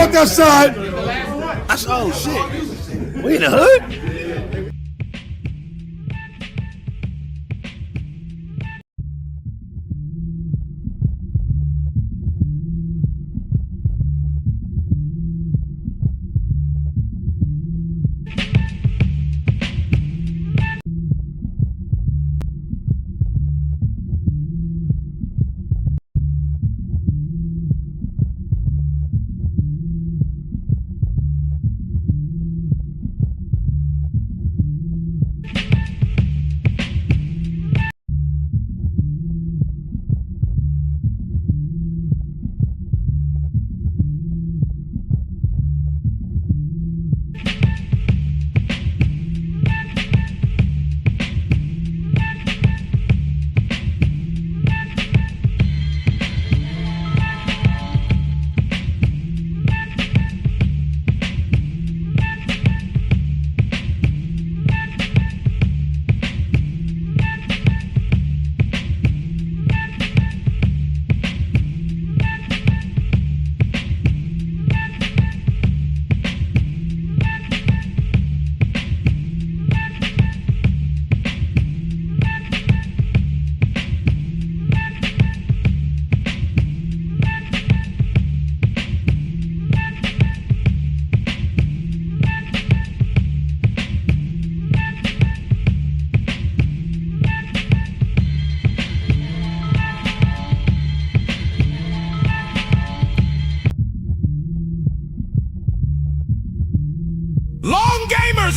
walked outside. I said, oh shit, we in the hood?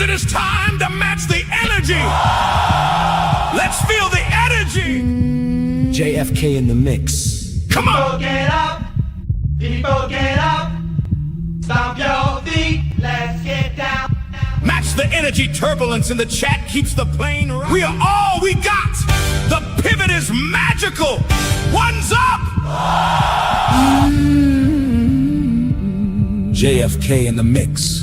It is time to match the energy. Let's feel the energy. J.F.K. in the mix. Come on. People get up. People get up. Stomp your feet. Let's get down. Match the energy. Turbulence in the chat keeps the plane running. We are all we got. The pivot is magical. One's up. J.F.K. in the mix.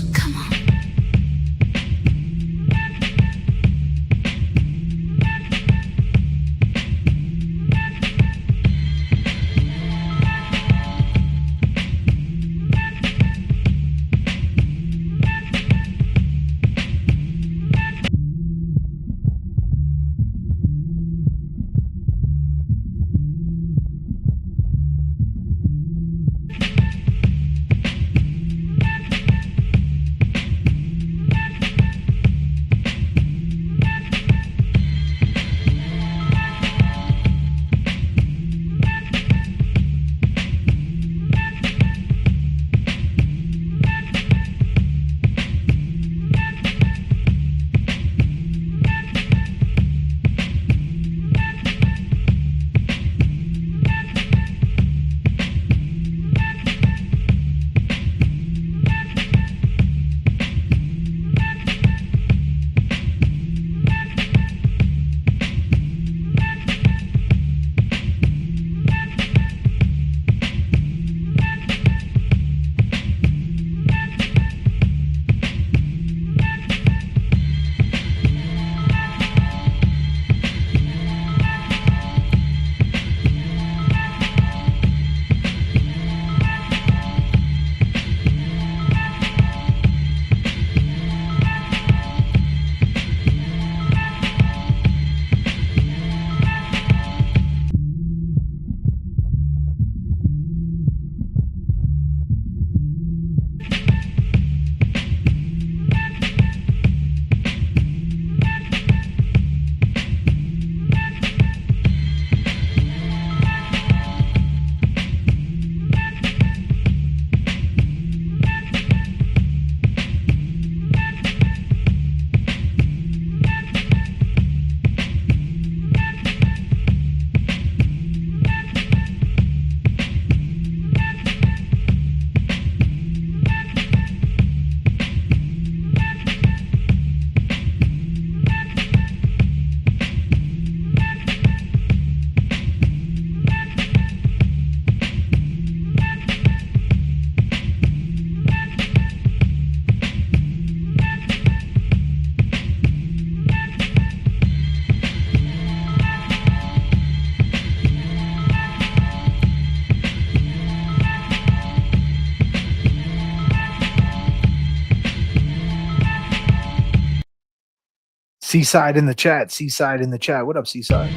Seaside in the chat. Seaside in the chat. What up, Seaside?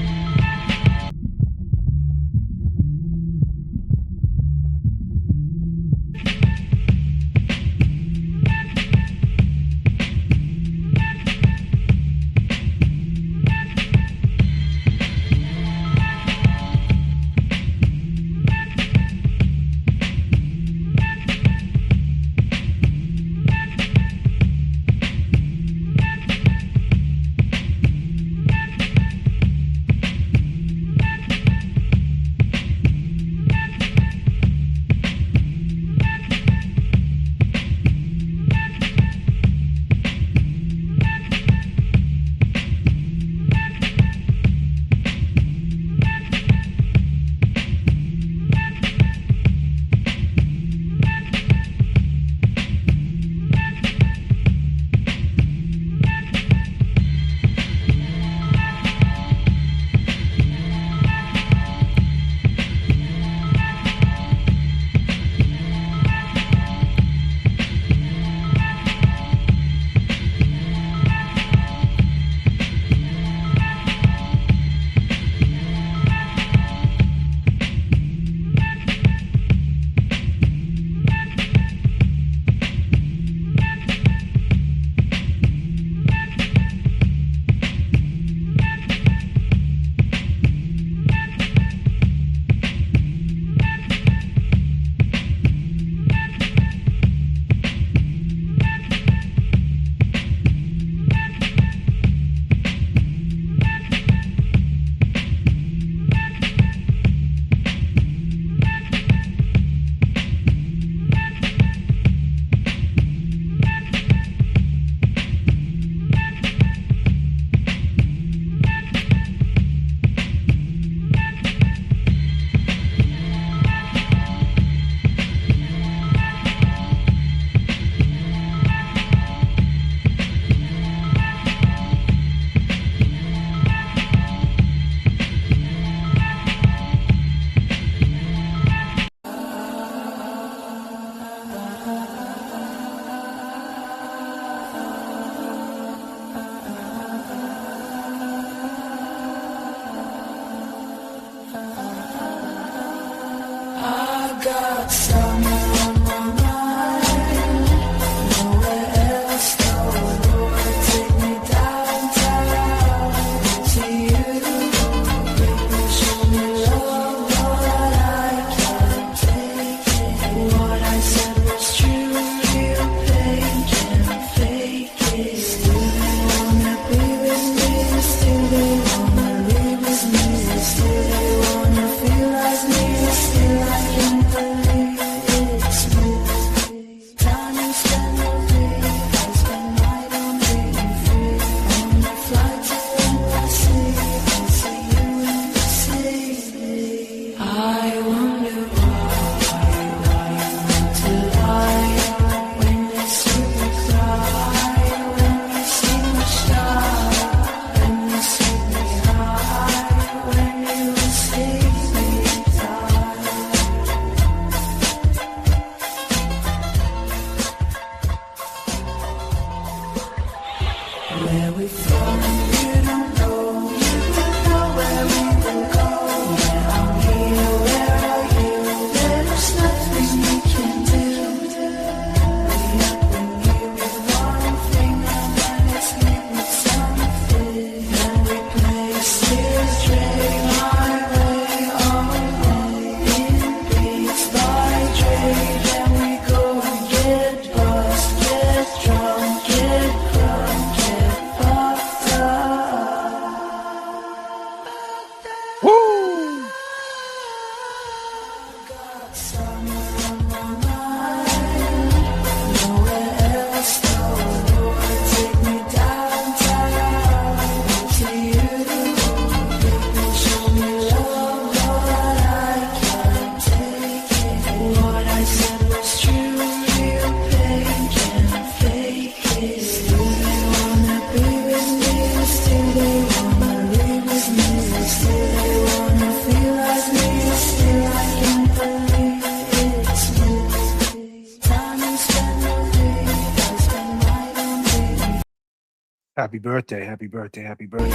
Happy birthday, happy birthday, happy birthday.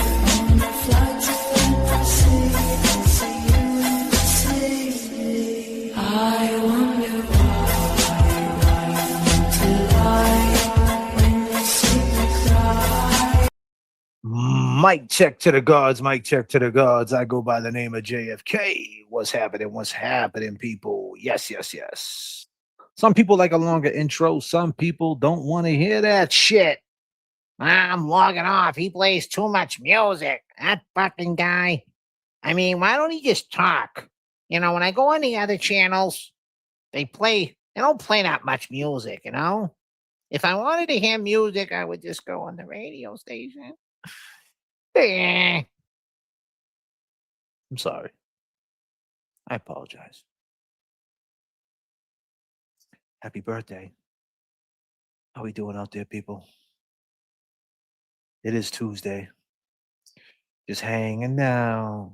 Mic check to the gods, mic check to the gods. I go by the name of J.F.K. What's happening? What's happening, people? Yes, yes, yes. Some people like a longer intro. Some people don't want to hear that shit. I'm logging off. He plays too much music. That fucking guy. I mean, why don't he just talk? You know, when I go on the other channels, they don't play that much music, you know? If I wanted to hear music, I would just go on the radio station. Eh. I'm sorry. I apologize. Happy birthday. How we doing out there, people? It is Tuesday. Just hanging down.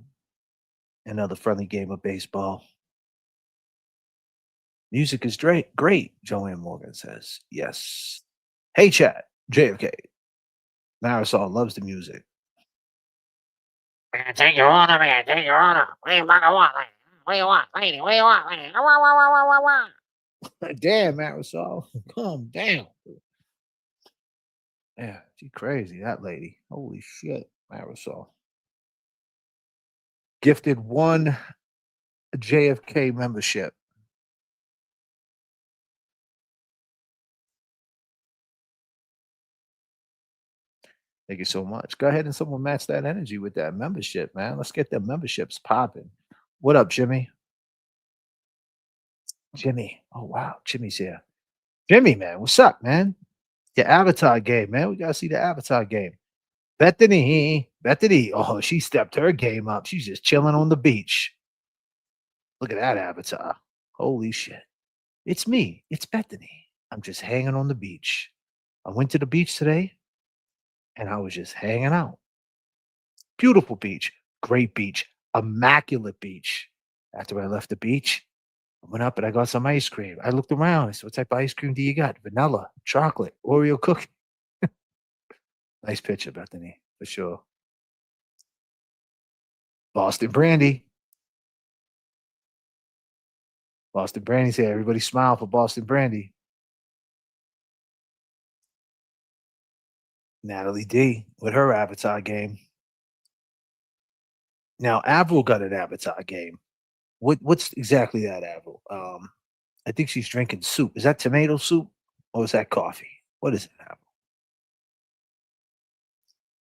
Another friendly game of baseball. Music is great, Joanne Morgan says. Yes. Hey, chat. JFK. Marisol loves the music. Man, take your order, man. Take your order. What do you fucking want, lady? What do you want, lady? What do you want, lady? Damn, Marisol. Calm down. Yeah, she crazy, that lady. Holy shit, Marisol. Gifted one JFK membership. Thank you so much. Go ahead and someone match that energy with that membership, man. Let's get the memberships popping. What up, Jimmy? Jimmy. Oh, wow. Jimmy's here. Jimmy, man. What's up, man? The Avatar game, man. We got to see the Avatar game. Bethany. Oh, she stepped her game up. She's just chilling on the beach. Look at that Avatar. Holy shit. It's me. It's Bethany. I'm just hanging on the beach. I went to the beach today and I was just hanging out. Beautiful beach. Great beach. Immaculate beach. After I left the beach, I went up and I got some ice cream. I looked around. I said, what type of ice cream do you got? Vanilla, chocolate, Oreo cookie. Nice picture, Bethany, for sure. Boston Brandy. Boston Brandy's here. Everybody smile for Boston Brandy. Natalie D with her Avatar game. Now, Avril got an Avatar game. What's exactly that, Avril? I think she's drinking soup. Is that tomato soup or is that coffee? What is it, Avril?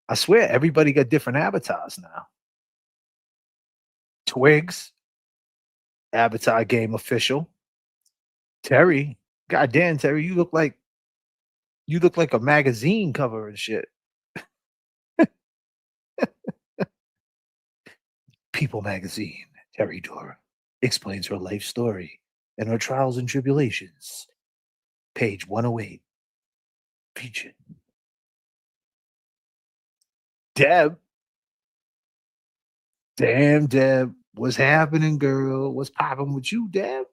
I swear everybody got different avatars now. Twigs, Avatar game official. Terry, goddamn Terry, you look like a magazine cover and shit. People magazine. Terry Dora explains her life story and her trials and tribulations. Page 108. Featured. Deb. Damn, Deb. What's happening, girl? What's popping with you, Deb?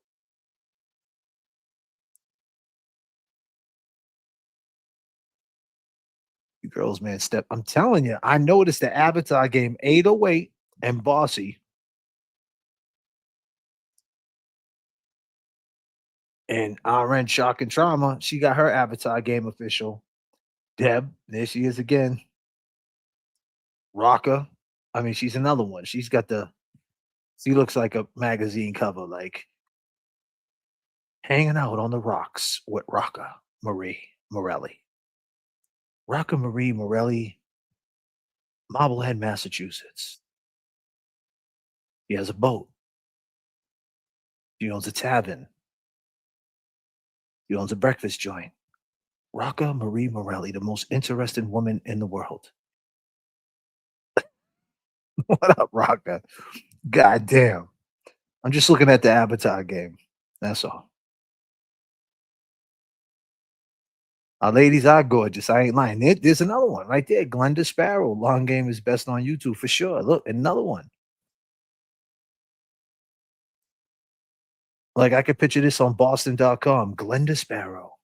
You girls, man, step. I'm telling you, I noticed the Avatar game 808 and Bossy. And RN Shock and Trauma, she got her Avatar game official. Deb, there she is again. Rocka. I mean, she's another one. She looks like a magazine cover, like hanging out on the rocks with Rocka Marie Morelli. Rocka Marie Morelli, Marblehead, Massachusetts. He has a boat. He owns a tavern. He owns a breakfast joint. Rocka Marie Morelli, the most interesting woman in the world. What up, Rocka? God damn. I'm just looking at the Avatar game. That's all. Our ladies are gorgeous. I ain't lying. There's another one right there. Glenda Sparrow. Long game is best on YouTube for sure. Look, another one. Like I could picture this on Boston.com. Glenda Sparrow.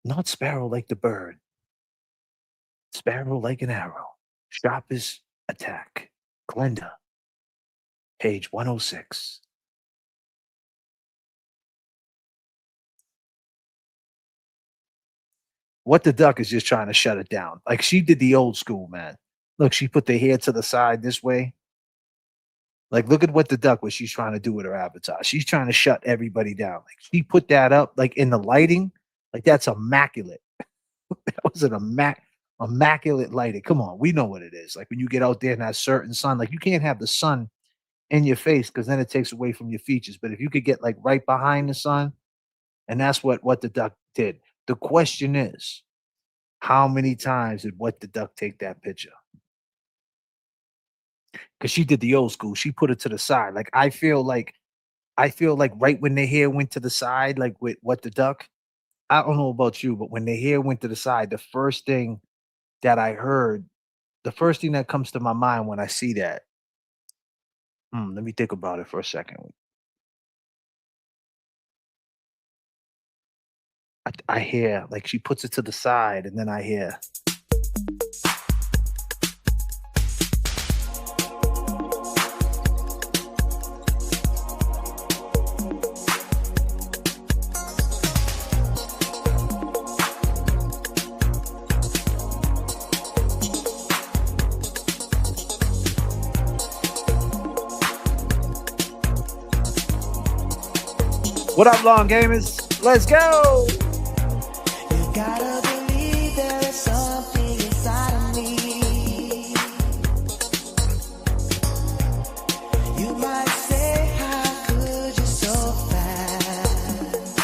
Not sparrow like the bird. Sparrow like an arrow. Sharpest attack. Glenda. Page 106. What the Duck is just trying to shut it down. Like she did the old school, man. Look, she put the hair to the side this way. Like, look at what the Duck was she's trying to do with her avatar. She's trying to shut everybody down. Like she put that up, like in the lighting, like that's immaculate. That was an immaculate lighting. Come on, we know what it is. Like when you get out there in that certain sun, like you can't have the sun in your face because then it takes away from your features. But if you could get like right behind the sun, and that's what the Duck did. The question is, how many times did What the Duck take that picture? Because she did the old school. She put it to the side. Like I feel like right when the hair went to the side, like with What the Duck, I don't know about you, but when the hair went to the side, the first thing that I heard, the first thing that comes to my mind when I see that, let me think about it for a second. I hear, like she puts it to the side, and then I hear. What up, long gamers? Let's go! You gotta believe there is something inside of me. You might say, how could you so fast?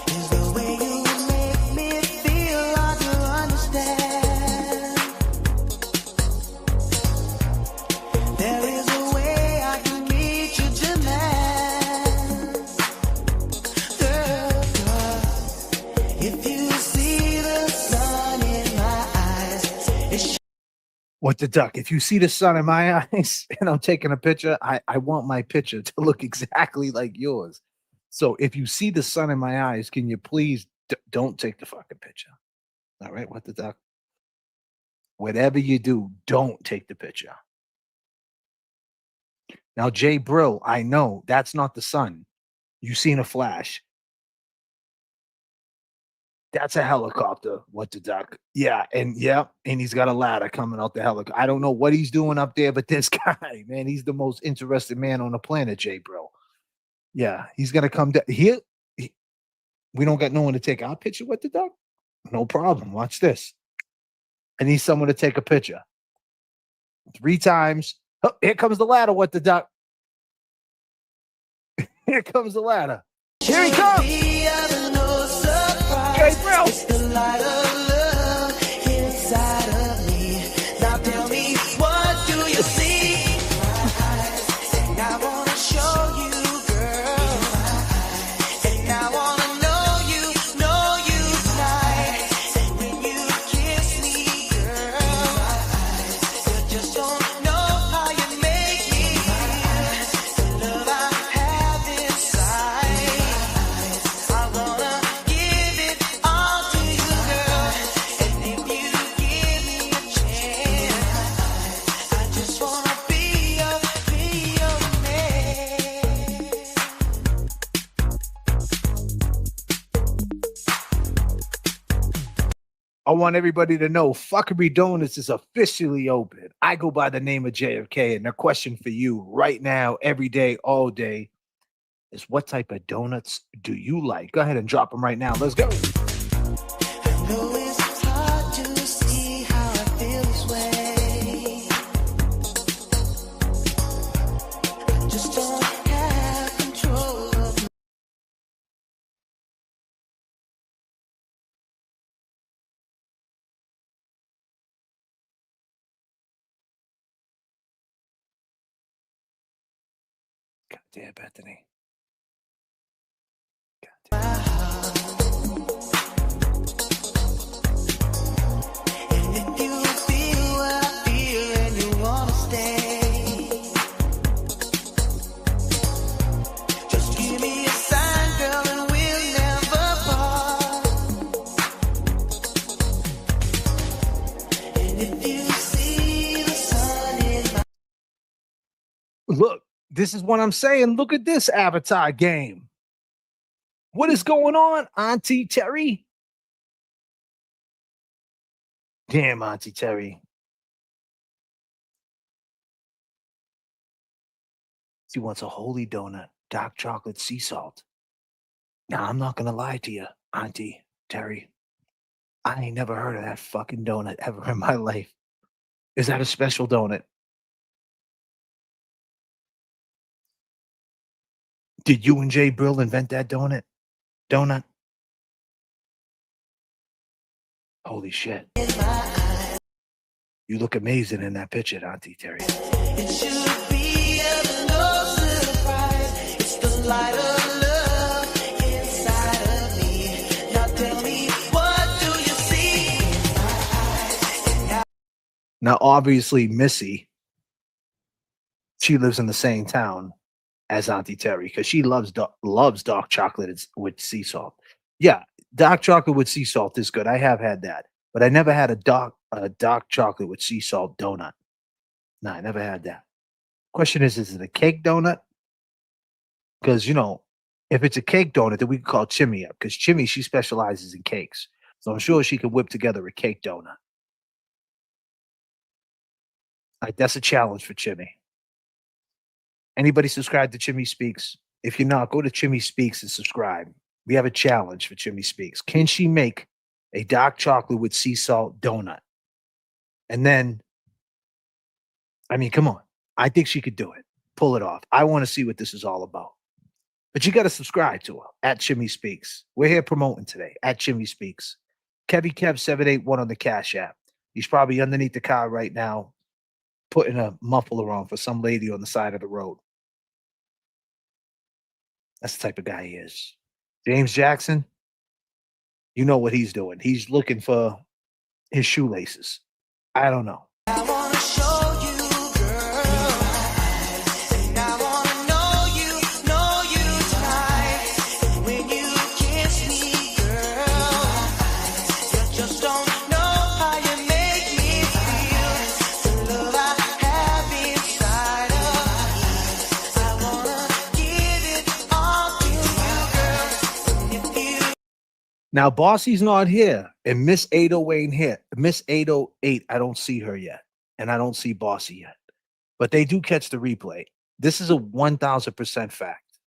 Is the way you make me feel hard to understand. There is a way I can meet you tonight. What the Duck? If you see the sun in my eyes and I'm taking a picture, I want my picture to look exactly like yours. So if you see the sun in my eyes, can you please don't take the fucking picture? All right, What the Duck? Whatever you do, don't take the picture. Now, Jay Brill, I know that's not the sun. You seen a flash. That's a helicopter. What the Duck? Yeah, and he's got a ladder coming out the helicopter. I don't know what he's doing up there, but this guy, man, he's the most interesting man on the planet, Jay Bro. Yeah, he's gonna come down here. We don't got no one to take our picture with the Duck. No problem. Watch this. I need someone to take a picture. 3 times. Oh, here comes the ladder. What the Duck? Here comes the ladder. Here he comes. Jay Brill. It's the light of love inside of me. Now tell me, what do you see? And I wanna show you, girl. And I wanna know you tonight. And when you kiss me, girl, you just don't know how you make me feel. The love I have inside, I wanna give it all to you, girl. And if you give me a chance, I just wanna be your man. I want everybody to know Fuckery Donuts is officially open. I go by the name of J.F.K. and the question for you right now, every day, all day, is what type of donuts do you like? Go ahead and drop them right now. Let's go. I know it's hard to see how I feel this way. I just don't have control of God damn, Bethany. my heart. And if you feel what I feel and you wanna stay, just give me a sign, girl, and we'll never part. Look, this is what I'm saying. Look at this Avatar game. What is going on, Auntie Terry? Damn, Auntie Terry. She wants a holy donut, dark chocolate sea salt. Now, I'm not going to lie to you, Auntie Terry. I ain't never heard of that fucking donut ever in my life. Is that a special donut? Did you and Jay Brill invent that donut? Holy shit. You look amazing in that picture, Auntie Terry. It should be no surprise. It's the light of love inside of me. Now tell me, what do you see? Now, obviously, Missy, she lives in the same town as Auntie Terry because she loves dark chocolate with sea salt. Yeah, dark chocolate with sea salt is good. I have had that, but I never had a dark chocolate with sea salt donut. No, I never had that. Question is it a cake donut? Because, you know, if it's a cake donut, then we can call Chimmy up because Chimmy, she specializes in cakes. So I'm sure she could whip together a cake donut. Like, that's a challenge for Chimmy. Anybody subscribe to Chimmy Speaks? If you're not, go to Chimmy Speaks and subscribe. We have a challenge for Chimmy Speaks. Can she make a dark chocolate with sea salt donut? And then, I mean, come on. I think she could do it. Pull it off. I want to see what this is all about. But you got to subscribe to her at Chimmy Speaks. We're here promoting today at Chimmy Speaks. Kevy Kev 781 on the Cash App. He's probably underneath the car right now, putting a muffler on for some lady on the side of the road. That's the type of guy he is. James Jackson, you know what he's doing. He's looking for his shoelaces. I don't know. I wanna show you, girl. And I wanna know you tonight. When you kiss me, girl, you just don't know how you make me feel. The love I have inside of me. I wanna give it all to you, girl. If you Now, Bossy's not here, and Miss 808 ain't here. Miss 808, I don't see her yet, and I don't see Bossy yet. But they do catch the replay. This is a 1,000% fact.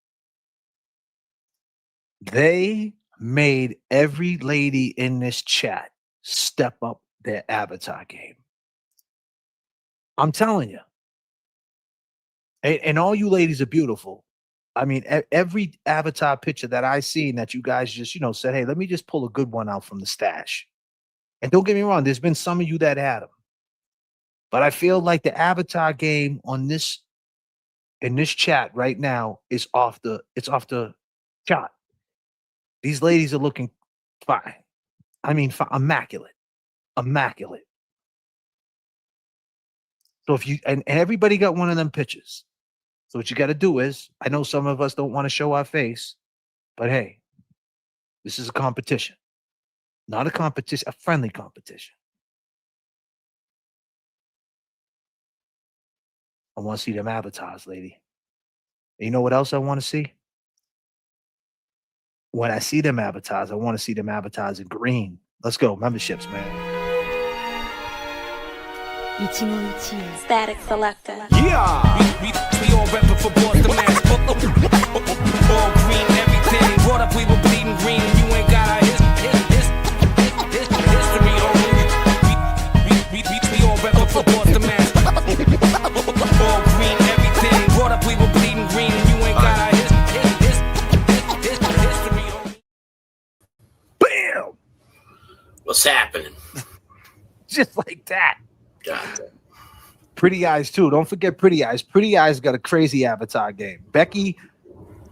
They made every lady in this chat step up their avatar game. I'm telling you. And all you ladies are beautiful. I mean, every avatar picture that I seen that you guys just, you know, said, hey, let me just pull a good one out from the stash. And don't get me wrong, there's been some of you that had them. But I feel like the avatar game on this, in this chat right now is off the chart. These ladies are looking fine. I mean, immaculate. Immaculate. So if you, and everybody got one of them pictures. So what you got to do is, I know some of us don't want to show our face, but hey, this is a competition. Not a competition, a friendly competition. I want to see them avatars, lady. And you know what else I want to see? When I see them avatars, I want to see them avatars in green. Let's go, memberships, man. Static Selector. Yeah, we all reppin' for Boston, man. All green, everything. Brought up, we were bleeding green. You ain't got our history on me. We all reppin' for Boston, man. All green, everything. Brought up, we were bleeding green. You ain't got our history on me. Bam! What's happening? Just like that. God damn. Pretty Eyes too. Don't forget Pretty Eyes. Pretty Eyes got a crazy avatar game. Becky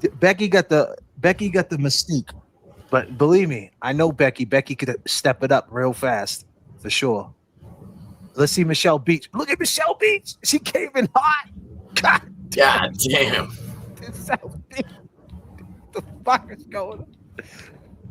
got the mystique. But believe me, I know Becky. Becky could step it up real fast for sure. Let's see Michelle Beach. Look at Michelle Beach. She came in hot. God damn. The fuck is going on?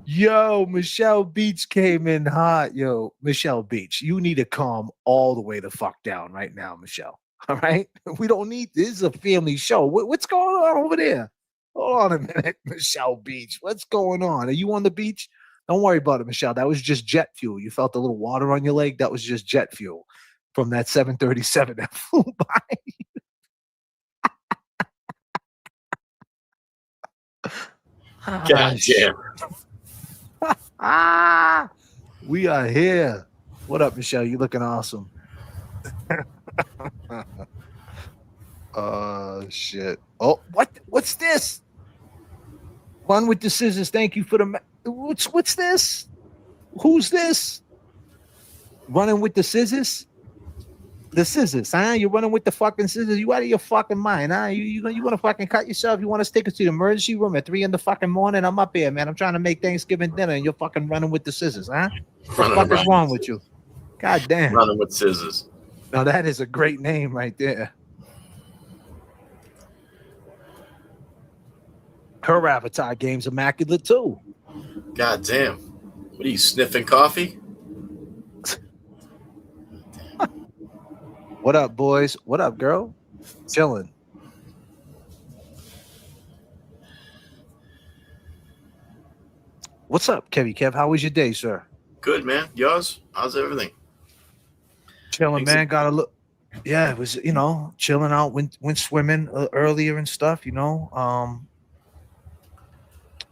Yo, Michelle Beach came in hot. Yo, Michelle Beach, you need to calm all the way the fuck down right now, Michelle. All right. We don't need this is a family show. What's going on over there? Hold on a minute, Michelle Beach. What's going on? Are you on the beach? Don't worry about it, Michelle. That was just jet fuel. You felt a little water on your leg. That was just jet fuel from that 737 that flew by. God damn. We are here. What up, Michelle? You looking awesome. Shit. Oh, what's this? Run with the scissors. Thank you for the what's this? Who's this? Running with the scissors? The scissors, huh? You're running with the fucking scissors. You out of your fucking mind, huh? You gonna fucking cut yourself? You want to take us to the emergency room at 3 in the fucking morning? I'm up here, man. I'm trying to make Thanksgiving dinner, and you're fucking running with the scissors, huh? What the fuck is wrong with you? God damn. Running with scissors. Now that is a great name right there. Her avatar game's immaculate too. God damn. What are you, sniffing coffee? What up, boys? What up, girl? Chilling. What's up, Kevy Kev? How was your day, sir? Good, man. Yours? How's everything? Chilling, man. Got a look. Yeah, it was, chilling out. Went swimming earlier and stuff,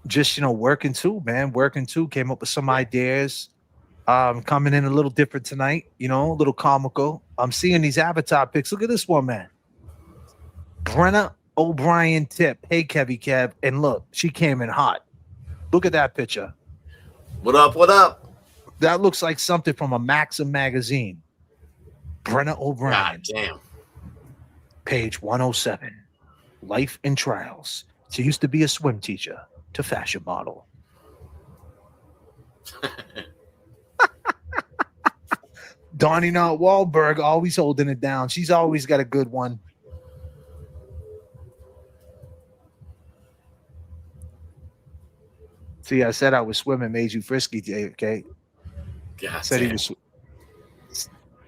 just, working too, man. Working too. Came up with some ideas. Coming in a little different tonight, a little comical. I'm seeing these avatar pics. Look at this one, man. Brenna O'Brien tip. Hey, Kevy Kev. And look, she came in hot. Look at that picture. What up? What up? That looks like something from a Maxim magazine. Brenna O'Brien. God damn. Page 107. Life and trials. She used to be a swim teacher to fashion model. Donnie Not Wahlberg always holding it down. She's always got a good one. See, I said I was swimming made you frisky, J.F.K. God Said damn. he was.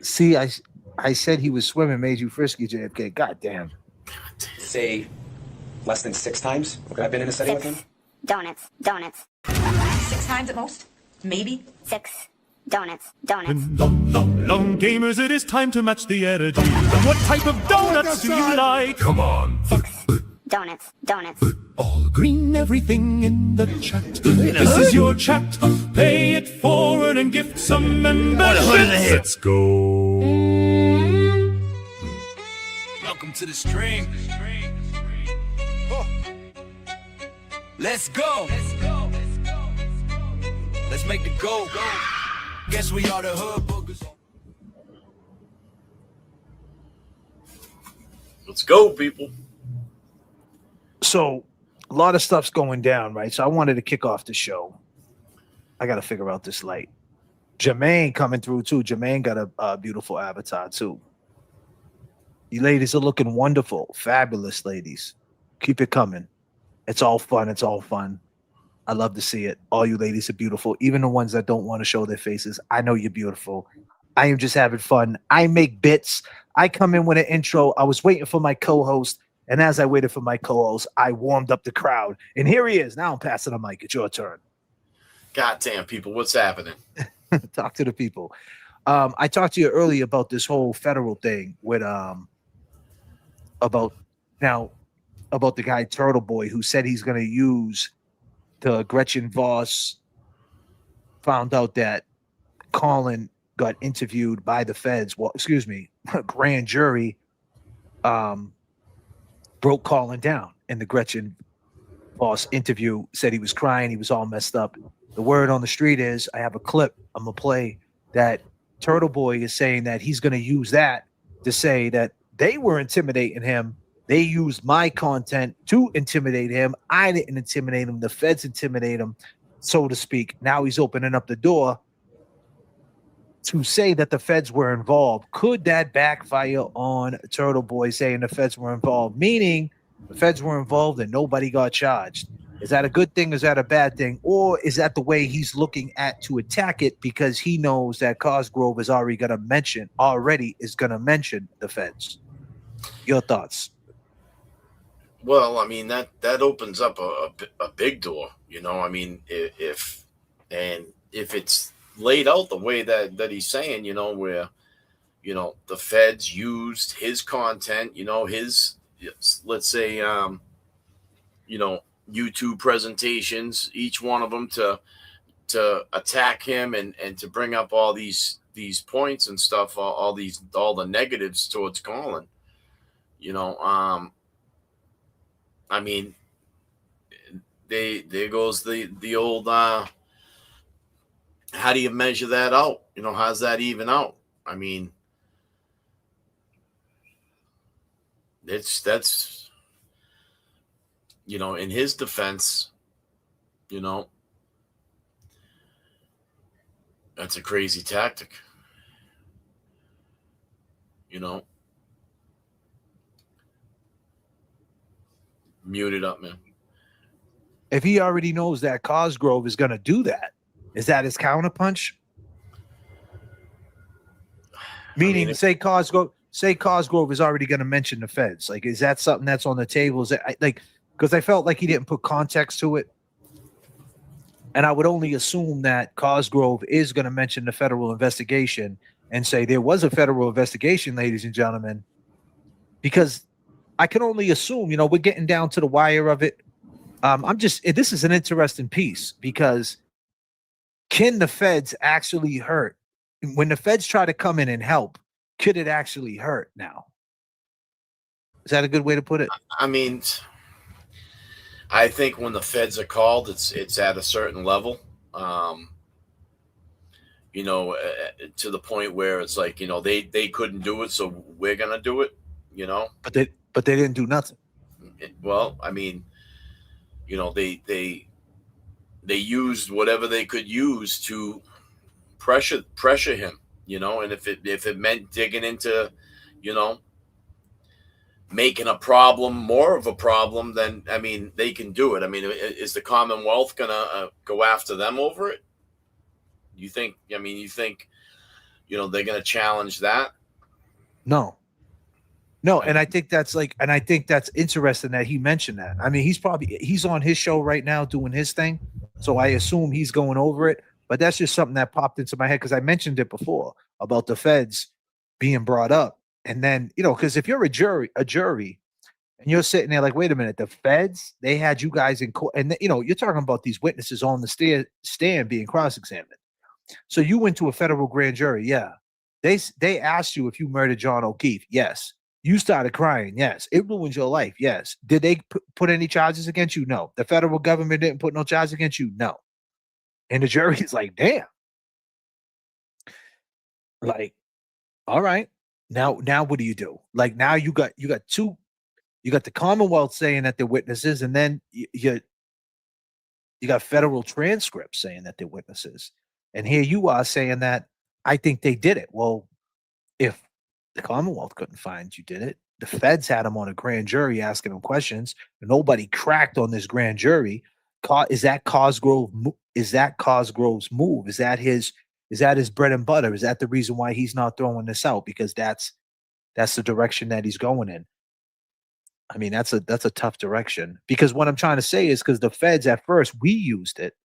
See, I said he was swimming made you frisky, J.F.K. God damn. Say less than 6 times I've been in a setting with him? Donuts. 6 times at most? Maybe? 6 donuts. Long gamers, it is time to match the energy. What type of donuts do you like? Come on. 6 donuts. All green, everything in the chat. This is your chat. Pay it forward and gift some memberships. Let's go. Welcome to the stream. Let's go. Let's make the go. Guess we are the hood boogers. Let's go, people. So a lot of stuff's going down, right? So I wanted to kick off the show. I got to figure out this light. Jermaine coming through too. Jermaine got a beautiful avatar too. You ladies are looking wonderful. Fabulous, ladies. Keep it coming. It's all fun. I love to see it. All you ladies are beautiful. Even the ones that don't want to show their faces. I know you're beautiful. I am just having fun. I make bits. I come in with an intro. I was waiting for my co-host. And as I waited for my co-host, I warmed up the crowd. And here he is. Now I'm passing the mic. It's your turn. God damn, people. What's happening? Talk to the people. I talked to you earlier about this whole federal thing with about the guy Turtle Boy who said he's going to use the Gretchen Voss. Found out that Colin got interviewed by the feds. Well, excuse me, grand jury broke Colin down in the Gretchen Voss interview. Said he was crying, he was all messed up. The word on the street is, I have a clip I'm gonna play that Turtle Boy is saying that he's gonna use that to say that they were intimidating him. They used my content to intimidate him. I didn't intimidate him. The feds intimidate him, so to speak. Now he's opening up the door to say that the feds were involved. Could that backfire on Turtle Boy saying the feds were involved? Meaning the feds were involved and nobody got charged. Is that a good thing? Is that a bad thing? Or is that the way he's looking at to attack it because he knows that Cosgrove is already going to mention the feds? Your thoughts? Well, I mean that opens up a big door. I mean, if it's laid out the way that he's saying, where the feds used his content, his, let's say, YouTube presentations, each one of them to attack him and to bring up all these points and stuff, all the negatives towards Colin. I mean, there goes the old how do you measure that out? How's that even out? I mean, that's in his defense, that's a crazy tactic. Mute it up, man. If he already knows that Cosgrove is going to do that, is that his counterpunch? Meaning, say Cosgrove is already going to mention the feds. Like, is that something that's on the table? Is that because I felt like he didn't put context to it, and I would only assume that Cosgrove is going to mention the federal investigation and say there was a federal investigation, ladies and gentlemen, because I can only assume. We're getting down to the wire of it. This is an interesting piece because can the feds actually hurt? When the feds try to come in and help, could it actually hurt now? Is that a good way to put it? I mean, I think when the feds are called, it's at a certain level, to the point where it's like, they couldn't do it, so we're going to do it, But they didn't do nothing. Well, I mean, they used whatever they could use to pressure him, and if it meant digging into, making a problem more of a problem, then I mean they can do it. I mean, is the Commonwealth gonna go after them over it? You think? I mean, you think they're gonna challenge that? No, and I think that's interesting that he mentioned that. I mean, he's on his show right now doing his thing, so I assume he's going over it. But that's just something that popped into my head because I mentioned it before about the feds being brought up. And then, because if you're a jury, and you're sitting there like, wait a minute, the feds, they had you guys in court. And, you're talking about these witnesses on the stand being cross-examined. So you went to a federal grand jury. Yeah. They asked you if you murdered John O'Keefe. Yes. You started crying. Yes. It ruined your life. Yes. Did they put any charges against you? No. The federal government didn't put no charges against you? No. And the jury is like, damn. Like, all right. Now what do you do? Like, now you got the Commonwealth saying that they're witnesses, and then you got federal transcripts saying that they're witnesses. And here you are saying that I think they did it. Well, if the Commonwealth couldn't find you did it, the feds had them on a grand jury asking them questions. Nobody cracked on this grand jury. Is that Cosgrove? Is that Cosgrove's move? Is that his bread and butter? Is that the reason why he's not throwing this out? Because that's the direction that he's going in. I mean, that's a tough direction. Because what I'm trying to say is because the feds at first, we used it,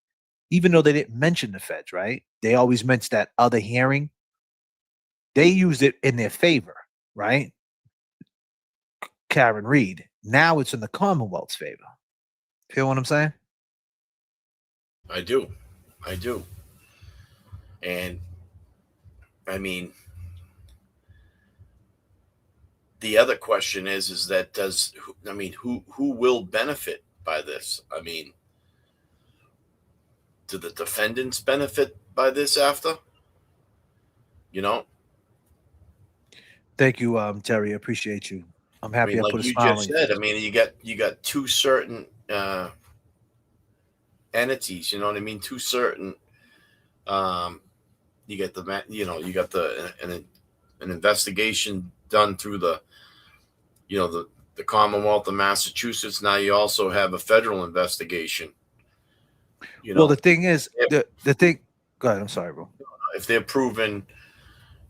even though they didn't mention the feds, right? They always mentioned that other hearing. They used it in their favor, right? Karen Reed. Now it's in the Commonwealth's favor. Feel what I'm saying? I do. And I mean, the other question is that who will benefit by this? I mean, do the defendants benefit by this after? Thank you, Terry. I appreciate you. I'm happy I like put a you smile just on said. your I mean, you got two certain entities. You know what I mean? Two certain. You get an investigation done through the Commonwealth of Massachusetts. Now you also have a federal investigation. Well, the thing is, the thing. Go ahead. I'm sorry, bro. If they're proven,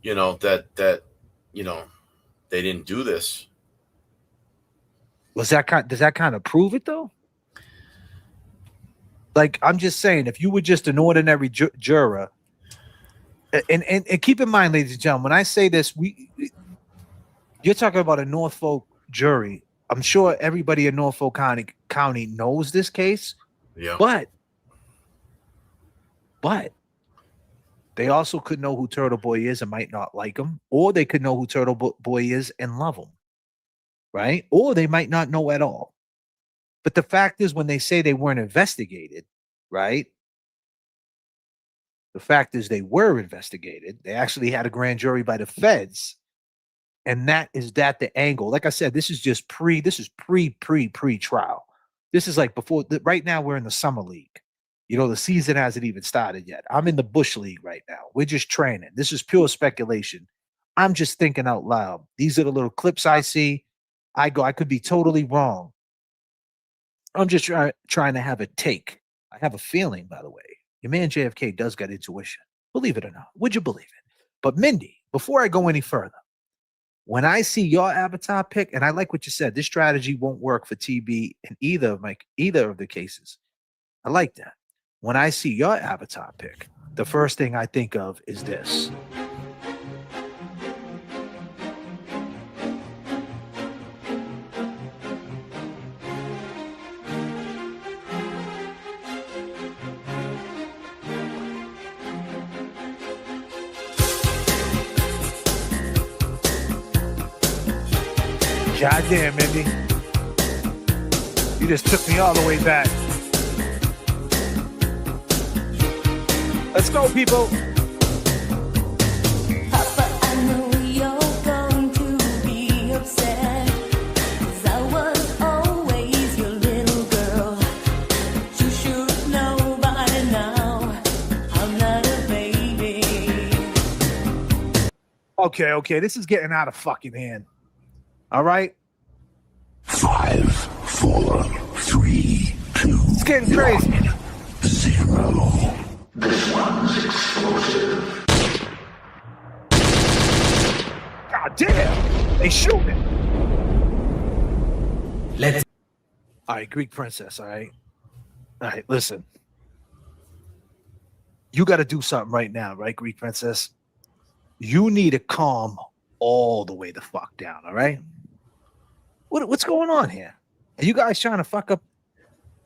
that they didn't do this, does that kind of prove it though? Like, I'm just saying, if you were just an ordinary juror, and keep in mind, ladies and gentlemen, when I say this, you're talking about a Norfolk jury. I'm sure everybody in Norfolk County knows this case. Yeah. But they also could know who Turtle Boy is and might not like him, or they could know who Turtle Boy is and love him, right? Or they might not know at all. But the fact is, when they say they weren't investigated, right? The fact is they were investigated. They actually had a grand jury by the feds. And that the angle. Like I said, this is just pre-trial. This is like before, right now we're in the summer league. You know, the season hasn't even started yet. I'm in the Bush League right now. We're just training. This is pure speculation. I'm just thinking out loud. These are the little clips I see. I could be totally wrong. I'm just trying to have a take. I have a feeling, by the way. Your man J.F.K. does got intuition. Believe it or not. Would you believe it? But Mindy, before I go any further, when I see your avatar pick, and I like what you said, this strategy won't work for TB in either of the cases. I like that. When I see your avatar pick, the first thing I think of is this. God damn, Mindy. You just took me all the way back. Let's go, people. Papa, I know you're going to be upset, 'cause I was always your little girl. But you should know by now I'm not a baby. Okay, this is getting out of fucking hand. All right? 5, 4, 3, 2, it's getting crazy. 0. This one's explosive. God damn! They shooting. All right, Greek princess, all right? All right, listen. You got to do something right now, right, Greek princess? You need to calm all the way the fuck down, all right? What's going on here? Are you guys trying to fuck up?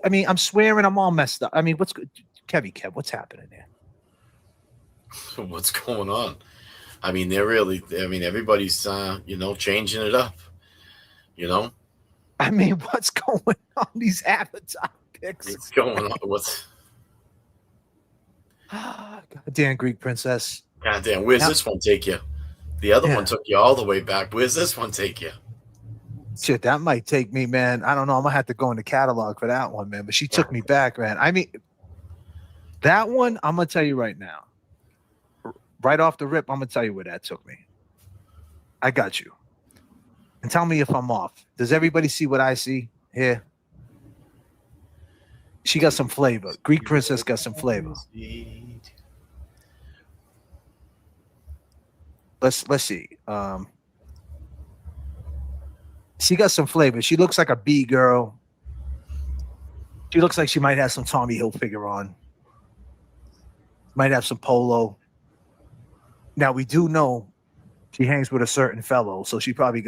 I mean, I'm swearing I'm all messed up. I mean, what's good? Kev, what's happening there? What's going on? I mean, everybody's, changing it up, you know? I mean, what's going on? These avatar pics. What's going on? Goddamn Greek princess. Goddamn, where's this one take you? The other one took you all the way back. Where's this one take you? Shit, that might take me, man. I don't know. I'm gonna have to go in the catalog for that one, man. But she took me back, man. I mean, that one, I'm gonna tell you right now. Right off the rip, I'm gonna tell you where that took me. I got you. And tell me if I'm off. Does everybody see what I see here? She got some flavor. Greek princess got some flavor. Let's see. She got some flavor. She looks like a B girl. She looks like she might have some Tommy Hilfiger on. Might have some polo. Now we do know she hangs with a certain fellow, so he's probably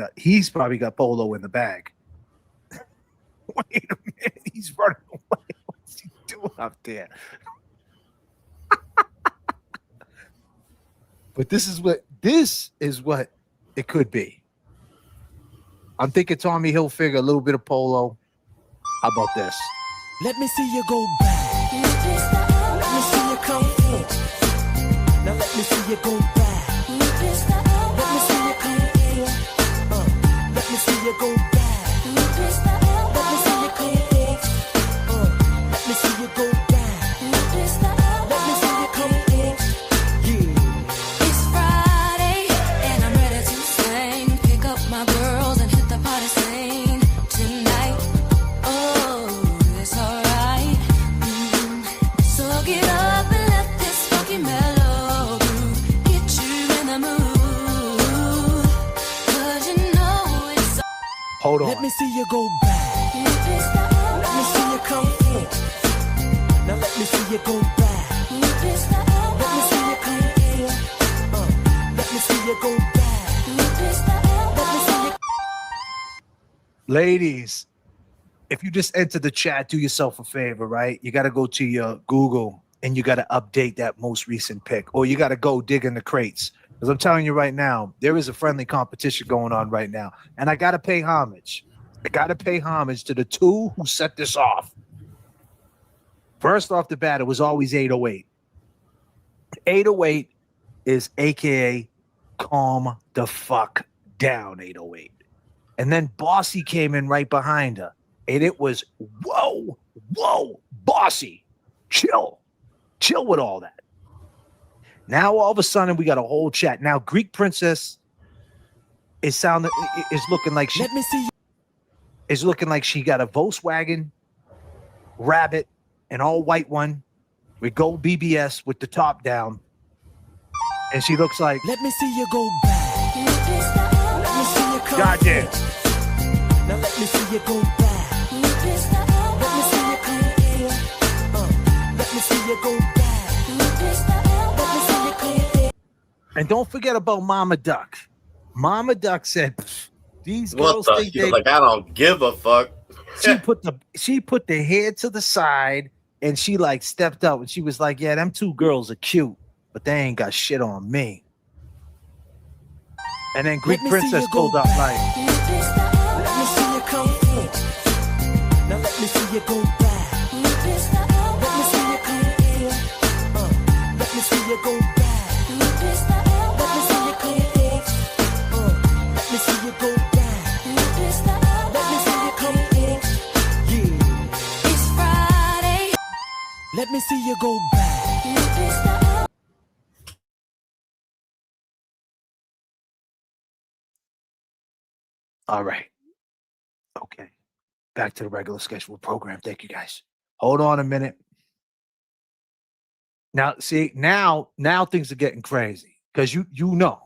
got polo in the bag. Wait a minute, he's running away. What's he doing up there? But this is what it could be. I'm thinking Tommy Hilfiger, a little bit of polo. How about this? Let me see you go back. Let me see you come in. Now let me see you go back. Let me see you come in. Let me see you go back. Let me see you come in. Let me see you go back. Let me see you come in. Yeah. It's Friday and I'm ready to sing. Pick up my girls and hit the party scene tonight. Oh, it's alright. So get up and let this funky mellow groove get you in the mood. 'Cause you know it's Hold on. Let me see you go back. Let me see you come forward. Now let me see you go back. Let me see you come forward. Let me see you go back. Let me see you. Ladies, if you just enter the chat, do yourself a favor, right? You got to go to your Google and you got to update that most recent pick, or you got to go dig in the crates. Because I'm telling you right now, there is a friendly competition going on right now. And I got to pay homage. I got to pay homage to the two who set this off. First off the bat, it was always 808. 808 is AKA calm the fuck down 808. And then Bossy came in right behind her. And it was, whoa, Bossy, chill with all that. Now all of a sudden we got a whole chat. Now Greek Princess is looking like she. Let me see you. Is looking like she got a Volkswagen Rabbit, an all white one with gold BBS with the top down, and she looks like. Let me see you go back. Let me see you come. Goddamn. Now let me see you go back. Let me see you come. Let me see you go back. Let me see you come. And don't forget about Mama Duck. Mama Duck said, "These girls think She's like, I don't give a fuck." she put the hair to the side and she like stepped up and she was like, "Yeah, them two girls are cute, but they ain't got shit on me." And then Greek Princess pulled up like, "Let me see you come forward. Now let me see you go back. Let me see you come forward. Let me see you go back. Let me see you come forward. Let me see you go back. Let me see you come forward. Yeah. It's Friday. Let me see you go back." all right. Okay. Back to the regular scheduled program. Thank you guys. Hold on a minute. Now, see, now things are getting crazy because you know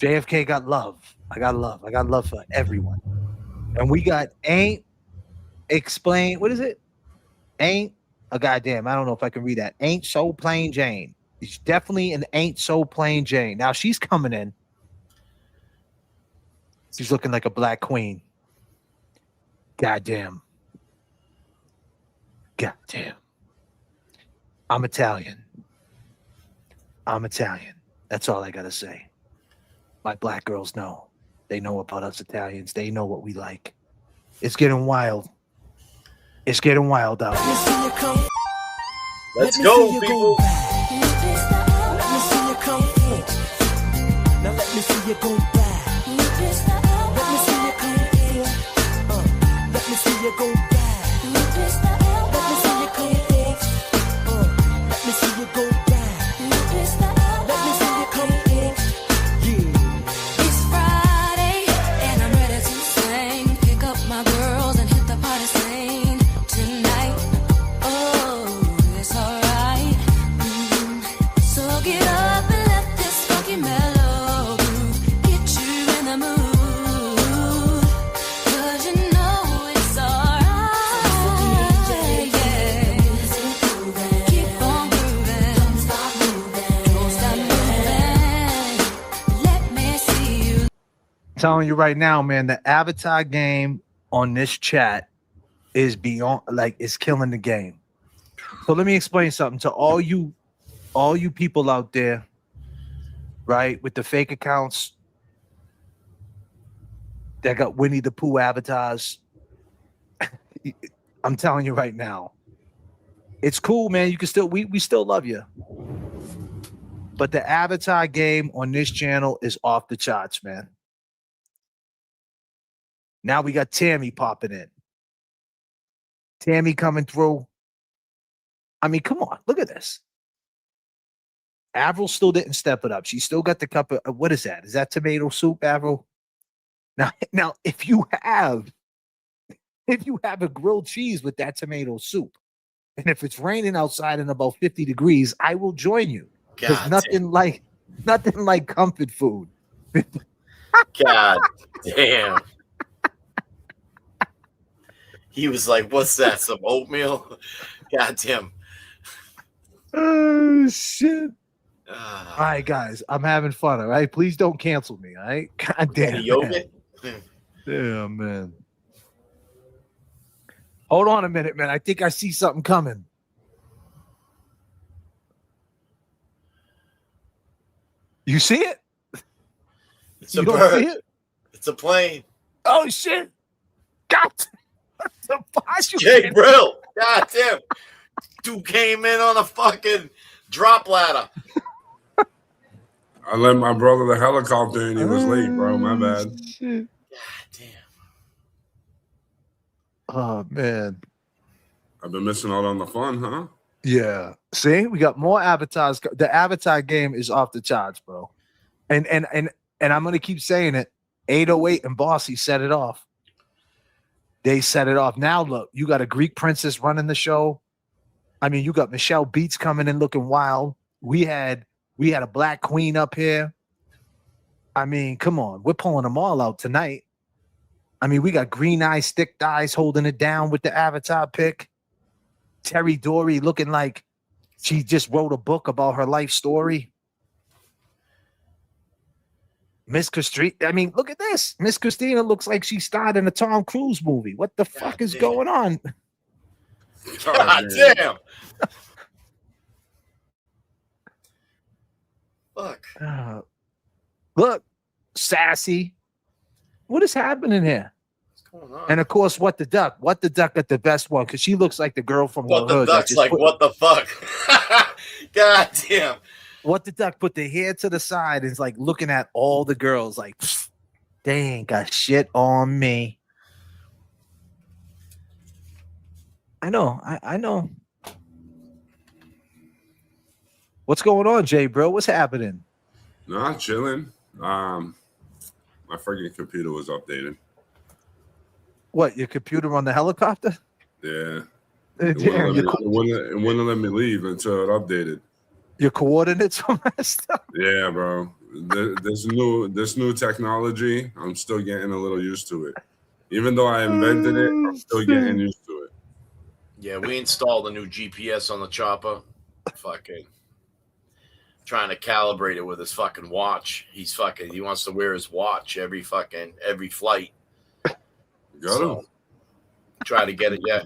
J.F.K. got love. I got love. I got love for everyone. And we got ain't explain. What is it? Ain't a goddamn. I don't know if I can read that. Ain't so plain Jane. It's definitely an ain't so plain Jane. Now she's coming in. She's looking like a black queen. Goddamn. Goddamn. I'm Italian. That's all I gotta say. My black girls know. They know about us Italians. They know what we like. It's getting wild. It's getting wild out here. Let's go, people. Let me see you come forward. Now let me see you go back. Let me see you come forward. Let me see you go back. Let me see you come forward. Let me see you go back. Let me see you come forward. Yeah. It's Friday and I'm ready to sing. Pick up my girls and hit the party scene tonight. Oh, it's alright. So get up and let this funky mellow groove get you in the mood. 'Cause you know it's alright. Yeah. Keep on grooving. Don't stop moving. Let me see you. Telling you right now, man, the avatar game on this chat is beyond, like, it's killing the game. So let me explain something to all you people out there, right, with the fake accounts that got Winnie the Pooh avatars. I'm telling you right now, it's cool, man. You can still, we still love you. But the avatar game on this channel is off the charts, man. Now we got Tammy popping in. Tammy coming through. I mean, come on, look at this. Avril still didn't step it up. She still got the cup of, what is that? Is that tomato soup, Avril? Now, if you have a grilled cheese with that tomato soup, and if it's raining outside in about 50 degrees, I will join you. Because nothing like comfort food. God damn. He was like, "What's that? Some oatmeal?" Goddamn. Oh shit. All right, guys, I'm having fun. All right, please don't cancel me. All right, god damn, man. Yogurt? Yeah, man. Hold on a minute, man. I think I see something coming. You see it? It's You a don't bird. see it? It's a plane. Oh shit! God, the boss, you Jay can't- Brill. Goddamn. Dude came in on a fucking drop ladder. I let my brother the helicopter and he was late, bro. My bad. Shit. Goddamn. Oh man. I've been missing out on the fun, huh? Yeah. See, we got more avatars. The avatar game is off the charts, bro. And I'm gonna keep saying it. 808 and Bossy set it off. They set it off. Now look, you got a Greek princess running the show. I mean, you got Michelle Beats coming in looking wild. We had a black queen up here. I mean, come on, we're pulling them all out tonight. I mean, we got Green Eyes, Stick Thighs holding it down with the avatar pick. Terry Dory looking like she just wrote a book about her life story. Miss Christina, I mean, look at this. Miss Christina looks like she starred in a Tom Cruise movie. What the fuck is going on? God damn. Fuck. Look, Sassy. What is happening here? What's going on? And of course, What the Duck. What the Duck got the best one because she looks like the girl from What the the hood. that Duck's just like, put- what the fuck? God damn. What the Duck put the hair to the side and is like looking at all the girls like, they ain't got shit on me. I know. I know. What's going on, Jay, bro? What's happening? Nah, chilling. My freaking computer was updated. What, your computer on the helicopter? Yeah. Damn, It wouldn't let me leave until it updated. Your coordinates are messed up. Yeah, bro. This new technology, I'm still getting a little used to it. Even though I invented it, I'm still getting used to it. Yeah, we installed a new GPS on the chopper. Fucking trying to calibrate it with his fucking watch. He wants to wear his watch every flight. Got him. Try to get it, yeah.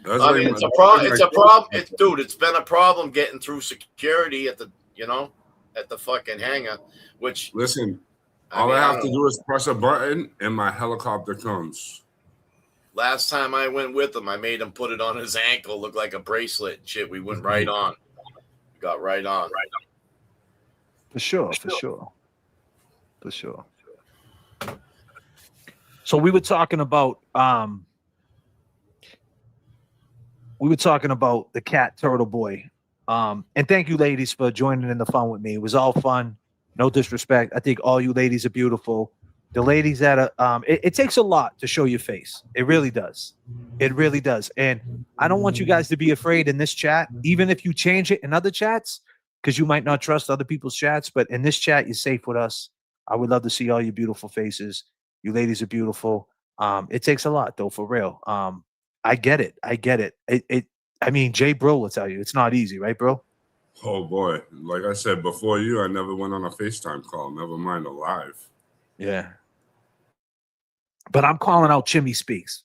That's I like mean, my- it's a problem. It's been a problem getting through security at the fucking hangar. Which Listen, all I have to do is press a button and my helicopter comes. last time I went with him, I made him put it on his ankle, look like a bracelet and shit. We went right on. Got right on. For sure. So we were talking about the cat turtle boy. And thank you ladies for joining in the fun with me. It was all fun. No disrespect. I think all you ladies are beautiful. The ladies that are it takes a lot to show your face. It really does. It really does. And I don't want you guys to be afraid in this chat, even if you change it in other chats, because you might not trust other people's chats. But in this chat, you're safe with us. I would love to see all your beautiful faces. You ladies are beautiful. It takes a lot, though, for real. I get it. I mean, Jay Bro will tell you it's not easy, right, bro? Oh boy. Like I said before you, I never went on a FaceTime call, never mind a live. Yeah. But I'm calling out Chimmy Speaks.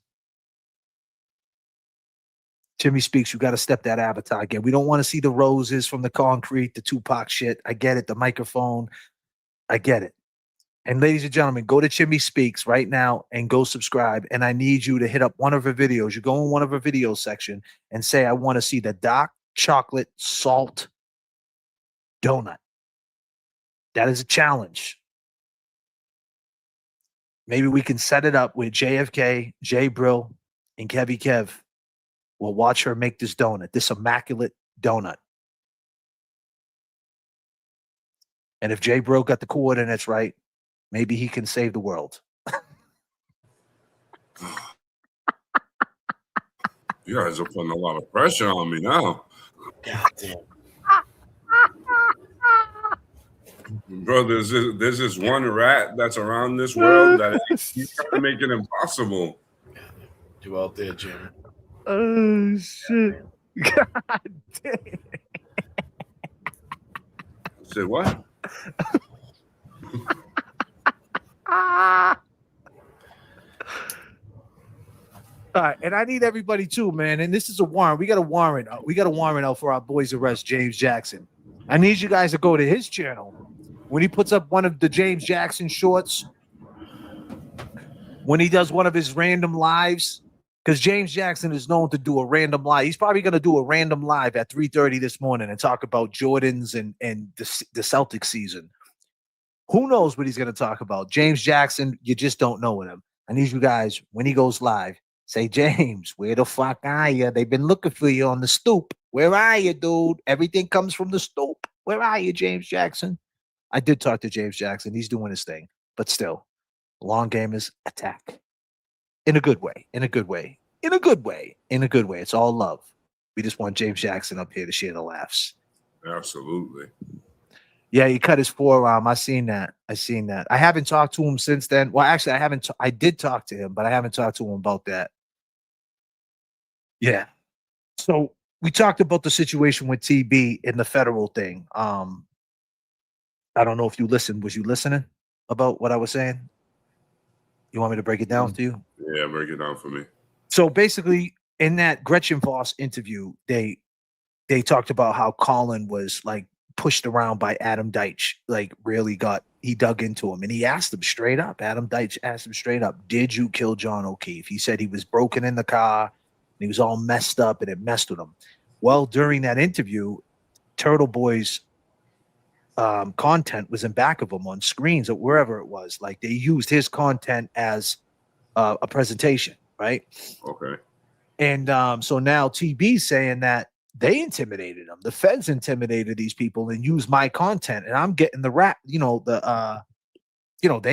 Chimmy Speaks, you got to step that avatar again. We don't want to see the roses from the concrete, the Tupac shit. I get it. The microphone. I get it. And ladies and gentlemen, go to Chimmy Speaks right now and go subscribe. And I need you to hit up one of her videos. You go in one of her video section and say, I want to see the dark chocolate salt donut. That is a challenge. Maybe we can set it up with JFK, Jay Brill, and Kevy Kev. We'll watch her make this donut, this immaculate donut. And if Jay Brill got the coordinates right, maybe he can save the world. You guys are putting a lot of pressure on me now. God damn. Bro, there's this one rat that's around this world that he's trying to make it impossible. Do out there, Jim. Oh shit! God damn. Say what? Ah. All right, and I need everybody too, man. And this is a warrant. We got a warrant. We got a warrant out for our boys' arrest, James Jackson. I need you guys to go to his channel when he puts up one of the James Jackson shorts. When he does one of his random lives, because James Jackson is known to do a random live. He's probably going to do a random live at 3:30 this morning and talk about Jordans and the Celtics season. Who knows what he's going to talk about? James Jackson, you just don't know him. I need you guys, when he goes live, say, James, where the fuck are you? They've been looking for you on the stoop. Where are you, dude? Everything comes from the stoop. Where are you, James Jackson? I did talk to James Jackson. He's doing his thing. But still, long gamers attack. In a good way. In a good way. In a good way. In a good way. It's all love. We just want James Jackson up here to share the laughs. Absolutely. Yeah, he cut his forearm. I seen that. I haven't talked to him since then. Well, actually, I haven't. I did talk to him, but I haven't talked to him about that. Yeah. So we talked about the situation with TB in the federal thing. I don't know if you listened. Was you listening about what I was saying? You want me to break it down to you? Yeah, break it down for me. So basically, in that Gretchen Voss interview, they talked about how Colin was like pushed around by Adam Deitch, like really he dug into him, and he asked him straight up. Adam Deitch asked him straight up, "Did you kill John O'Keefe?" He said he was broken in the car, and he was all messed up, and it messed with him. Well, during that interview, Turtle Boy's content was in back of him on screens or wherever it was. Like they used his content as a presentation, right? Okay. And so now TB's saying that they intimidated him. The feds intimidated these people and used my content, and I'm getting the rap. They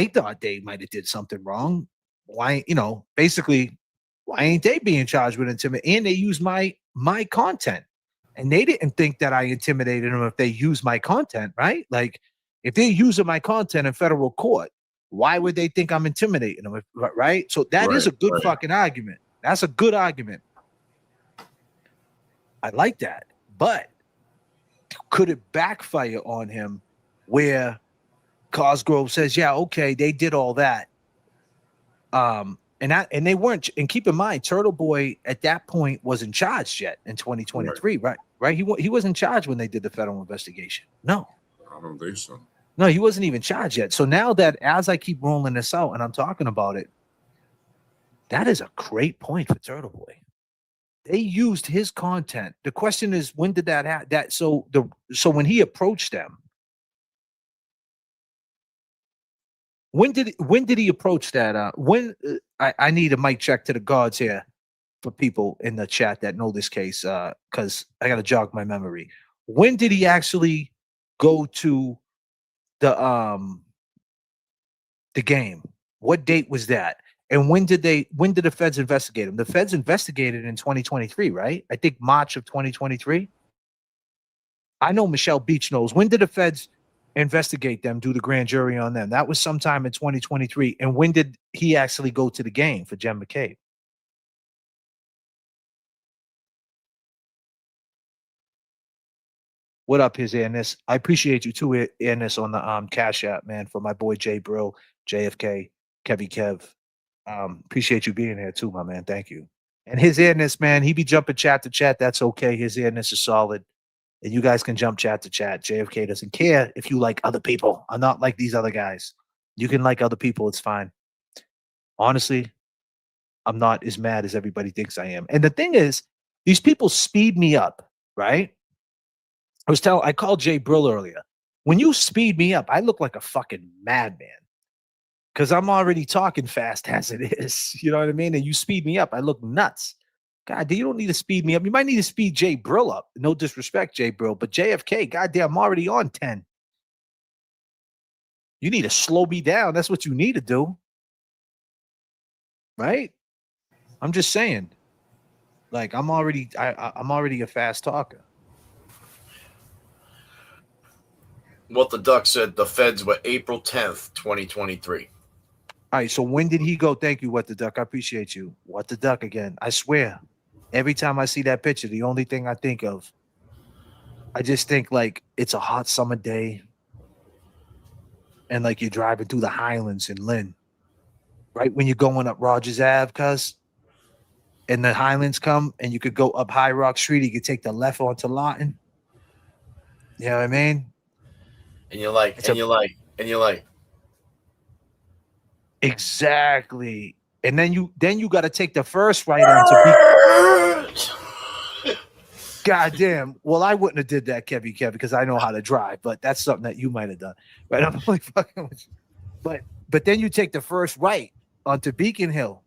thought they might have did something wrong. Why, basically, why ain't they being charged with intimidation? And they used my content, and they didn't think that I intimidated them if they used my content, right? Like, if they're using my content in federal court, why would they think I'm intimidating them? Right? So that is a good fucking argument. That's a good argument. I like that. But could it backfire on him where Cosgrove says, yeah, okay, they did all that. And they weren't, and keep in mind, Turtle Boy at that point wasn't charged yet in 2023, right? He wasn't charged when they did the federal investigation. No. I don't think so. No, he wasn't even charged yet. So now that as I keep rolling this out and I'm talking about it, that is a great point for Turtle Boy. They used his content. The question is, when did that happen? So when he approached them, when did he approach that? I need a mic check to the guards here for people in the chat that know this case, because I got to jog my memory. When did he actually go to the game? What date was that? And when did the feds investigate him? The feds investigated in 2023, right? I think March of 2023. I know Michelle Beach knows. When did the feds investigate them, do the grand jury on them? That was sometime in 2023. And when did he actually go to the game for Jen McCabe? What up, His Airness? I appreciate you too, Airness, on the Cash App, man, for my boy Jay Brill, J.F.K, Kevy Kev. Appreciate you being here too, my man. Thank you. And His Airness, man, he be jumping chat to chat. That's okay. His Airness is solid. And you guys can jump chat to chat. JFK doesn't care if you like other people. I'm not like these other guys. You can like other people. It's fine. Honestly, I'm not as mad as everybody thinks I am. And the thing is, these people speed me up, right? I called Jay Brill earlier. When you speed me up, I look like a fucking madman. Because I'm already talking fast as it is. You know what I mean? And you speed me up, I look nuts. God, you don't need to speed me up. You might need to speed Jay Brill up. No disrespect, Jay Brill, but JFK, goddamn, I'm already on 10. You need to slow me down. That's what you need to do. Right? I'm just saying. Like, I'm already a fast talker. What the Duck said, the feds were April 10th, 2023. All right, so when did he go? Thank you, What the Duck. I appreciate you. What the Duck again. I swear, every time I see that picture, the only thing I think of, I just think like it's a hot summer day and like you're driving through the Highlands in Lynn, right when you're going up Rogers Ave, cuz, and the Highlands come and you could go up High Rock Street, you could take the left onto Lawton. You know what I mean? And you're like, and you're like, exactly. And then you got to take the first right onto God damn. Well, I wouldn't have did that, Kevy, because I know how to drive, but that's something that you might have done. Right? I'm like fucking with you. But then you take the first right onto Beacon Hill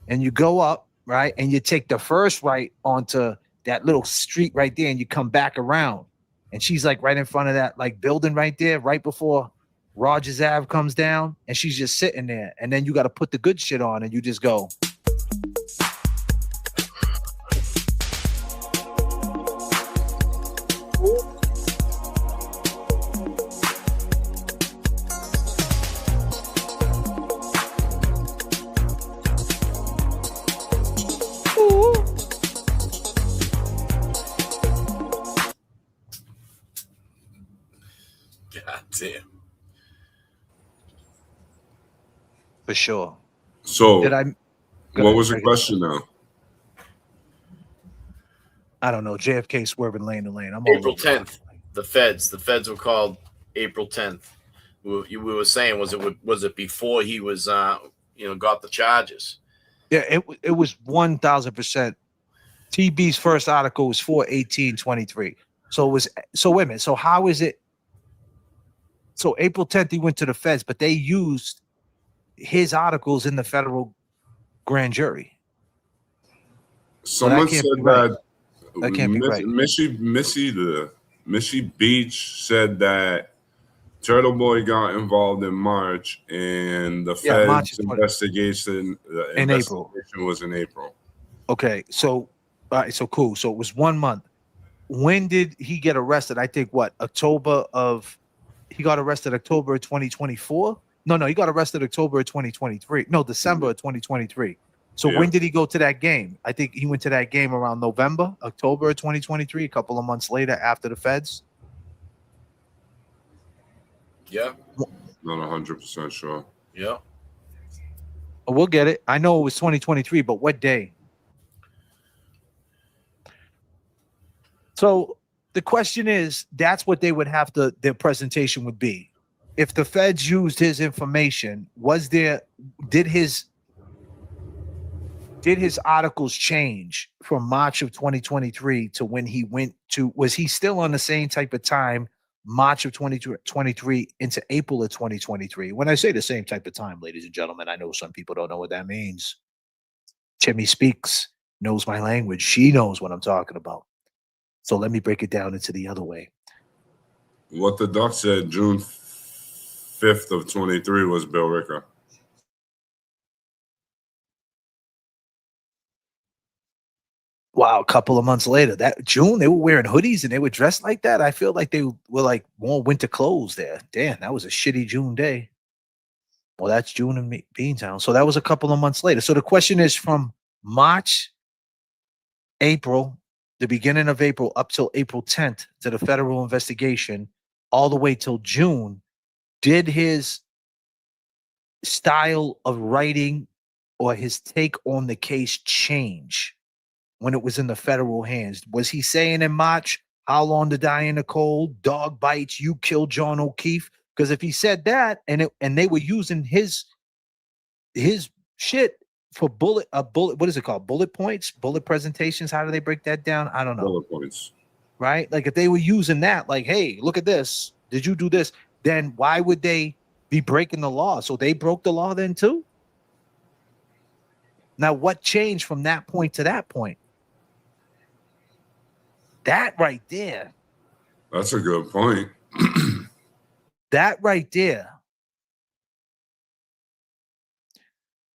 and you go up, right? And you take the first right onto that little street right there and you come back around. And she's like right in front of that like building right there, right before Rogers Ave comes down, and she's just sitting there. And then you got to put the good shit on and you just go. God damn. For sure. So, Did I? What was the question now? I don't know. JFK swerving lane to lane. I'm April 10th. The feds were called April 10th. We were saying, was it before he was got the charges? Yeah, it was 1,000%. TB's first article was 4/18/23. So it was. So wait a minute. So how is it? So April 10th he went to the feds, but they used his articles in the federal grand jury. Someone said that can't be right. Missy Beach said that Turtle Boy got involved in March, and the feds investigation was in April. Okay, so all right, so cool. So it was 1 month. When did he get arrested? I think he got arrested October of 2024. No, he got arrested October of 2023. No, December of 2023. So when did he go to that game? I think he went to that game around October of 2023, a couple of months later after the feds. Yeah. Not 100% sure. Yeah. We'll get it. I know it was 2023, but what day? So the question is, that's what they would have to, their presentation would be. If the feds used his information, did his articles change from March of 2023 to when he went to, was he still on the same type of time, March of 2023 into April of 2023? When I say the same type of time, ladies and gentlemen, I know some people don't know what that means. Timmy speaks, knows my language. She knows what I'm talking about. So let me break it down into the other way. What the doc said, June 5th of 23 was Bill Ricker. Wow, a couple of months later, that June, they were wearing hoodies and they were dressed like that. I feel like they were like more winter clothes there. Damn, that was a shitty June day. Well, that's June in Beantown. So that was a couple of months later. So the question is, from March, April, the beginning of April up till April 10th to the federal investigation, all the way till June, did his style of writing or his take on the case change when it was in the federal hands? Was he saying in March, how long to die in the cold, dog bites, you killed John O'Keefe? Because if he said that and they were using his shit for bullet, what is it called? Bullet points, bullet presentations. How do they break that down? I don't know. Bullet points. Right? Like if they were using that, like, hey, look at this. Did you do this? Then why would they be breaking the law? So they broke the law then too? Now, what changed from that point to that point? That right there. That's a good point. That right there.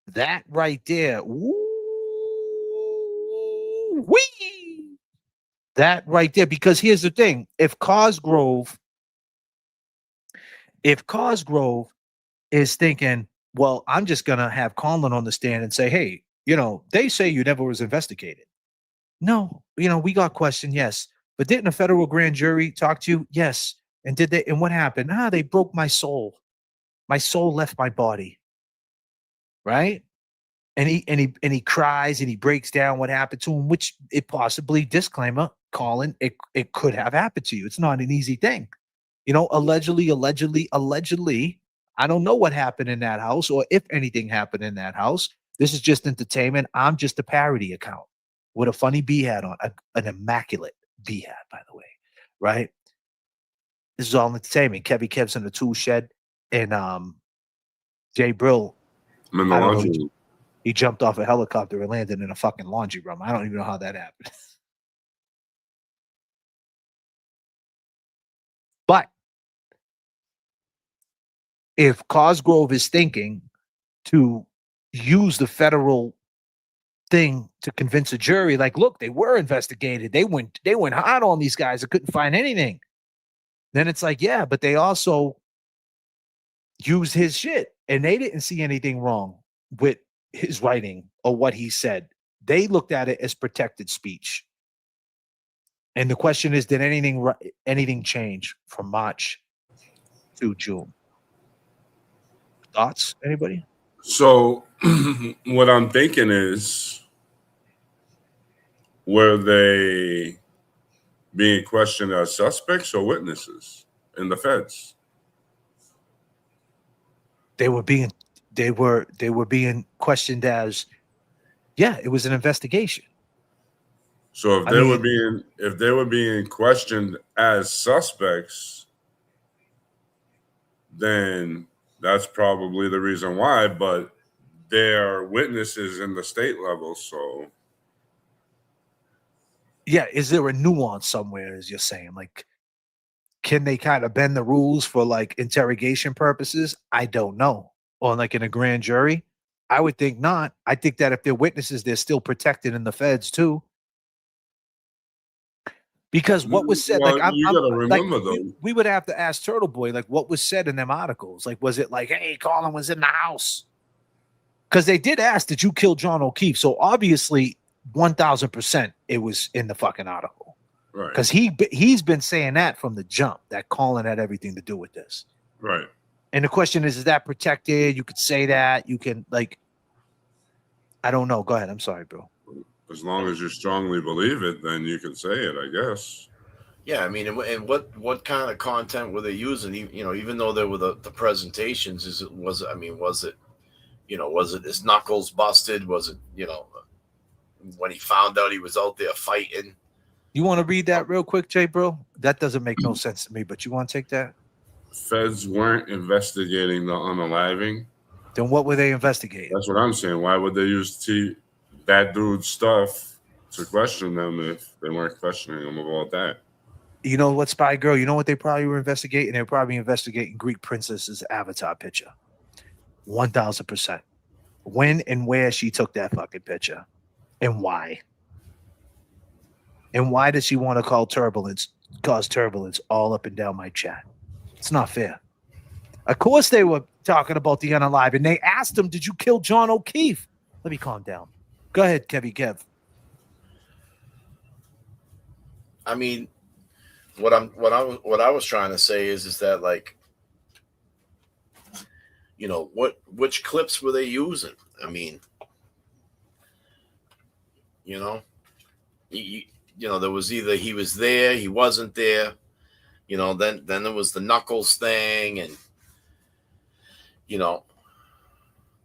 That right there. Woo-wee. That right there. Because here's the thing. If Cosgrove is thinking, well, I'm just gonna have Colin on the stand and say, hey, they say you never was investigated. No, we got questioned, yes. But didn't a federal grand jury talk to you? Yes. And did they? And what happened? They broke my soul. My soul left my body. Right? And he cries and he breaks down what happened to him, which it possibly, disclaimer, Colin, it could have happened to you. It's not an easy thing. Allegedly, I don't know what happened in that house or if anything happened in that house. This is just entertainment. I'm just a parody account with a funny B hat on, an immaculate B hat, by the way, right? This is all entertainment. Kev's in the tool shed, and Jay Brill, I'm in the laundry room. He jumped off a helicopter and landed in a fucking laundry room. I don't even know how that happened. But if Cosgrove is thinking to use the federal thing to convince a jury, like, look, they were investigated. They went hard on these guys. They couldn't find anything. Then it's like, yeah, but they also used his shit and they didn't see anything wrong with his writing or what he said. They looked at it as protected speech. And the question is, did anything change from March to June? Thoughts, anybody? So what I'm thinking is, were they being questioned as suspects or witnesses in the feds? They were being questioned as, yeah, it was an investigation. So if they were being questioned as suspects, then that's probably the reason why. But they're witnesses in the state level, so yeah. Is there a nuance somewhere? As you're saying, like, can they kind of bend the rules for like interrogation purposes? I don't know. Or like in a grand jury, I would think not. I think that if they're witnesses, they're still protected in the feds too. Because what was said, well, you gotta remember though, we would have to ask Turtle Boy, like, what was said in them articles? Like, was it like, hey, Colin was in the house? Because they did ask, did you kill John O'Keefe? So obviously, 1000% it was in the fucking article. Right. Because he's been saying that from the jump, that Colin had everything to do with this. Right. And the question is that protected? You could say that. You can, like, I don't know. Go ahead. I'm sorry, bro. As long as you strongly believe it, then you can say it, I guess. Yeah, I mean, and what kind of content were they using? Even though there were the presentations, was it his knuckles busted? Was it, when he found out he was out there fighting? You want to read that real quick, Jay, bro? That doesn't make no sense to me, but you want to take that? Feds weren't investigating the unaliving. Then what were they investigating? That's what I'm saying. Why would they use that dude's stuff to question them if they weren't questioning him about that? You know what, Spy Girl? You know what they probably were investigating? They were probably investigating Greek Princess's avatar picture. 1000%. When and where she took that fucking picture. And why. And why does she want to cause turbulence all up and down my chat? It's not fair. Of course they were talking about the unalive, and they asked him, did you kill John O'Keefe? Let me calm down. Go ahead, Kev. I mean, what I was trying to say is that, like, which clips were they using? I mean, there was either he was there, he wasn't there. Then there was the knuckles thing, and the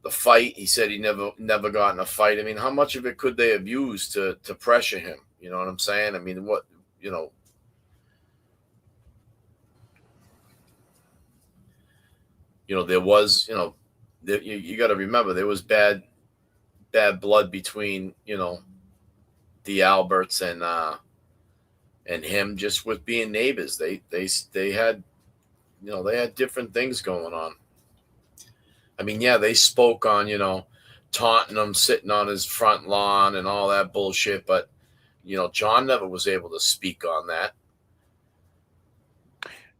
fight. He said he never got in a fight. I mean, how much of it could they have used to pressure him? You know what I'm saying? I mean, there was, you got to remember there was bad blood between, the Alberts and him, just with being neighbors. They had, they had different things going on. I mean, yeah, they spoke on, taunting him, sitting on his front lawn and all that bullshit. But, John never was able to speak on that.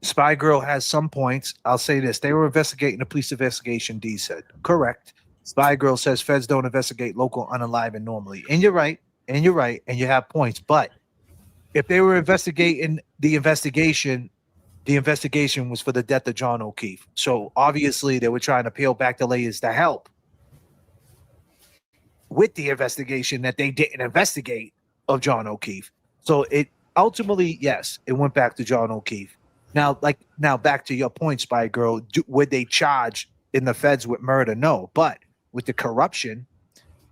Spy Girl has some points. I'll say this. They were investigating a police investigation, D said. Correct. Spy Girl says feds don't investigate local unalive normally. And you're right. And you have points. But if they were investigating the investigation was for the death of John O'Keefe. So obviously they were trying to peel back the layers to help with the investigation that they didn't investigate of John O'Keefe. So it ultimately, yes, it went back to John O'Keefe. Now back to your point, Spy Girl, would they charge in the feds with murder? No, but with the corruption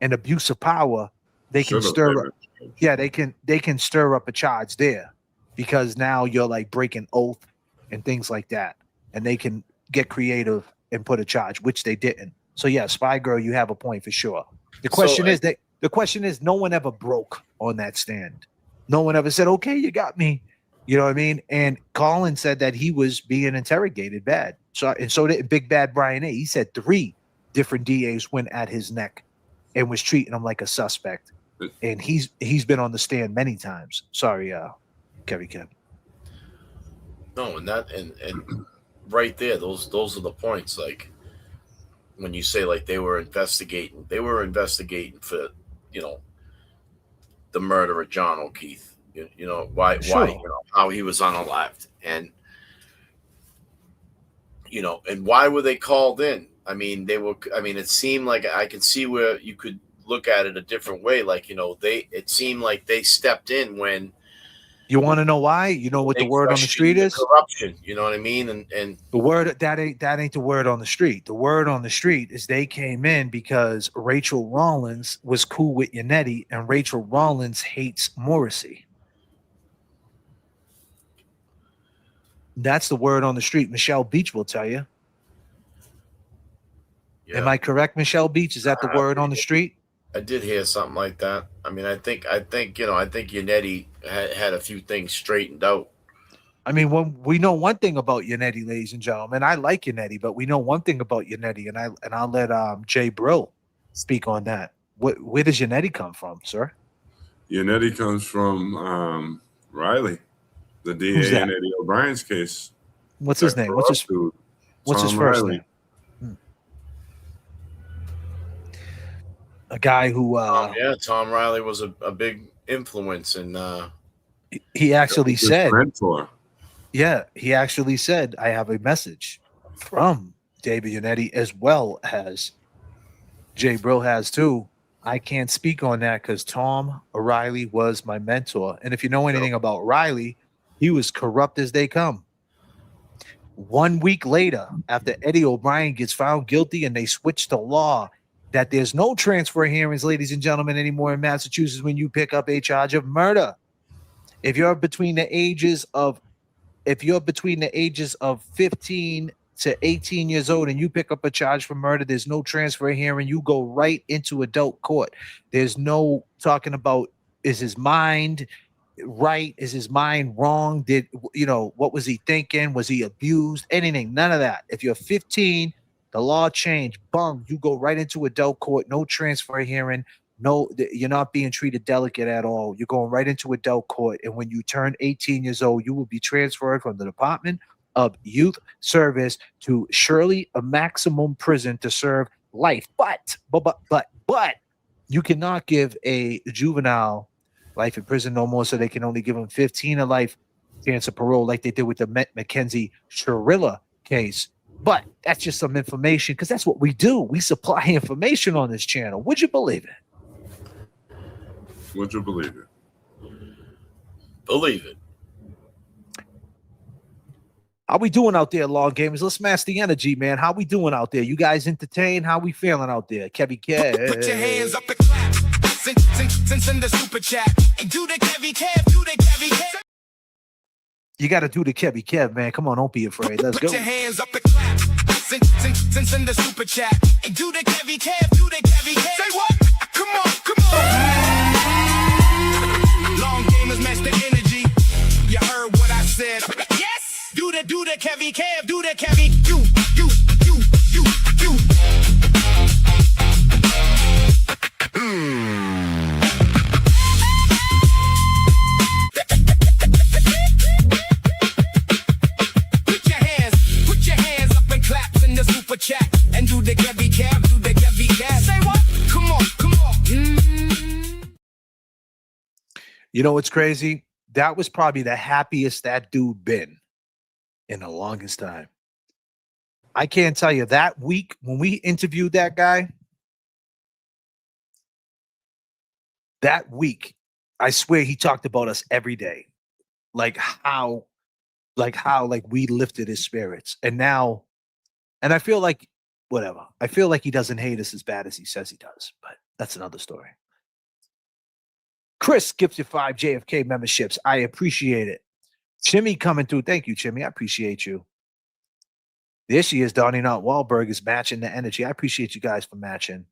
and abuse of power, they can stir up. Yeah, they can stir up a charge there because now you're like breaking oath and things like that, and they can get creative and put a charge, which they didn't. So yeah, Spy Girl, you have a point for sure. The question is no one ever broke on that stand. No one ever said, "Okay, you got me." You know what I mean? And Colin said that he was being interrogated bad. So did Big Bad Brian A. He said 3 different DAs went at his neck and was treating him like a suspect. And he's been on the stand many times. Sorry, Kevin Kev. No, and right there, those are the points. Like when you say like they were investigating for, you know, the murder of John O'Keefe. You know why how he was unalived, and and why were they called in? I mean, it seemed like I can see where you could look at it a different way. Like, it seemed like they stepped in when. You want to know why? You know what the word on the street is? Corruption. You know what I mean? And the word that ain't the word on the street. The word on the street is they came in because Rachel Rollins was cool with Yannetti, and Rachel Rollins hates Morrissey. That's the word on the street. Michelle Beach will tell you. Yeah. Am I correct, Michelle Beach? Is that the word on the street? I did hear something like that. I mean, I think Yannetti had a few things straightened out. I mean, we know one thing about Yannetti, ladies and gentlemen. I like Yannetti, but we know one thing about Yannetti, and I'll let Jay Brill speak on that. Where does Yannetti come from, sir? Yannetti comes from Riley, the DA in Eddie O'Brien's case. What's his name? What's his first name? A guy who Tom Riley was a big influence, and he actually said mentor. Yeah, he actually said, I have a message from David Yannetti as well as Jay Brill has too. I can't speak on that because Tom O'Reilly was my mentor. And if you know anything about Riley, he was corrupt as they come. 1 week later, after Eddie O'Brien gets found guilty and they switch the law that there's no transfer hearings, ladies and gentlemen, anymore in Massachusetts when you pick up a charge of murder. If you're between the ages of 15 to 18 years old and you pick up a charge for murder, there's no transfer hearing. You go right into adult court. There's no talking about, is his mind right? Is his mind wrong? What was he thinking? Was he abused? Anything, none of that. If you're 15, the law changed. Boom, you go right into adult court. No transfer hearing. No, you're not being treated delicate at all. You're going right into adult court. And when you turn 18 years old, you will be transferred from the Department of Youth Service to Shirley, a maximum prison to serve life. But you cannot give a juvenile life in prison no more, so they can only give them 15 a life chance of parole like they did with the Mackenzie Sherilla case. But that's just some information because that's what we do. We supply information on this channel. Would you believe it? Would you believe it? Believe it. How we doing out there, Law Gamers? Let's match the energy, man. How we doing out there? You guys entertained? How we feeling out there? Kevy Kev. Put your hands up the clap. Send the super chat. Do the Kevy Kev. Do the Kevy Kev. You got to do the Kevy Kev, man. Come on, don't be afraid. Let's go. Put your hands up the clap. Send the super chat. Do the Kevy Kev. Do the Kevy Kev. Say what? Come on. Long gamers match the energy. You heard what I said. Yes. Do the Kevy Kev. Do the Kevy. You. You know what's crazy? That was probably the happiest that dude been in the longest time. I can't tell you that week when we interviewed that guy, that week, I swear he talked about us every day. Like how we lifted his spirits. And now, and I feel like whatever. I feel like he doesn't hate us as bad as he says he does, but that's another story. Chris gives you 5 J.F.K. memberships. I appreciate it. Chimmy coming through. Thank you, Chimmy. I appreciate you. There she is, Donnie Not Wahlberg is matching the energy. I appreciate you guys for matching.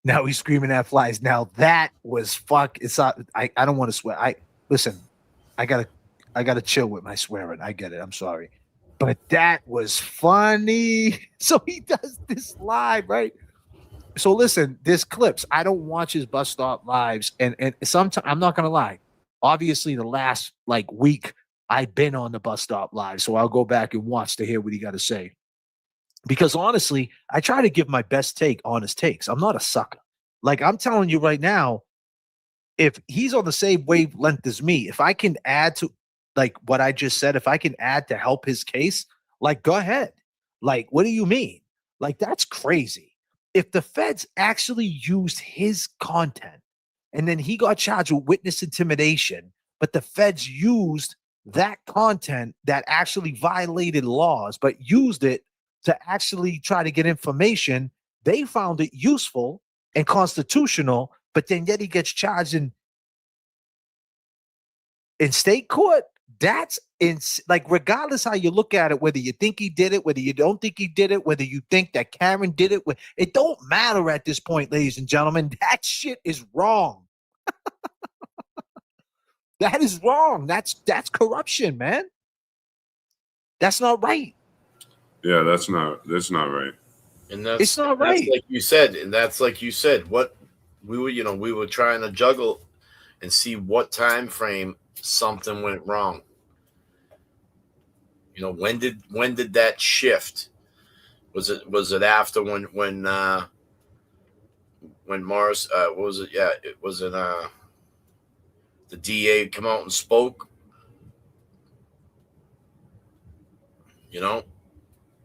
Now he's screaming at flies. Now that was fuck. It's not. I don't want to swear. Listen. I gotta chill with my swearing. I get it. I'm sorry, but that was funny. So he does this live, right? So listen, there's clips. I don't watch his bus stop lives, and sometimes I'm not gonna lie. Obviously, the last like week I've been on the bus stop live, so I'll go back and watch to hear what he got to say. Because honestly, I try to give my best take, honest takes. I'm not a sucker. Like I'm telling you right now, if he's on the same wavelength as me, if I can add to like what I just said, if I can add to help his case, like go ahead. Like, what do you mean? Like, that's crazy. If the feds actually used his content and then he got charged with witness intimidation, but the feds used that content that actually violated laws, but used it to actually try to get information, they found it useful and constitutional, but then yet he gets charged in state court. That's like, regardless how you look at it, whether you think he did it, whether you don't think he did it, whether you think that Karen did it, it don't matter at this point, ladies and gentlemen. That shit is wrong. That is wrong. That's corruption, man. That's not right. Yeah, that's not right. And that's it's not right. Like you said, what we were trying to juggle and see what time frame something went wrong. You know, when did that shift? Was it after when Morris what was it? Yeah, it was in the DA come out and spoke, you know,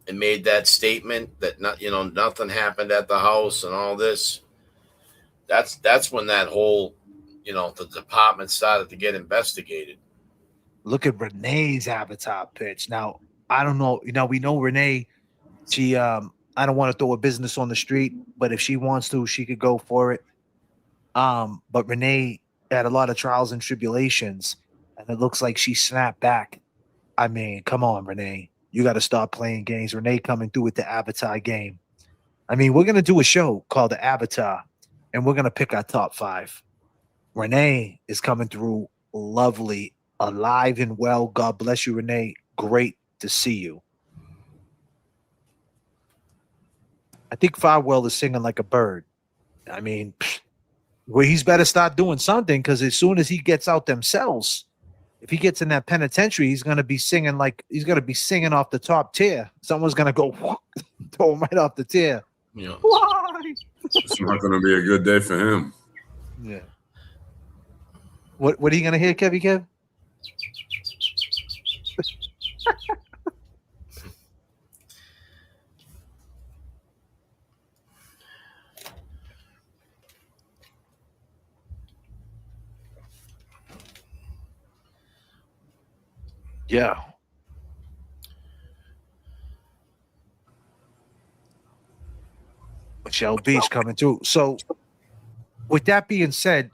and made that statement that nothing happened at the house and all this. That's when that whole, the department started to get investigated. Look at Renee's avatar pitch. Now, I don't know. We know Renee. She, I don't want to throw a business on the street, but if she wants to, she could go for it. But Renee had a lot of trials and tribulations, and it looks like she snapped back. I mean, come on, Renee. You got to stop playing games. Renee coming through with the Avatar game. I mean, we're going to do a show called The Avatar, and we're going to pick our top 5. Renee is coming through lovely, alive and well. God bless you, Renee. Great to see you. I think Farwell is singing like a bird. I mean, well, he's better start doing something, because as soon as he gets out them cells, if he gets in that penitentiary, he's going to be singing off the top tier. Someone's going to go throw him right off the tier. Yeah. Why? It's not going to be a good day for him. Yeah. What are you going to hear, Kevy Kev? Yeah. Michelle Beach coming through. So, with that being said,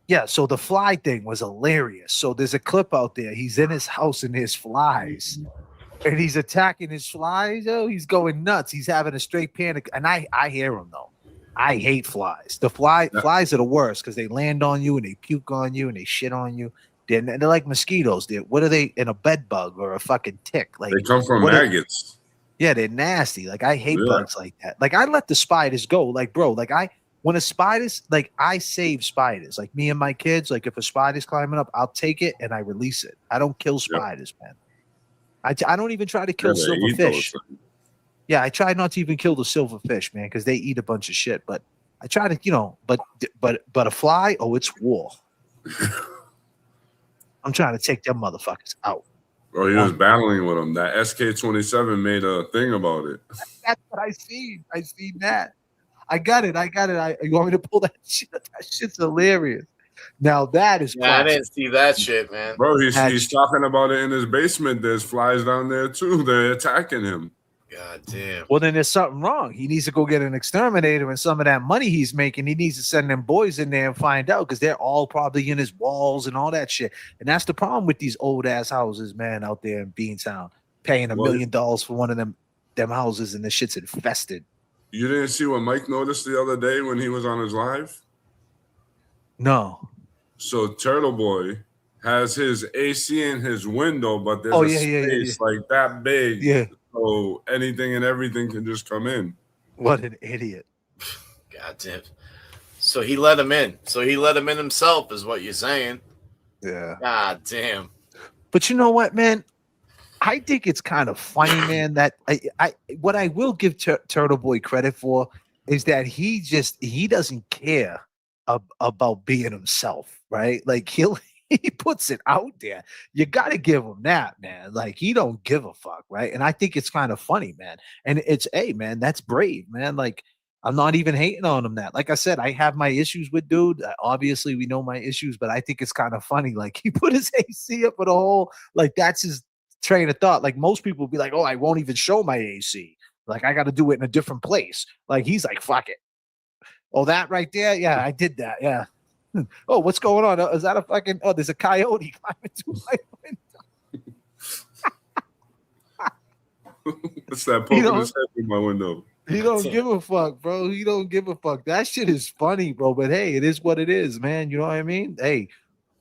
yeah, so the fly thing was hilarious. So there's a clip out there. He's in his house and there's flies, and he's attacking his flies. Oh, he's going nuts. He's having a straight panic. And I hear him though. I hate flies. Flies are the worst, because they land on you and they puke on you and they shit on you. They're like mosquitoes. What are they? In a bed bug or a fucking tick? Like, they come from maggots. Yeah, they're nasty. Like, I hate bugs like that. Like, I let the spiders go. Like, bro, like when a spider's, like, I save spiders. Like, me and my kids, like, if a spider's climbing up, I'll take it and I release it. I don't kill spiders, man. I don't even try to kill silverfish. Yeah, I try not to even kill the silverfish, man, because they eat a bunch of shit. But I try to, but a fly, oh, it's war. I'm trying to take them motherfuckers out. Oh, he was battling with him. That SK-27 made a thing about it. That's what I seen. I seen that. I got it. You want me to pull that shit? That shit's hilarious. Now that is I didn't see that shit, man. Bro, he's talking about it in his basement. There's flies down there too. They're attacking him. God damn. Well, then there's something wrong. He needs to go get an exterminator, and some of that money he's making, he needs to send them boys in there and find out, because they're all probably in his walls and all that shit. And that's the problem with these old ass houses, man, out there in Beantown, paying $1 million for one of them houses, and the shit's infested. You didn't see what Mike noticed the other day when he was on his live? No. So Turtle Boy has his AC in his window, but there's a space like that big. Yeah. So anything and everything can just come in. What an idiot. God damn. So he let him in. So he let him in himself, is what you're saying. Yeah. God damn. But you know what, man? I think it's kind of funny, man, that what I will give Turtle Boy credit for is that he doesn't care about being himself, right? Like he puts it out there. You got to give him that, man. Like he don't give a fuck, right? And I think it's kind of funny, man. And it's, hey, man, that's brave, man. Like I'm not even hating on him that. Like I said, I have my issues with dude. Obviously, we know my issues, but I think it's kind of funny. Like he put his AC up for the whole, like that's his train of thought. Like most people be like, oh, I won't even show my AC. Like I got to do it in a different place. Like he's like, fuck it. Oh, that right there? Yeah, I did that. Yeah. Oh, what's going on? Is that a fucking... Oh, there's a coyote climbing through my window. What's that poking his head through my window? He don't give a fuck, bro. He don't give a fuck. That shit is funny, bro. But hey, it is what it is, man. You know what I mean? Hey,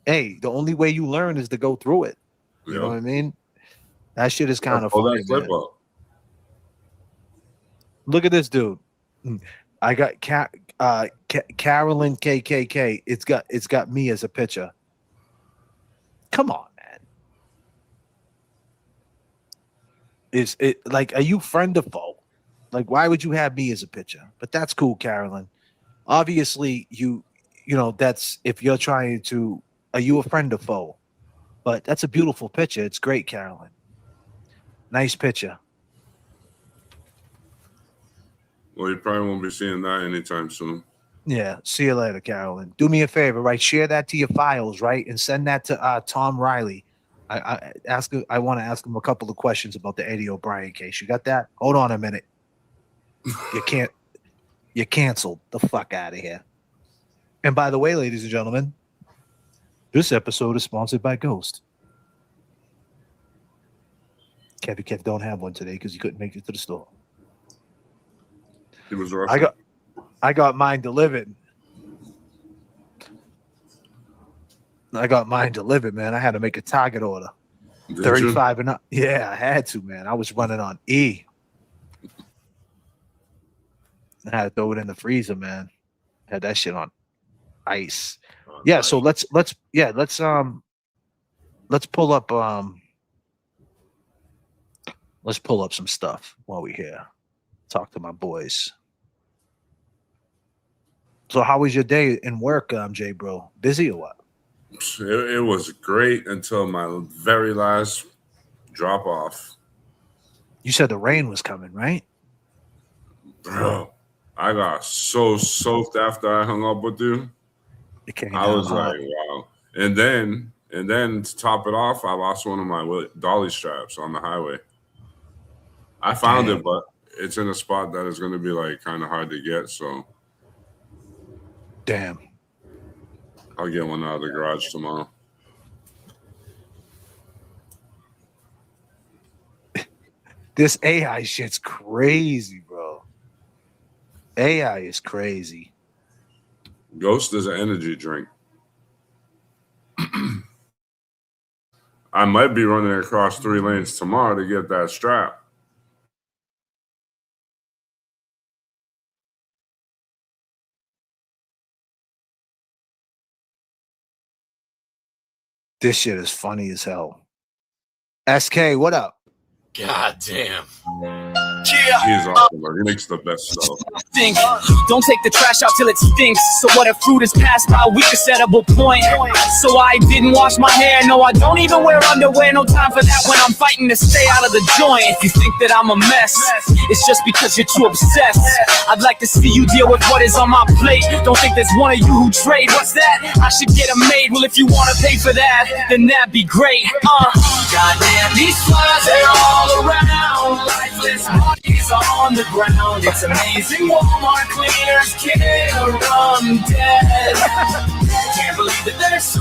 the only way you learn is to go through it. You know what I mean? That shit is kind of funny, man. Look at this dude. I got Carolyn KKK. It's got me as a picture. Come on, man. Is it like, are you friend or foe? Like, why would you have me as a picture? But that's cool, Carolyn. Obviously, you know that's if you're trying to. Are you a friend or foe? But that's a beautiful picture. It's great, Carolyn. Nice picture. Well, you probably won't be seeing that anytime soon. Yeah. See you later, Carolyn. Do me a favor, right? Share that to your files, right? And send that to Tom Riley. I want to ask him a couple of questions about the Eddie O'Brien case. You got that? Hold on a minute. You're canceled. The fuck out of here. And by the way, ladies and gentlemen, this episode is sponsored by Ghost. Kev don't have one today because he couldn't make it to the store. He was rushing. I got mine delivered. Man. I had to make a Target order. 35 and up. Yeah, I had to, man. I was running on E. I had to throw it in the freezer, man. Had that shit on ice. Yeah, so let's pull up some stuff while we're here. Talk to my boys. So how was your day in work, Jay, bro? Busy or what? It was great until my very last drop off. You said the rain was coming, right? Bro, I got so soaked after I hung up with you. I was like, wow. And then to top it off, I lost one of my dolly straps on the highway. I found it, but it's in a spot that is going to be like kind of hard to get. So, damn. I'll get one out of the garage tomorrow. This AI shit's crazy, bro. AI is crazy. Ghost is an energy drink. I might be running across 3 lanes tomorrow to get that strap. This shit is funny as hell. SK, what up? God damn. He's awesome, bro. He makes the best stuff. Stink. Don't take the trash out till it stinks. So what if fruit is past my weakest edible point? So I didn't wash my hair. No, I don't even wear underwear. No time for that when I'm fighting to stay out of the joint. If you think that I'm a mess, it's just because you're too obsessed. I'd like to see you deal with what is on my plate. Don't think there's one of you who trade. What's that? I should get 'em made. Well, if you wanna pay for that, then that'd be great. Goddamn, these flies, they're all around. Lifeless bodies on the ground. It's amazing. Walmart cleaners kill them dead. Can't believe that there's so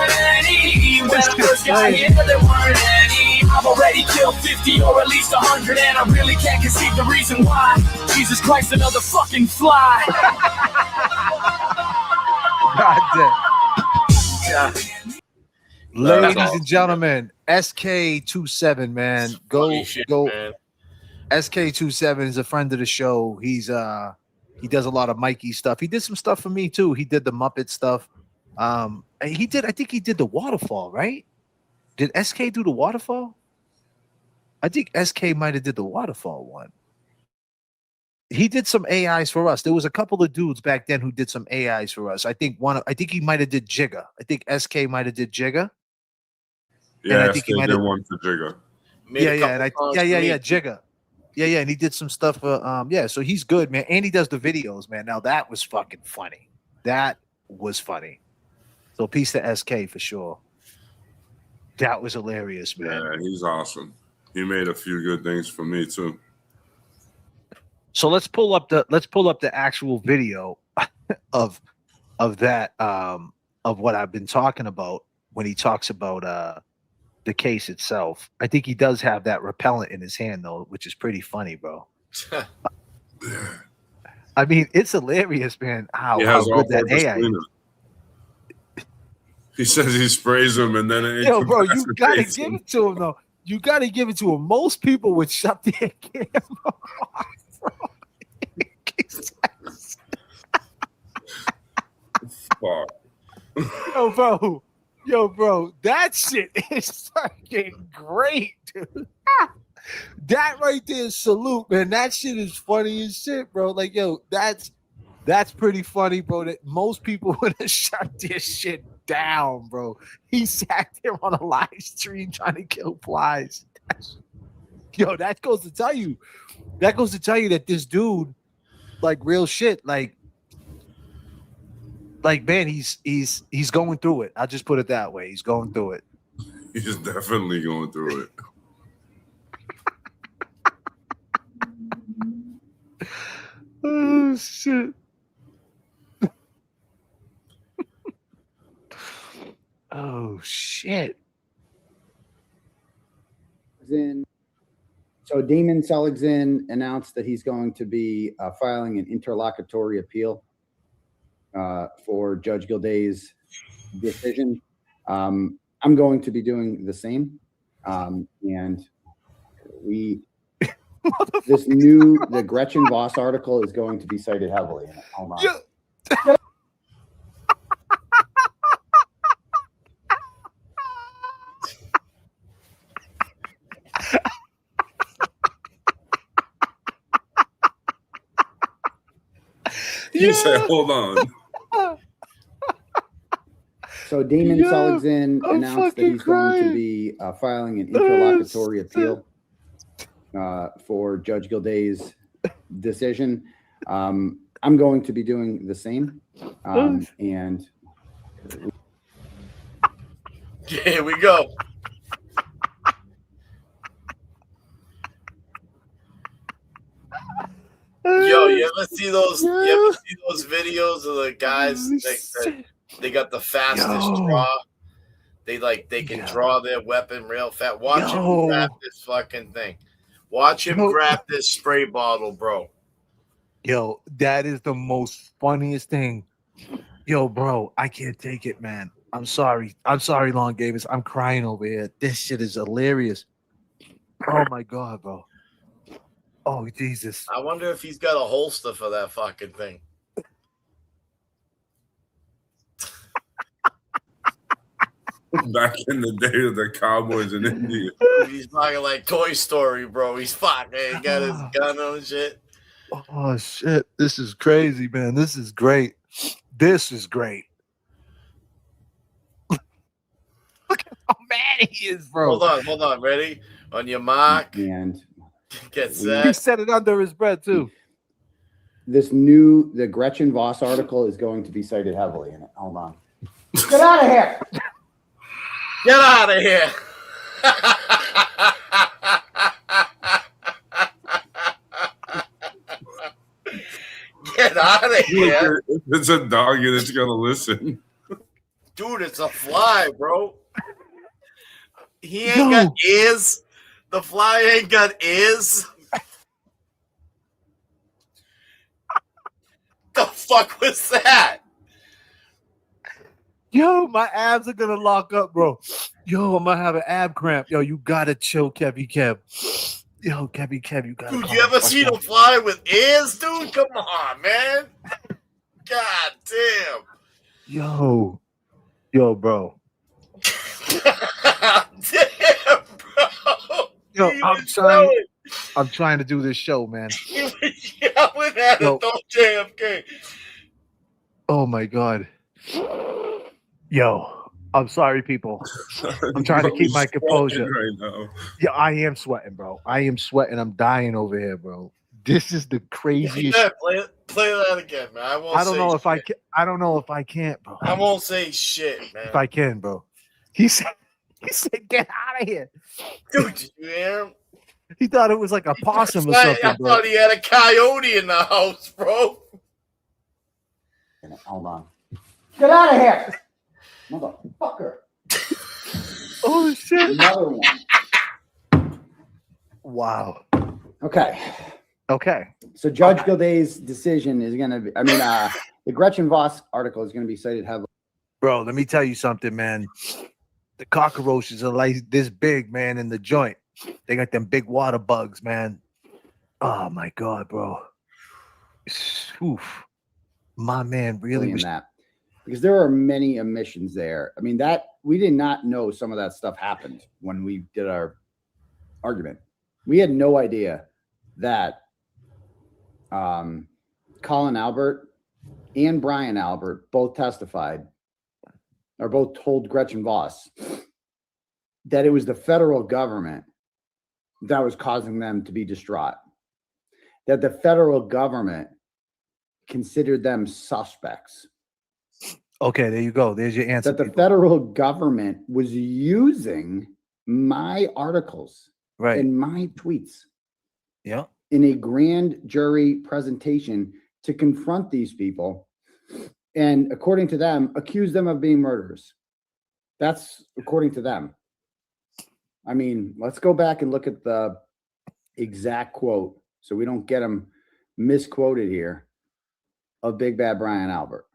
many. When I first got here, there weren't any. I've already killed 50 or at least 100, and I really can't conceive the reason why. Jesus Christ, another fucking fly. God damn. Yeah. Ladies awesome, and gentlemen, SK27, man. Funny shit, man. SK27 is a friend of the show. He does a lot of Mikey stuff. He did some stuff for me too. He did the Muppet stuff. I think he did the waterfall, right? Did SK do the waterfall? I think SK might have did the waterfall one. He did some AIs for us. There was a couple of dudes back then who did some AIs for us. I think he might have did Jigga. I think SK might have did Jigga. Yeah, I think he might have one for Jigga. Jigga. Yeah, and he did some stuff for so he's good, man. And he does the videos, man. Now that was fucking funny. That was funny. So peace to SK for sure. That was hilarious, man. Yeah, he's awesome. He made a few good things for me too. So let's pull up the actual video of that of what I've been talking about when he talks about the case itself. I think he does have that repellent in his hand though, which is pretty funny, bro. I mean, it's hilarious, man. How good that AI is. He says he sprays them and then yo, bro, you gotta give it to him though. You gotta give it to him. Most people would shut their camera off, bro. Yo, bro, that shit is fucking great, dude. That right there is salute, man. That shit is funny as shit, bro. Like, yo, that's pretty funny, bro. That most people would have shut this shit down, bro. He sat there on a live stream trying to kill flies. Yo, that goes to tell you that this dude, like real shit, like man, he's going through it. I'll just put it that way. He's going through it. He's definitely going through it. Oh shit. Oh shit. So Damon Seligson announced that he's going to be filing an interlocutory appeal for Judge Gilday's decision. I'm going to be doing the same. And the Gretchen Voss article is going to be cited heavily. Hold on. Yeah. You said, hold on. So Damon Seligson announced that he's going to be filing an interlocutory appeal for Judge Gilday's decision. I'm going to be doing the same. And here we go. Yo, you ever see those? You ever see those videos of the guys that they got the fastest draw? They can draw their weapon real fast. Watch him grab this fucking thing. Watch him grab this spray bottle, bro. Yo, that is the most funniest thing. Yo, bro, I can't take it, man. I'm sorry, Long Davis. I'm crying over here. This shit is hilarious. Oh my god, bro. Oh Jesus. I wonder if he's got a holster for that fucking thing. Back in the day of the Cowboys in India. He's fucking like Toy Story, bro. He's fucking got his gun on and shit. Oh shit! This is crazy, man. This is great. This is great. Look at how mad he is, bro. Hold on. Ready? On your mark. And Get He set. said it under his breath too. the Gretchen Voss article is going to be cited heavily in it. Hold on. Get out of here. Get out of here. Get out of here. If it's a dog and it's gonna listen. Dude, it's a fly, bro. He ain't got ears. The fly ain't got ears. The fuck was that? Yo, my abs are gonna lock up, bro. Yo, I'm gonna have an ab cramp. Yo, you gotta chill, Kevy Kev. Yo, Kevy Kev, you gotta. Dude, you ever seen a fly with ears, dude? Come on, man. God damn. Yo, bro. Damn, bro. Yo, I'm trying to do this show, man. You was yelling at it, don't J.F.K. Oh my god. Yo, I'm sorry, people. I'm trying to keep my composure. Right now. Yeah, I am sweating, bro. I am sweating. I'm dying over here, bro. This is the craziest. Yeah, play that again, man. I don't know if I can. I don't know if I can't, bro. I won't say shit, man. If I can, bro. He said, "Get out of here, dude." Did you hear him? He thought it was like a possum or something. I thought he had a coyote in the house, bro. Hold on. Get out of here, motherfucker. Oh shit! Another one. Wow. Okay. So Judge Gilday's decision is going to be, the Gretchen Voss article is going to be cited heavily. Bro, let me tell you something, man. The cockroaches are like this big, man, in the joint. They got them big water bugs, man. Oh my god, bro. Oof. My man really was that. Because there are many omissions there. I mean, that we did not know some of that stuff happened when we did our argument. We had no idea that Colin Albert and Brian Albert both testified or both told Gretchen Voss that it was the federal government that was causing them to be distraught, that the federal government considered them suspects. Okay, there you go. There's your answer. That the federal government was using my articles and my tweets in a grand jury presentation to confront these people and, according to them, accuse them of being murderers. That's according to them. I mean, let's go back and look at the exact quote so we don't get them misquoted here of Big Bad Brian Albert.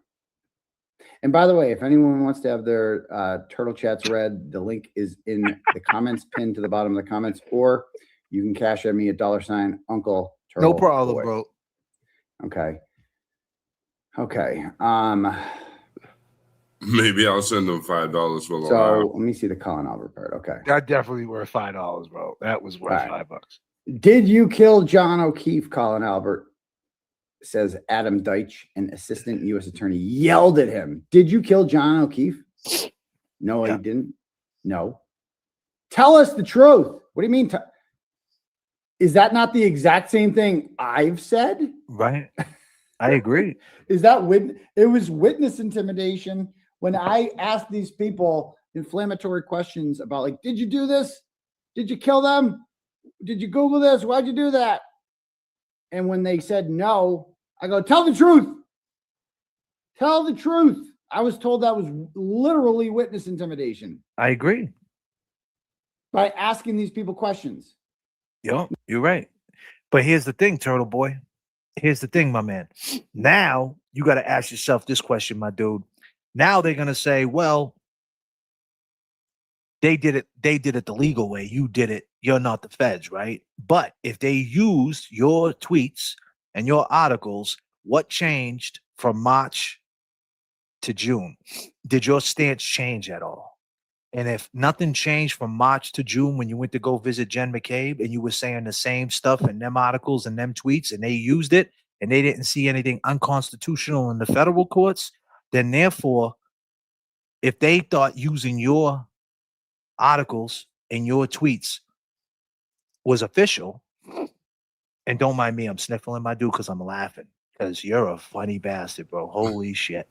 And by the way, if anyone wants to have their Turtle Chats read, the link is in the comments pinned to the bottom of the comments, or you can cash at me at $ Uncle Turtle. No problem, Boy. bro. Okay. Maybe I'll send them $5 for the So let me see the Colin Albert part. Okay. That definitely worth $5, bro. That was worth $5. Did you kill John O'Keefe, Colin Albert? Says Adam Deitch, an assistant U.S. attorney, yelled at him. Did you kill John O'Keefe? No, he didn't. No. Tell us the truth. What do you mean? Is that not the exact same thing I've said? Right. I agree. Is that it was witness intimidation when I asked these people inflammatory questions about, like, did you do this? Did you kill them? Did you Google this? Why'd you do that? And when they said no, I go, tell the truth. Tell the truth. I was told that was literally witness intimidation. I agree. By asking these people questions. Yo, you're right. But here's the thing, Turtle Boy. Here's the thing, my man. Now you got to ask yourself this question, my dude. Now they're going to say, well, they did it the legal way. You did it. You're not the feds, right? But if they used your tweets and your articles, what changed from March to June? Did your stance change at all? And if nothing changed from March to June when you went to go visit Jen McCabe and you were saying the same stuff in them articles and them tweets and they used it and they didn't see anything unconstitutional in the federal courts, then therefore, if they thought using your articles and your tweets was official, and don't mind me, I'm sniffling my dude because I'm laughing because you're a funny bastard, bro. Holy shit.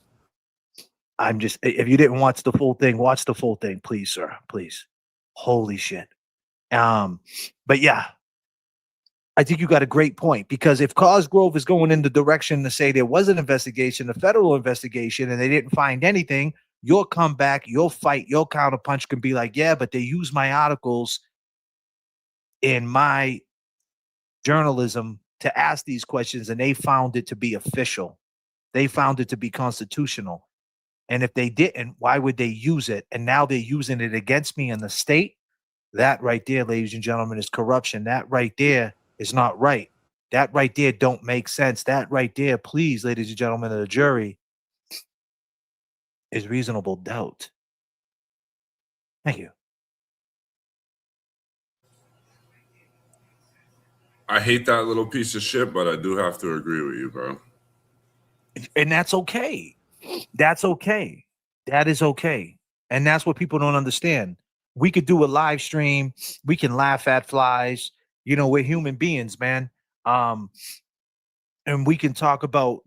I'm just, if you didn't watch the full thing, please, sir, please. Holy shit. But yeah, I think you got a great point because if Cosgrove is going in the direction to say there was an investigation, a federal investigation, and they didn't find anything, your comeback, your fight, your counterpunch can be like, yeah, but they used my articles in my journalism to ask these questions and they found it to be official. They found it to be constitutional. And if they didn't, why would they use it? And now they're using it against me in the state. That right there, ladies and gentlemen, is corruption. That right there is not right. That right there don't make sense. That right there, please, ladies and gentlemen of the jury, is reasonable doubt. Thank you. I hate that little piece of shit, but I do have to agree with you, bro. And that's okay. That's okay. That is okay. And that's what people don't understand. We could do a live stream. We can laugh at flies. You know, we're human beings, man. And we can talk about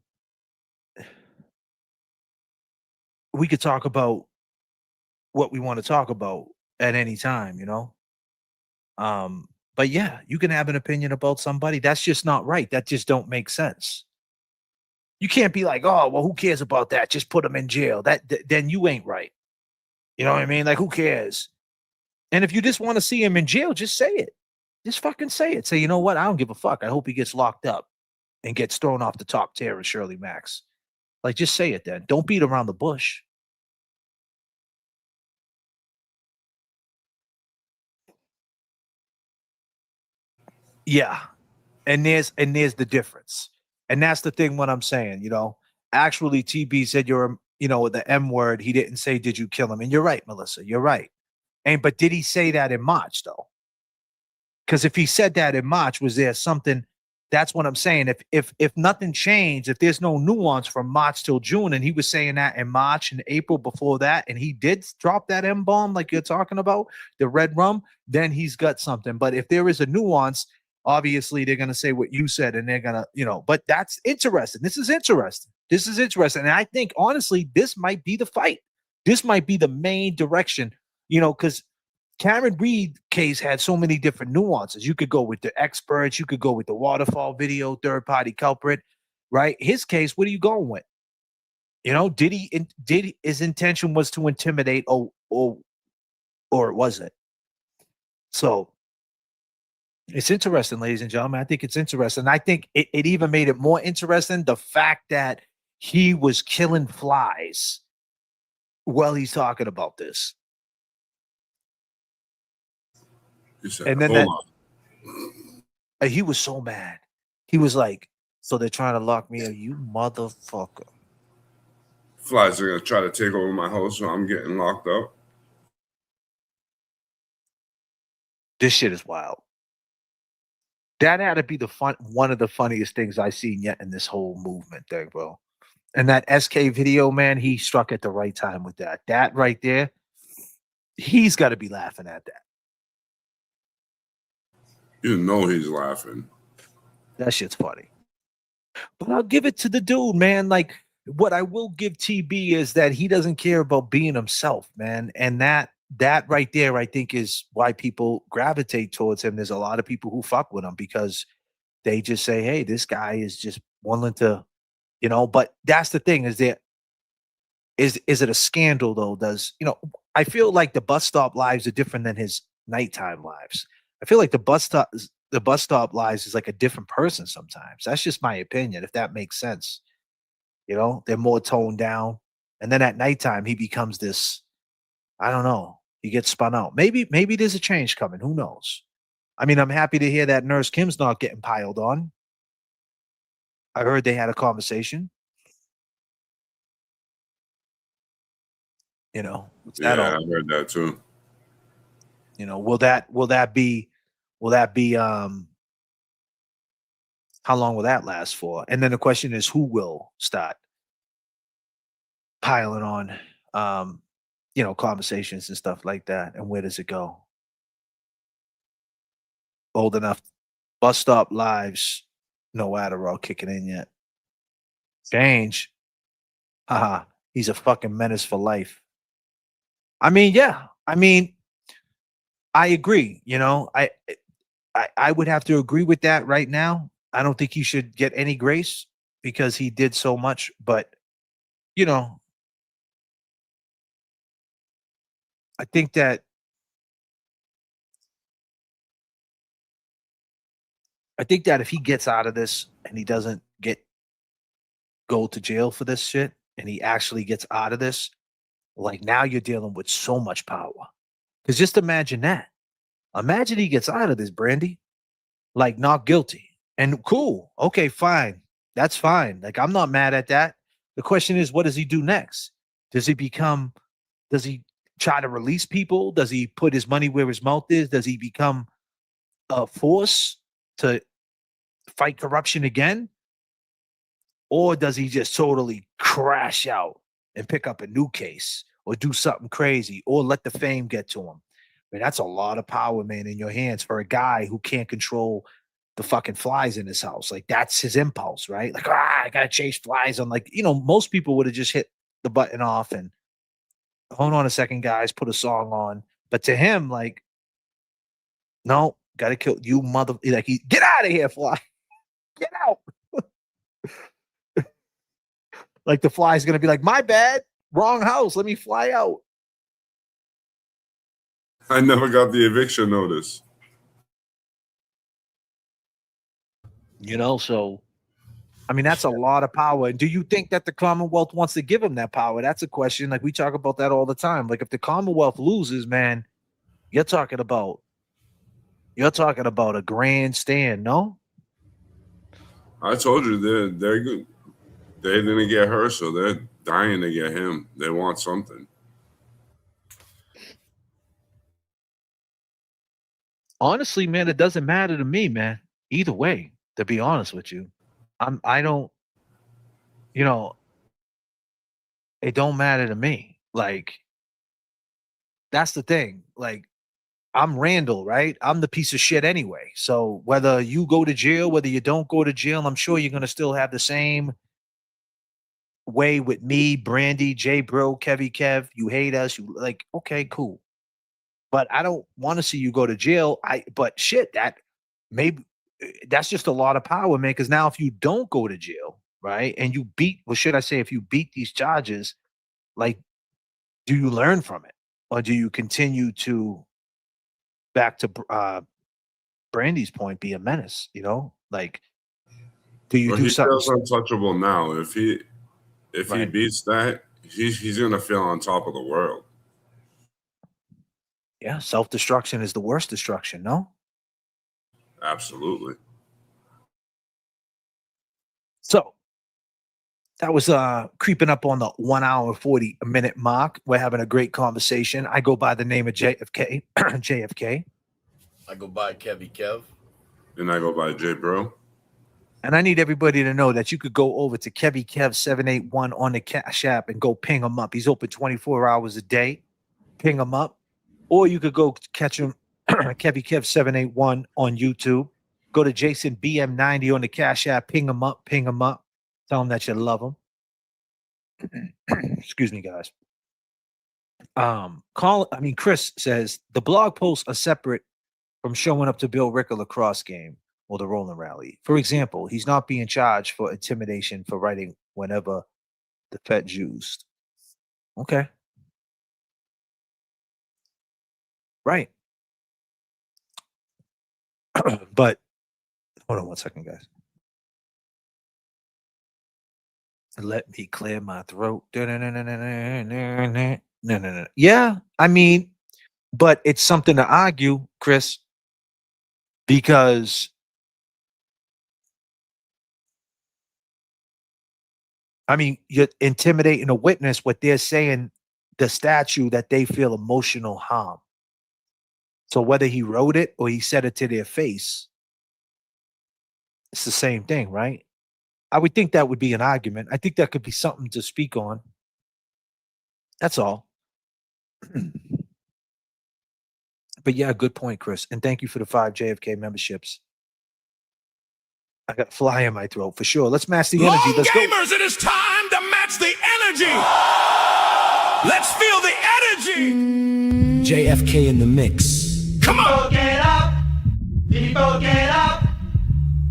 what we want to talk about at any time, you know. But yeah, you can have an opinion about somebody. That's just not right. That just don't make sense. You can't be like, oh, well, who cares about that? Just put them in jail. Then you ain't right. You know what I mean? Like, who cares? And if you just want to see him in jail, just say it. Just fucking say it. Say, you know what? I don't give a fuck. I hope he gets locked up and gets thrown off the top tier of Shirley Max. Like, just say it then. Don't beat around the bush. Yeah. And there's the difference. And that's the thing what I'm saying, you know. Actually, TB said you're, you know, the M word. He didn't say, did you kill him? And you're right, Melissa. You're right. But did he say that in March, though? Because if he said that in March, was there something? That's what I'm saying. If nothing changed, if there's no nuance from March till June, and he was saying that in March and April before that, and he did drop that M bomb like you're talking about, the red rum, then he's got something. But if there is a nuance, obviously they're gonna say what you said, and they're gonna, you know. But that's interesting. This is interesting. And I think honestly, this might be the fight. This might be the main direction, you know, because Karen Reed case had so many different nuances. You could go with the experts, you could go with the waterfall video, third party culprit, right? His case, what are you going with? You know, did his intention was to intimidate or was it? So it's interesting, ladies and gentlemen. I think it's interesting. I think it even made it more interesting the fact that he was killing flies while he's talking about this. And then he was so mad. He was like, so they're trying to lock me up, you motherfucker. Flies are going to try to take over my house, so I'm getting locked up. This shit is wild. That had to be one of the funniest things I've seen yet in this whole movement thing, bro. And that SK video, man, he struck at the right time with that. That right there, he's got to be laughing at that. You know he's laughing. That shit's funny. But I'll give it to the dude, man. Like, what I will give TB is that he doesn't care about being himself, man. And that right there, I think, is why people gravitate towards him. There's a lot of people who fuck with him because they just say, hey, this guy is just willing to, you know. But that's the thing, is it a scandal, though? Does, you know, I feel like the bus stop lives are different than his nighttime lives. I feel like the bus stop lives is like a different person sometimes. That's just my opinion, if that makes sense. You know, they're more toned down. And then at nighttime, he becomes this, I don't know, he gets spun out. Maybe there's a change coming. Who knows? I mean, I'm happy to hear that Nurse Kim's not getting piled on. I heard they had a conversation. You know, I heard that too. You know, will that be how long will that last for? And then the question is, who will start piling on, conversations and stuff like that, and where does it go? Old enough, bus stop lives, no Adderall kicking in yet. Change, haha, he's a fucking menace for life. I mean, yeah, I agree. I would have to agree with that right now. I don't think he should get any grace because he did so much, but you know, I think that if he gets out of this and he doesn't go to jail for this shit and he actually gets out of this, like now you're dealing with so much power. Because just imagine that. Imagine he gets out of this, Brandy, like not guilty. And cool. Okay, fine. That's fine. Like I'm not mad at that. The question is, what does he do next? Does he try to release people? Does he put his money where his mouth is? Does he become a force to fight corruption again? Or does he just totally crash out and pick up a new case or do something crazy or let the fame get to him? I mean, that's a lot of power, man, in your hands for a guy who can't control the fucking flies in his house. Like that's his impulse, right? Like, I gotta chase flies. I'm like, most people would have just hit the button off and hold on a second, guys, put a song on. But to him, like, no, gotta kill you, mother. Like, get out of here, fly. Get out. Like the fly's gonna be like, my bad, wrong house. Let me fly out. I never got the eviction notice. So I mean, that's a lot of power. And do you think that the Commonwealth wants to give him that power? That's a question. Like we talk about that all the time. Like if the Commonwealth loses, man, you're talking about a grandstand, no? I told you they're good. They didn't get her, so they're dying to get him. They want something. Honestly, man, it doesn't matter to me, man. Either way, to be honest with you. I don't, it don't matter to me. Like, that's the thing. Like, I'm Randall, right? I'm the piece of shit anyway. So whether you go to jail, whether you don't go to jail, I'm sure you're gonna still have the same way with me, Brandy, J Bro, Kevy Kev. You hate us, you like, okay, cool. But I don't want to see you go to jail. But shit, that's just a lot of power, man. Because now if you don't go to jail, right, and you if you beat these charges, like, do you learn from it, or do you continue to, back to Brandy's point, be a menace? Like, do you do He something? feels untouchable now. If he beats that, he's gonna feel on top of the world. Yeah, self-destruction is the worst destruction, no? Absolutely. So that was creeping up on the 1 hour 40-minute mark. We're having a great conversation. I go by the name of J.F.K. J.F.K. I go by Kevy Kev. And I go by J Bro. And I need everybody to know that you could go over to Kevy Kev 781 on the Cash App and go ping him up. He's open 24 hours a day. Ping him up. Or you could go catch him, Kevy Kev 781 on YouTube. Go to Jason BM90 on the Cash App. Ping him up. Ping him up. Tell him that you love him. Excuse me, guys. Chris says the blog posts are separate from showing up to Bill Ricker lacrosse game or the Rolling Rally. For example, he's not being charged for intimidation for writing whenever the Fed's used. Okay. Right. But hold on one second, guys. Let me clear my throat. No. Yeah, I mean, but it's something to argue, Chris, because you're intimidating a witness what they're saying, the statue that they feel emotional harm. So whether he wrote it or he said it to their face, it's the same thing, right? I would think that would be an argument. I think that could be something to speak on. That's all. But yeah, good point, Chris. And thank you for the 5 JFK memberships. I got a fly in my throat for sure. Let's match the energy. Let's go. Gamers, it is time to match the energy. Let's feel the energy. JFK in the mix. Come on. People get up. People get up.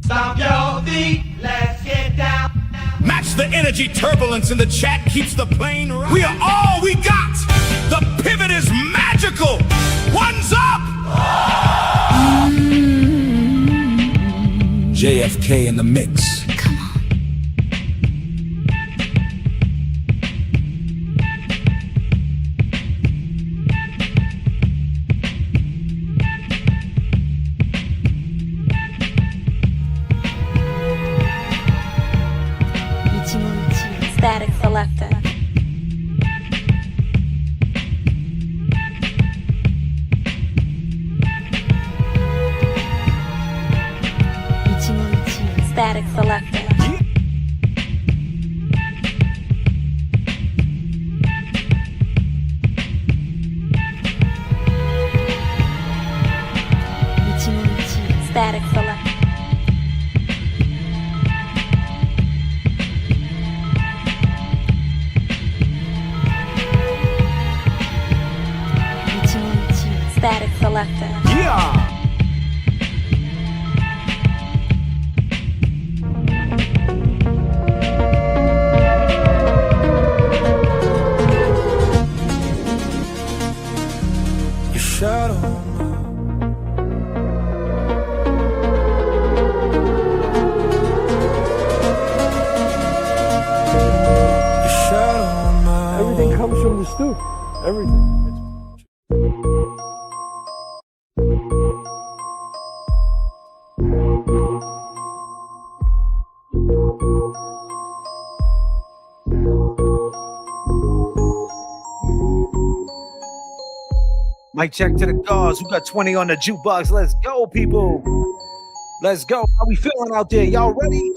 Stomp your feet. Let's get down. Match the energy. Turbulence in the chat keeps the plane running. We are all we got. The pivot is magical. One's up. JFK in the mix. Static selector. Static selector. Static selector. Static selector. Yeah. Your shadow. Everything comes from the stoop. Everything. Mic check to the guards. Who got 20 on the jukebox? Let's go, people. Let's go. How we feeling out there? Y'all ready?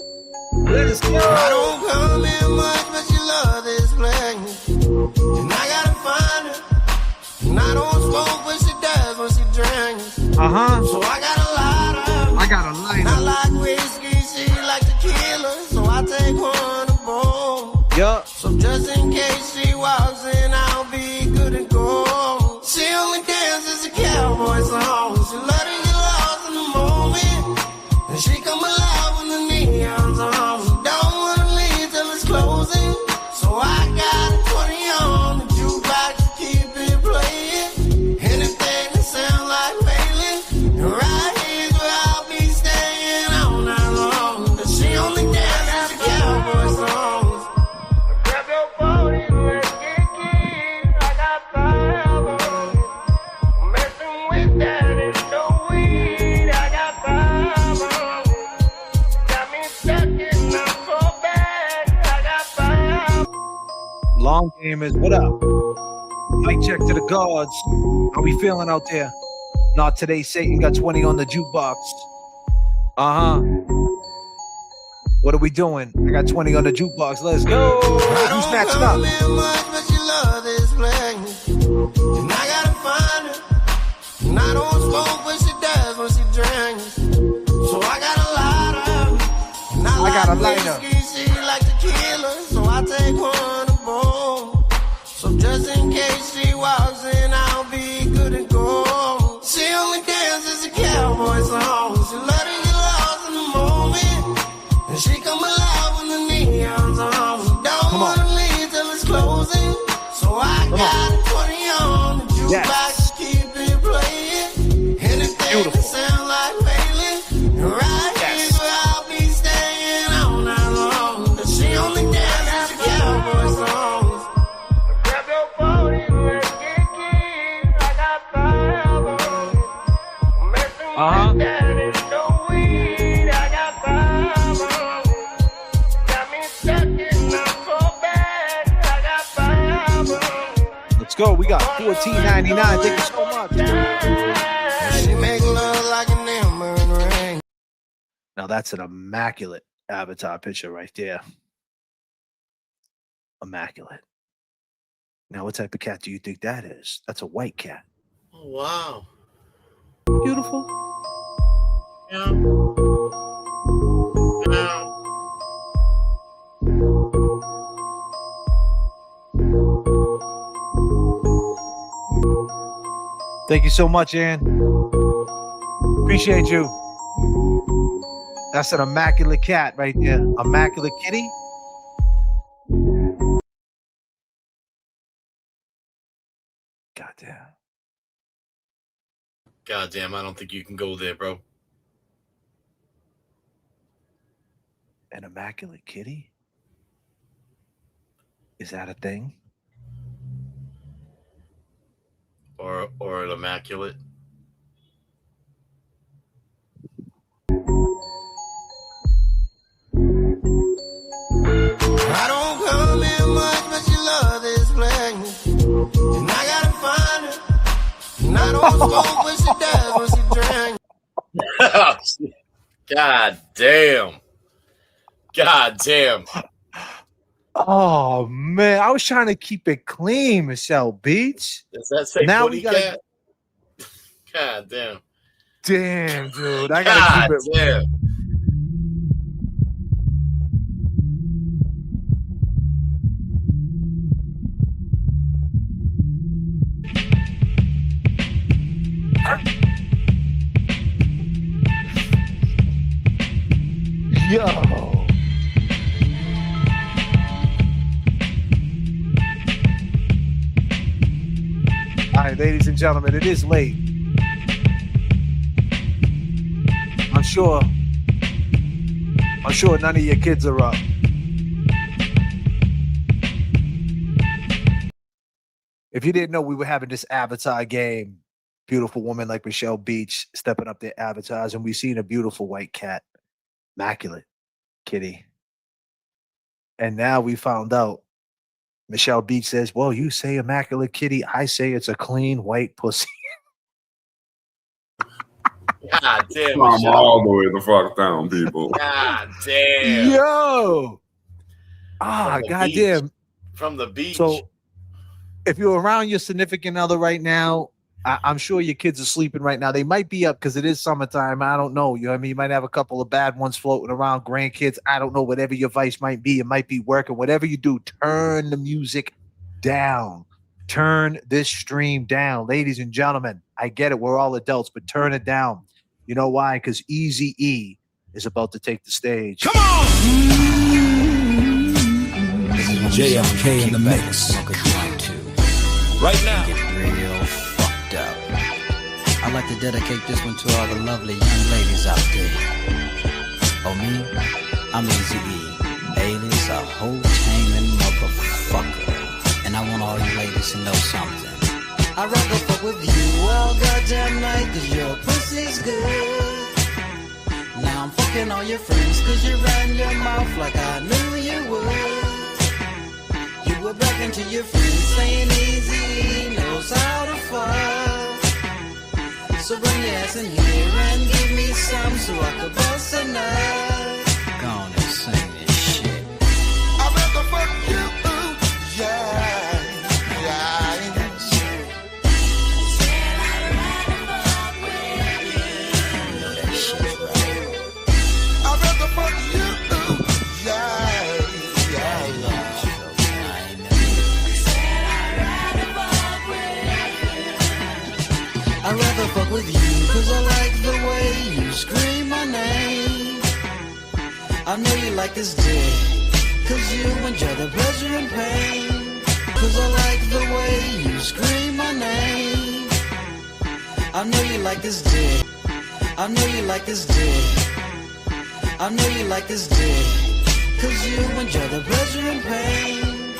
Let's go. I don't come in much, but you love this place. And I gotta find her. And I don't smoke, but she does when she drinks. So I got a lighter. I got a lighter. I like whiskey, she like tequila. So I take one to bowl. Yup. So just in case she walks in, I'll be good and go. She only dances a cowboy song. She let her get lost in the moment. And she come alive when the neon's on. She don't wanna leave till it's closing. So I got 20 on the jukebox to keep it playing. Anything that sounds like Waylon. And right here's where I'll be staying all night long. But she only dances a cowboy songs. Grab your phone and let's get keen. I got 5 on it. Messing with that is no weed. I got 5 on it. Got me stuck and I'm so bad. I got 5. Long gamers, what up? Mic check to the guards. How we feeling out there? Not today, Satan got 20 on the jukebox. What are we doing? I got 20 on the jukebox. Let's go. Who's matching up? Much, but you love this place. And I gotta find her. And I don't smoke, but she does when she drinks. So I got a lighter. And I got a like lighter. whiskey, she like tequila. So I take one to bowl. So just in case she walks in, I'll be good and go. She only dances a cowboy song. She let her get lost in the moment. And she come alive when the neon's on. She don't wanna leave till it's closing. So I got 20 on the jukebox to keep it playing. Anything that sounds like Waylon. And right here's where I'll be staying all night long. But she only dances a cowboy songs. Grab your phone and let's get keen. I got 5 on it. Messing with that is no weed. I got 5 on it. Got me stuck and I'm so bad. I got 5 on it. Let's go. We got $14.99. Thank you so much. Now that's an immaculate avatar picture right there. Immaculate. Now, what type of cat do you think that is? That's a white cat. Oh, wow. Beautiful. Yeah. Yeah. Thank you so much, Ann. Appreciate you. That's an immaculate cat right there. Immaculate kitty. Goddamn. Goddamn, I don't think you can go there, bro. An immaculate kitty? Is that a thing? Or an immaculate. I don't come in much, but you love this place. And I gotta find her. And I don't smoke what she does when she drinks. God damn. God damn. Oh man, I was trying to keep it clean, Michelle Beach. Does that say now booty we gotta cat? God damn. Damn, dude. I gotta God keep it. damn. Yo. All right, ladies and gentlemen, it is late. I'm sure none of your kids are up. If you didn't know, we were having this avatar game. Beautiful woman like Michelle Beach stepping up their avatars, and we've seen a beautiful white cat. Immaculate kitty. And now we found out Michelle Beach says, well, you say immaculate kitty. I say it's a clean white pussy. God damn. Calm Michelle. all the way the fuck down, people. God damn. Yo. From the goddamn. beach. From the beach. So if you're around your significant other right now, I'm sure your kids are sleeping right now. They might be up because it is summertime. I don't know. You know what I mean? You might have a couple of bad ones floating around, grandkids. I don't know. Whatever your vice might be, it might be working. Whatever you do, turn the music down. Turn this stream down. Ladies and gentlemen, I get it. We're all adults, but turn it down. You know why? Because Eazy-E is about to take the stage. Come on! J.F.K. in the mix. Right now. Real fucked up. I'd like to dedicate this one to all the lovely young ladies out there. Oh, me? I'm Eazy-E, alias a whole taming motherfucker. And I want all you ladies to know something. I'd rather fuck with you all goddamn night, cause your pussy's good. Now I'm fucking all your friends, cause you ran your mouth like I knew you would. You were bragging to your friends, saying Eazy knows how to fuck. So bring your ass in here and give me some so I could bust a nut. Go on and sing this shit. I'd rather fuck you, yeah. I'd rather fuck with you, cause I like the way you scream my name. I know you like this dick, cause you enjoy the pleasure and pain. Cause I like the way you scream my name. I know you like this dick. I know you like this dick. I know you like this dick, cause you enjoy the pleasure and pain.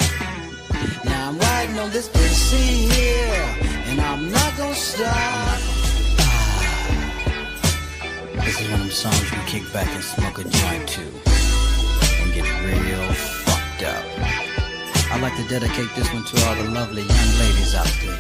Now I'm riding on this pussy here, and I'm not gonna stop. This is one of them songs you can kick back and smoke a joint to and get real fucked up. I'd like to dedicate this one to all the lovely young ladies out there.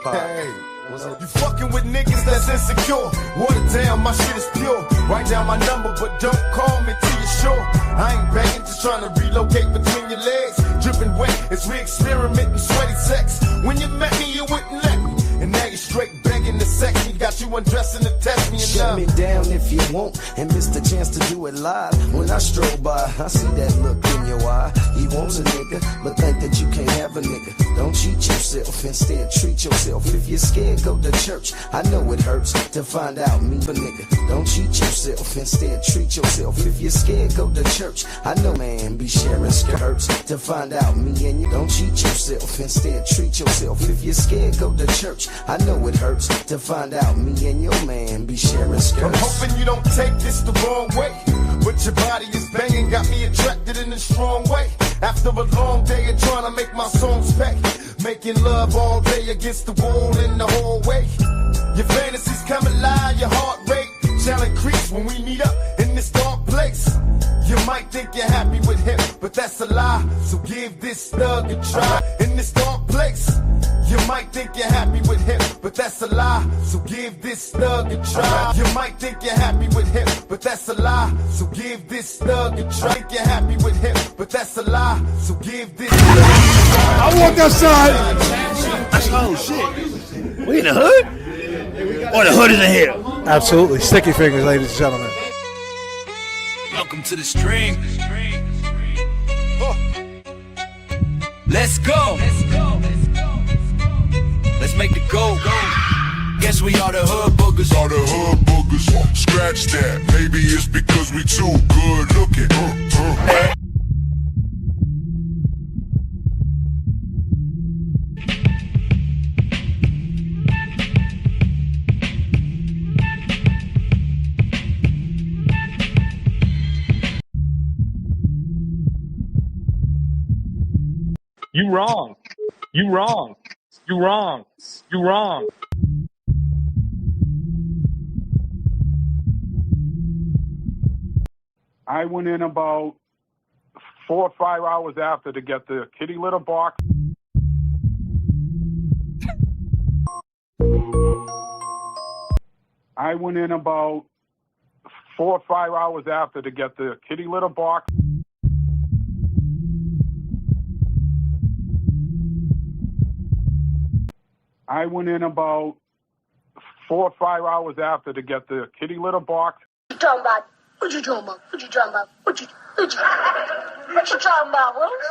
Hey, You fucking with niggas that's insecure. Water down, my shit is pure. Write down my number, but don't call me till you're sure. I ain't begging, just trying to relocate between your legs. Dripping wet as we experiment in sweaty sex. When you met me, you wouldn't let me. And now you're straight begging to sex me. Got you undressing to test me. Shut me down if you want and miss the chance to do it live. When I stroll by, I see that look in your eye. He wants a nigga, but think that you can't have a nigga. Don't cheat yourself, instead treat yourself. If you're scared, go to church. I know it hurts to find out me a nigga. Don't cheat yourself, instead treat yourself. If you're scared, go to church. I know man be sharing skirts to find out me and you. Don't cheat yourself, instead treat yourself. If you're scared, go to church. I know it hurts to find out me and your man be sharing skirts. I'm hoping you don't take this the wrong way, but your body is banging, got me attracted in a strong way. After a long day of trying to make my songs pay, making love all day against the wall in the hallway. Your fantasies come alive, your heart rate shall increase when we meet up in this dark place. You might think you're happy with him, but that's a lie. So give this thug a try in this dark place. You might think you're happy with him, but that's a lie. So give this thug a try. You might think you're happy with him, but that's a lie. So give this thug a try. Think you're happy with him, but that's a lie. So give this thug a try. I walk outside. Oh shit. We in the hood? Or the hood is in here? Absolutely. Sticky fingers, ladies and gentlemen. Welcome to the stream. Let's go. Let's make the go. Guess we are the hood boogers. Are the hood boogers. Scratch that. Maybe it's because we too good looking. You wrong. You wrong. You wrong. You wrong. I went in about 4 or 5 hours after to get the kitty litter box. I went in about 4 or 5 hours after to get the kitty litter box. I went in about 4 or 5 hours after to get the kitty litter box. What you talking about? What you talking about? What you talking about? What you talking about, Willis?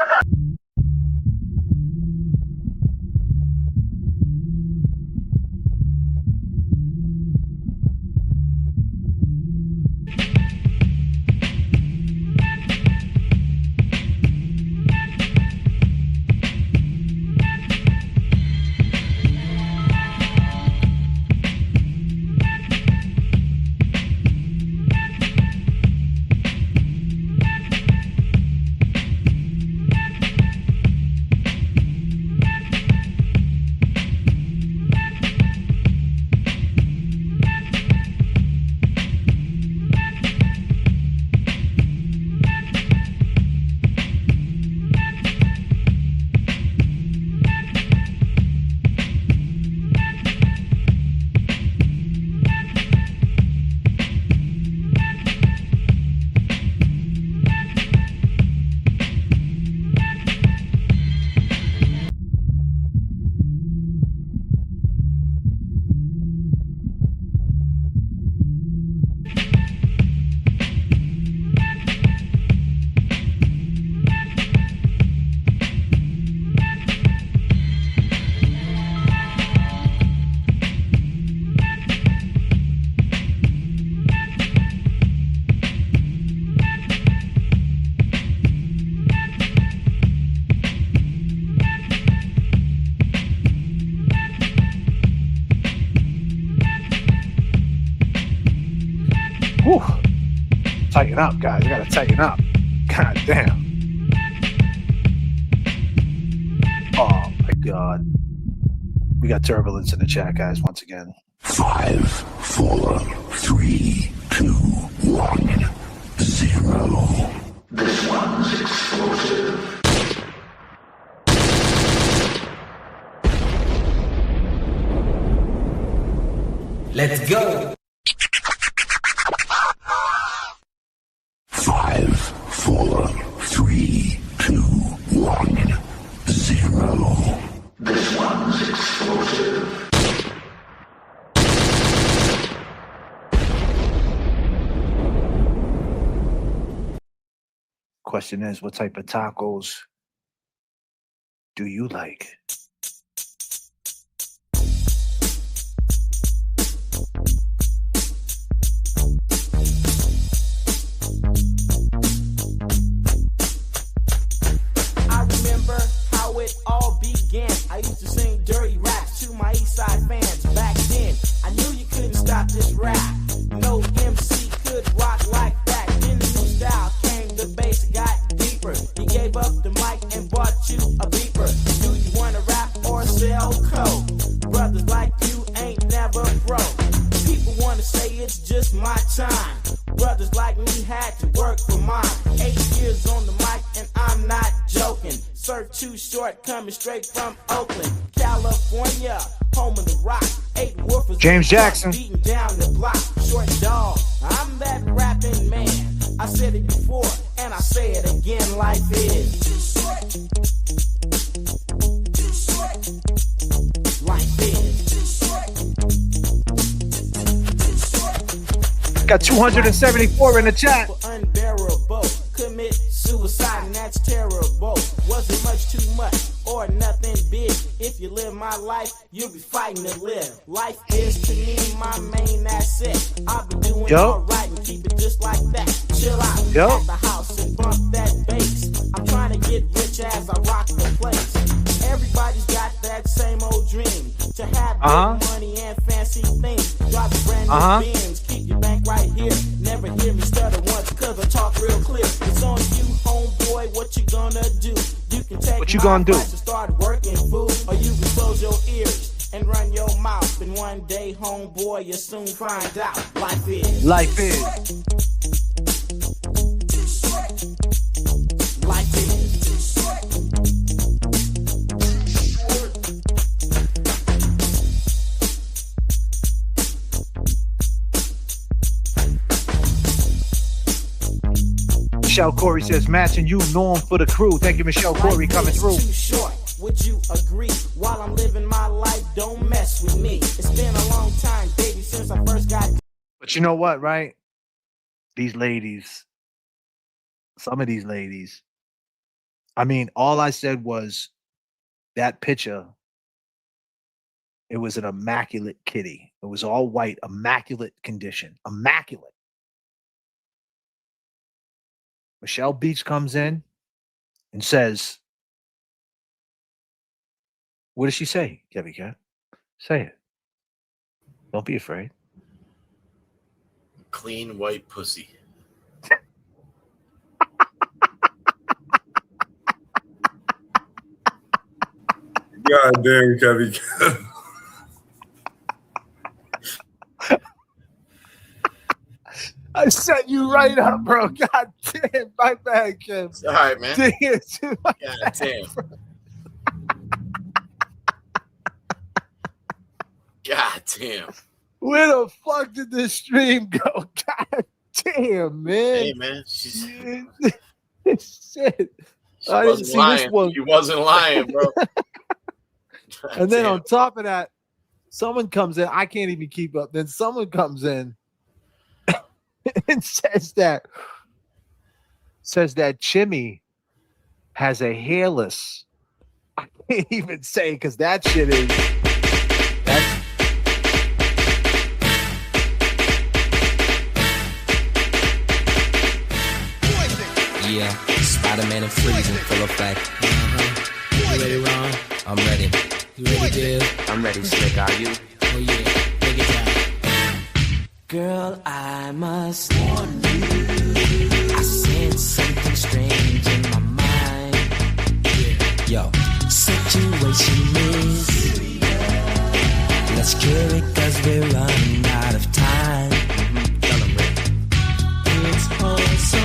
Whew. Tighten up, guys. I gotta tighten up. God damn. Oh my god. We got turbulence in the chat, guys, once again. 5, 4, 3, 2, 1, 0. This one's explosive. Let's go. 5, 4, 3, 2, 1, 0. This one's explosive. Question is, what type of tacos do you like? I remember how it all began. I used to sing dirty raps to my East Side fans. Back then, I knew you couldn't stop this rap. No MC could rock like that. Then the new style came, the bass got deeper. He gave up the mic and bought you a beeper. Do you wanna rap or sell coke? Brothers like you ain't never broke. People wanna say it's just my time. Brothers like me had to work for mine. 8 years on the mic and I'm not joking. Served too short, coming straight from Oakland, California, home of the rock. 8 woofers, James Jackson, beating down the block. Short dog, I'm that rapping man. I said it before and I say it again. Life is too short. Too short. Life is too short. Got 274 in the chat. Unbearable. Commit suicide and that's terrible. Wasn't much too much or nothing big. If you live my life, you'll be fighting to live. Life is to me my main asset. I'll be doing alright and keep it just like that. Chill out at the house and bump that bass. I'm trying to get rich as I rock the place. Everybody's got that same old dream to have big money and fancy things. Drive a brand new Benz, keep your bank right here. Never hear me stutter once cause I talk real clear. It's on you, homeboy, what you gonna do? You can take what you gonna do? And start working, fool, or you can close your ears and run your mouth. And one day, homeboy, you'll soon find out. Life is. Life is. Life is. Michelle Corey says, matching you, norm for the crew. Thank you, Michelle Corey, coming through. Too short. Would you agree? While I'm living my life, don't mess with me. It's been a long time, baby, since I first got. But you know what, right? These ladies, some of these ladies, I mean, all I said was that picture, it was an immaculate kitty. It was all white, immaculate condition. Immaculate. Michelle Beach comes in and says, what does she say, J.F.K? Say it. Don't be afraid. Clean white pussy. God damn, Kevin. I set you right up, bro. God damn, my bad, Kim. It's all right, man. God damn. God damn. Where the fuck did this stream go? God damn, man. Hey, man. Shit. She wasn't lying. This one. She wasn't lying, bro. And then on top of that, someone comes in. I can't even keep up. Then someone comes in and says that Chimmy has a hairless. I can't even say because that shit is. Yeah, Spider-Man and freezing full effect. You ready, Ron? I'm ready. You ready, Div? I'm ready, Slick. Are you? Oh yeah, take it down. Girl, I must warn you. I sense something strange in my mind. Yo, situation is. Let's cure it 'cause we're running out of time. It's all so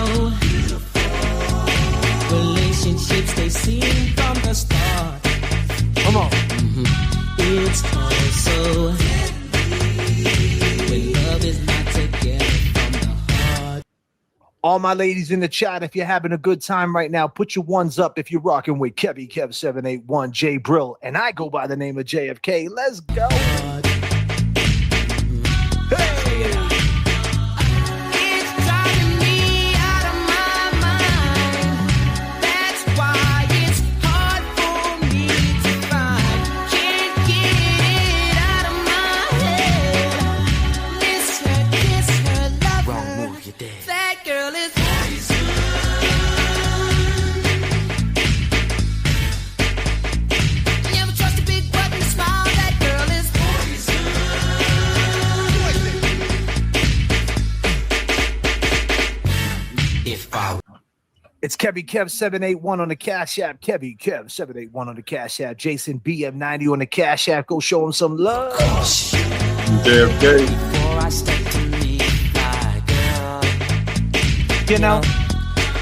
relationships they seem from the start. Come on. It's also All my ladies in the chat, if you're having a good time right now, put your ones up if you're rocking with Kevy Kev 781, J Brill, and I go by the name of JFK. Let's go. It's Kevy Kev 781 on the Cash App. Kevy Kev 781 on the Cash App. Jason BM90 on the Cash App. Go show him some love. JFK. Before I step to meet my girl, you know,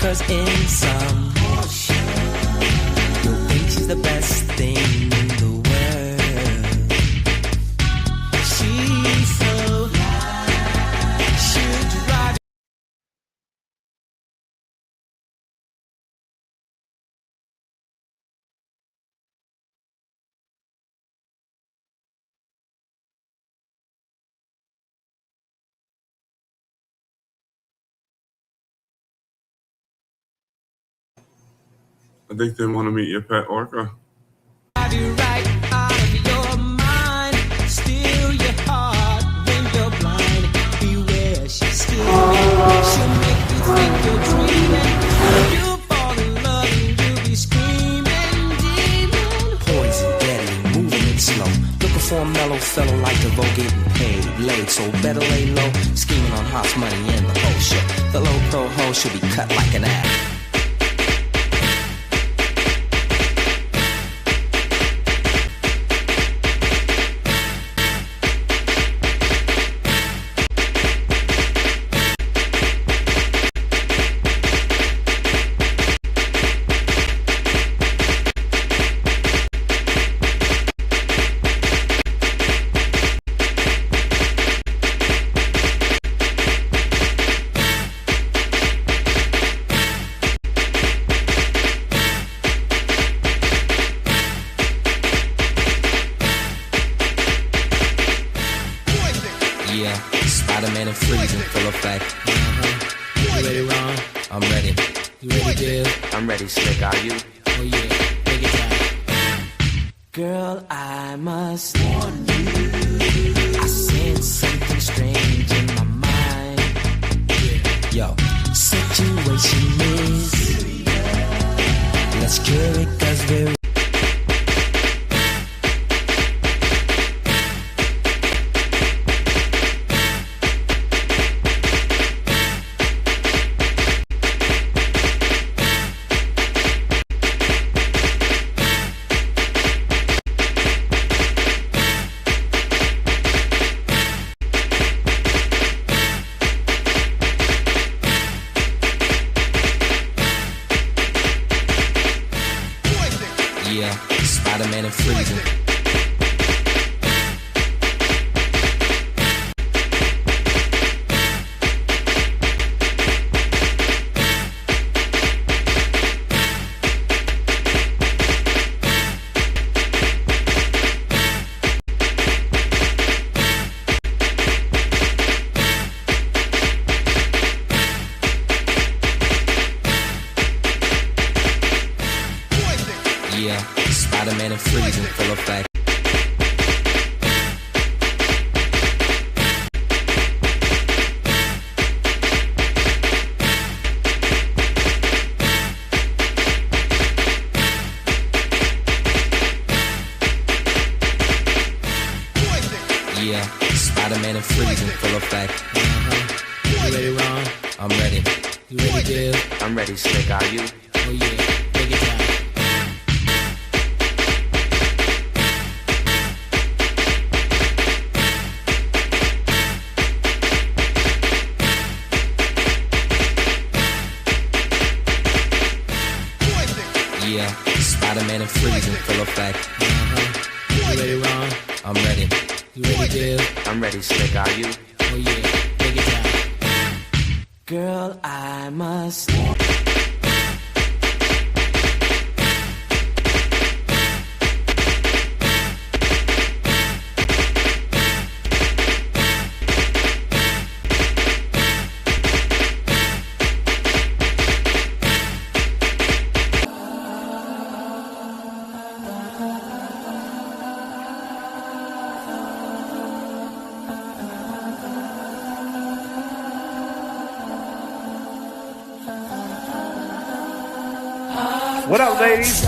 cause in some you'll think she's the best thing in the world. She's so she'll drive. I think they want to meet your pet orca. Drive you right out of your mind, steal your heart when you're blind. Beware, she's scheming. She'll make you think you're dreaming. You'll fall in love and you'll be screaming, demon. Poison, deadly, moving it slow. Looking for a mellow fellow like the vote getting paid. Laid, so better lay low. Scheming on hot money in the whole show. The low pro hoe should be cut like an ass. Spider-Man and freezing, full effect. You ready, Ron? I'm ready. You ready, Dale? I'm ready, Slick. Are you? Oh yeah, take it down. Girl, I must warn you. I sense something strange in my mind. Yo, situation is. Let's cure it 'cause we're. Spider-Man and freezing. Spider-Man and freezing, full effect. Yeah, Spider-Man and freezing, full effect. You ready, Ron? I'm ready. You ready, Dale? I'm ready, Slick. Are you? Oh yeah, take it down. Yeah, Spider-Man and freezing, full effect. You ready, Ron? I'm ready. You ready, Dale? I'm ready, Slick. Are you? Oh yeah, take it down. Girl, I must. What up, ladies?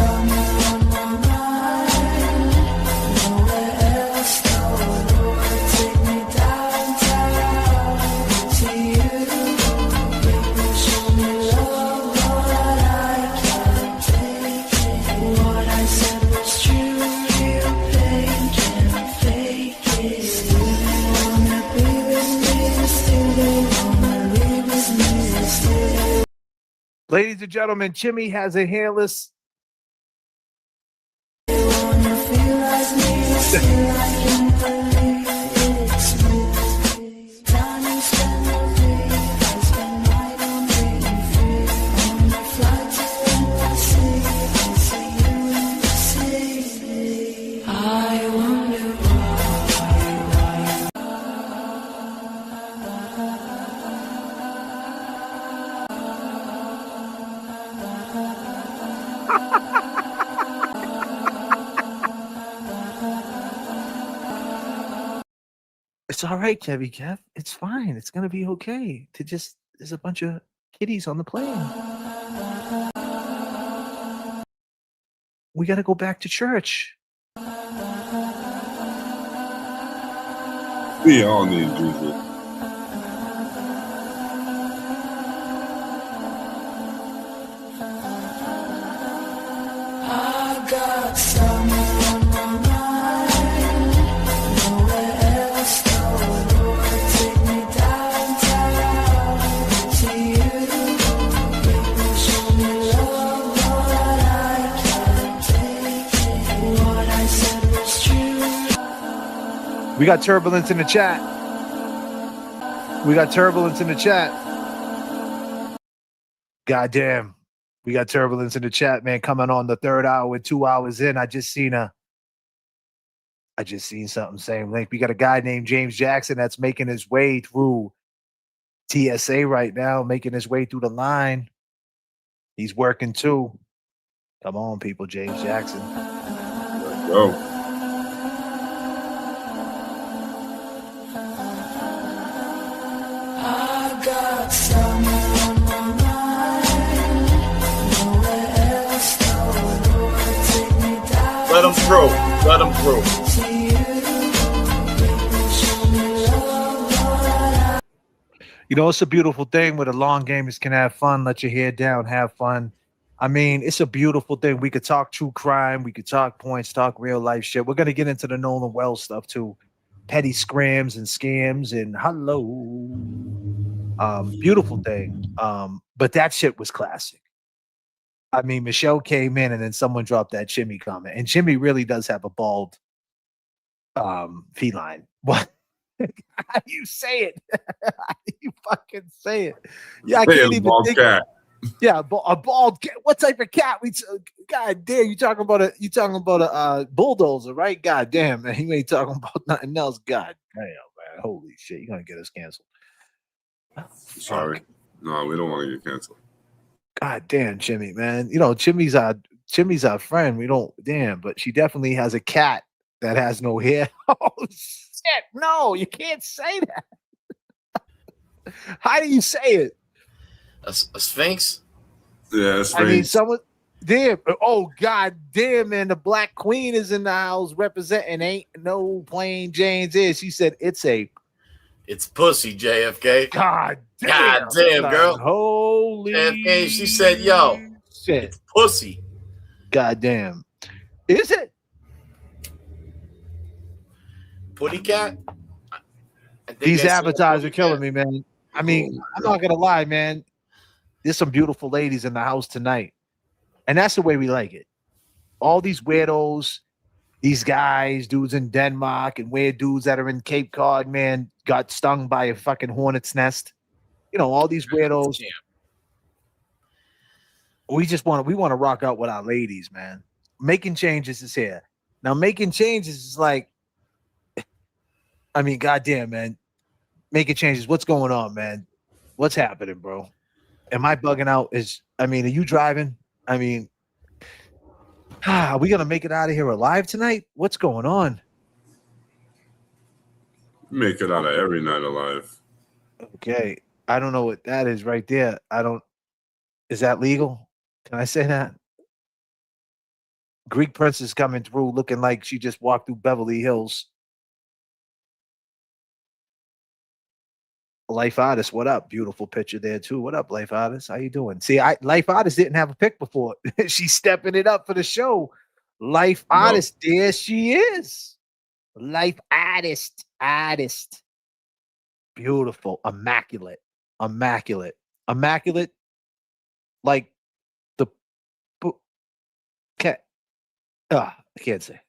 Ladies and gentlemen, Jimmy has a hairless. It's all right, Kevy Kev. It's fine. It's gonna be okay. There's a bunch of kiddies on the plane. We gotta go back to church. We all need Jesus. I got someone on my mind. Nowhere else to go. Take me downtown to you. Baby, show me love, but I can't take it. What I said was true. We got turbulence in the chat. Goddamn. We got turbulence in the chat, man. Coming on the third hour with 2 hours in. I just seen something saying, Link, we got a guy named James Jackson that's making his way through TSA right now, making his way through the line. He's working too. Come on, people, James Jackson. Let's go. I got someone on my mind. Nowhere else to go. Take me down. Let him through. Let him through. To you. Baby, show me love, but You know, it's a beautiful thing where the long gamers can have fun, let your hair down, have fun. I mean, it's a beautiful thing. We could talk true crime. We could talk points, talk real life shit. We're going to get into the Nolan Wells stuff too. Petty scrams and scams and hello. Beautiful thing. But that shit was classic. I mean, Michelle came in and then someone dropped that Jimmy comment. And Jimmy really does have a bald feline. What? How do you say it? How do you fucking say it? Yeah, I can't even think. Cat. Yeah, a bald cat. What type of cat? God damn, you talking about a bulldozer, right? God damn, man, you ain't talking about nothing else. God damn, man, holy shit, you're gonna get us canceled. Sorry, no, we don't want to get canceled. God damn, Jimmy, man. You know, Jimmy's our friend. We don't but she definitely has a cat that has no hair. Oh shit, no, you can't say that. How do you say it? A sphinx? Yeah, a sphinx. I mean, someone. Damn. Oh, god damn, man. The Black Queen is in the house representing. Ain't no plain Jane's is. She said it's pussy, JFK. God damn, girl. Holy JFK, she said, yo, shit. It's pussy. God damn. Is it? Putty cat? These avatars are killing me, man. I mean, I'm not gonna lie, man. There's some beautiful ladies in the house tonight. And that's the way we like it. All these weirdos, these guys, dudes in Denmark and weird dudes that are in Cape Cod, man, got stung by a fucking hornet's nest. all these weirdos. We want to rock out with our ladies, man. Making changes is here. Now, making changes is like, I mean, goddamn, man. Making changes. What's going on, man? What's happening, bro? Am I bugging out? Are you driving? I mean, are we gonna make it out of here alive tonight? What's going on? Make it out of every night alive. Okay. I don't know what that is right there. Is that legal? Can I say that? Greek princess coming through looking like she just walked through Beverly Hills. Life Artist, what up? Beautiful picture there too. What up, Life Artist? How you doing? See, Life Artist didn't have a pic before. She's stepping it up for the show. Life Artist, there she is. Life Artist. Beautiful, immaculate. Like the cat. I can't say.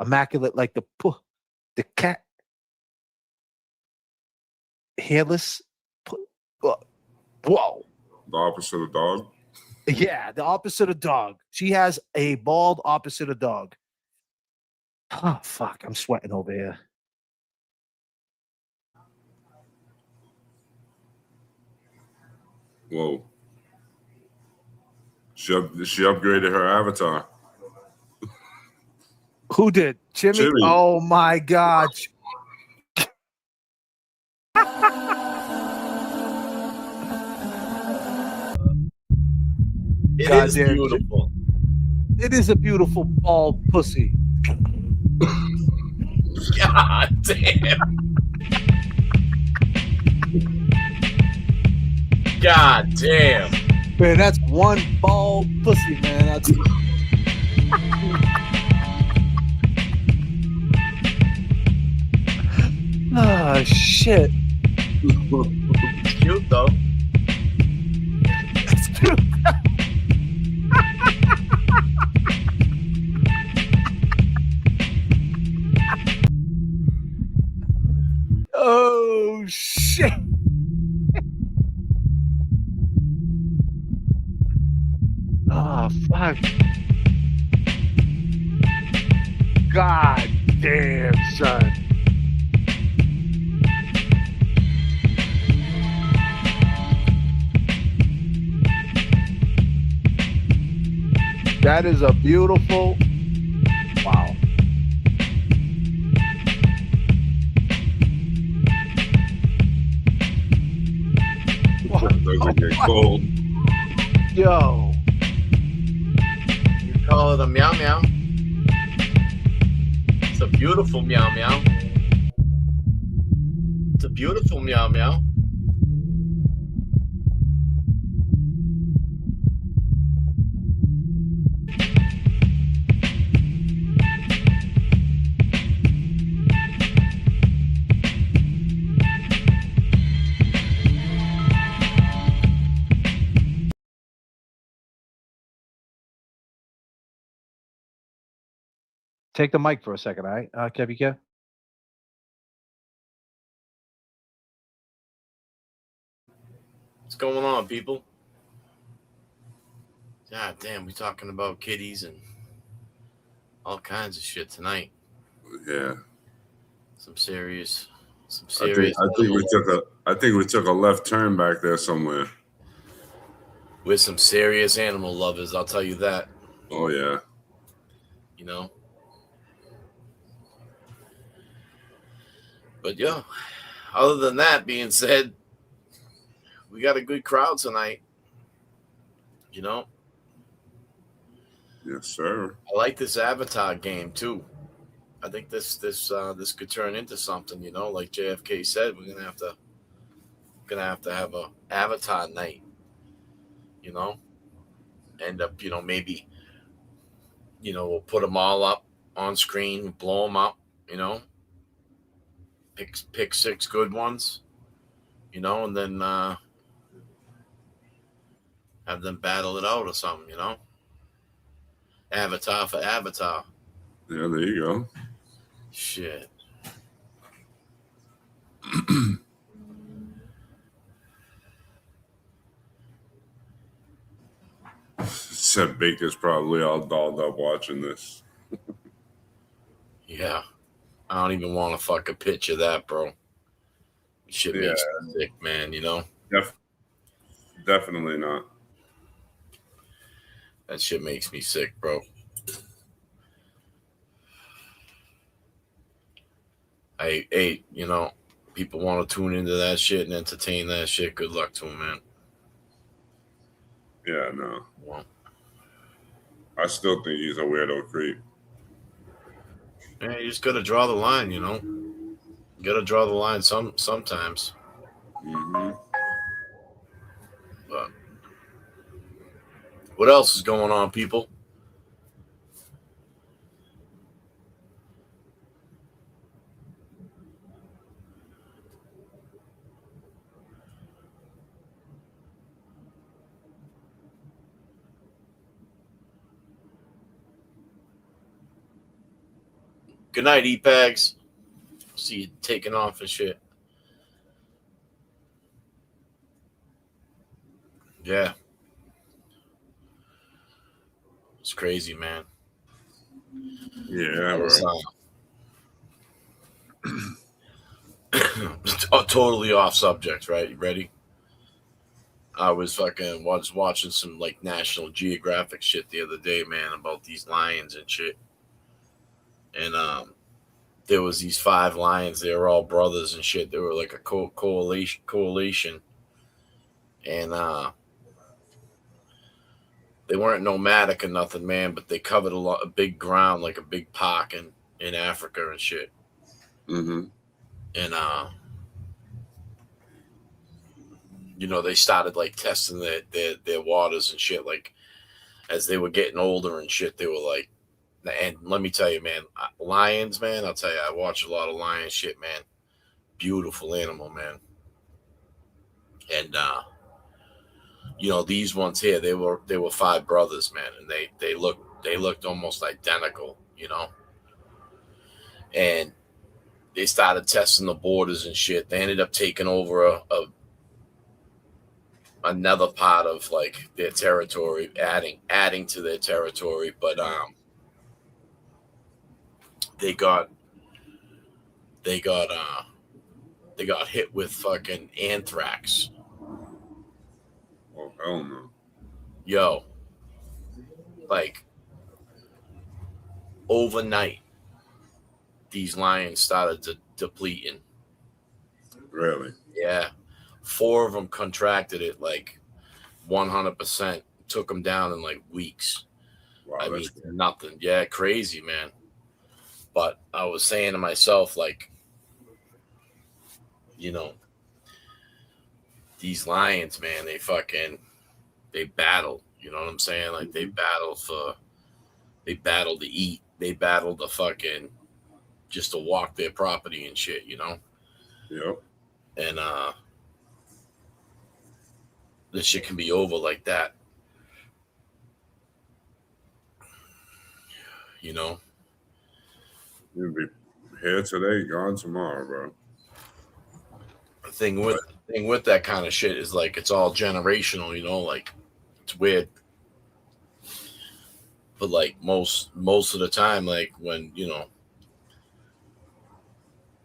Immaculate like the cat. Hairless. Whoa. The opposite of dog. Yeah, the opposite of dog. She has a bald opposite of dog. Oh, fuck. I'm sweating over here. Whoa. She upgraded her avatar. Who did? Jimmy? Oh, my God. It is beautiful. It is a beautiful bald pussy. God damn. God damn. Man, that's one bald pussy, man. Oh, shit. It's cute, though. It's cute. Oh, shit. Oh, fuck. God damn, son. That is a beautiful. Wow. Doesn't get cold. Yo. You call it a meow meow. It's a beautiful meow meow. It's a beautiful meow meow. Take the mic for a second, all right, Kevy? What's going on, people? God damn, we talking about kitties and all kinds of shit tonight. Yeah. Some serious. I think we took a left turn back there somewhere. With some serious animal lovers, I'll tell you that. Oh yeah. You know. But yeah, other than that being said, we got a good crowd tonight. You know. Yes, sir. I like this Avatar game too. I think this could turn into something. You know, like J.F.K. said, we're gonna have to have a Avatar night. You know, end up, maybe, we'll put them all up on screen, blow them up. Pick 6 good ones, and then have them battle it out or something, Avatar for Avatar. Yeah, there you go. Shit. said Baker's probably all dolled up watching this. Yeah. I don't even want to fucking picture that, bro. Shit makes me sick, man, you know? Definitely not. That shit makes me sick, bro. Hey, you know, people want to tune into that shit and entertain that shit. Good luck to them, man. Yeah, no. Well, I still think he's a weirdo creep. yeah, you just gotta draw the line, you know. You gotta draw the line sometimes. Mm-hmm. But what else is going on, people? Good night, E-Pags. See you taking off and shit. Yeah. It's crazy, man. Yeah, I was, bro. Totally off subject, right? You ready? I was watching some like National Geographic shit the other day, man, about these lions and shit. And there was these 5 lions. They were all brothers and shit. They were like a coalition. And they weren't nomadic or nothing, man, but they covered a big ground, like a big park in Africa and shit. Mm-hmm. And you know, they started like testing their waters and shit. Like as they were getting older and shit, they were like, and let me tell you, man, lions, man, I'll tell you, I watch a lot of lion shit, man. Beautiful animal, man. And you know, these ones here, they were 5 brothers, man, and they looked almost identical, you know. And they started testing the borders and shit. They ended up taking over another part of like their territory, adding to their territory, but they got hit with fucking anthrax. Oh, hell no. Yo, like overnight, these lions started depleting. Really? Yeah. 4 of them contracted it like 100%. Took them down in like weeks. Wow, I mean, nothing. Yeah, crazy, man. But I was saying to myself, like, you know, these lions, man, they battle. You know what I'm saying? Like they battle to eat. They battle to fucking just to walk their property and shit, you know? Yep. And this shit can be over like that. You know? You'll be here today, gone tomorrow, bro. The thing with that kind of shit is like it's all generational, you know, like it's weird. But like most of the time, like when, you know,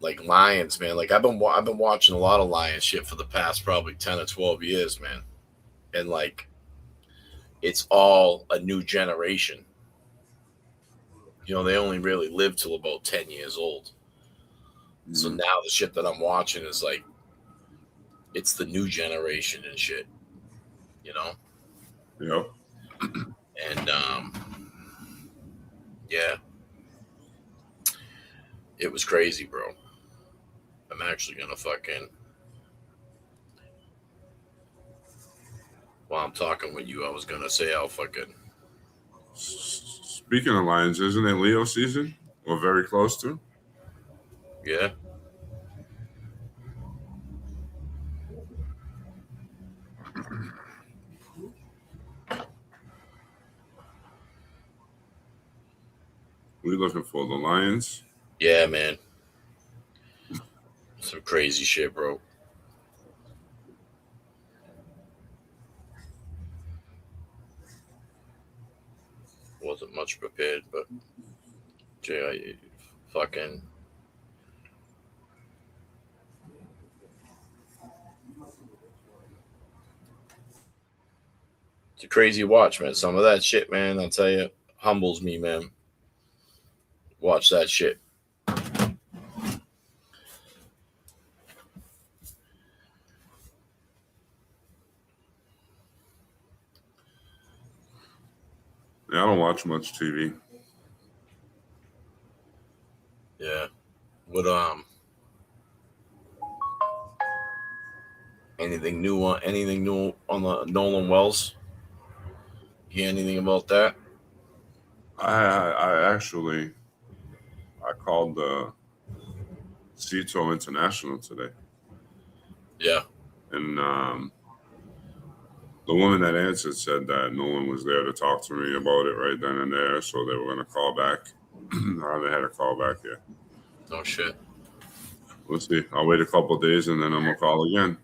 like lions, man, like I've been watching a lot of lion shit for the past probably 10 or 12 years, man. And like it's all a new generation. You know, they only really live till about 10 years old. Mm-hmm. So now the shit that I'm watching is like it's the new generation and shit. You know? Yep. And yeah. It was crazy, bro. I'm actually gonna fucking while I'm talking with you, I was gonna say I'll fucking Speaking of lions, isn't it Leo season? Or very close to? Yeah. We looking for the lions? Yeah, man. Some crazy shit, bro. wasn't much prepared, but Jay, fucking. It's a crazy watch, man. Some of that shit, man, I'll tell you, humbles me, man. Watch that shit. Yeah, I don't watch much TV. Yeah. What anything new on the Nolan Wells? You hear anything about that? I actually called the Cito International today. Yeah. And the woman that answered said that no one was there to talk to me about it right then and there, so they were going to call back. I haven't had a call back yet. No shit. We'll see. I'll wait a couple of days and then I'm going to call again.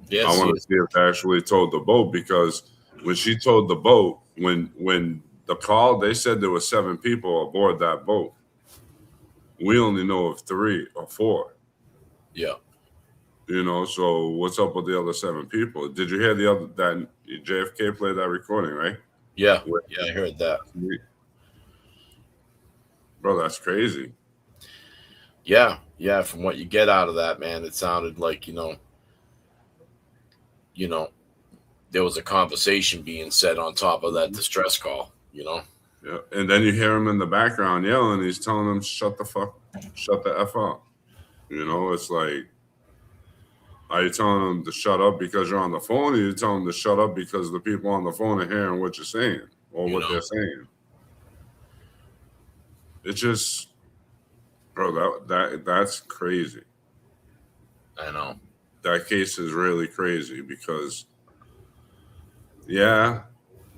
Yes, I want to see if they actually towed the boat, because when she towed the boat, when the call, they said there were 7 people aboard that boat. We only know of 3 or 4. Yeah. You know, so what's up with the other 7 people? Did you hear that J.F.K. played that recording, right? Yeah. Yeah, I heard that. Bro, that's crazy. Yeah. Yeah. From what you get out of that, man, it sounded like, there was a conversation being said on top of that distress call, Yeah. And then you hear him in the background yelling. He's telling them, shut the F up. It's like, are you telling them to shut up because you're on the phone, or you telling them to shut up because the people on the phone are hearing what you're saying or what they're saying? It's just, bro, that's crazy. I know. That case is really crazy because, yeah,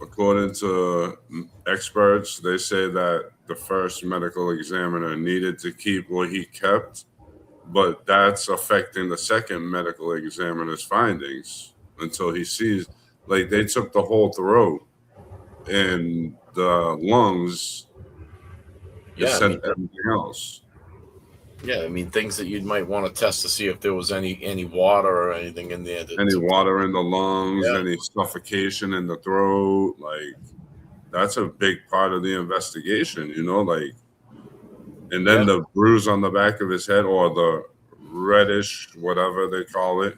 according to experts, they say that the first medical examiner needed to keep what he kept, but that's affecting the second medical examiner's findings until he sees, like, they took the whole throat and the lungs. Yeah, Said everything else. Yeah, I mean, things that you might want to test to see if there was any water or anything in there. Any water in the lungs, any suffocation in the throat, like that's a big part of the investigation, like, and then the bruise on the back of his head, or the reddish, whatever they call it.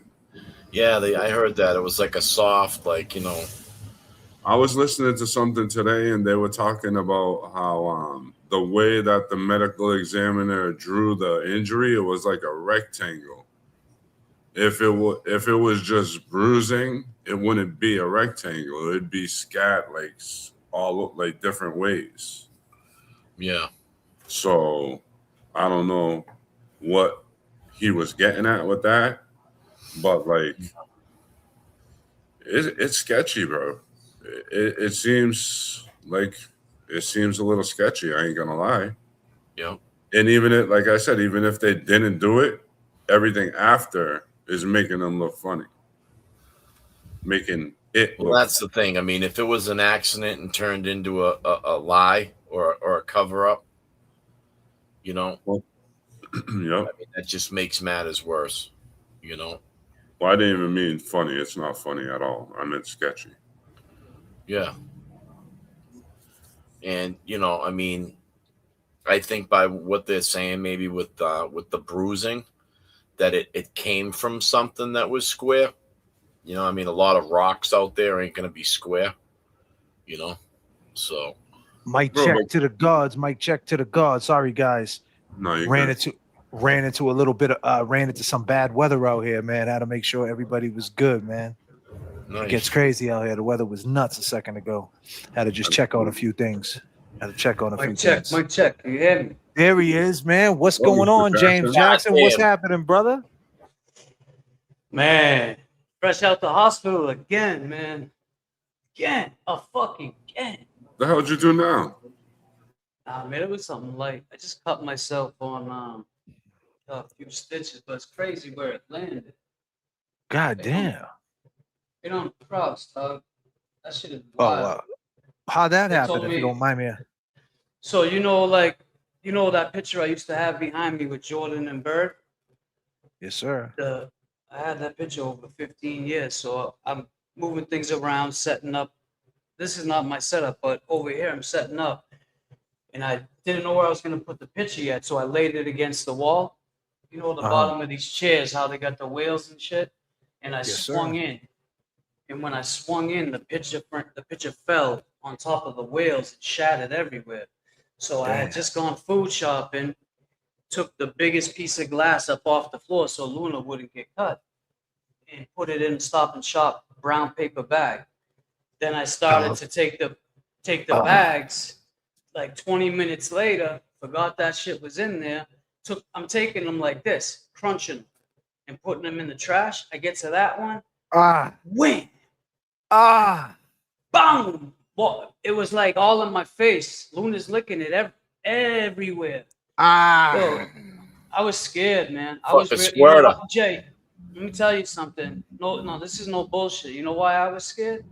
Yeah, I heard that. It was like a soft, I was listening to something today, and they were talking about how the way that the medical examiner drew the injury, it was like a rectangle. If it was just bruising, it wouldn't be a rectangle. It'd be scat all like different ways. Yeah. So I don't know what he was getting at with that, but it's sketchy, bro. It seems a little sketchy. I ain't gonna lie. Yeah. And like I said, even if they didn't do it, everything after is making them look funny. Making it well, that's the thing. I mean, if it was an accident and turned into a lie or a cover up, Well, I mean, that just makes matters worse, Well, I didn't even mean funny. It's not funny at all. I meant sketchy. Yeah. And I mean, I think by what they're saying, maybe with the bruising, that it came from something that was square. I mean, a lot of rocks out there ain't gonna be square. So. Mic check to the gods. Mic check to the gods. Sorry, guys. No, you ran into a little bit of ran into some bad weather out here, man. Had to make sure everybody was good, man. Nice. It gets crazy out here. The weather was nuts a second ago. Had to just check on a few things. Mic check. You hear me? There he is, man. What's going on, James Jackson? What's happening, brother? Man, fresh out the hospital again, man. Again. The hell did you do now? Man, it was something light. I just cut myself on a few stitches, but it's crazy where it landed. God damn. It on the cross, dog. That shit is wild. How'd that They happen, told if you me. don't mind me? So that picture I used to have behind me with Jordan and Bird. Yes, sir. I had that picture over 15 years, so I'm moving things around, setting up. This is not my setup, but over here I'm setting up, and I didn't know where I was going to put the picture yet, so I laid it against the wall. You know the bottom of these chairs, how they got the wheels and shit, and I swung in. And when I swung in, the picture fell on top of the wheels and shattered everywhere. So I had just gone food shopping, took the biggest piece of glass up off the floor so Luna wouldn't get cut, and put it in a Stop and Shop brown paper bag. Then I started to take the bags. Like 20 minutes later, forgot that shit was in there. I'm taking them like this, crunching and putting them in the trash. I get to that one. Wham! Bang! Well, it was like all in my face. Luna's licking it everywhere. Yo, I was scared, man. I was Jay, let me tell you something. No, this is no bullshit. You know why I was scared?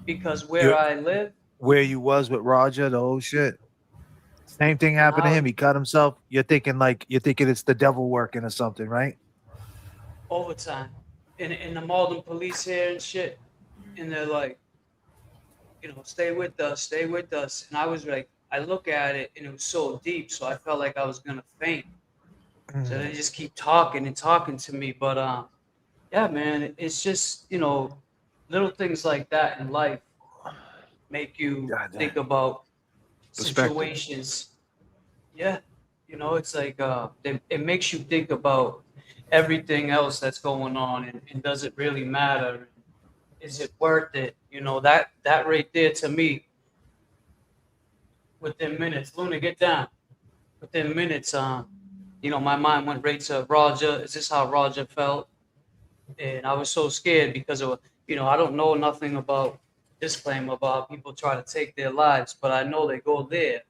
Because I live. Where you was with Roger, the whole shit. Same thing happened to him. He cut himself. You're thinking it's the devil working or something, right? Overtime. And the Malden police here and shit. And they're like, stay with us. And I was like, I look at it and it was so deep. So I felt like I was going to faint. So they just keep talking to me. But, yeah, man, it's just, little things like that in life make you think about situations. Yeah. It's like, it makes you think about everything else that's going on and does it really matter? Is it worth it? That right there to me, within minutes, Luna, get down. Within minutes, my mind went right to Roger. Is this how Roger felt? And I was so scared because of, I don't know nothing about disclaimer about people try to take their lives, but I know they go there.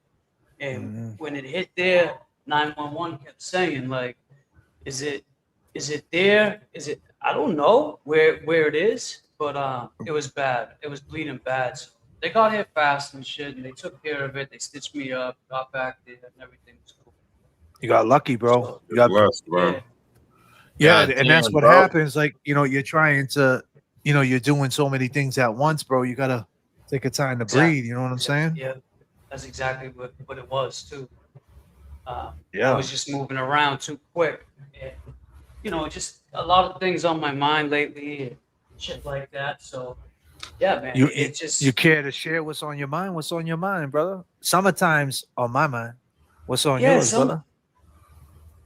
And when it hit there, 911 kept saying, like, is it there? Is it, I don't know where it is, but it was bad. It was bleeding bad. So they got here fast and shit, and they took care of it. They stitched me up, got back there, and everything was cool. You got lucky, bro. You got blessed, bro. Yeah, and that's what happens. Like, you're trying to, you're doing so many things at once, bro. You gotta take a time to breathe. You know what I'm saying? Yeah, that's exactly what it was too. I Yeah. was just moving around too quick. And, just a lot of things on my mind lately and shit like that. So, yeah, man. You care to share what's on your mind? What's on your mind, brother? Summertime's on my mind. What's on yours, brother?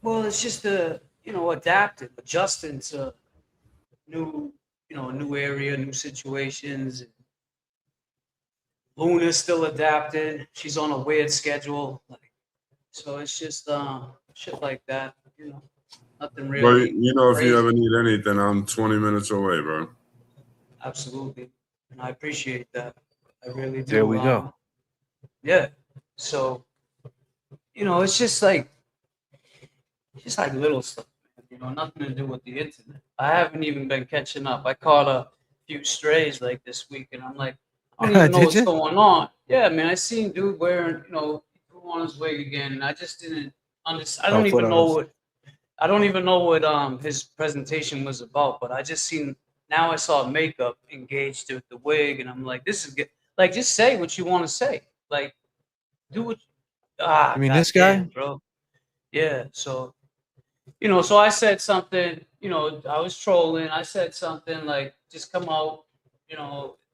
Well, it's just adjusting to new area, new situations. Luna's still adapted. She's on a weird schedule. So it's just shit like that, Nothing really. But if you ever need anything, I'm 20 minutes away, bro. Absolutely. And I appreciate that. I really do. There we go. Yeah. So, it's just like little stuff, nothing to do with the internet. I haven't even been catching up. I caught a few strays like this week, and I'm like, I don't even know what's going on. Yeah, man, I seen dude wearing, on his wig again, and I just didn't understand. I don't even know what his presentation was about, but I just seen, now I saw makeup engaged with the wig, and I'm like, this is good. Like, just say what you want to say. Like, do what. I mean, this guy, bro. Yeah. So, so I said something. I was trolling. I said something like, just come out,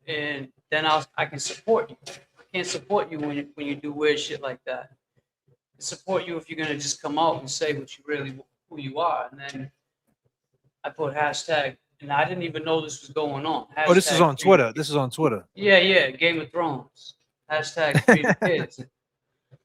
and then I can support you. I can't support you when you do weird shit like that. I support you if you're gonna just come out and say what you really who you are. And then I put hashtag, and I didn't even know this was going on. Oh, this is on Twitter. This is on Twitter. Yeah, Game of Thrones. Hashtag free the kids.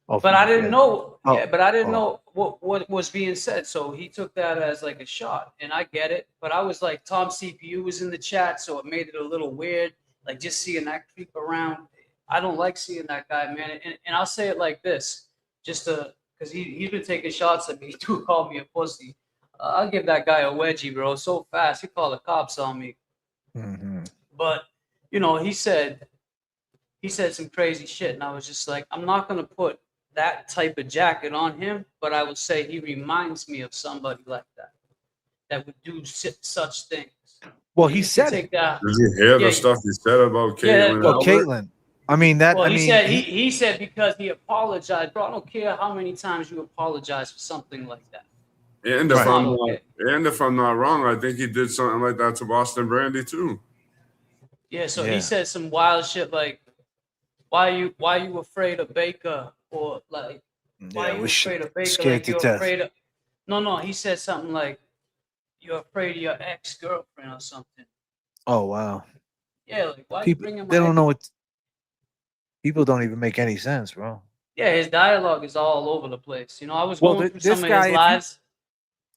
But I didn't know. But I didn't know what was being said. So he took that as like a shot, and I get it. But I was like, Tom CPU was in the chat, so it made it a little weird. Like just seeing that creep around. I don't like seeing that guy, man. And I'll say it like this, just because he's been taking shots at me. He too called me a pussy. I'll give that guy a wedgie, bro. So fast, he called the cops on me. Mm-hmm. But he said, he said some crazy shit, and I was just like, I'm not gonna put that type of jacket on him, but I would say he reminds me of somebody like that would do such things. Well, And he you can said take it. that. Did you hear Yeah, the stuff he said about yeah, Caitlyn Well, Albert? Caitlyn. I mean that. Well, I he mean, said he said because he apologized, bro. I don't care how many times you apologize for something like that. And It's if not I'm not, okay. and if I'm not wrong, I think he did something like that to Boston Brandy too. Yeah, so Yeah. he said some wild shit like, "Why you afraid of Baker?" Or like, "Why Yeah, you we're afraid of Baker?" scared Like to you're death. afraid of. No, he said something like, "You're afraid of your ex-girlfriend or something." Oh wow. Yeah, like why you People, bringing they my don't ex? know what. People don't even make any sense, bro. Yeah, his dialogue is all over the place. You know, I was Well, going through this some of guy, his lives,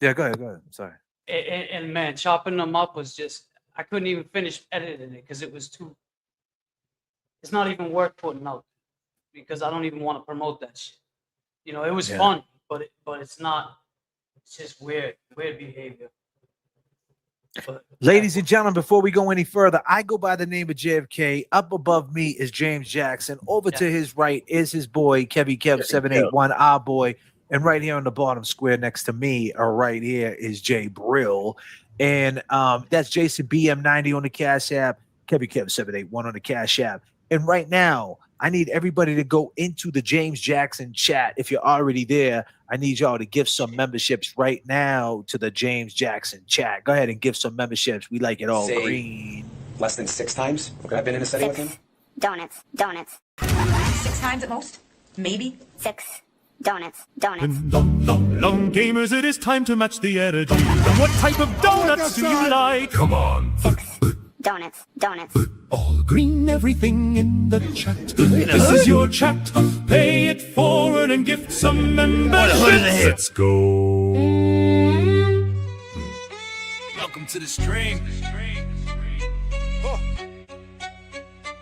yeah, go ahead, go ahead. Sorry. and man, chopping them up was just I couldn't even finish editing it because it was too. It's not even worth putting out because I don't even want to promote that shit. You know, it was Yeah. fun, but it's not. It's just weird behavior. But Ladies and gentlemen, before we go any further, I go by the name of J.F.K. Up above me is James Jackson. Over to his right is his boy, Kev781, our boy. And right here on the bottom square next to me, or right here, is Jay Brill. And that's Jason BM90 on the Cash App, Kev781 on the Cash App. And right now, I need everybody to go into the James Jackson chat. If you're already there, I need y'all to give some memberships right now to the James Jackson chat. Go ahead and give some memberships. We like it all Say green. less than 6 times I've been in a setting with him. Donuts. 6 times at most? Maybe? 6 donuts. Long gamers, it is time to match the energy. What type of donuts do you like? Come on. Donuts. All green, everything in the chat. This is your chat. Pay it forward and gift some memberships. Let's go. Welcome to the stream.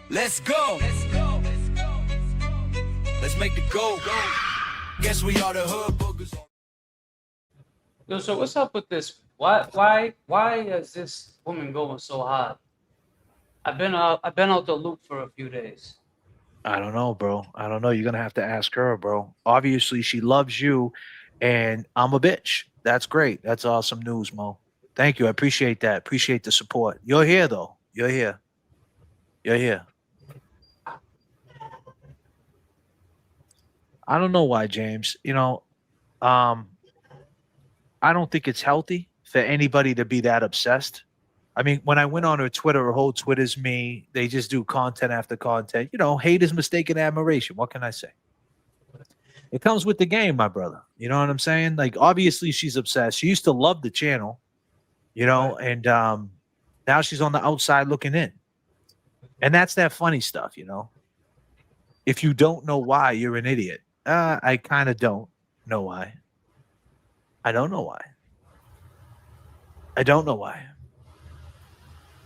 Let's go. Let's make the go. Guess we are the hood boogers. yo, so what's up with this? Why is this woman going so hard? I've been out the loop for a few days. I don't know, bro. I don't know. You're going to have to ask her, bro. Obviously, she loves you, and I'm a bitch. That's great. That's awesome news, Mo. Thank you. I appreciate that. Appreciate the support. You're here, though. You're here. I don't know why, James. You know, I don't think it's healthy for anybody to be that obsessed. I mean, when I went on her Twitter, her whole Twitter's me. They just do content after content. You know, hate is mistaken admiration. What can I say? It comes with the game, my brother. You know what I'm saying? Like, obviously, she's obsessed. She used to love the channel, you know, and now she's on the outside looking in. And that's that funny stuff, you know. If you don't know why, you're an idiot. I kind of don't know why. I don't know why.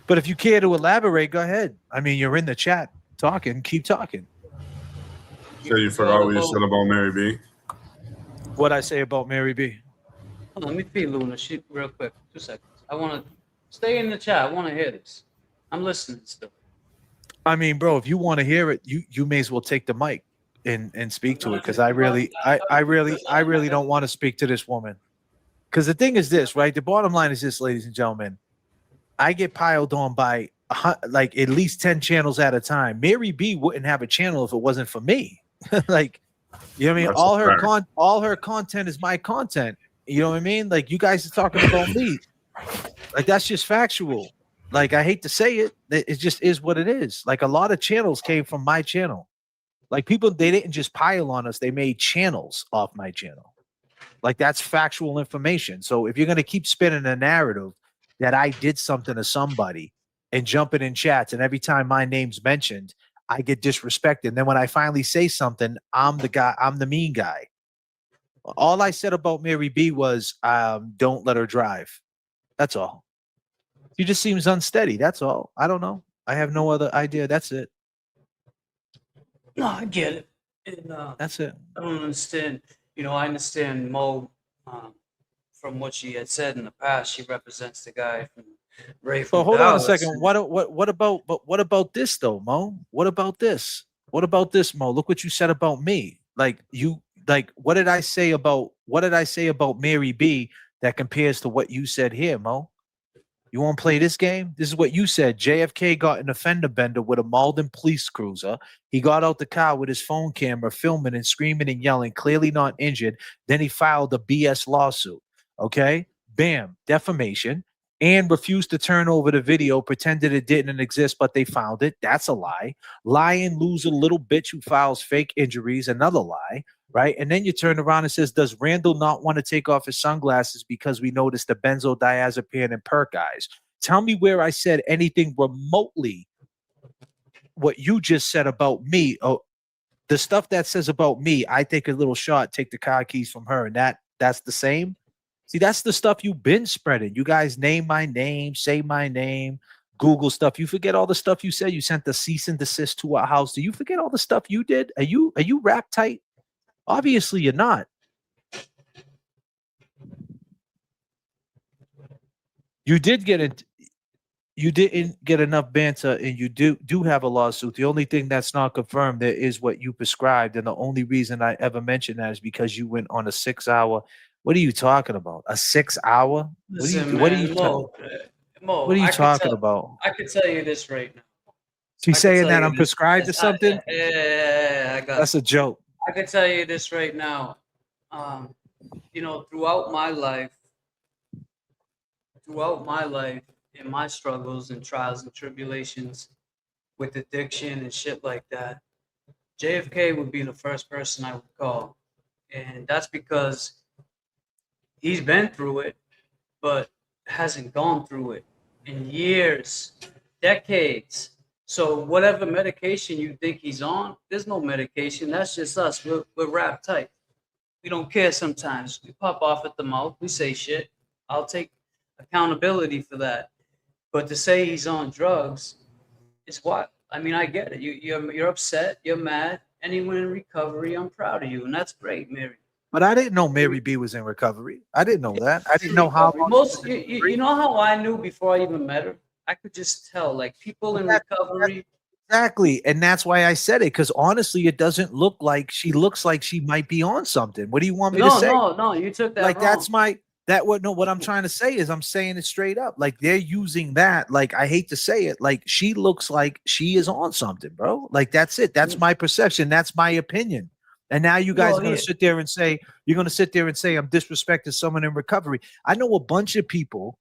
But if you care to elaborate, go ahead. I mean, you're in the chat talking. Keep talking. So you forgot what you said about Mary B? What'd I say about Mary B? Hold on, let me feed Luna real quick. 2 seconds. I want to stay in the chat. I want to hear this. I'm listening still. I mean, bro, if you want to hear it, you may as well take the mic and speak to it, because I really don't want to speak to this woman. Because the thing is this, right? The bottom line is this, ladies and gentlemen. I get piled on by like at least 10 channels at a time. Mary B wouldn't have a channel if it wasn't for me. Like, you know what I mean? That's All her content is my content. You know what I mean? Like, you guys are talking about me. Like, that's just factual. Like, I hate to say it. It just is what it is. Like, a lot of channels came from my channel. Like, people, they didn't just pile on us. They made channels off my channel. Like, that's factual information. So if you're going to keep spinning a narrative that I did something to somebody and jumping in chats, and every time my name's mentioned, I get disrespected. And then when I finally say something, I'm the mean guy. All I said about Mary B was, don't let her drive. That's all. She just seems unsteady. That's all. I don't know. I have no other idea. That's it. No, I get it. And, that's it. I don't understand. You know, I understand Mo from what she had said in the past. She represents the guy from Ray But from hold on a Dallas. second. What about this though, Mo? What about this? What about this, Mo? Look what you said about me. What did I say about Mary B that compares to what you said here, Mo? You want to play this game? This is what you said. JFK got an offender bender with a Malden police cruiser. He got out the car with his phone camera, filming and screaming and yelling, clearly not injured. Then he filed a BS lawsuit. Okay? Bam, defamation. And refused to turn over the video, pretended it didn't exist, but they found it. That's a lie. Lying loser, little bitch who files fake injuries, another lie. Right. And then you turn around and says, does Randall not want to take off his sunglasses because we noticed the benzodiazepine and perk eyes? Tell me where I said anything remotely what you just said about me. Oh, the stuff that says about me, I take a little shot, take the car keys from her, and that's the same. See, that's the stuff you've been spreading. You guys name my name, say my name, Google stuff. You forget all the stuff you said. You sent the cease and desist to our house. Do you forget all the stuff you did? Are you rap tight? Obviously, you're not. You didn't get enough banter, and you do have a lawsuit. The only thing that's not confirmed there is what you prescribed, and the only reason I ever mentioned that is because you went on a 6-hour. What are you talking about? A 6 hour? Listen, What are man, you Mo, what are you I could talking about? I could tell you this right now. She's I could saying tell that you I'm this. prescribed to something? Yeah, I got That's a joke. I could tell you this right now. Throughout my life, in my struggles and trials and tribulations with addiction and shit like that, JFK would be the first person I would call. And that's because he's been through it, but hasn't gone through it in years, decades. So whatever medication you think he's on, there's no medication. That's just us. We're rap tight. We don't care sometimes. We pop off at the mouth. We say shit. I'll take accountability for that. But to say he's on drugs is what? I mean, I get it. You're upset. You're mad. Anyone in recovery, I'm proud of you. And that's great, Mary. But I didn't know Mary B was in recovery. I didn't know that. I didn't know how long. Most you know how I knew before I even met her? I could just tell, like, people in recovery. Exactly. And that's why I said it, because honestly, it doesn't look like she looks like she might be on something. What do you want me to say? No, you took that like wrong. that's what I'm trying to say is I'm saying it straight up. Like they're using that. Like I hate to say it, like she looks like she is on something, bro. Like that's it. That's my perception. That's my opinion. And now you guys are going to sit there and say, I'm disrespecting someone in recovery. I know a bunch of people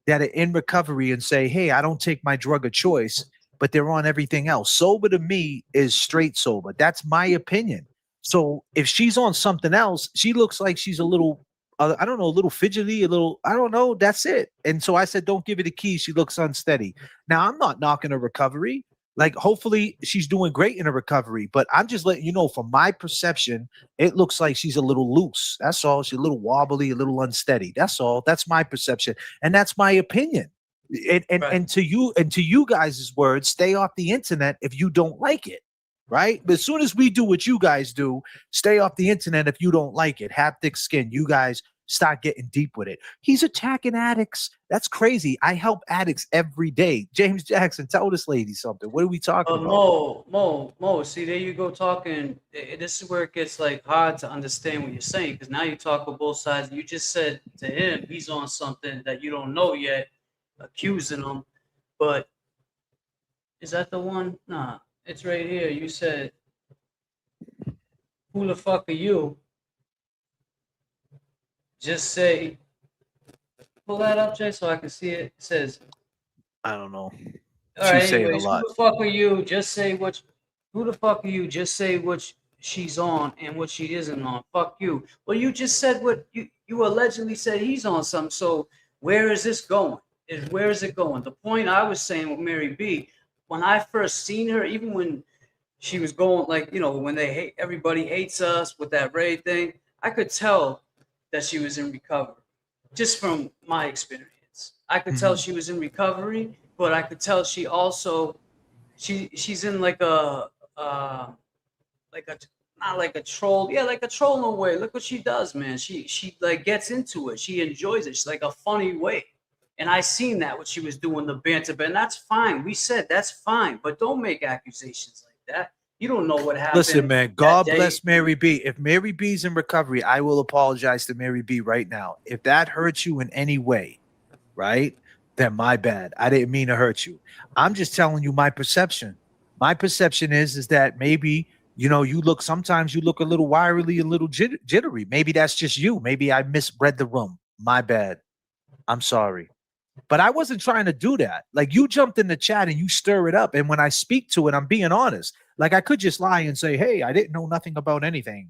that are in recovery and say, hey, I don't take my drug of choice, but they're on everything else. Sober to me is straight sober. That's my opinion. So if she's on something else, she looks like she's a little, I don't know, a little fidgety, I don't know. That's it. And so I said, don't give her the keys. She looks unsteady. Now I'm not knocking her recovery. Like, hopefully she's doing great in her recovery, but I'm just letting you know, from my perception, it looks like she's a little loose. That's all. She's a little wobbly, a little unsteady. That's all. That's my perception. And that's my opinion. And to you guys' words, stay off the internet if you don't like it. Right. But as soon as we do what you guys do, stay off the internet if you don't like it. Have thick skin. You guys start getting deep with it. He's attacking addicts. That's crazy. I help addicts every day. James Jackson, tell this lady something. What are we talking about? Mo, see, there you go talking. This is where it gets like hard to understand what you're saying, because now you talk with both sides. You just said to him he's on something that you don't know yet, accusing him. But is that the one? Nah, it's right here. You said, who the fuck are you? Just say, pull that up, Jay, so I can see it. It says, I don't know. All right, anyways, who the fuck are you? Just say who the fuck are you? Just say what she's on and what she isn't on. Fuck you. Well, you just said what you allegedly said he's on something. So where is this going? Where is it going? The point I was saying with Mary B, when I first seen her, even when she was going, like, when everybody hates us with that Ray thing, I could tell that she was in recovery, just from my experience. I could tell she was in recovery, but I could tell she also she's in like a not like a troll, like a troll in a way. Look what she does, man. She like gets into it. She enjoys it. She's like a funny way, And I seen that what she was doing, the banter, and that's fine. We said that's fine, but don't make accusations like that. You don't know what happened. Listen, man, that God day. bless Mary B. If Mary B's in recovery, I will apologize to Mary B right now. If that hurts you in any way, right, then my bad. I didn't mean to hurt you. I'm just telling you my perception. My perception is that maybe, sometimes you look a little wirily, a little jittery. Maybe that's just you. Maybe I misread the room. My bad. I'm sorry. But I wasn't trying to do that. Like, you jumped in the chat and you stir it up. And when I speak to it, I'm being honest. Like, I could just lie and say, hey, I didn't know nothing about anything.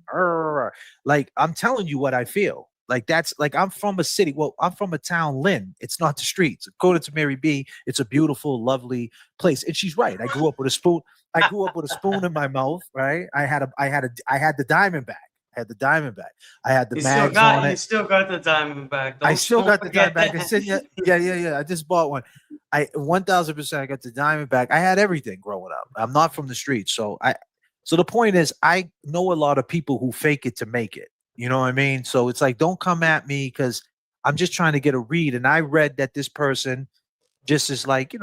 Like, I'm telling you what I feel. Like, that's like, I'm from a city. Well, I'm from a town, Lynn. It's not the streets. According to Mary B, it's a beautiful, lovely place. And she's right. I grew up with a spoon. In my mouth, right? I had the Diamondback. I had the Diamondback. I had the mags on it. You still got the Diamondback. I still got the Diamondback. Yeah. I just bought one. 1000%. I got the Diamondback. I had everything growing up. I'm not from the streets, so the point is, I know a lot of people who fake it to make it. You know what I mean? So it's like, don't come at me because I'm just trying to get a read. And I read that this person just is like,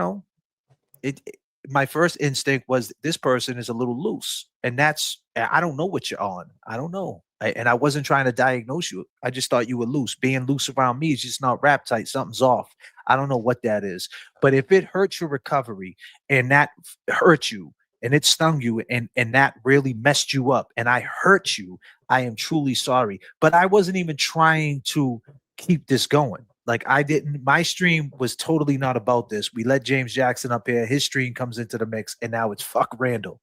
my first instinct was this person is a little loose, and I don't know what you're on. I don't know. And I wasn't trying to diagnose you. I just thought you were loose. Being loose around me is just not rap tight. Something's off. I don't know what that is. But if it hurts your recovery and that hurt you and it stung you and that really messed you up and I hurt you, I am truly sorry. But I wasn't even trying to keep this going. Like, my stream was totally not about this. We let James Jackson up here. His stream comes into the mix, and now it's fuck Randall.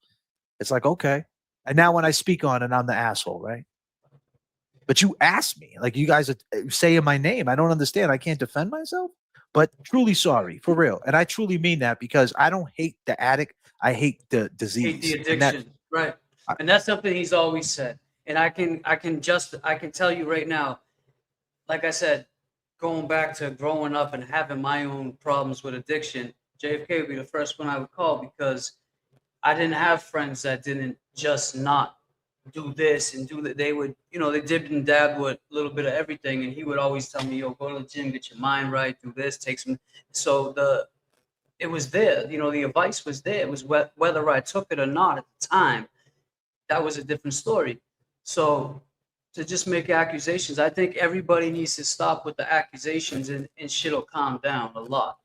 It's like, okay. And now when I speak on it, I'm the asshole, right? But you asked me, like, you guys are saying my name. I don't understand. I can't defend myself, but truly sorry, for real. And I truly mean that because I don't hate the addict. I hate the disease. Hate the addiction, right? And that's something he's always said. And I can tell you right now, like I said, going back to growing up and having my own problems with addiction, J.F.K. would be the first one I would call because I didn't have friends that didn't just not do this and do that. They would, they dipped and dabbed with a little bit of everything. And he would always tell me, yo, go to the gym, get your mind right, do this, take some. So it was there, the advice was there. It was whether I took it or not at the time. That was a different story. So to just make accusations, I think everybody needs to stop with the accusations and shit will calm down a lot.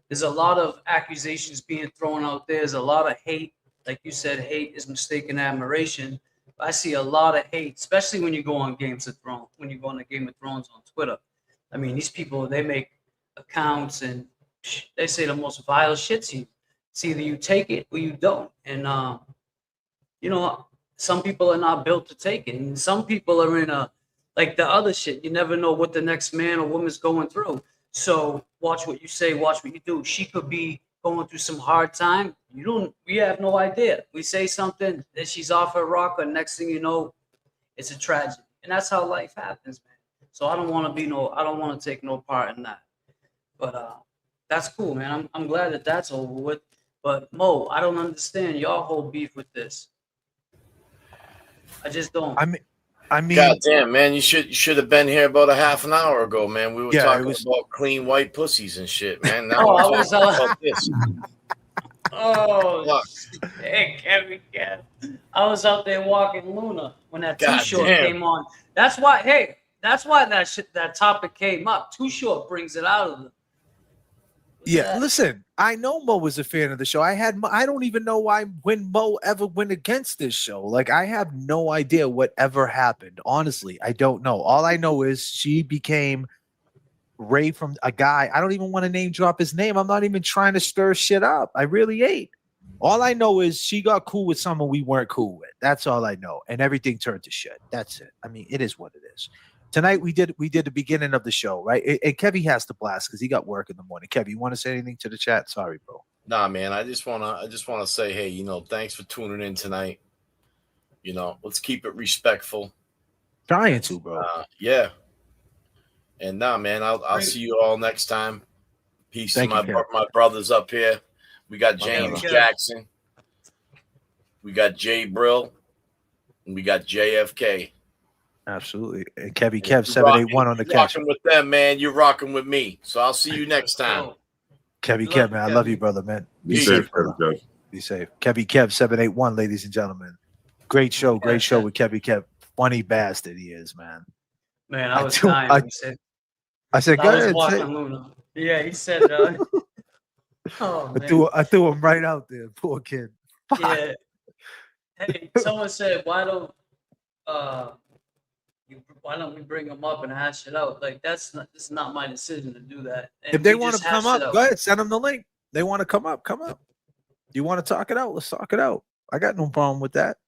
There's a lot of accusations being thrown out there. There's a lot of hate. Like you said, hate is mistaken admiration. I see a lot of hate, especially when you go on Games of Thrones, when you go on the Game of Thrones on Twitter. I mean, these people, they make accounts and they say the most vile shit to you. It's either you take it or you don't. And, some people are not built to take it. And some people are in like the other shit. You never know what the next man or woman's going through. So watch what you say, watch what you do. She could be going through some hard time. We have no idea. We say something, then she's off her rocker. Next thing you know, it's a tragedy. And that's how life happens, man. So I don't want to take no part in that. But that's cool, man. I'm glad that's over with. But Mo, I don't understand y'all whole beef with this. I just don't. I mean, God damn, man, you should have been here about a half an hour ago, man. We were talking about clean white pussies and shit, man. Now we're talking about this. Oh, hey, Kevin. I was out there walking Luna when that Too Short came on. That's why that topic came up. Too Short brings it out of them. Yeah, listen, I know Mo was a fan of the show. I don't even know when Mo ever went against this show. Like, I have no idea what ever happened. Honestly, I don't know. All I know is she became Ray from a guy. I don't even want to name drop his name. I'm not even trying to stir shit up. I really ain't. All I know is she got cool with someone we weren't cool with. That's all I know. And everything turned to shit. That's it. I mean, it is what it is. Tonight we did the beginning of the show, right? And Kevy has to blast because he got work in the morning. Kevy, you want to say anything to the chat? Sorry, bro. Nah, man. I just wanna say, hey, thanks for tuning in tonight. Let's keep it respectful. Trying to, bro. Yeah. And nah, man, I'll see you all next time. Peace to my brothers up here. We got James Jackson. We got Jay Brill. And we got J.F.K. Absolutely. And Kevy And if Kev you're 781 on the you're cash. rocking with them, man. You're rocking with me. So I'll see you next time. Kevy Kev, man, I love you, brother, man. Be safe, brother. Be safe. Kevy Kev 781, ladies and gentlemen. Great show with Kevy Kev. Funny bastard he is, man. Man, I was dying when he said. I said, go I was ahead. watching Luna. Yeah, he said. Oh man. I threw him right out there. Poor kid. Yeah. Hey, someone said, why don't we bring him up and hash it out? Like this is not my decision to do that. And If they we want to just come hashed it up, out. go ahead. Send them the link. They want to come up. Come up. You want to talk it out? Let's talk it out. I got no problem with that.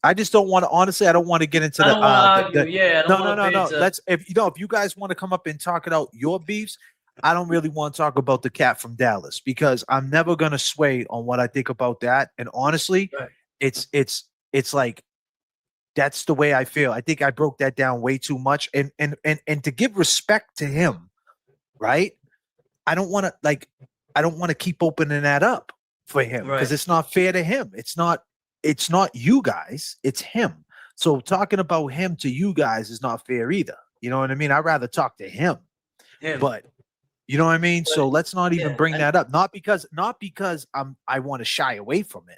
I just don't want to. Honestly, I don't want to get into I don't want to argue. Yeah, I don't want no. Let's if you guys want to come up and talk it out your beefs. I don't really want to talk about the cat from Dallas because I'm never gonna sway on what I think about that. And honestly, it's like that's the way I feel. I think I broke that down way too much. And to give respect to him, right? I don't want to keep opening that up for him because it's not fair to him. It's not you guys, it's him. So talking about him to you guys is not fair either. You know what I mean? I'd rather talk to him. But you know what I mean? So let's not even bring that up. Not because I want to shy away from it.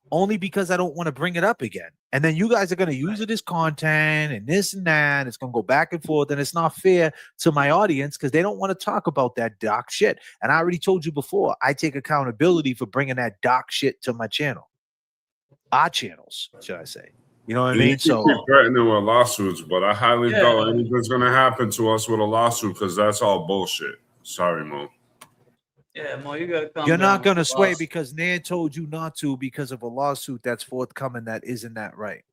Only because I don't want to bring it up again. And then you guys are going to use it as content and this and that. And it's going to go back and forth. And it's not fair to my audience because they don't want to talk about that dark shit. And I already told you before, I take accountability for bringing that dark shit to my channel. Our channels, should I say. You know what I mean? So keep threatening with lawsuits, but I highly doubt anything's going to happen to us with a lawsuit because that's all bullshit. Sorry, Mo. Yeah, Mo, you gotta come. You're not gonna sway because Nan told you not to because of a lawsuit that's forthcoming. That isn't that right?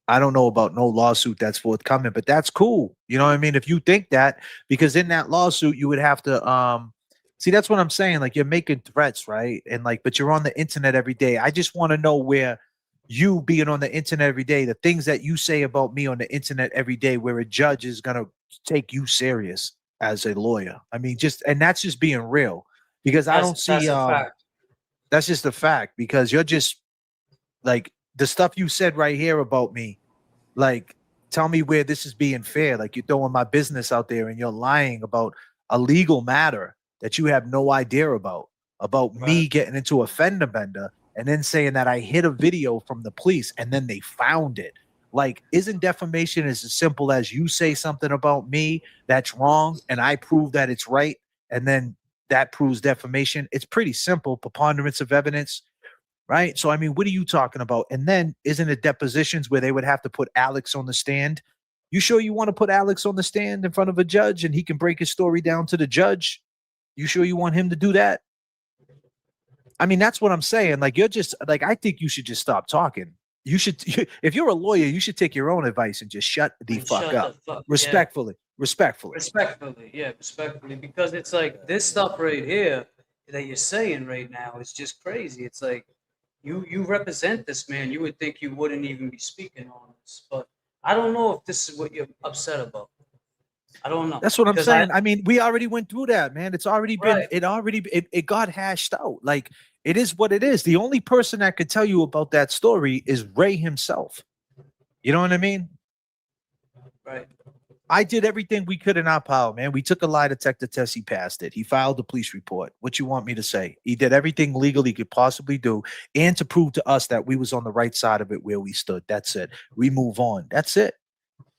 I don't know about no lawsuit that's forthcoming, but that's cool. You know what I mean? If you think that, because in that lawsuit you would have to see. That's what I'm saying. Like you're making threats, right? And but you're on the internet every day. I just want to know where you being on the internet every day, the things that you say about me on the internet every day, where a judge is gonna take you serious as a lawyer. I mean, and that's just being real. Because I don't see that's just a fact because you're just like the stuff you said right here about me. Like, tell me where this is being fair. Like you're throwing my business out there and you're lying about a legal matter that you have no idea about me getting into a fender bender and then saying that I hid a video from the police and then they found it. Like, isn't defamation as simple as you say something about me that's wrong and I prove that it's right and then that proves defamation? It's pretty simple. Preponderance of evidence, right? So, I mean, what are you talking about? And then isn't it depositions where they would have to put Alex on the stand? You sure you want to put Alex on the stand in front of a judge and he can break his story down to the judge? You sure you want him to do that? I mean, that's what I'm saying. Like, you're just like, I think you should just stop talking. You should, if you're a lawyer, you should take your own advice and just shut the fuck up. Respectfully. Respectfully, because it's like this stuff right here that you're saying right now is just crazy. It's like you represent this man. You would think you wouldn't even be speaking on this, but I don't know if this is what you're upset about. I don't know. That's what I'm saying. I mean, we already went through that, man. It's already been, it got hashed out. Like, it is what it is. The only person that could tell you about that story is Ray himself. You know what I mean? Right. I did everything we could in our power, man. We took a lie detector test. He passed it. He filed the police report. What you want me to say? He did everything legal he could possibly do and to prove to us that we was on the right side of it where we stood. That's it. We move on. That's it.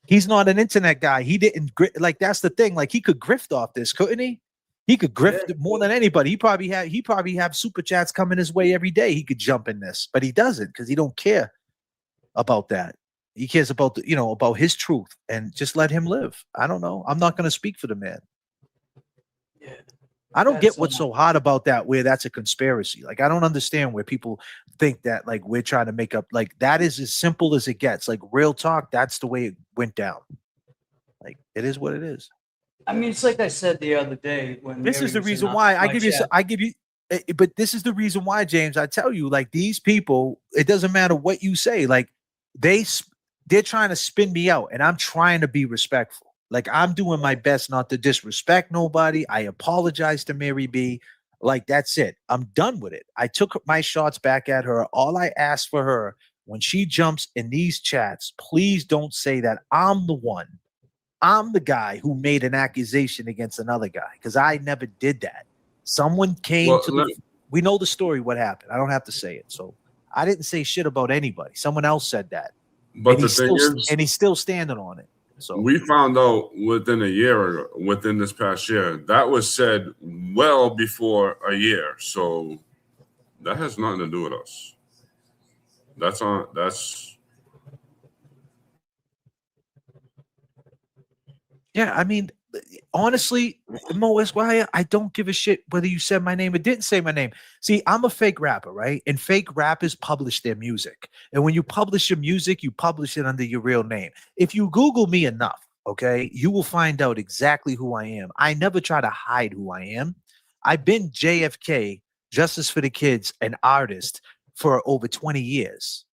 He's not an internet guy. He didn't like, that's the thing. Like, he could grift off this, couldn't he? He could grift more than anybody. He probably have super chats coming his way every day. He could jump in this, but he doesn't because he don't care about that. He cares about about his truth and just let him live. I don't know. I'm not going to speak for the man. Yeah. I don't get what's so hot about that, where that's a conspiracy. Like, I don't understand where people think that, like, we're trying to make up, like, that is as simple as it gets. Like, real talk, that's the way it went down. Like, it is what it is. I mean, it's like I said the other day when this is the reason why I give you, but this is the reason why, James, I tell you, like, these people, it doesn't matter what you say. Like, they're trying to spin me out and I'm trying to be respectful. Like, I'm doing my best not to disrespect nobody. I apologize to Mary B. Like, that's it. I'm done with it. I took my shots back at her. All I asked for her when she jumps in these chats, please don't say that I'm the guy who made an accusation against another guy, because I never did that. Someone came we know the story, what happened. I don't have to say it. So I didn't say shit about anybody. Someone else said that. But the thing is, and he's still standing on it. So we found out within this past year, that was said well before a year. So that has nothing to do with us. Yeah, I mean, honestly, Mo Esquire, I don't give a shit whether you said my name or didn't say my name. See, I'm a fake rapper, right? And fake rappers publish their music. And when you publish your music, you publish it under your real name. If you Google me enough, okay, you will find out exactly who I am. I never try to hide who I am. I've been J.F.K., Justice for the Kids, an artist for over 20 years.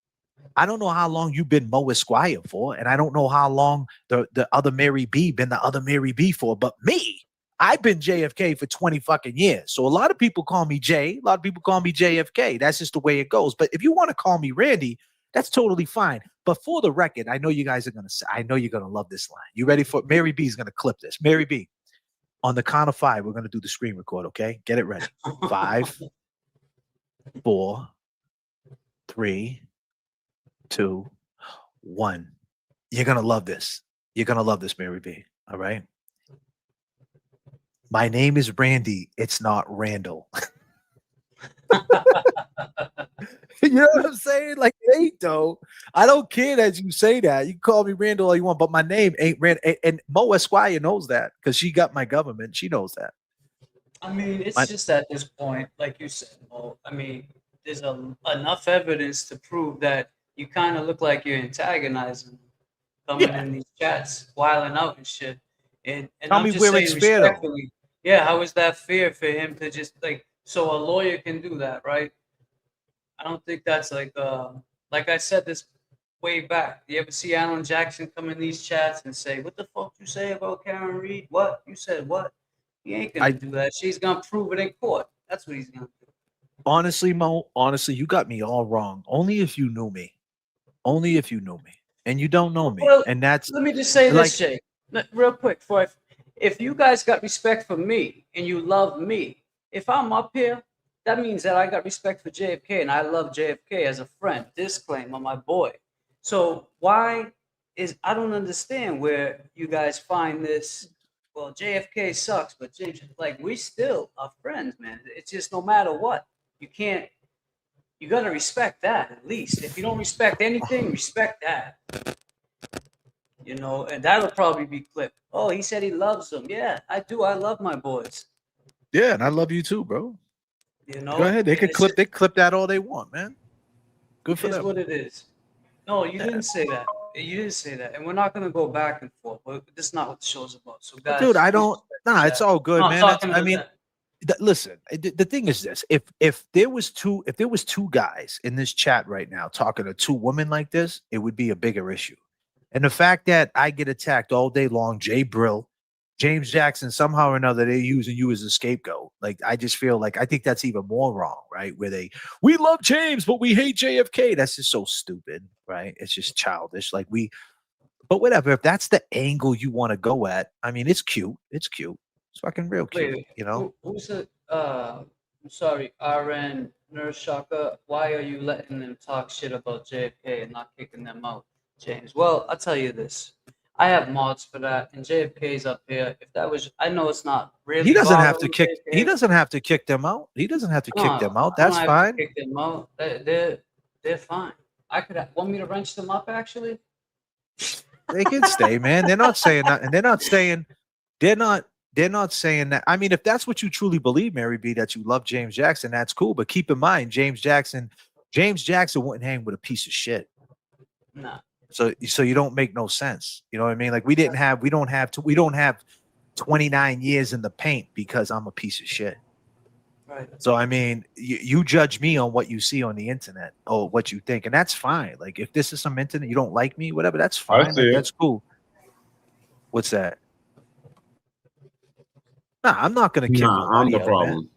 I don't know how long you've been Mo Esquire for, and I don't know how long the other Mary B been the other Mary B for, but me, I've been JFK for 20 fucking years. So a lot of people call me Jay, a lot of people call me JFK. That's just the way it goes. But if you want to call me Randy, that's totally fine. But for the record, I know you guys are gonna say, I know you're gonna love this line. You ready for Mary B is gonna clip this. Mary B, on the count of 5, we're gonna do the screen record, okay? Get it ready. 5, 4, 3, 2, 1. You're gonna love this. You're gonna love this, Mary B. All right. My name is Randy. It's not Randall. You know what I'm saying? Like, it ain't though. I don't care that you say that. You can call me Randall all you want, but my name ain't Randall. And Mo Esquire knows that because she got my government. She knows that. I mean, it's just at this point, like you said, Mo. I mean, there's enough evidence to prove that you kind of look like you're antagonizing, coming in these chats, wilding out and shit. And Tell I'm me just where saying it's fair, though. respectfully, yeah, how is that fair for him to just like, so a lawyer can do that, right? I don't think that's like I said this way back. You ever see Alan Jackson come in these chats and say, "What the fuck you say about Karen Reed? What you said? What?" He ain't gonna do that. She's gonna prove it in court. That's what he's gonna do. Honestly, Mo, you got me all wrong. Only if you knew me. Only if you knew me. And you don't know me. Well, And that's let me just say like, this, Jay, real quick. If you guys got respect for me and you love me, if I'm up here, that means that I got respect for JFK and I love JFK as a friend. Disclaimer, my boy. So I don't understand where you guys find this. Well, JFK sucks, but we still are friends, man. It's just no matter what, you got to respect that at least. If you don't respect anything, respect that. You know, and that'll probably be clipped. Oh, he said he loves them. Yeah, I do. I love my boys. yeah, and I love you too, bro. You know, go ahead. They could clip. They clip that all they want, man. Good for them. Here's what it is. No, you didn't say that. You didn't say that, and we're not gonna go back and forth. But this is not what the show's about. So, guys, dude, I don't. Nah, it's all good, man. Listen. The thing is this: if there was two guys in this chat right now talking to two women like this, it would be a bigger issue. And the fact that I get attacked all day long, Jay Brill, James Jackson, somehow or another, they're using you as a scapegoat. Like, I just feel like I think that's even more wrong, right? Where we love James, but we hate JFK. That's just so stupid, right? It's just childish. But whatever. If that's the angle you want to go at, I mean, it's cute. It's cute. It's fucking real cute, you know? Who's it? I'm sorry, RN Nurse Shaka. Why are you letting them talk shit about JFK and not kicking them out, James? Well, I'll tell you this. I have mods for that, and JFK's up here. If that was, I know it's not really. He doesn't have to kick. JFK. He doesn't have to kick them out. He doesn't have to kick them out. That's fine. Kick them out. They're fine. I could want me to wrench them up. Actually, they can stay, man. They're not saying that, and they're not saying that. I mean, if that's what you truly believe, Mary B, that you love James Jackson, that's cool. But keep in mind, James Jackson wouldn't hang with a piece of shit. No. So you don't make no sense. You know what I mean? Like we don't have 29 years in the paint because I'm a piece of shit. Right. So I mean, you judge me on what you see on the internet or what you think, and that's fine. Like if this is some internet, you don't like me, whatever, that's fine. Like, that's cool. What's that? Nah, I'm not gonna kick nobody I'm the out, problem. man.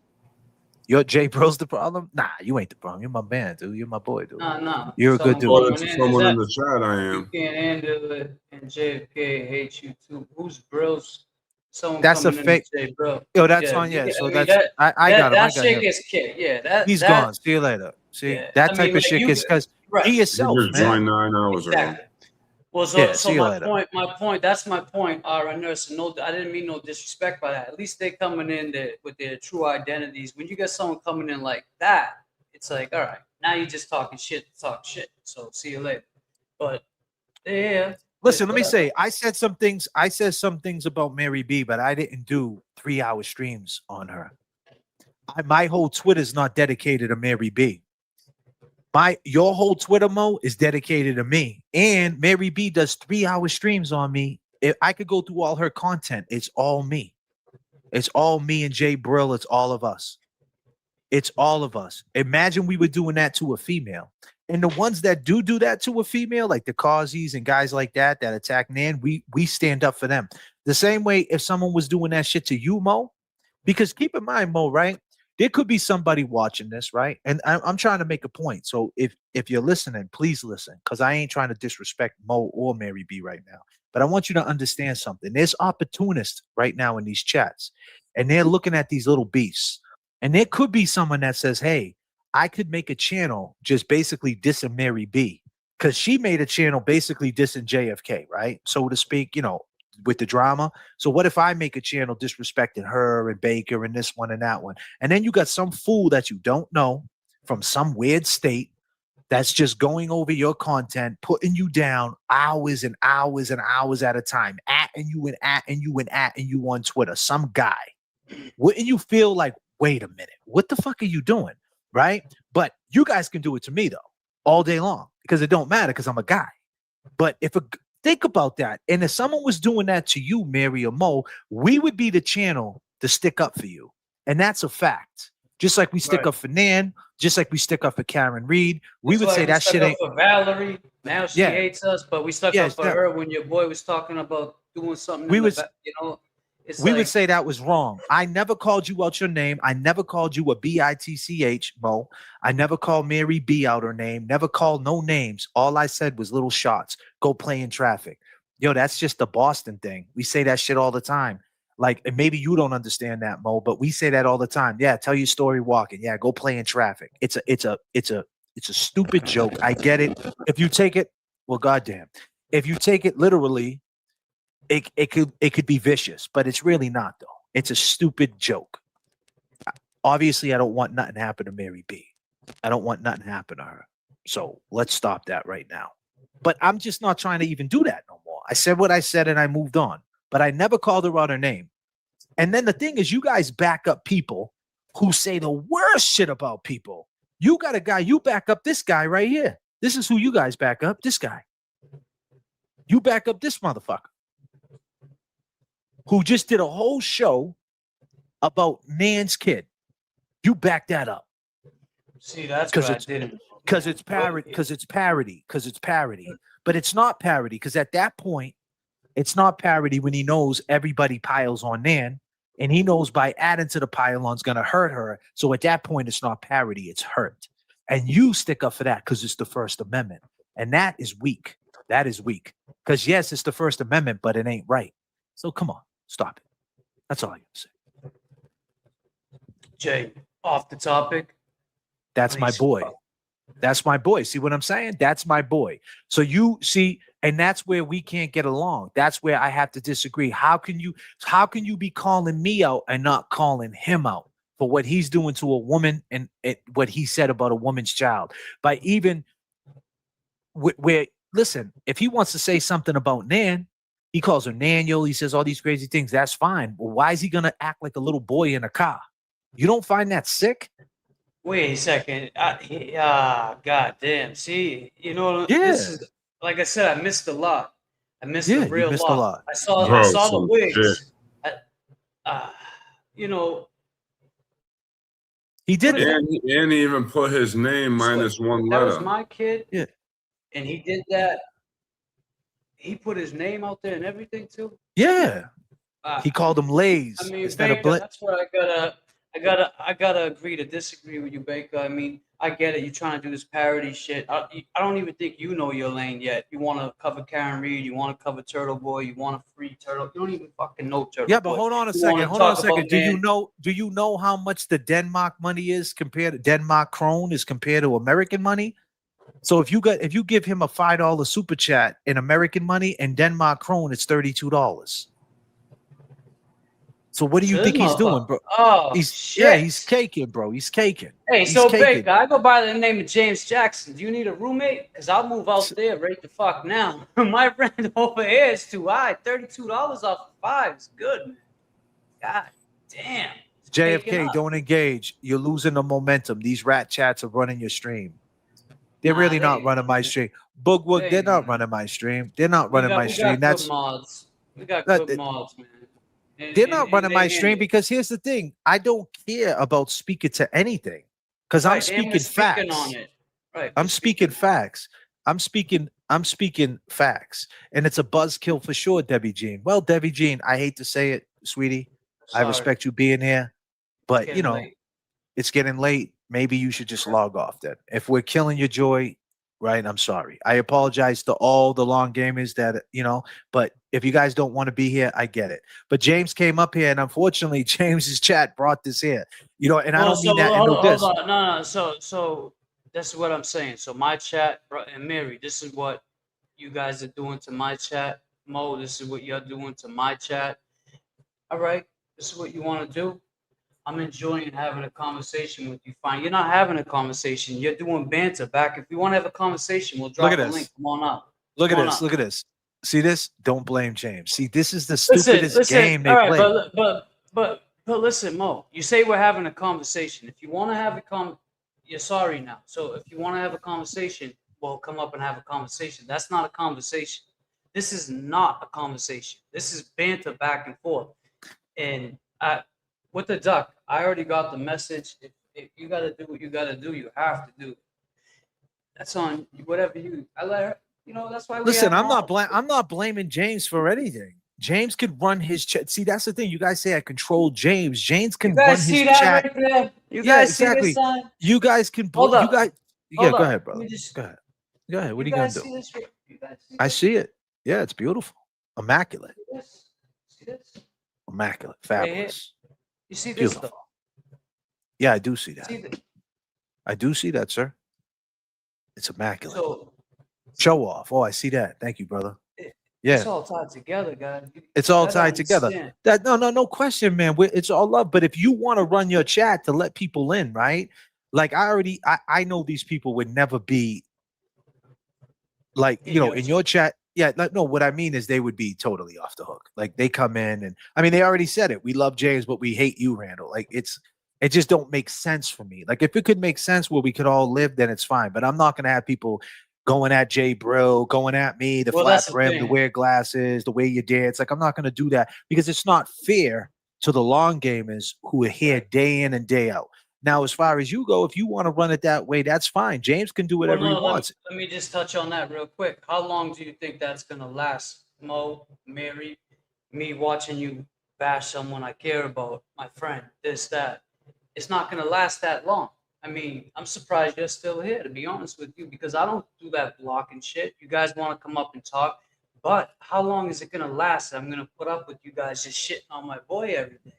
You're Jay Bro's the problem? Nah, you ain't the problem. You're my man, dude. You're my boy, dude. No. You're a good dude. According to someone in the chat, I You am. can't handle it, and J.F.K. hates you too. Who's Bros? Someone That's a coming in fake. and say, bro. Yo, that's Yeah, on. Yeah, so I mean that's I got him. I that got shit him. gets kicked. Yeah, that He's that gone. See you later. See yeah. that I type mean, of like shit you gets because right. be He yourself, just man. joined 9 hours ago. Exactly. Well, Yeah, so see you my later. point, that's my point, R. Nurse. No, I didn't mean no disrespect by that. At least they coming in there with their true identities. When you get someone coming in like that, it's like, all right, now you're just talking shit to talk shit. So see you later. But yeah. Listen, let me say, I said some things about Mary B, but I didn't do 3-hour streams on her. My whole Twitter is not dedicated to Mary B. Your whole Twitter, Mo, is dedicated to me. And Mary B does 3-hour streams on me. If I could go through all her content, it's all me. It's all me and Jay Brill. It's all of us. It's all of us. Imagine we were doing that to a female. And the ones that do that to a female, like the Causies and guys like that attack Nan, we stand up for them. The same way if someone was doing that shit to you, Mo, because keep in mind, Mo, right? There could be somebody watching this, right? And I'm trying to make a point. So if you're listening, please listen, because I ain't trying to disrespect Mo or Mary B right now. But I want you to understand something. There's opportunists right now in these chats, and they're looking at these little beasts. And there could be someone that says, hey, I could make a channel just basically dissing Mary B, because she made a channel basically dissing JFK, right? So to speak, with the drama. So what if I make a channel disrespecting her and Baker and this one and that one? And then you got some fool that you don't know from some weird state that's just going over your content, putting you down hours and hours and hours at a time, atting you on Twitter, some guy. Wouldn't you feel like, wait a minute, what the fuck are you doing? Right? But you guys can do it to me though, all day long, because it don't matter because I'm a guy. But think about that. And if someone was doing that to you, Mary or Mo, we would be the channel to stick up for you. And that's a fact. Just like we stick up for Nan, just like we stick up for Karen Reed, we would say that shit ain't for Valerie. Now she hates us, but we stuck up for her when your boy was talking about doing something. We would say that was wrong. I never called you out your name. I never called you a bitch, Mo. I never called Mary B out her name. Never called no names. All I said was little shots. Go play in traffic. Yo, that's just the Boston thing. We say that shit all the time. Like, and maybe you don't understand that, Mo, but we say that all the time. Yeah, tell your story walking. Yeah, go play in traffic. It's a stupid joke. I get it. If you take it, well, goddamn. If you take it literally, it could be vicious, but it's really not though. It's a stupid joke. Obviously, I don't want nothing to happen to Mary B. I don't want nothing to happen to her. So let's stop that right now. But I'm just not trying to even do that no more. I said what I said and I moved on. But I never called her out her name. And then the thing is, you guys back up people who say the worst shit about people. You got a guy, you back up this guy right here. This is who you guys back up, this guy. You back up this motherfucker who just did a whole show about Nan's kid. You back that up. See, that's what I didn't. Because it's parody. But it's not parody, because at that point, it's not parody when he knows everybody piles on Nan, and he knows by adding to the pile-on's going to hurt her. So at that point, it's not parody, it's hurt. And you stick up for that because it's the First Amendment. And that is weak. That is weak. Because yes, it's the First Amendment, but it ain't right. So come on, stop it. That's all I got to say. Jay, off the topic. That's my boy. That's my boy. See what I'm saying? That's my boy. So you see, and that's where we can't get along. That's where I have to disagree. How can you be calling me out and not calling him out for what he's doing to a woman and what he said about a woman's child? By even where, listen, if he wants to say something about Nan, he calls her Naniel. He says all these crazy things. That's fine. Well, why is he going to act like a little boy in a car? You don't find that sick? Wait a second. God damn. See, this is, like I said, I missed a lot. I missed a real lot. I saw the wigs. He did it. And he even put his name minus one letter. That was my kid. Yeah. And he did that. He put his name out there and everything too. Yeah. He called him Lays. I mean, instead Baker, of that's where I I gotta agree to disagree with you, Baker. I mean, I get it. You're trying to do this parody shit. I don't even think you know your lane yet. You want to cover Karen Reed. You want to cover Turtle Boy. You want to free Turtle. You don't even fucking know Turtle Yeah, Boy. but hold on a You second. wanna Hold on a talk about second. Do you man. know how much the Denmark money is compared to Denmark krone is compared to American money? So if you give him a $5 super chat in American money and Denmark krone, it's $32. So what do you So this think he's doing, motherfucker. bro? Oh He's shit. caking, bro. He's caking. Hey, He's so caking. Baker, I go by the name of James Jackson. Do you need a roommate? Cause I'll move out there right the fuck now. My rent over here is too high. $32 off of 5 is good, man. God damn. It's caking JFK, up. don't engage. You're losing the momentum. These rat chats are running your stream. They're Nah, really they not ain't running my running it. stream. They Boogwood, they're ain't not running running my stream. They're not We running got my we stream. got good That's mods. We got that. good mods, man. They're not And running they my handle stream it. because here's the thing. I don't care about speaking to anything because I'm Right, they ain't speaking speaking facts. on it. Right. I'm speaking facts. I'm speaking facts. And it's a buzzkill for sure, Debbie Jean. Well, Debbie Jean, I hate to say it, sweetie. I Sorry. respect you being here, but Getting late. it's getting late. Maybe you should just log off then. If we're killing your joy, right? I'm sorry. I apologize to all the long gamers that, but if you guys don't want to be here, I get it. But James came up here, and unfortunately, James's chat brought this here. And I don't mean that in no diss. Hold on. No. So that's what I'm saying. So my chat, bro, and Mary, this is what you guys are doing to my chat. Mo, this is what you're doing to my chat. All right. This is what you want to do. I'm enjoying having a conversation with you. Fine. You're not having a conversation. You're doing banter back. If you want to have a conversation, we'll drop Look a at link. this. Come on up. Look at Come on this. up. Look at this. See this? Don't blame James. See, this is the stupidest Listen. game they All right, play. but listen, Mo. You say we're having a conversation. If you want to have a you're sorry now. So if you want to have a conversation, well, come up and have a conversation. That's not a conversation. This is not a conversation. This is banter back and forth. And with the duck, I already got the message. If you got to do what you got to do, you have to do it. That's on whatever you. I let her. That's why we Listen, have I'm not blaming James for anything. James could run his chat. See, that's the thing. You guys say I control James. James can You guys run see his that chat. right there? You Yeah, guys see exactly. this sign? You guys can. Hold You up. guys. Yeah, Hold go up. ahead, Let brother. me just. Go ahead. Go ahead. What are You you gonna guys do? see this? You guys see I this? see it. Yeah, it's beautiful, immaculate, See this? immaculate, Right here. fabulous, You see this beautiful. stuff? Yeah, I do see that. See this? I do see that, sir. It's immaculate. So Show off. Oh, I see that. Thank you, brother. it's Yeah, all tied together, guys. it's all gotta tied together. understand. That no question, man. It's all love. But if you want to run your chat to let people in, right? Like I know these people would never be like, in your chat. Yeah, no, what I mean is they would be totally off the hook. Like they come in and I mean, they already said it. We love James, but we hate you, Randall. Like it just don't make sense for me. Like if it could make sense where we could all live, then it's fine. But I'm not gonna have people going at Jay Brill, going at me, the Well, flat that's the brim, the thing. wear glasses, the way you dance. Like I'm not gonna do that because it's not fair to the long gamers who are here day in and day out. Now, as far as you go, if you want to run it that way, that's fine. James can do Well, whatever he no, wants. let me just touch on that real quick. How long do you think that's gonna last, Mo, Mary, me watching you bash someone I care about, my friend, this, that? It's not gonna last that long. I mean, I'm surprised you're still here, to be honest with you, because I don't do that blocking shit. You guys want to come up and talk, but how long is it gonna last? I'm gonna put up with you guys just shitting on my boy every day,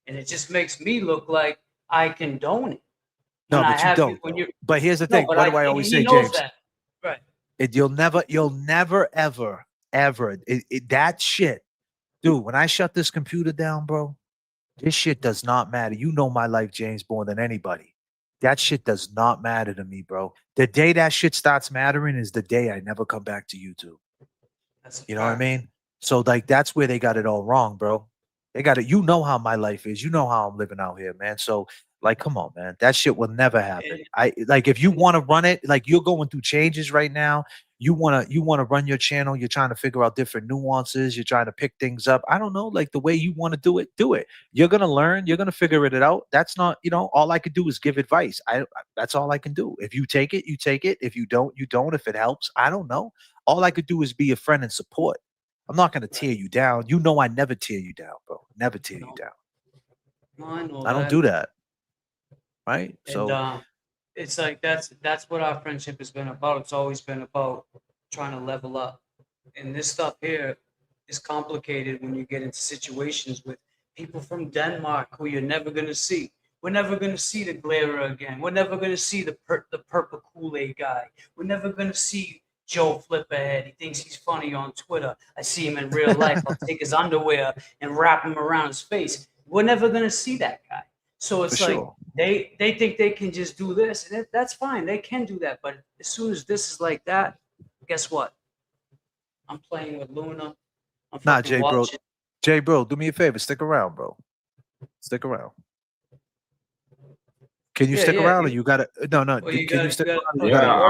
and it just makes me look like I condone it. No, When I but you have don't. when you're But here's the no, thing. but What do I always he say, knows James? that, right? You'll never, ever. That shit, dude. When I shut this computer down, bro, this shit does not matter. You know my life, James, more than anybody. That shit does not matter to me, bro. The day that shit starts mattering is the day I never come back to YouTube. You know what I mean? So like that's where they got it all wrong, bro. They got it. You know how my life is. You know how I'm living out here, man. So like, come on, man. That shit will never happen. I like if you want to run it, like you're going through changes right now. You wanna run your channel. You're trying to figure out different nuances. You're trying to pick things up. I don't know, like the way you want to do it, do it. You're gonna learn. You're gonna figure it out. That's not, all I could do is give advice. That's all I can do. If you take it, you take it. If you don't, you don't. If it helps, I don't know. All I could do is be a friend and support. I'm not gonna tear you down. You know I never tear you down, bro. Never tear you down. No, I know I don't that. do that. right? And So it's like that's what our friendship has been about. It's always been about trying to level up. And this stuff here is complicated when you get into situations with people from Denmark who you're never gonna see. We're never gonna see the Glairer again. We're never gonna see the purple Kool-Aid guy. We're never gonna see Joe Flipperhead. He thinks he's funny on Twitter. I see him in real life. I'll take his underwear and wrap him around his face. We're never gonna see that guy. So it's For like sure. they think they can just do this, and that's fine. They can do that, but as soon as this is like that, guess what? I'm playing with Luna. I'm nah, fucking Jay, bro. watching. Jay, bro, do me a favor. Stick around, bro. Stick around. Can you Yeah, stick yeah. around, or you gotta? No. Well, you Can you got stick you got around? Or you Yeah, gotta go?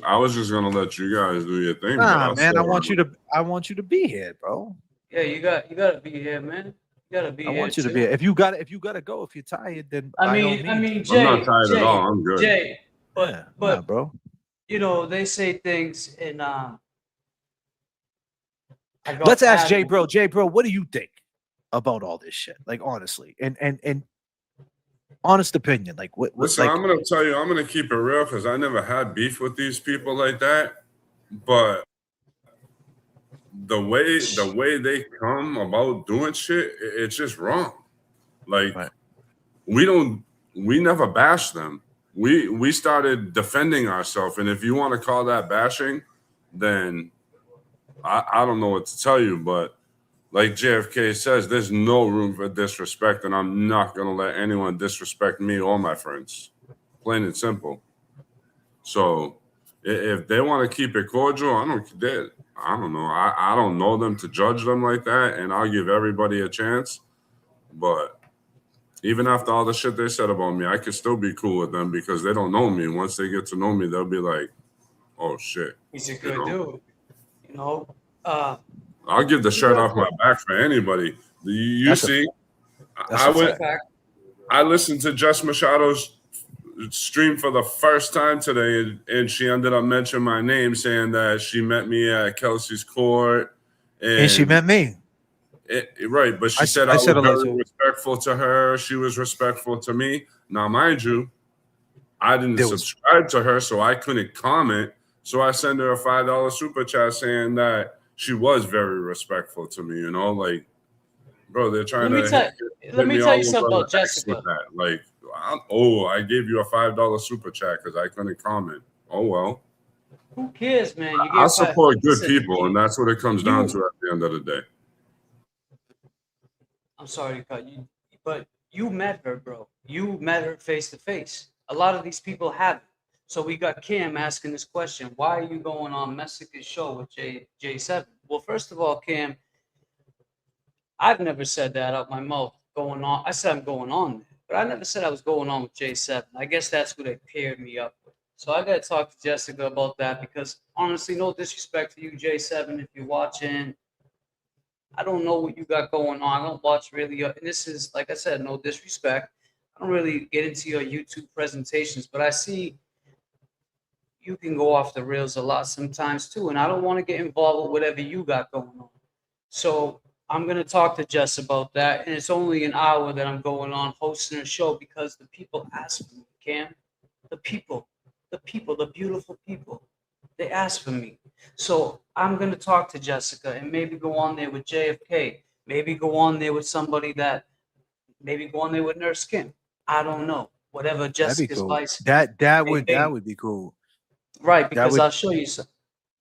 I was just gonna let you guys do your thing, but Nah, I'll man. stay I want you around. to. I want you to be here, bro. Yeah, you gotta be here, man. You gotta be I here want you to too. be here. If you gotta go, if you're tired, then I by all mean, means. I'm not Jay, tired at all. I'm good. Jay, Yeah, but nah, bro. you know they say things, and I got Let's ask mad. Jay, bro. Jay, bro, what do you think about all this shit? Like, honestly, and honest opinion. Like, what? Listen, Like, I'm gonna tell you, I'm gonna keep it real because I never had beef with these people like that. But the way they come about doing shit, it's just wrong. Like right. we never bash them. We started defending ourselves, and if you want to call that bashing, then I don't know what to tell you. But like J.F.K. says, there's no room for disrespect, and I'm not gonna let anyone disrespect me or my friends. Plain and simple. So if they want to keep it cordial, I don't know. I don't know them to judge them like that, and I'll give everybody a chance. But even after all the shit they said about me, I could still be cool with them because they don't know me. Once they get to know me, they'll be like, "Oh shit, He's a good dude, you know. I'll give the shirt off my back for anybody." You see, I listened to Jess Machado's stream for the first time today, and she ended up mentioning my name, saying that she met me at Kelsey's court, and she met me. Right, but she said I was very respectful to her. She was respectful to me. Now, mind you, I didn't subscribe to her, so I couldn't comment. So I sent her a $5 super chat saying that she was very respectful to me. You know, like, bro, they're trying to. Let me tell you something about Jessica. Like, I gave you a $5 super chat because I couldn't comment. Oh well. Who cares, man? I support good people, and that's what it comes down to at the end of the day. I'm sorry to cut you, but you met her, bro. You met her face to face. A lot of these people haven't. So we got Cam asking this question: why are you going on Messica's show with J7? Well, first of all, Cam, I've never said that out my mouth. Going on, I said I'm going on there, but I never said I was going on with J7. I guess that's who they paired me up with. So I got to talk to Jessica about that because honestly, no disrespect to you, J7, if you're watching. I don't know what you got going on. I don't watch really. And this is, like I said, no disrespect. I don't really get into your YouTube presentations, but I see you can go off the rails a lot sometimes too. And I don't want to get involved with whatever you got going on. So I'm going to talk to Jess about that. And it's only an hour that I'm going on hosting a show because the people ask for me, Cam. The people, the beautiful people. They asked for me. So I'm going to talk to Jessica and maybe go on there with J.F.K. Maybe go on there with somebody maybe go on there with Nurse Kim. I don't know. Whatever Jessica's cool. vice. That would be cool. Right, because I'll show you some.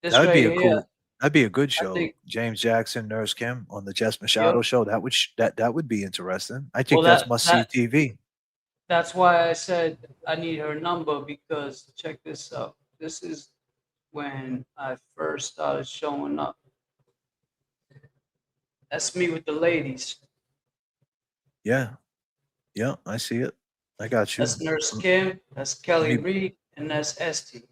That would be a cool. That'd be a good show. James Jackson, Nurse Kim on the Jess Machado show. That would be interesting. I think that's must see TV. That's why I said I need her number because check this out. This is when I first started showing up. That's me with the ladies. Yeah, I see it. I got you. That's Nurse Kim, that's Kelly Reed, and that's ST.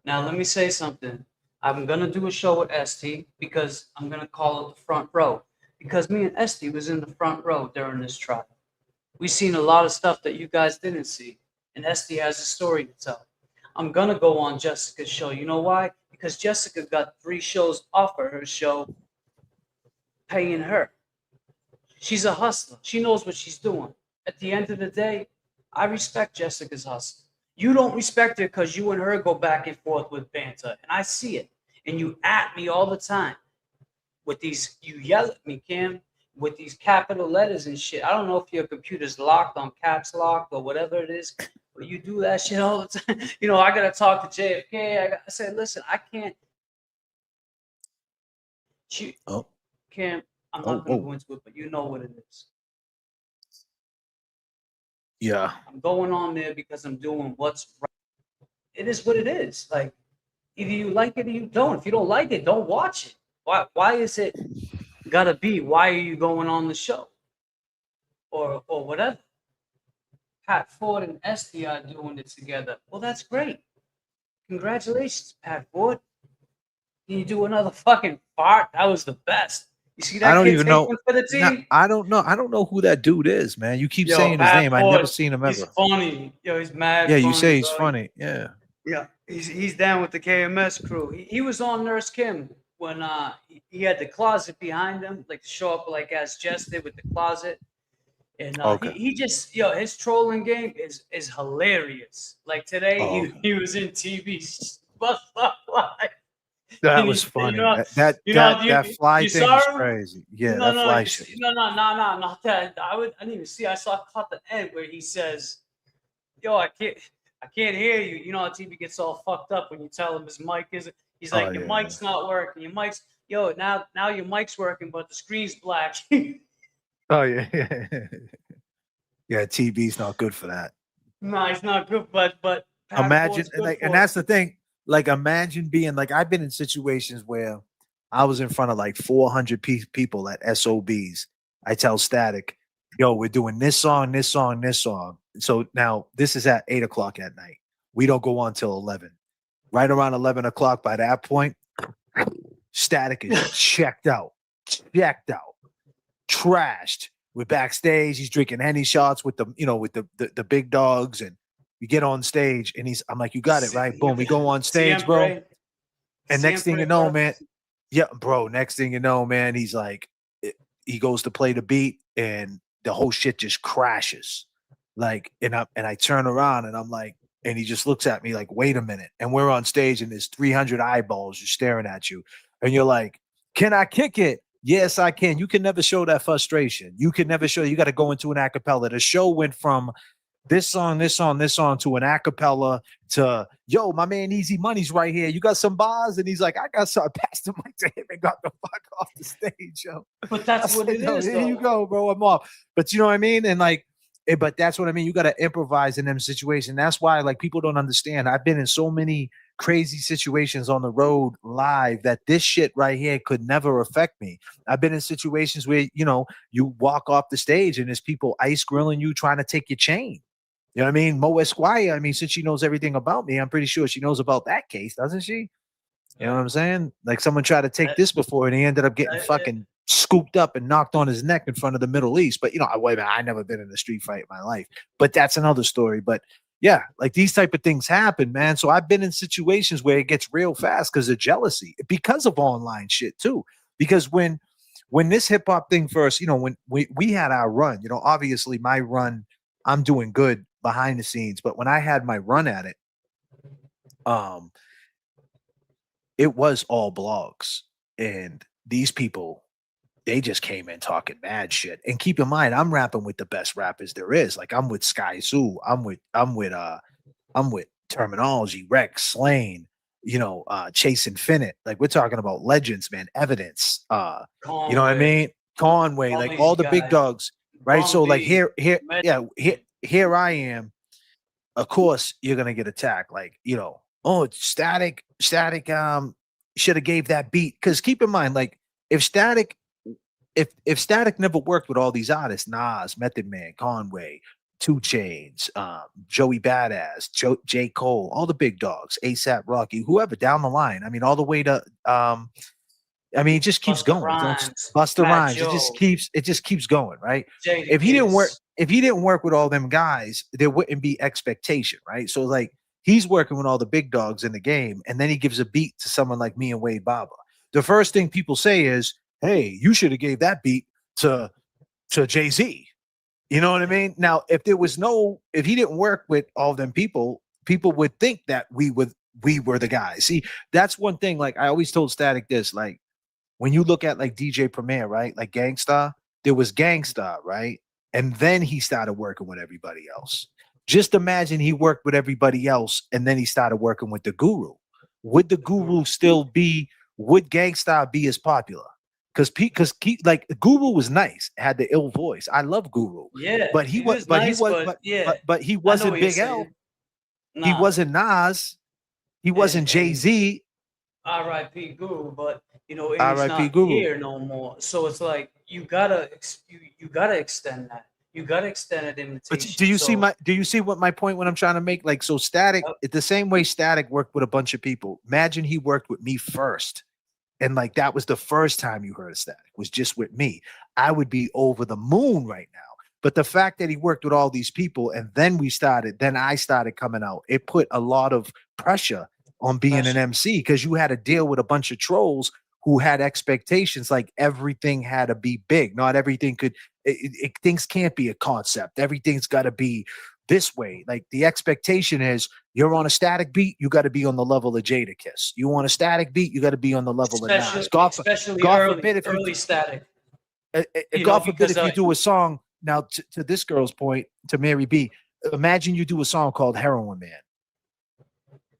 Now let me say something. I'm gonna do a show with ST because I'm gonna call it the front row because me and ST was in the front row during this trial. We've seen a lot of stuff that you guys didn't see, and ST has a story to tell. I'm going to go on Jessica's show. You know why? Because Jessica got 3 shows off of her show paying her. She's a hustler. She knows what she's doing. At the end of the day, I respect Jessica's hustle. You don't respect her because you and her go back and forth with banter, and I see it. And you at me all the time with these. You yell at me, Kim, with these capital letters and shit. I don't know if your computer's locked on caps lock or whatever it is, but you do that shit all the time. You know, I gotta talk to J.F.K. I said, listen, I can't. Kim, I'm not gonna go into it, but you know what it is. Yeah. I'm going on there because I'm doing what's right. It is what it is. Like, either you like it or you don't. If you don't like it, don't watch it. Why is it gotta be? Why are you going on the show? Or whatever. Pat Ford and Esty are doing it together. Well, that's great. Congratulations, Pat Ford. Can you do another fucking fart? That was the best. You see that I don't kid even take know. one for the team? I don't know. I don't know who that dude is, man. You keep Yo, saying his Pat name. I Ford, never seen him he's ever. funny. Yo, he's mad Yeah, funny. you say he's bro. funny. Yeah. Yeah, he's down with the KMS crew. He was on Nurse Kim when he had the closet behind him, like show up like as Jess did with the closet. And Okay. he just his trolling game is hilarious. Like today he was in TV live. That And was he, funny. you That fly you thing saw was him? crazy. Yeah, No, that fly you shit. see, no, not that. I didn't even see. I saw caught the end where he says, "Yo, I can't hear you." You know how TV gets all fucked up when you tell him his mic isn't. He's like, "Your mic's not working. Your mic's now your mic's working, but the screen's black." Oh yeah. Yeah, TV's not good for that. No, it's not good, but Pat Imagine, Ford's good like, for and it. that's the thing. Like, imagine being like, I've been in situations where I was in front of like 400 people at SOBs. I tell Static, yo, we're doing this song, this song, this song. So now this is at 8 o'clock at night. We don't go on till 11. Right around 11 o'clock, by that point, Static is checked out, trashed. We're backstage. He's drinking Henny shots with the big dogs, and we get on stage, and I'm like, you got it right. Boom, we go on stage, bro. And next thing you know, man, next thing you know, man, he's like, he goes to play the beat, and the whole shit just crashes. Like, and I turn around, and I'm like, and he just looks at me like, wait a minute. And we're on stage, and there's 300 eyeballs just staring at you, and you're like, can I kick it? Yes, I can. You can never show that frustration. You can never show. You got to go into an acapella. The show went from this song to an acapella to, yo, my man Easy Money's right here. You got some bars? And he's like, I got some. I passed the mic to him and got the fuck off the stage, yo. But that's what it is. Here you go, bro. I'm off. But you know what I mean? And like, but that's what I mean. You got to improvise in them situations. That's why, like, people don't understand. I've been in so many crazy situations on the road live that this shit right here could never affect me. I've been in situations where, you walk off the stage and there's people ice grilling you, trying to take your chain. You know what I mean? Mo Esquire, I mean, since she knows everything about me, I'm pretty sure she knows about that case, doesn't she? You know what I'm saying? Like, someone tried to take this before and he ended up getting fucking scooped up and knocked on his neck in front of the Middle East. But, I never been in a street fight in my life. But that's another story. But yeah, like, these type of things happen, man. So I've been in situations where it gets real fast because of jealousy, because of online shit too. Because when this hip hop thing first, when we had our run, obviously my run, I'm doing good behind the scenes. But when I had my run at it, it was all blogs, and these people, they just came in talking mad shit. And keep in mind, I'm rapping with the best rappers there is. Like, I'm with Sky Zoo, I'm with Terminology, Rex, Slane, Chase Infinite. Like, we're talking about legends, man. Evidence, you know what I mean? Conway, All like these all the big guys. dogs, right? So like Bumby, here I am. Of course, you're gonna get attacked. Like, it's Static should have gave that beat. Because keep in mind, like, if Static never worked with all these artists, Nas, Method Man, Conway, 2 Chainz, Joey Badass, J. Cole, all the big dogs, ASAP Rocky, whoever down the line. I mean, all the way to it just keeps going. Busta Rhymes. It just keeps going, right? If he didn't work with all them guys, there wouldn't be expectation, right? So like, he's working with all the big dogs in the game, and then he gives a beat to someone like me and Wade Baba. The first thing people say is, hey, you should have gave that beat to Jay-Z. You know what I mean? Now, if he didn't work with all them people, people would think that we were the guys. See, that's one thing. Like I always told Static this, like when you look at like DJ Premier, right? Like Gangstar, there was Gangstar, right? And then he started working with everybody else. Just imagine he worked with everybody else and then he started working with the Guru. Would the Guru still be, would Gangstar be as popular? Because like Guru was nice, had the ill voice. I love Guru. Yeah, But he was, nice, but yeah, but he I know wasn't what you're Big L. saying. He Nah, wasn't Nas. He wasn't Jay Z. R.I.P. Guru, but and he's R.I.P. not Guru. here no more. So it's like you gotta extend that. You gotta extend an But invitation. do you see what my point what I'm trying to make? Like, so Static, it's the same way Static worked with a bunch of people. Imagine he worked with me first. And like that was the first time you heard of Static, was just with me. I would be over the moon right now. But the fact that he worked with all these people and then I started coming out, it put a lot of pressure on being an MC because you had to deal with a bunch of trolls who had expectations like everything had to be big. Not everything things can't be a concept. Everything's got to be this way. Like the expectation is you're on a Static beat, you got to be on the level of Jadakiss. You want a Static beat, you got to be on the level of Nas. Especially God early, forbid if early Static. God forbid if you do a song now to this girl's point, to Mary B. Imagine you do a song called Heroin Man,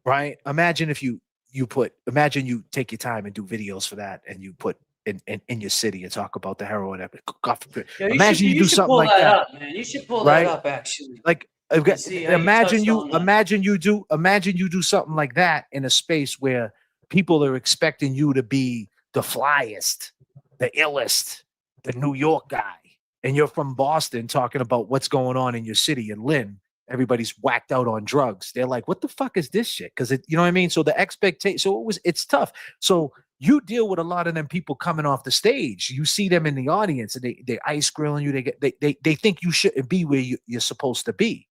right? Imagine if you take your time and do videos for that, and you put in your city and talk about the heroin epidemic. God forbid. Imagine you do something like that, up, man. You should pull right? that up, actually. Like imagine you do something like that in a space where people are expecting you to be the flyest, the illest, the New York guy, and you're from Boston talking about what's going on in your city in Lynn. Everybody's whacked out on drugs. They're like, what the fuck is this shit? Because you know what I mean? So the expectation, it's tough. So you deal with a lot of them people coming off the stage. You see them in the audience and they ice grilling you. They think you shouldn't be where you're supposed to be.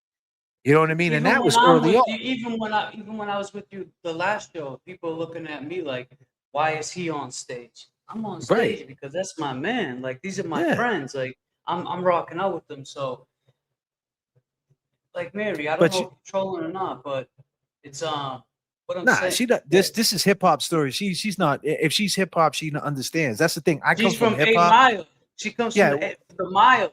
You know what I mean? Even and that when was I'm early with on. you, even when I was with you the last show, people are looking at me like, why is he on stage? I'm on stage because that's my man. Like these are my friends. Like I'm rocking out with them. So like Mary, I don't know if you're trolling or not, but it's what I'm saying. She this is hip hop story. She's not. If she's hip hop, she understands. That's the thing. She's come from hip 8 hop. Mile. She comes from the Mile.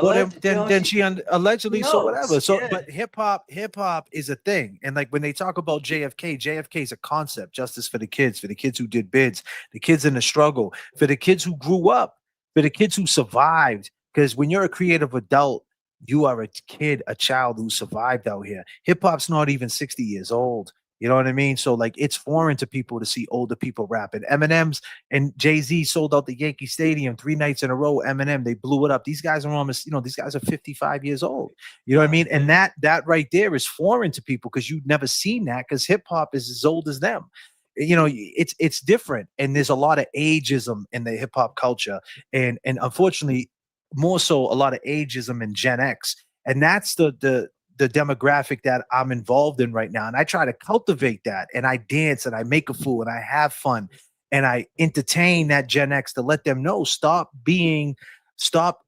Well, then she allegedly knows, so whatever. So, yeah. but hip hop is a thing, and like when they talk about JFK is a concept. Justice for the kids who did bids, the kids in the struggle, for the kids who grew up, for the kids who survived. Because when you're a creative adult, you are a kid, a child who survived out here. Hip hop's not even 60 years old. You know what I mean? So like it's foreign to people to see older people rapping. Eminem's and Jay-Z sold out the Yankee Stadium 3 nights in a row. Eminem, they blew it up. These guys are almost, these guys are 55 years old. You know what I mean? And that right there is foreign to people because you've never seen that because hip hop is as old as them. It's different. And there's a lot of ageism in the hip hop culture. And unfortunately, more so a lot of ageism in Gen X. And that's the demographic that I'm involved in right now. And I try to cultivate that, and I dance and I make a fool and I have fun and I entertain that Gen X to let them know, stop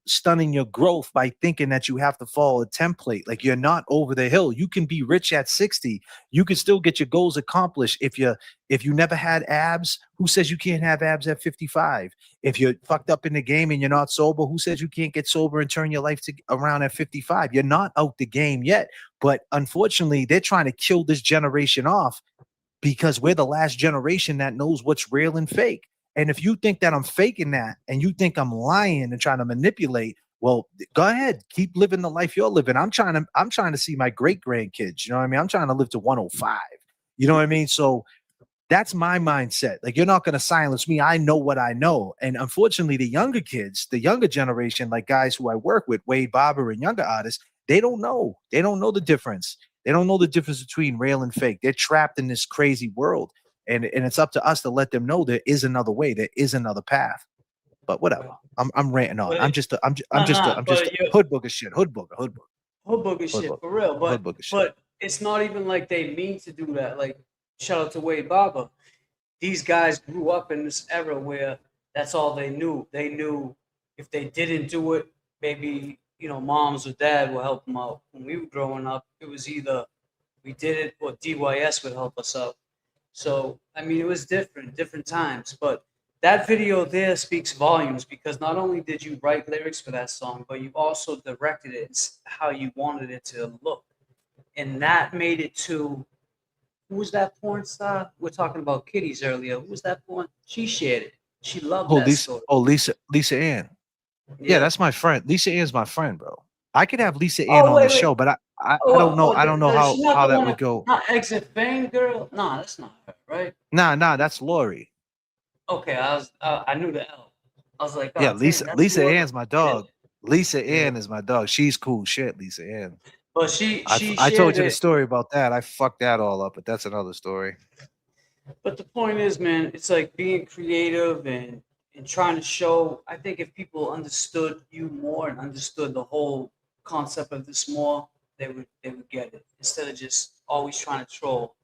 stunning your growth by thinking that you have to follow a template. Like you're not over the hill. You can be rich at 60. You can still get your goals accomplished. If you never had abs, who says you can't have abs at 55? If you're fucked up in the game and you're not sober, who says you can't get sober and turn your life around at 55? You're not out the game yet. But unfortunately, they're trying to kill this generation off because we're the last generation that knows what's real and fake. And if you think that I'm faking that and you think I'm lying and trying to manipulate, well, go ahead, keep living the life you're living. I'm trying to see my great grandkids. You know what I mean? I'm trying to live to 105. You know what I mean? So that's my mindset. Like, you're not going to silence me. I know what I know. And unfortunately, the younger kids, the younger generation, like guys who I work with, Wade Barber and younger artists, they don't know. They don't know the difference. They don't know the difference between real and fake. They're trapped in this crazy world. And it's up to us to let them know there is another way. There is another path. But whatever. I'm ranting on. I'm just hood booger shit. Hood booger shit for real. But it's not even like they mean to do that. Like, shout out to Wade Barber. These guys grew up in this era where that's all they knew. They knew if they didn't do it, maybe moms or dad will help them out. When we were growing up, it was either we did it or DYS would help us out. So, I mean, it was different times. But that video there speaks volumes because not only did you write lyrics for that song, but you also directed it how you wanted it to look. And that made it to, who was that porn star? We're talking about kitties earlier. Who was that porn? She shared it. She loved that story. Lisa Ann. Yeah, that's my friend. Lisa Ann's my friend, bro. I could have Lisa Ann Oh, on the wait. show, but I don't know. I don't know She's not how the that one, would go. not Exit Fame girl. No, that's not her, right? Nah, that's Lori. Okay, I knew the L. I was like, Yeah, oh, damn, that's Lisa Lori. Ann's my dog. Lisa Yeah. Ann is my dog. She's cool shit, Lisa Ann. But she I told shared you the it. story about that. I fucked that all up, but that's another story. But the point is, man, it's like being creative and trying to show. I think if people understood you more and understood the whole concept of this more, they would get it instead of just always trying to troll.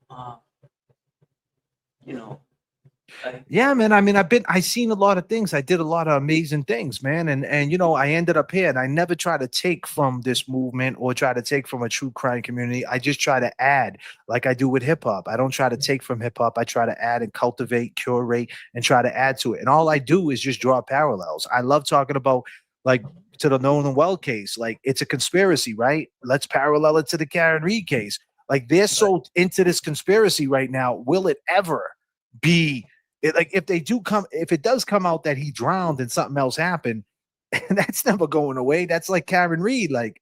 Yeah, man. I mean, I seen a lot of things. I did a lot of amazing things, man. And I ended up here, and I never try to take from this movement or try to take from a true crime community. I just try to add, like I do with hip hop. I don't try to take from hip hop. I try to add and cultivate, curate, and try to add to it. And all I do is just draw parallels. I love talking about, like, to the Nolan Wells case. Like, it's a conspiracy, right? Let's parallel it to the Karen Reed case. Like, they're so into this conspiracy right now. Will it ever be? Like, if it does come out that he drowned and something else happened, that's never going away. That's like Karen Reed. Like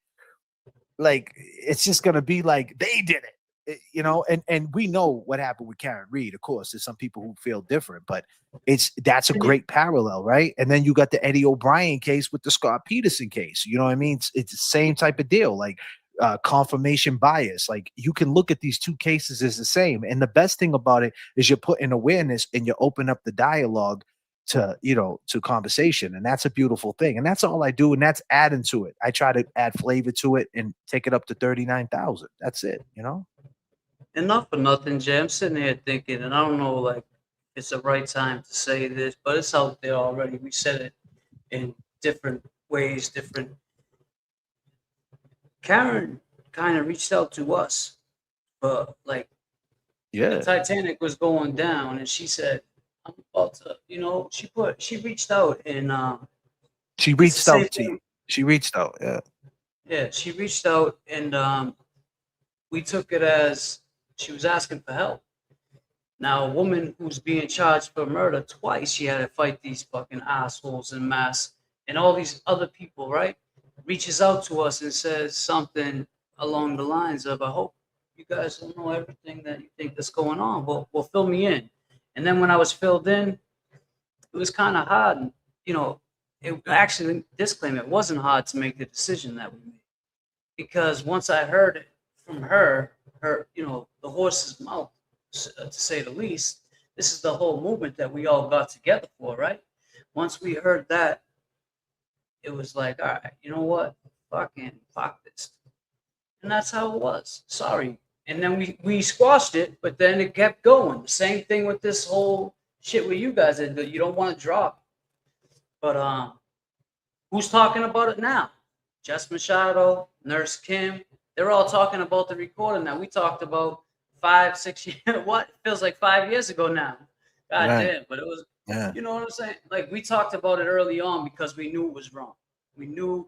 it's just gonna be like they did it, and we know what happened with Karen Reed. Of course, there's some people who feel different, but that's a great parallel, right? And then you got the Eddie O'Brien case with the Scott Peterson case. You know what I mean? It's the same type of deal. Like, confirmation bias. Like, you can look at these two cases as the same. And the best thing about it is you're putting awareness and you open up the dialogue to conversation. And that's a beautiful thing. And that's all I do. And that's adding to it. I try to add flavor to it and take it up to 39,000. That's it, And not for nothing, Jay. I'm sitting here thinking, and I don't know, like, it's the right time to say this, but it's out there already. We said it in different ways, Karen kind of reached out to us, but like, the Titanic was going down, and she said, "I'm about to," she reached out and she reached out to you. She reached out, yeah, she reached out, and we took it as she was asking for help. Now, a woman who's being charged for murder twice, she had to fight these fucking assholes in mass and all these other people, right? Reaches out to us and says something along the lines of, I hope you guys don't know everything that you think that's going on. Well, fill me in. And then when I was filled in, it was kind of hard. And, it actually, disclaimer, it wasn't hard to make the decision that we made. Because once I heard it from her, the horse's mouth, to say the least, this is the whole movement that we all got together for, right? Once we heard that, it was like, all right, you know what? Fuck this. And that's how it was. Sorry. And then we squashed it, but then it kept going. The same thing with this whole shit with you guys that you don't want to drop. But who's talking about it now? Jess Machado, Nurse Kim. They're all talking about the recording that we talked about 5-6 years. What? It feels like 5 years ago now. God damn. But it was, you know what I'm saying? Like, we talked about it early on because we knew it was wrong. We knew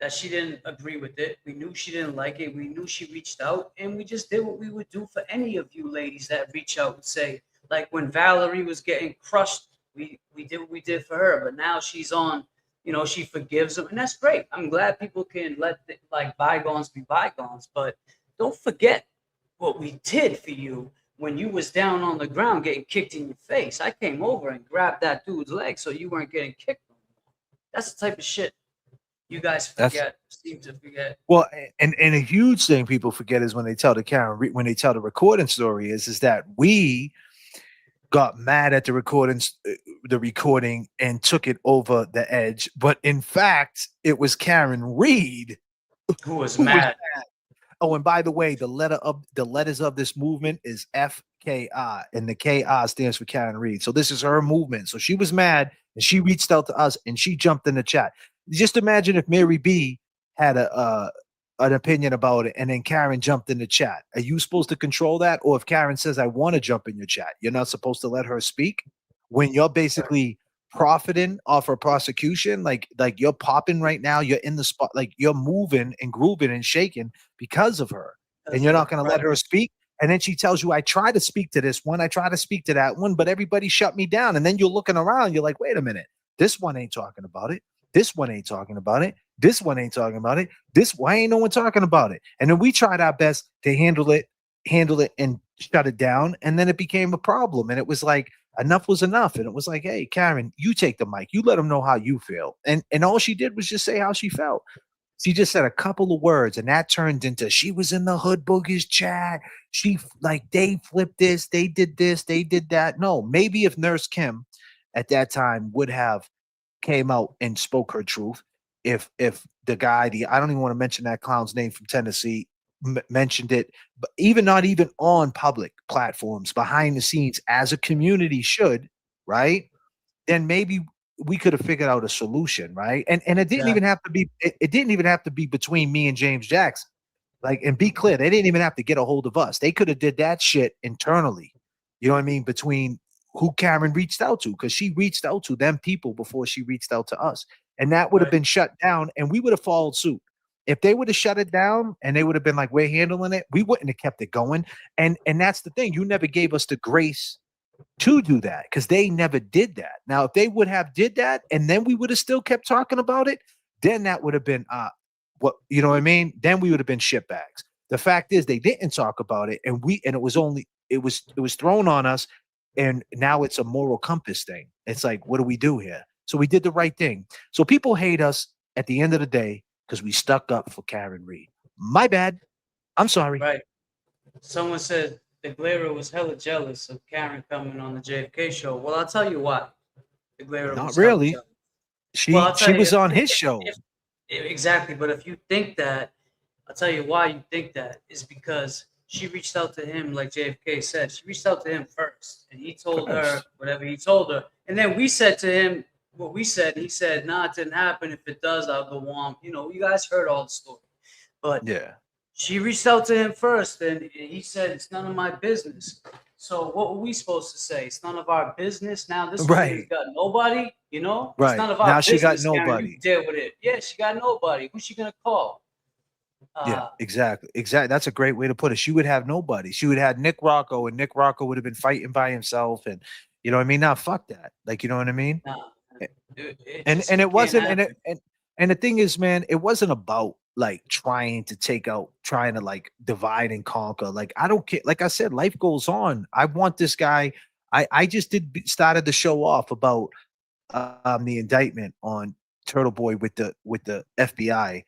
that she didn't agree with it. We knew she didn't like it. We knew she reached out, and we just did what we would do for any of you ladies that reach out and say, like, when Valerie was getting crushed, we did what we did for her, but now she's on, she forgives them, and that's great. I'm glad people can let bygones be bygones, but don't forget what we did for you when you was down on the ground getting kicked in your face. I came over and grabbed that dude's leg so you weren't getting kicked. That's the type of shit you guys seem to forget. Well, and a huge thing people forget is when they tell the recording story is that we got mad at the recording and took it over the edge. But in fact, it was Karen Reed who was mad. Oh, and by the way, the letters of this movement is FKI, and the KI stands for Karen Reed. So this is her movement. So she was mad, and she reached out to us, and she jumped in the chat. Just imagine if Mary B had a an opinion about it, and then Karen jumped in the chat. Are you supposed to control that? Or if Karen says, I want to jump in your chat, you're not supposed to let her speak when you're basically profiting off her prosecution? Like you're popping right now, you're in the spot, like you're moving and grooving and shaking because of her, and you're not going to let her speak. And then she tells you, I try to speak to this one, I try to speak to that one, but everybody shut me down. And then you're looking around, you're like, wait a minute, this one ain't talking about it. This one ain't talking about it. This one ain't talking about it. Why ain't no one talking about it? And then we tried our best to handle it and shut it down. And then it became a problem. And it was like, enough was enough. And it was like, hey, Karen, you take the mic. You let them know how you feel. And all she did was just say how she felt. She just said a couple of words, and that turned into, she was in the Hood Boogers chat. She, like, they flipped this, they did that. No, maybe if Nurse Kim at that time would have came out and spoke her truth, if the guy, I don't even want to mention that clown's name from Tennessee, mentioned it, but not even on public platforms, behind the scenes, as a community should, right? Then maybe we could have figured out a solution, right? And it didn't even have to be. It didn't even have to be between me and James Jackson. Like, and be clear, they didn't even have to get a hold of us. They could have did that shit internally. You know what I mean? Between who Karen reached out to, because she reached out to them people before she reached out to us, and that would have been shut down, and we would have followed suit. If they would have shut it down and they would have been like, we're handling it, we wouldn't have kept it going. And that's the thing. You never gave us the grace to do that, because they never did that. Now, if they would have did that and then we would have still kept talking about it, then that would have been what, you know what I mean? Then we would have been shitbags. The fact is, they didn't talk about it, and it was thrown on us, and now it's a moral compass thing. It's like, what do we do here? So we did the right thing. So people hate us at the end of the day because we stuck up for Karen Reed. My bad. I'm sorry. Right. Someone said the Glera was hella jealous of Karen coming on the J.F.K. show. Well, I'll tell you what. The Glera Not was hella really. jealous. She was on his show. Exactly. But if you think that, I'll tell you why you think that is because she reached out to him, like JFK said. She reached out to him first, and he told her whatever he told her. And then we said to him what we said. And he said, nah, it didn't happen. If it does, I'll go on. You know, you guys heard all the story. But yeah, she reached out to him first, and he said, it's none of my business. So what were we supposed to say? It's none of our business. Now this woman's got nobody, you know? Right. It's none of our now business. she got Karen, nobody. you deal with it. Yeah, she got nobody. Who's she going to call? Yeah, exactly. That's a great way to put it. She would have nobody. She would have Nick Rocco, and Nick Rocco would have been fighting by himself. And you know what I mean? Now, fuck that. Like, you know what I mean? Nah, and it wasn't. And the thing is, man, it wasn't about like trying to like divide and conquer. Like, I don't care. Like I said, life goes on. I want this guy. I just started the show off about the indictment on Turtle Boy with the FBI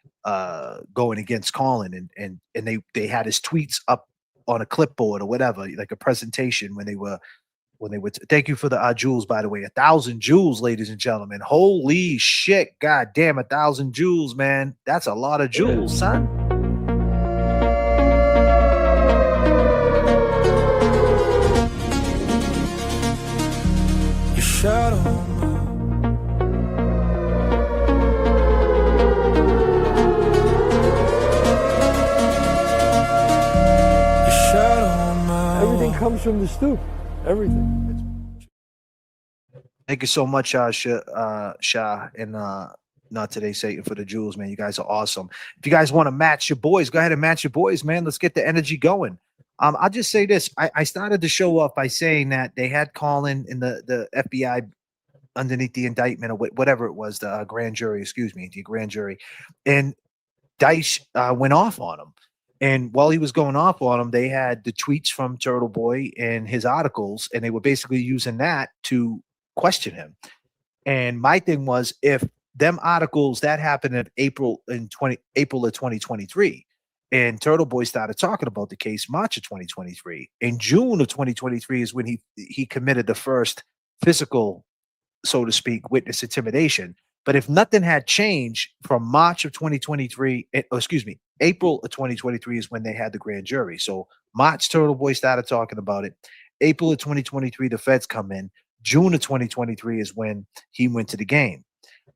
going against Colin, and they had his tweets up on a clipboard or whatever, like a presentation when they were thank you for the jewels, by the way. 1,000 jewels, ladies and gentlemen. Holy shit, god damn, 1,000 jewels, man. That's a lot of jewels, son. Your shadow. Everything comes from the stoop. Everything. Thank you so much, Shah, and not today, Satan, for the jewels, man. You guys are awesome. If you guys want to match your boys, go ahead and match your boys, man. Let's get the energy going. I'll just say this. I started the show off by saying that they had Colin in the FBI underneath the indictment or whatever it was, the grand jury, the grand jury. And Dice went off on him. And while he was going off on him, they had the tweets from Turtle Boy and his articles, and they were basically using that to question him. And my thing was, if them articles that happened in April of 2023, and Turtle Boy started talking about the case March of 2023. In June of 2023 is when he committed the first physical, so to speak, witness intimidation. But if nothing had changed from March of 2023, April of 2023 is when they had the grand jury. So March, Turtle Boy started talking about it. April of 2023, the feds come in. June of 2023 is when he went to the game.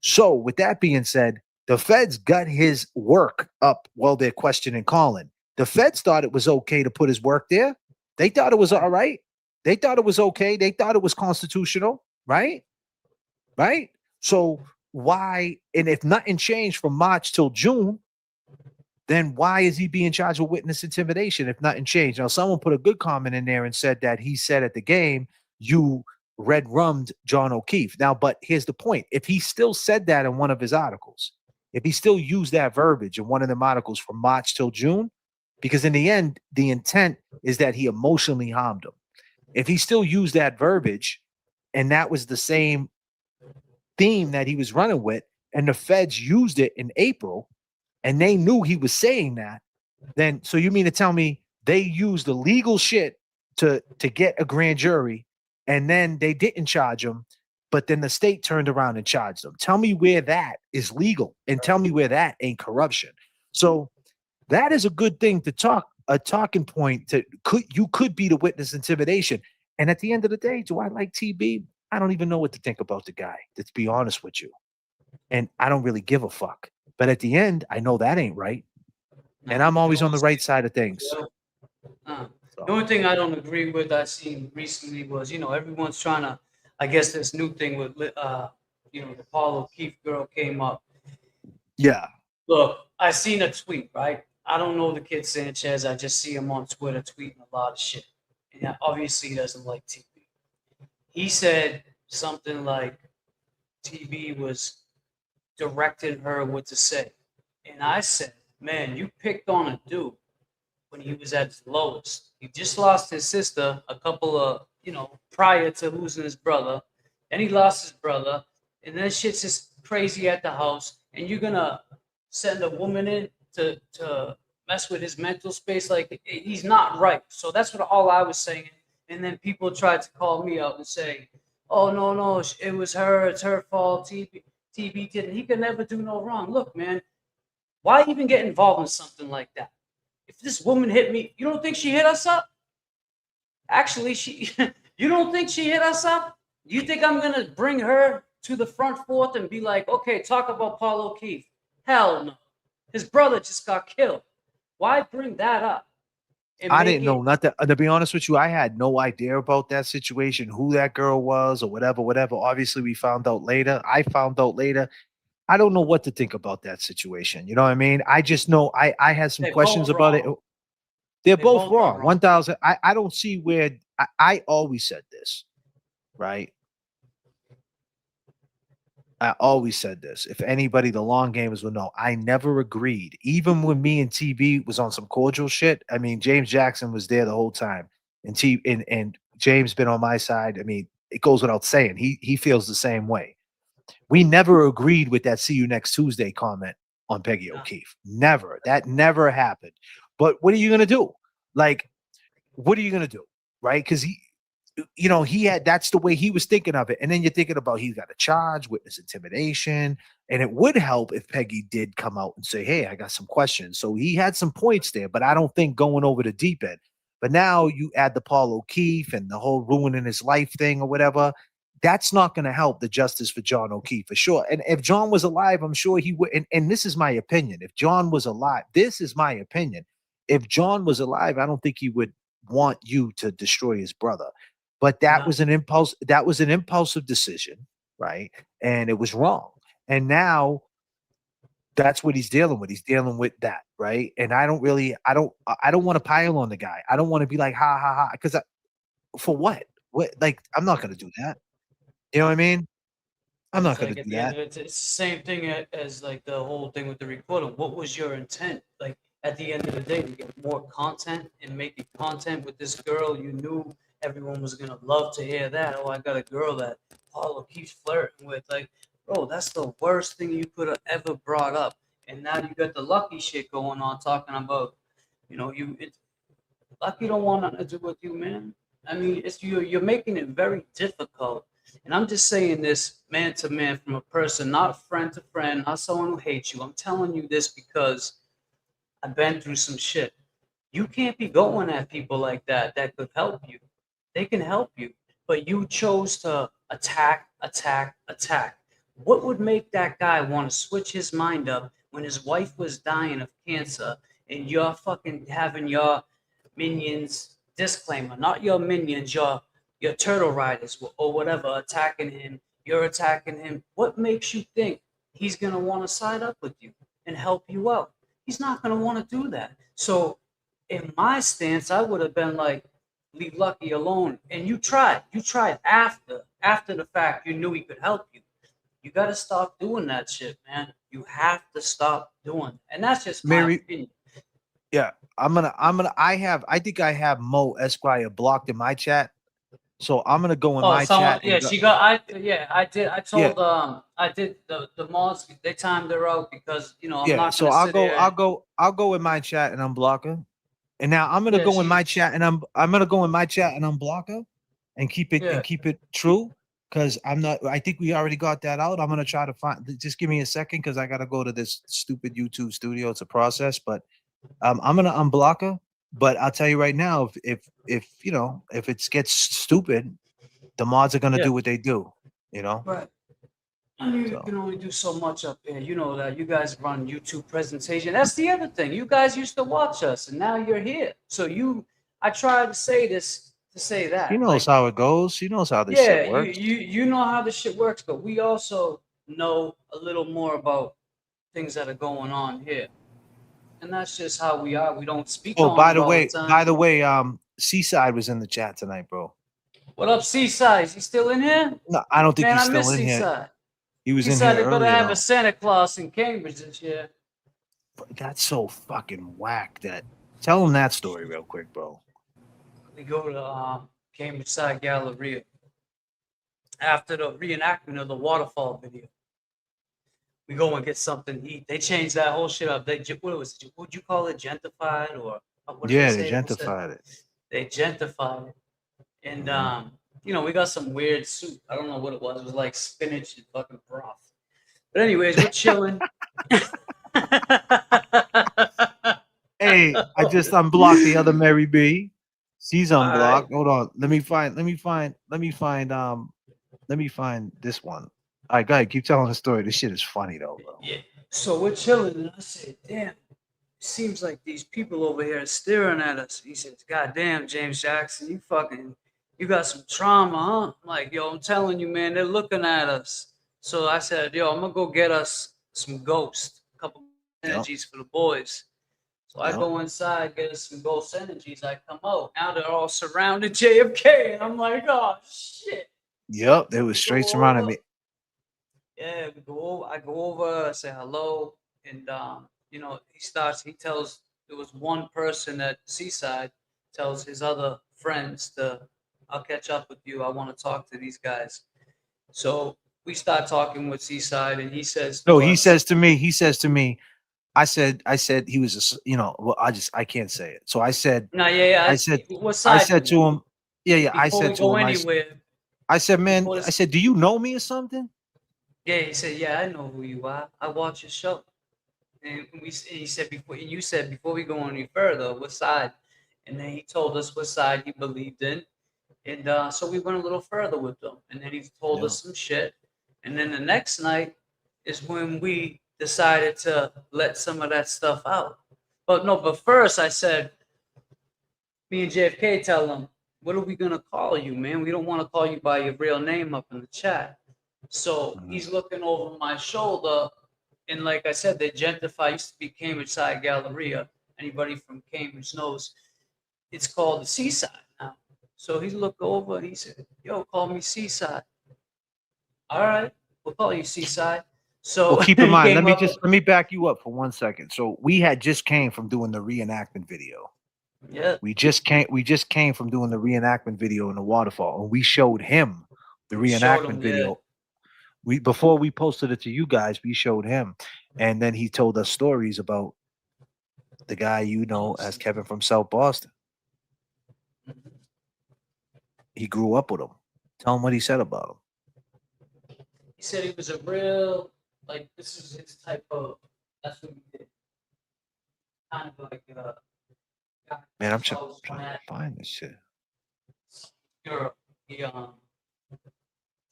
So with that being said, The feds got his work up while they're questioning Colin. The feds thought it was okay to put his work there. They thought it was all right. They thought it was okay. They thought it was constitutional, right? Right? So why, and if nothing changed from March till June, then why is he being charged with witness intimidation if nothing changed? Now, someone put a good comment in there and said that he said at the game, you red rummed John O'Keefe. Now, but here's the point. If he still said that in one of his articles, if he still used that verbiage in one of them articles from March till June, because in the end, the intent is that he emotionally harmed him. If he still used that verbiage and that was the same theme that he was running with, and the feds used it in April, and they knew he was saying that, then so you mean to tell me they used the legal shit to get a grand jury, and then they didn't charge him, but then the state turned around and charged them? Tell me where that is legal, and tell me where that ain't corruption. So that is a good thing to talk, a talking point to could be the witness intimidation. And at the end of the day, do I like TB? I don't even know what to think about the guy, to be honest with you. And I don't really give a fuck. But at the end, I know that ain't right. And I'm always on the right side of things. The only thing I don't agree with I seen recently was, everyone's trying to, I guess this new thing with, the Paul O'Keefe girl came up. Yeah. Look, I seen a tweet, right? I don't know the kid Sanchez. I just see him on Twitter tweeting a lot of shit. And obviously he doesn't like TV. He said something like TV was directing her what to say. And I said, man, you picked on a dude when he was at his lowest. He just lost his sister a couple of, prior to losing his brother. Then he lost his brother. And then shit's just crazy at the house. And you're going to send a woman in to mess with his mental space? Like, he's not right. So that's what all I was saying. And then people tried to call me out and say, oh, no, it was her. It's her fault. TV didn't. He could never do no wrong. Look, man, why even get involved in something like that? If this woman hit me, you don't think she hit us up? Actually, you don't think she hit us up? You think I'm going to bring her to the front fourth and be like, okay, talk about Paul O'Keefe? Hell no. His brother just got killed. Why bring that up? I didn't know nothing. To be honest with you, I had no idea about that situation, who that girl was or whatever. Obviously, we found out later. I found out later. I don't know what to think about that situation. You know what I mean? I just know I had some questions about it. They're both wrong. 1,000. I don't see where I always said this, right? I always said this. If anybody, the long gamers will know, I never agreed. Even when me and TB was on some cordial shit. I mean, James Jackson was there the whole time, and James been on my side. I mean, it goes without saying. He feels the same way. We never agreed with that "see you next Tuesday" comment on Peggy O'Keefe. Never. That never happened. But what are you gonna do? Like, what are you gonna do? Right? Because he had, that's the way he was thinking of it. And then you're thinking about he's got a charge, witness intimidation. And it would help if Peggy did come out and say, hey, I got some questions. So he had some points there, but I don't think going over the deep end. But now you add the Paul O'Keefe and the whole ruining his life thing or whatever. That's not going to help the justice for John O'Keefe for sure. And if John was alive, I'm sure he would. And this is my opinion. If John was alive, this is my opinion. If John was alive, I don't think he would want you to destroy his brother. But that was an impulse. That was an impulsive decision, right? And it was wrong. And now that's what he's dealing with. He's dealing with that, right? And I don't want to pile on the guy. I don't want to be like, ha ha ha, because for what? What? Like, I'm not going to do that. You know what I mean? I'm not going to do that. It's the same thing as like the whole thing with the reporter. What was your intent? Like, at the end of the day, to get more content and making content with this girl you knew everyone was gonna love to hear that. Oh, I got a girl that Paul keeps flirting with. Like, bro, that's the worst thing you could have ever brought up. And now you got the Lucky shit going on, talking about, Lucky don't want nothing to do with you, man. I mean, you're making it very difficult. And I'm just saying this man to man from a person, not friend to friend, not someone who hates you. I'm telling you this because I've been through some shit. You can't be going at people like that could help you. They can help you, but you chose to attack. What would make that guy want to switch his mind up when his wife was dying of cancer and you're fucking having your minions, disclaimer, not your minions, your turtle riders or whatever attacking him, you're attacking him. What makes you think he's going to want to side up with you and help you out? He's not going to want to do that. So in my stance, I would have been like, leave Lucky alone. And you tried after the fact, you knew he could help you. You got to stop doing that shit, man. You have to stop doing it. And that's just my Mary, opinion. yeah, I think I have Mo Esquire blocked in my chat. So I'm gonna go in my Someone, chat. yeah, And she got, I did, I yeah, told, I did the mods, they timed her out because, you know, I'm yeah. not So going to sit here. I'll go in my chat and unblock her. And now I'm gonna Yeah, go in my chat and I'm gonna go in my chat and unblock her and keep it true. Cause I think we already got that out. I'm gonna try to just give me a second because I gotta go to this stupid YouTube studio. It's a process, but I'm gonna unblock her. But I'll tell you right now, if you know, if it gets stupid, the mods are gonna Yeah. do what they do, you know. Right. You can only do so much up there. You know that you guys run YouTube presentation. That's the other thing. You guys used to watch us, and now you're here. So I tried to say this to say that. She knows how it goes. She knows how this Yeah, shit works. you know how this shit works, but we also know a little more about things that are going on here, and that's just how we are. We don't speak Oh, on it all the time. by the way, Seaside was in the chat tonight, bro. What up, Seaside? Is he still in here? No, I don't think Man, he's I still miss in here. Seaside. He was in Seaside, here they better earlier. have Though. a Santa Claus in Cambridge this year. That's so fucking whack. That tell him that story real quick, bro. We go to Cambridge Side Galleria after the reenactment of the waterfall video. We go and get something to eat. They changed that whole shit up. What was it? Would you call it gentrified or what did Yeah, they they say? gentrified it. They gentrified it, and you know, we got some weird soup. I don't know what it was. It was like spinach and fucking broth. But anyways, we're chilling. Hey, I just unblocked the other Mary B. She's unblocked. Right. Hold on. Let me find this one. All right, go ahead. Keep telling the story. This shit is funny though, bro. Yeah. So we're chilling, and I said, "Damn, it seems like these people over here are staring at us." He says, "God damn, James Jackson, you got some trauma, huh?" I'm like, "Yo, I'm telling you, man, they're looking at us." So I said, "Yo, I'm gonna go get us some ghost, a couple energies for the boys." So I go inside, get us some ghost energies. I come out. Now they're all surrounded J.F.K. And I'm like, oh shit. Yep, they was straight surrounding me. Yeah, I go over, I say hello, and you know, he tells there was one person at Seaside tells his other friends I'll catch up with you. I want to talk to these guys. So we start talking with Seaside, and he says, No, he says to me, I said he was well, I can't say it. So I said, no, yeah, I said to to him, I before said we to go him, anywhere, I said, man, before I this- said, do you know me or something? Yeah, he said, yeah, I know who you are. I watch your show. And he said you said before we go any further, what side? And then he told us what side he believed in. And so we went a little further with them. And then he told us some shit. And then the next night is when we decided to let some of that stuff out. But first I said, me and J.F.K. tell him, what are we going to call you, man? We don't want to call you by your real name up in the chat. So he's looking over my shoulder, and like I said, they gentrify. Used to be Cambridge Side Galleria. Anybody from Cambridge knows it's called the Seaside now. So he looked over and he said, "Yo, call me Seaside." All right, we'll call you Seaside. So well, keep in mind, let me back you up for 1 second. So we had just came from doing the reenactment video. Yeah, we just came from doing the reenactment video in the waterfall, and we showed him the reenactment video. Before we posted it to you guys, we showed him, and then he told us stories about the guy as Kevin from South Boston. He grew up with him. Tell him what he said about him. He said he was a real, like, this is his type of, that's what he did. Kind of like man, I'm trying to find this shit. Europe.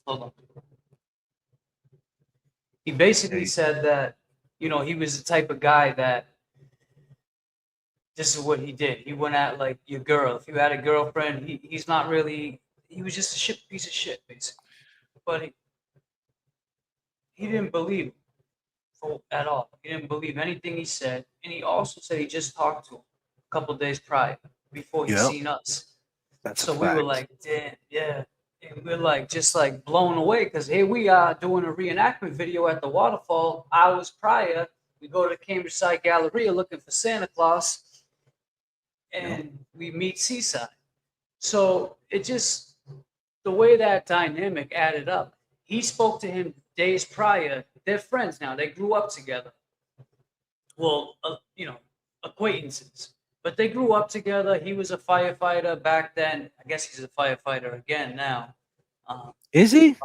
Hold on. He basically said that, you know, he was the type of guy that this is what he did. He went at like your girl. If you had a girlfriend, he's not really. He was just a piece of shit, basically. But he didn't believe at all. He didn't believe anything he said, and he also said he just talked to him a couple days prior before he seen us. That's so we were like, damn, yeah. And we're like, just like blown away because here we are doing a reenactment video at the waterfall hours prior. We go to the Cambridge Side Galleria looking for Santa Claus, and we meet Seaside. So it just, the way that dynamic added up, he spoke to him days prior. They're friends now. They grew up together. Well, you know, acquaintances. But they grew up together. He was a firefighter back then. I guess he's a firefighter again now. Is he?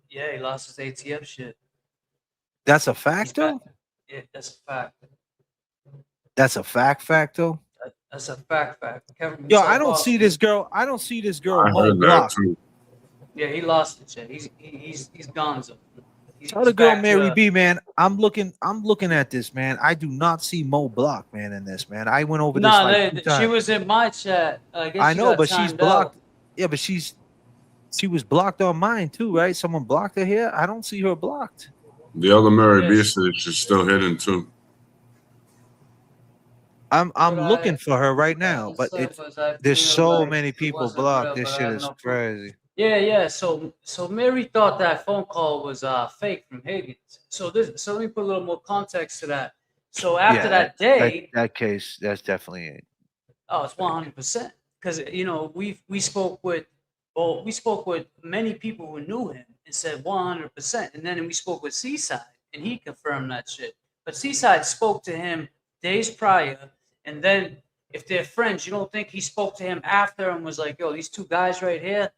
He lost his ATF shit. That's a fact, though? Yeah, that's a fact. That's a fact, though? That's a fact. Kevin Yo, I don't see this girl. I don't see this girl. I heard that too. Yeah, he lost it, shit. He's gonzo. Tell the girl Mary B, man. I'm looking at this, man. I do not see Mo Block, man, in this, man. I went over this like 2 times. She was in my chat. I know, but she's blocked. Yeah, but she was blocked on mine too, right? Someone blocked her here. I don't see her blocked. The other Mary B said she's still hidden too. I'm looking for her right now, but there's so many people blocked. This shit is crazy. Yeah. So Mary thought that phone call was fake from Higgins. So let me put a little more context to that. So after that day, that case, that's definitely it. Oh, it's 100%. Because you know we spoke with many people who knew him and said 100%, and then we spoke with Seaside and he confirmed that shit. But Seaside spoke to him days prior, and then if they're friends, you don't think he spoke to him after and was like, "Yo, these two guys right here,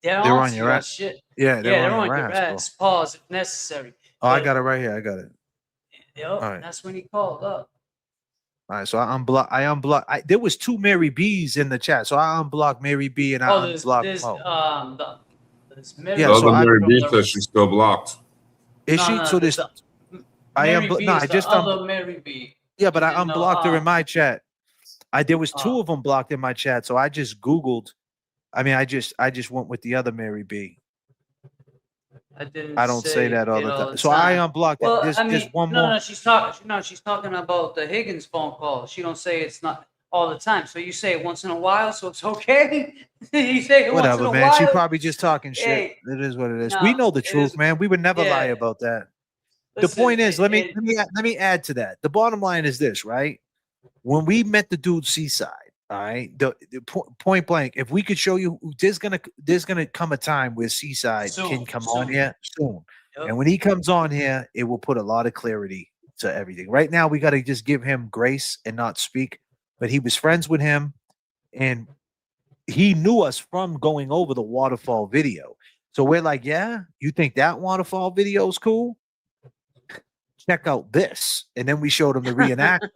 they're on your ass." Shit. Yeah, they're on your ass. Pause if necessary. Oh, I got it right here. I got it. Yep, right. That's when he called up. All right, so I unblocked. There was 2 Mary B's in the chat, so I unblocked Mary B and I unblocked Mo. The other Mary B says she's still blocked. Is she? So this, I just other Mary B. Yeah, but I unblocked her in my chat. There was 2 of them blocked in my chat, so I just Googled. I mean, I just went with the other Mary B. I don't say that all the time. So I unblocked it. There's one more. No, she's talking about the Higgins phone call. She don't say it's not all the time. So you say it once in a while, so it's okay. You say it whatever, once in man. a while. She probably just talking shit. Hey, it is what it is. We know the truth, man. We would never lie about that. Listen, the point is, let me add to that. The bottom line is this, right? When we met the dude Seaside, all right, the point blank, if we could show you, there's gonna come a time where Seaside can come on here soon. Yep. And when he comes on here, it will put a lot of clarity to everything. Right now, we got to just give him grace and not speak. But he was friends with him, and he knew us from going over the waterfall video. So we're like, yeah, you think that waterfall video is cool? Check out this. And then we showed him the reenactment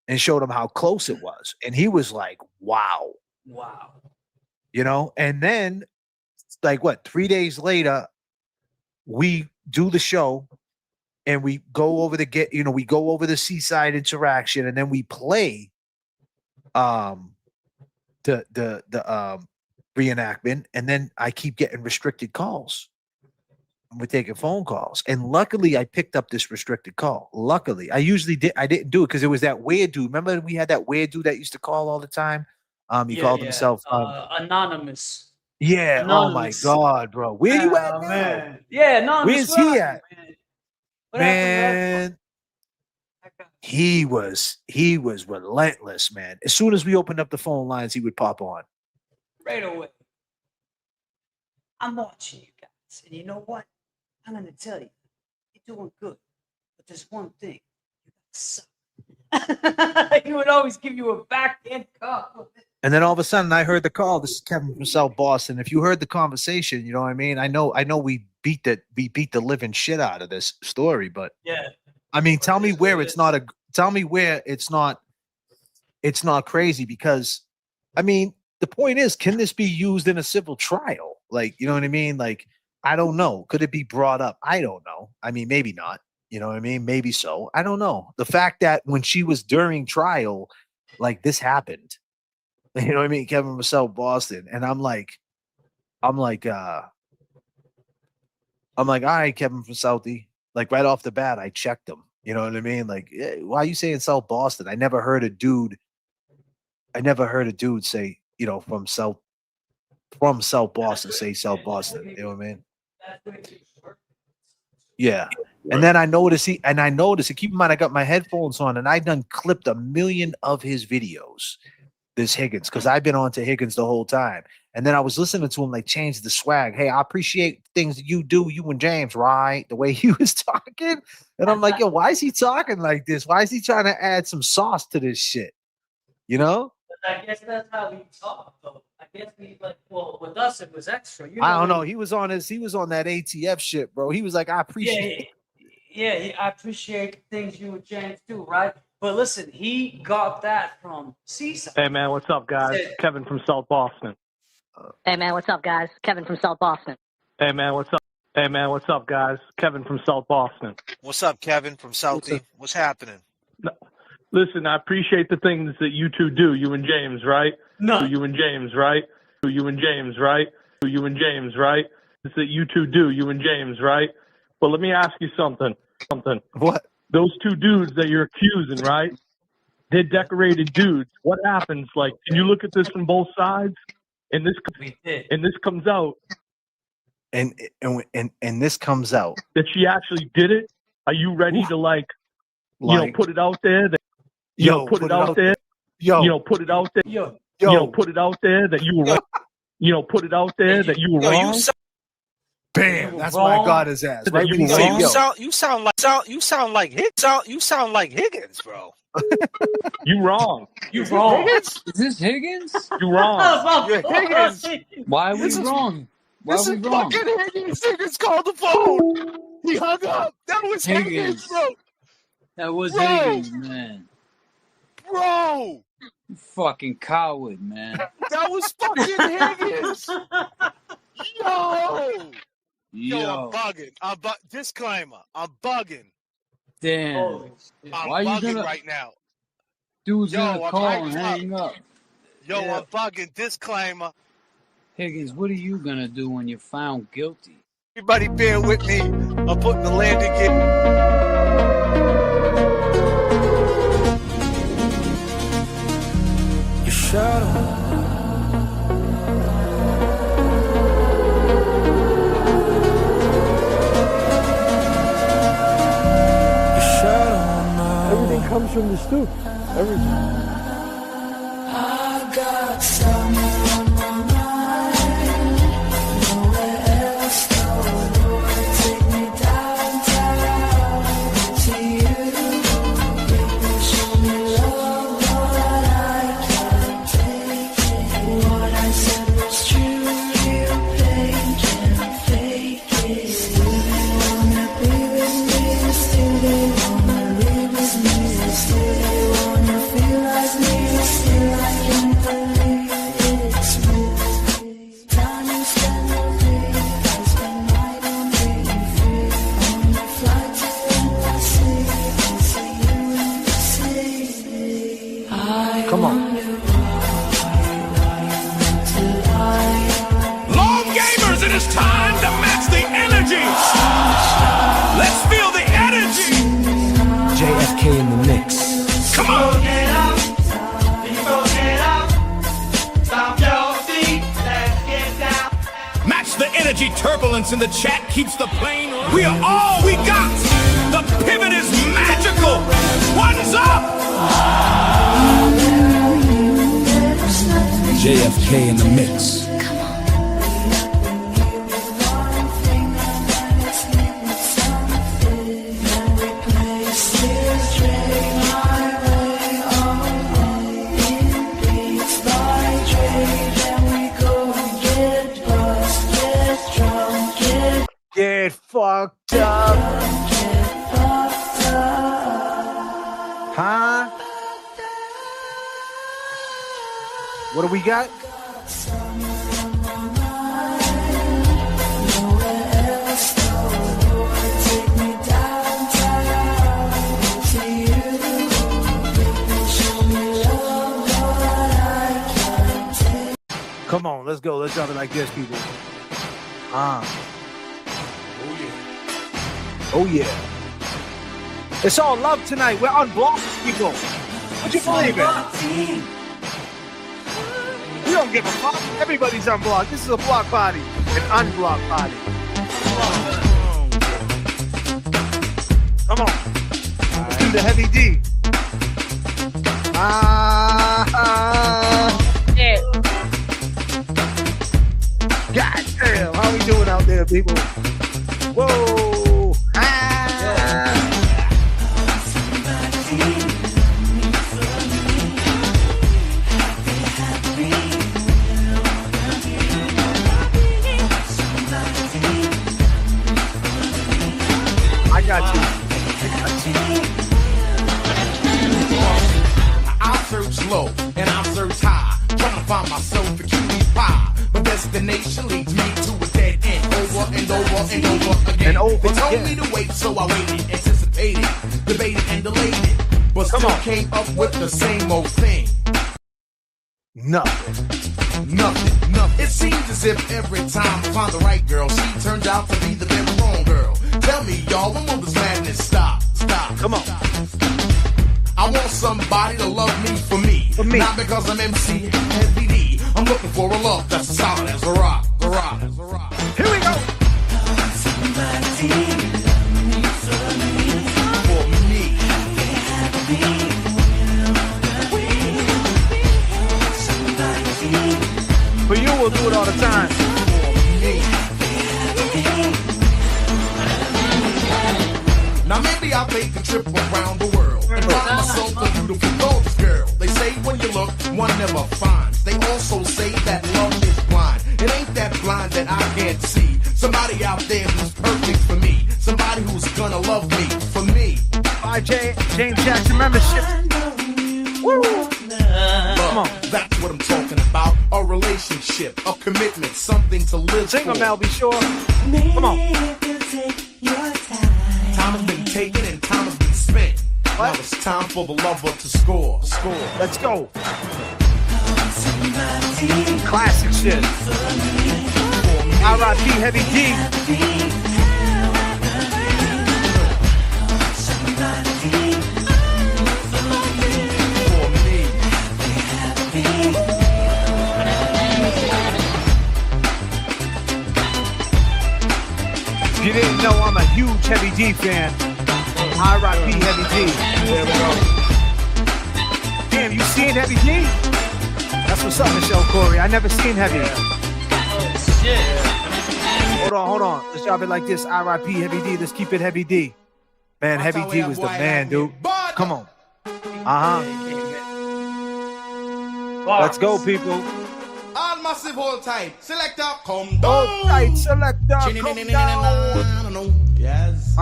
and showed him how close it was. And he was like, wow. You know, and then like 3 days later, we do the show and we go over the Seaside interaction, and then we play the reenactment, and then I keep getting restricted calls. We're taking phone calls, and luckily I picked up this restricted call. Luckily, I didn't do it because it was that weird dude. Remember we had that weird dude that used to call all the time. He called himself Anonymous. Yeah. Anonymous. Oh my God, bro. Where you at now? Man. Yeah, Anonymous. Where's he at? Man, he was relentless, man. As soon as we opened up the phone lines, he would pop on. Right away. I'm watching you guys, and you know what? I'm gonna tell you, you're doing good, but there's one thing: you suck. He would always give you a backhand call. And then all of a sudden, I heard the call. This is Kevin from South Boston. If you heard the conversation, you know what I mean. I know we beat the living shit out of this story, but yeah. I mean, tell me where it's not crazy, because I mean, the point is, can this be used in a civil trial? Like, you know what I mean? Like, I don't know. Could it be brought up? I don't know. I mean, maybe not. You know what I mean? Maybe so. I don't know. The fact that when she was during trial, like this happened. You know what I mean? Kevin from South Boston. And I'm like, all right, Kevin from Southie. Like right off the bat, I checked him. You know what I mean? Like, why are you saying South Boston? I never heard a dude say, you know, from South Boston say South Boston. You know what I mean? Yeah. And then I noticed and keep in mind, I got my headphones on and I done clipped 1 million of his videos, this Higgins, because I've been on to Higgins the whole time. And then I was listening to him like change the swag. Hey, I appreciate things that you do, you and James, right? The way he was talking. And I'm like, yo, why is he talking like this? Why is he trying to add some sauce to this shit? You know? I guess that's how we talk, though. I guess with us it was extra. You know, I don't know. He was on that ATF shit, bro. He was like, I appreciate I appreciate things you and James do, right? But listen, he got that from Seaside. Hey man, what's up, guys? Kevin from South Boston. Hey man, what's up, guys? Kevin from South Boston. Hey man, what's up? Hey man, what's up, guys? Kevin from South Boston. What's up, Kevin from Southie? What's happening? Listen, I appreciate the things that you two do, you and James, right? No. You and James, right? You and James, right? You and James, right? It's that you two do, you and James, right? But let me ask you something. What? Those two dudes that you're accusing, right? They're decorated dudes. What happens? Like, can you look at this from both sides? And this comes out. And this comes out that she actually did it. Are you ready to like put it out there? That, put it out there. Put it out there. Put it out there that you were right. Put it out there that you were wrong. Bam! That's why I got his ass. Right when he said, you sound like Higgins, bro. You wrong. You wrong. Higgins? Is this Higgins? You wrong. You're Higgins. Why are we wrong? Why are we wrong? Higgins called the phone. He hung up. That was Higgins, bro. That was Higgins, man. Bro. You fucking coward, man. That was fucking Higgins. Yo, I'm bugging. Disclaimer. I'm bugging. Damn. I'm Why bugging you gonna right now. Dude's gonna call and hang up. I'm bugging. Disclaimer. Higgins, what are you gonna do when you're found guilty? Everybody bear with me. I'm putting the landing gear. Your shadow. Everything comes from the stoop. Everything. I got something on my mind. Nowhere else to go. Take me downtown to you. Baby, show me love, but I can't take it. What I said was true. You can't fake it. Still they wanna be with me. Still they wanna live with me. Still they wanna feel like me. Still I can't believe it's me. Time you spend with me, I spend mine on being free. On the flight to NYC, I'll see you in the sea. Come on. Long gamers, it is time to match the energy. Let's feel the energy. J.F.K. in the mix. Come on. Get up, people get up, stomp your feet, let's get down. Match the energy. Turbulence in the chat keeps the plane. We are all we got. The pivot is magical. One's up. J.F.K. in the mix. Get fucked up. Huh? What do we got? Come on, let's go. Let's drop it like this, people. Oh yeah. It's all love tonight. We're unblocked, people. Would you believe it? We don't give a fuck. Everybody's unblocked. This is a block party, an unblocked party. Come on. Let's do the heavy D. Yeah. God damn, how we doing out there, people? Whoa. I got you. I search low and I search high, trying to find myself a cutie pie. But destination leads me to a dead end, over and over and over again. They told me to wait, so I waited, anticipated, debated and delayed it, but still came up with the same old thing. Nothing. It seems as if every time I find the right girl, she turns out to be the very wrong girl. Tell me, y'all, when will this madness stop? Come on. I want somebody to love me for me. Not because I'm MC Heavy D. I'm looking for a love that's solid as a rock. Here we go. For me. For you, we'll do it all the time. Now maybe I'll take a trip around the world and find myself a beautiful, gorgeous girl. They say when you look, one never finds. They also say that love is blind. It ain't that blind that I can't see. Somebody out there who's perfect for me. Somebody who's gonna love me for me. By James Jackson membership. Woo! Come on. That's what I'm talking about. A relationship, a commitment, something to live Sing for. them, Al, be sure. Come on. Time has been taken and time has been spent. Now it's time for the lover to score. Let's go. Classic shit. R.I.P. Heavy D. If you didn't know, I'm a huge Heavy D fan. R.I.P. Heavy D. There we go. Damn, you seen Heavy D? That's what's up, Michelle Corey. I never seen Heavy. Oh, shit. Hold on. Let's drop it like this. R.I.P. Heavy D. Let's keep it Heavy D. Man, Heavy D was the man, dude. Come on. Let's go, people. All massive hold tight. Selector, come down. Hold tight, selector, come down. Yes.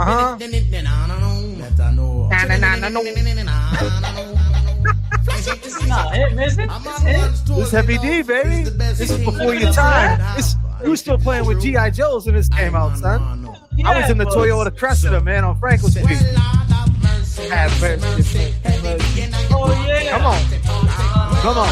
This is not him, is it? This is Heavy D, baby. This is before your time. You were still playing with G.I. Joes when this came out, son. I was in the Toyota Cressida, man, on Franklin Street. Have mercy. Oh, yeah. Come on.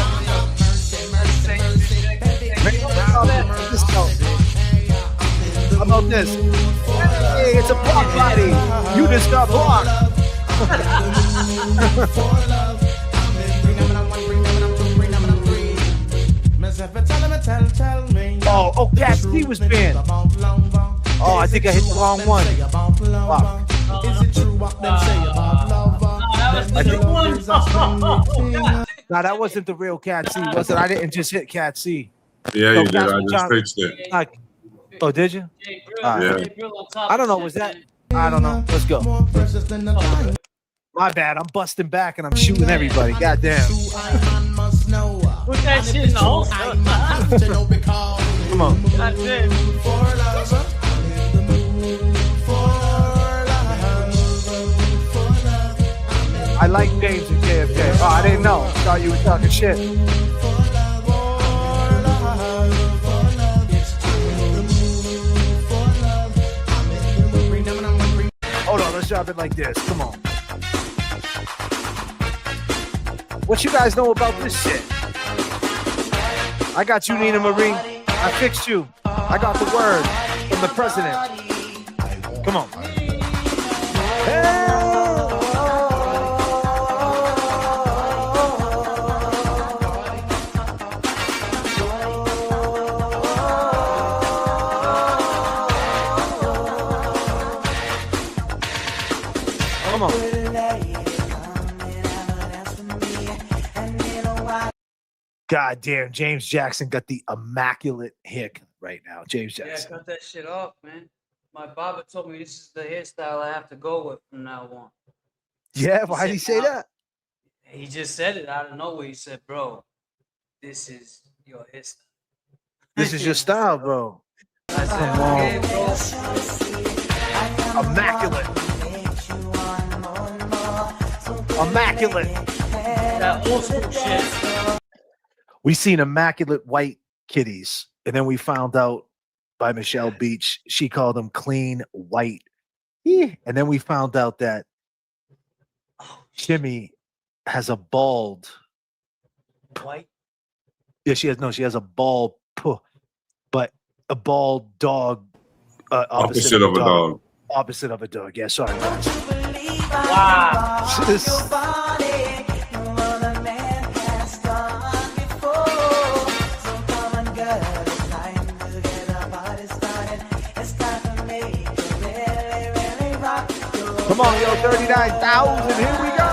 How about this? Hey, it's a block body. You just got blocked. Oh, Cat C was banned. Oh, I think I hit the wrong one. Fuck. Nah, that wasn't the real Cat C, was it? I didn't just hit Cat C. Yeah, you did. I just fixed it. Oh, did you? Yeah. I don't know. Was that? I don't know. Let's go. My bad. I'm busting back and I'm shooting everybody. Goddamn. Put that shit in the holster. Come on. That's it. I like James and J.F.K. Oh, I didn't know. I thought you were talking shit. Hold on, let's drop it like this. Come on. What you guys know about this shit? I got you, Nina Marie. I fixed you. I got the word from the president. Come on. Come on. God damn, James Jackson got the immaculate hick right now. James Yeah, Jackson. cut that shit off, man. My barber told me this is the hairstyle I have to go with from now on. Yeah, why did he say that? He just said it out of nowhere. He said, bro, this is your hairstyle. This is your style, bro. I said, okay, bro. Immaculate. Immaculate. That old school shit. We seen immaculate white kitties, and then we found out by Michelle Beach, she called them clean white. Yeah. And then we found out that Shimmy has a bald white. Yeah, she has a bald but a bald dog opposite of a dog. Opposite of a dog. Yeah, sorry. Guys. Wow. Come on, yo, 39,000. Here we go.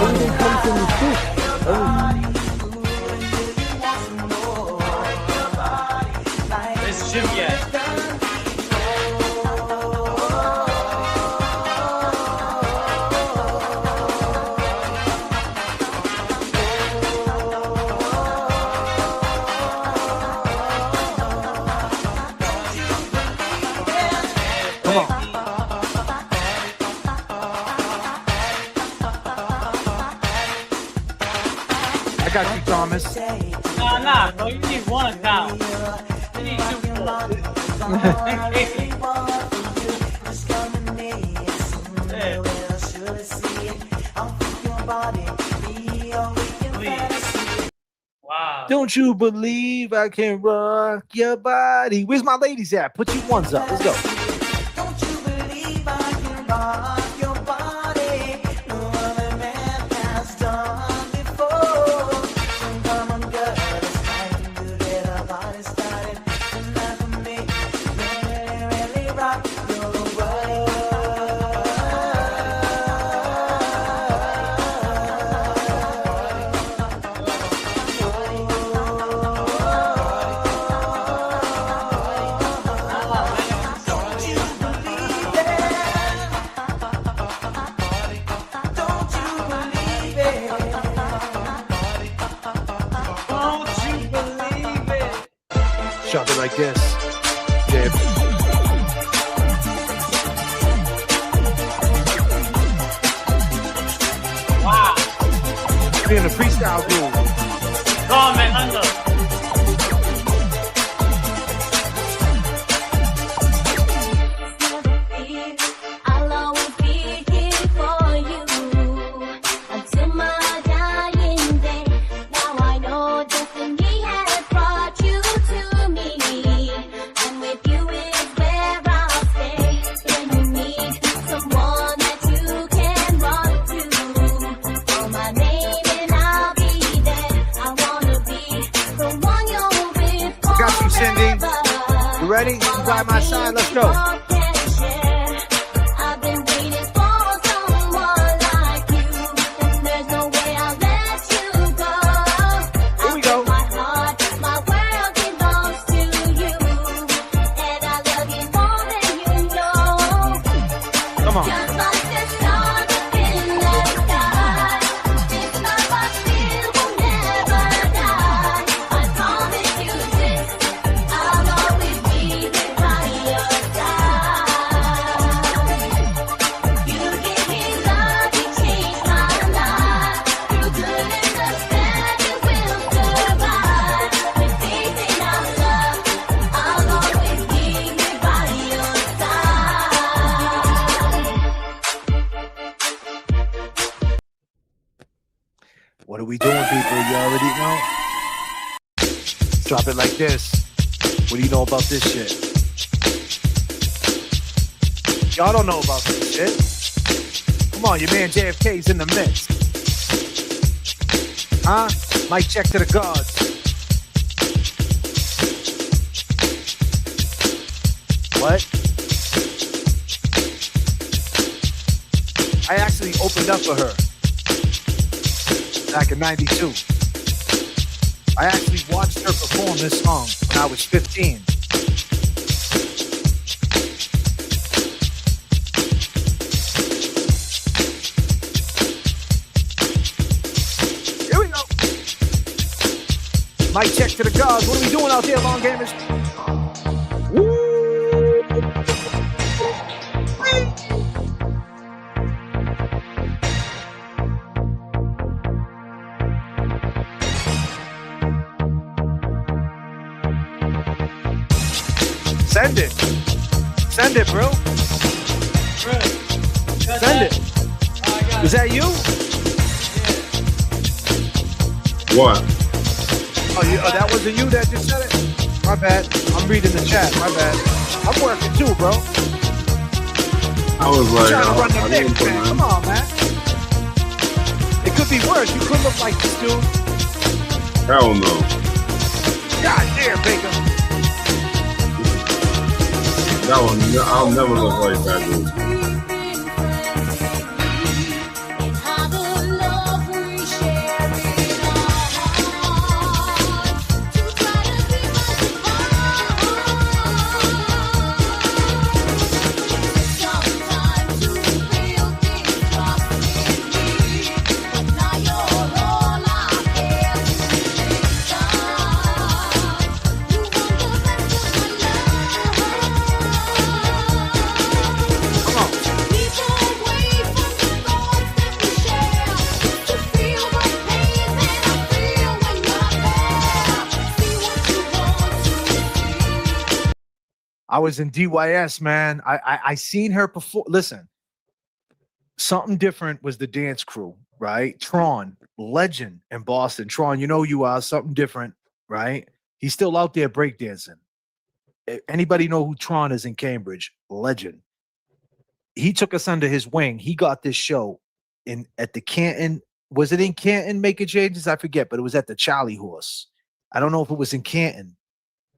Everything comes from the soup. Where's Jimmy at? Come on. I got you, Thomas. Nah, bro. You need one account. You need two. Wow. Don't you believe I can rock your body? Where's my ladies at? Put your ones up. Let's go. Shove it like this. J.F.K. Wow. Be in a freestyle groove. Go on, man. Under. I'll always be here for you until my dying day. Now I know destiny has brought you to me, and with you is where I'll stay. When you need someone that you can run to, call my name and I'll be there. I wanna be the one you're with I got you, Cindy. forever. You ready? You by my side. Let's go. I've been waiting for someone like you, and there's no way I'll let you go. Here we go. My heart, my world belongs to you, and I love you more than you know. Come on. Just like the stars up in the sky, this love I feel will never die. I promise you this, I'll always be there by your side. doing, people? You already know. Drop it like this. What do you know about this shit? Y'all don't know about this shit. Come on, your man J.F.K.'s in the mix. Huh? Mic check to the gods. What? I actually opened up for her back in '92. I actually watched her perform this song when I was 15. Here we go. Mic check to the gods. What are we doing out there, long gamers? Woo! Send it. Send it, bro. Send it. Is that you? What? Oh, that wasn't you that just said it? My bad. I'm reading the chat. My bad. I'm working too, bro. I was like, trying to run the mix, man. Come on, man. It could be worse. You could look like this dude. Hell no. God damn, Baker. That one, I'll never look like that dude. I was in DYS, man. I seen her perform. Listen, something different was the dance crew, right? Tron, legend in Boston. Tron, you know you are something different, right? He's still out there breakdancing. Anybody know who Tron is in Cambridge? Legend. He took us under his wing. He got this show at the Canton. Was it in Canton? Making Changes? I forget, but it was at the Charlie Horse. I don't know if it was in Canton.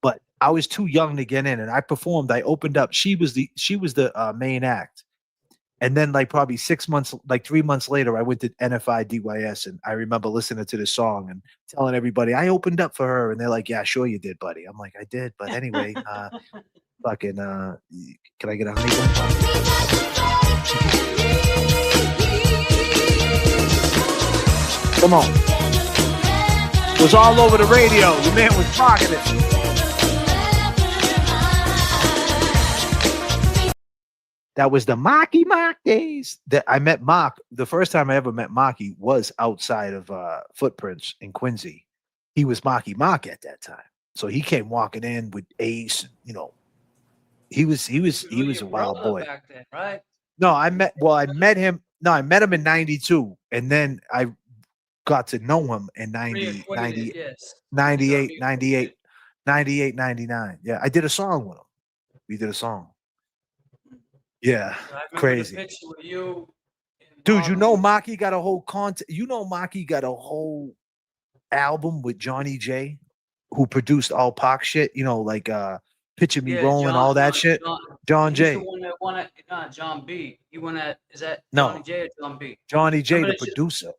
But I was too young to get in, and I performed. I opened up. She was the main act, and then like probably 6 months, like 3 months later, I went to NFI DYS, and I remember listening to this song and telling everybody I opened up for her, and they're like, "Yeah, sure you did, buddy." I'm like, "I did," but anyway, fucking, can I get a honey bun? Come on, it was all over the radio. The man was rocking it. That was the Maki Mock days that I met Mock. The first time I ever met Maki was outside of Footprints in Quincy. He was Maki Mock at that time. So he came walking in with Ace, you know. He was a wild boy. Back then, right? No, I met him. No, I met him in 92. And then I got to know him in 98, 99. Yeah, I did a song with him. We did a song. Yeah, crazy. You dude, you know Maki got a whole Maki got a whole album with Johnny J, who produced all Pac shit, you know, like Picture Me Rolling, all that shit. John J. The one that won at John B. He won at, is that no. Johnny J or John B? Johnny J, the producer.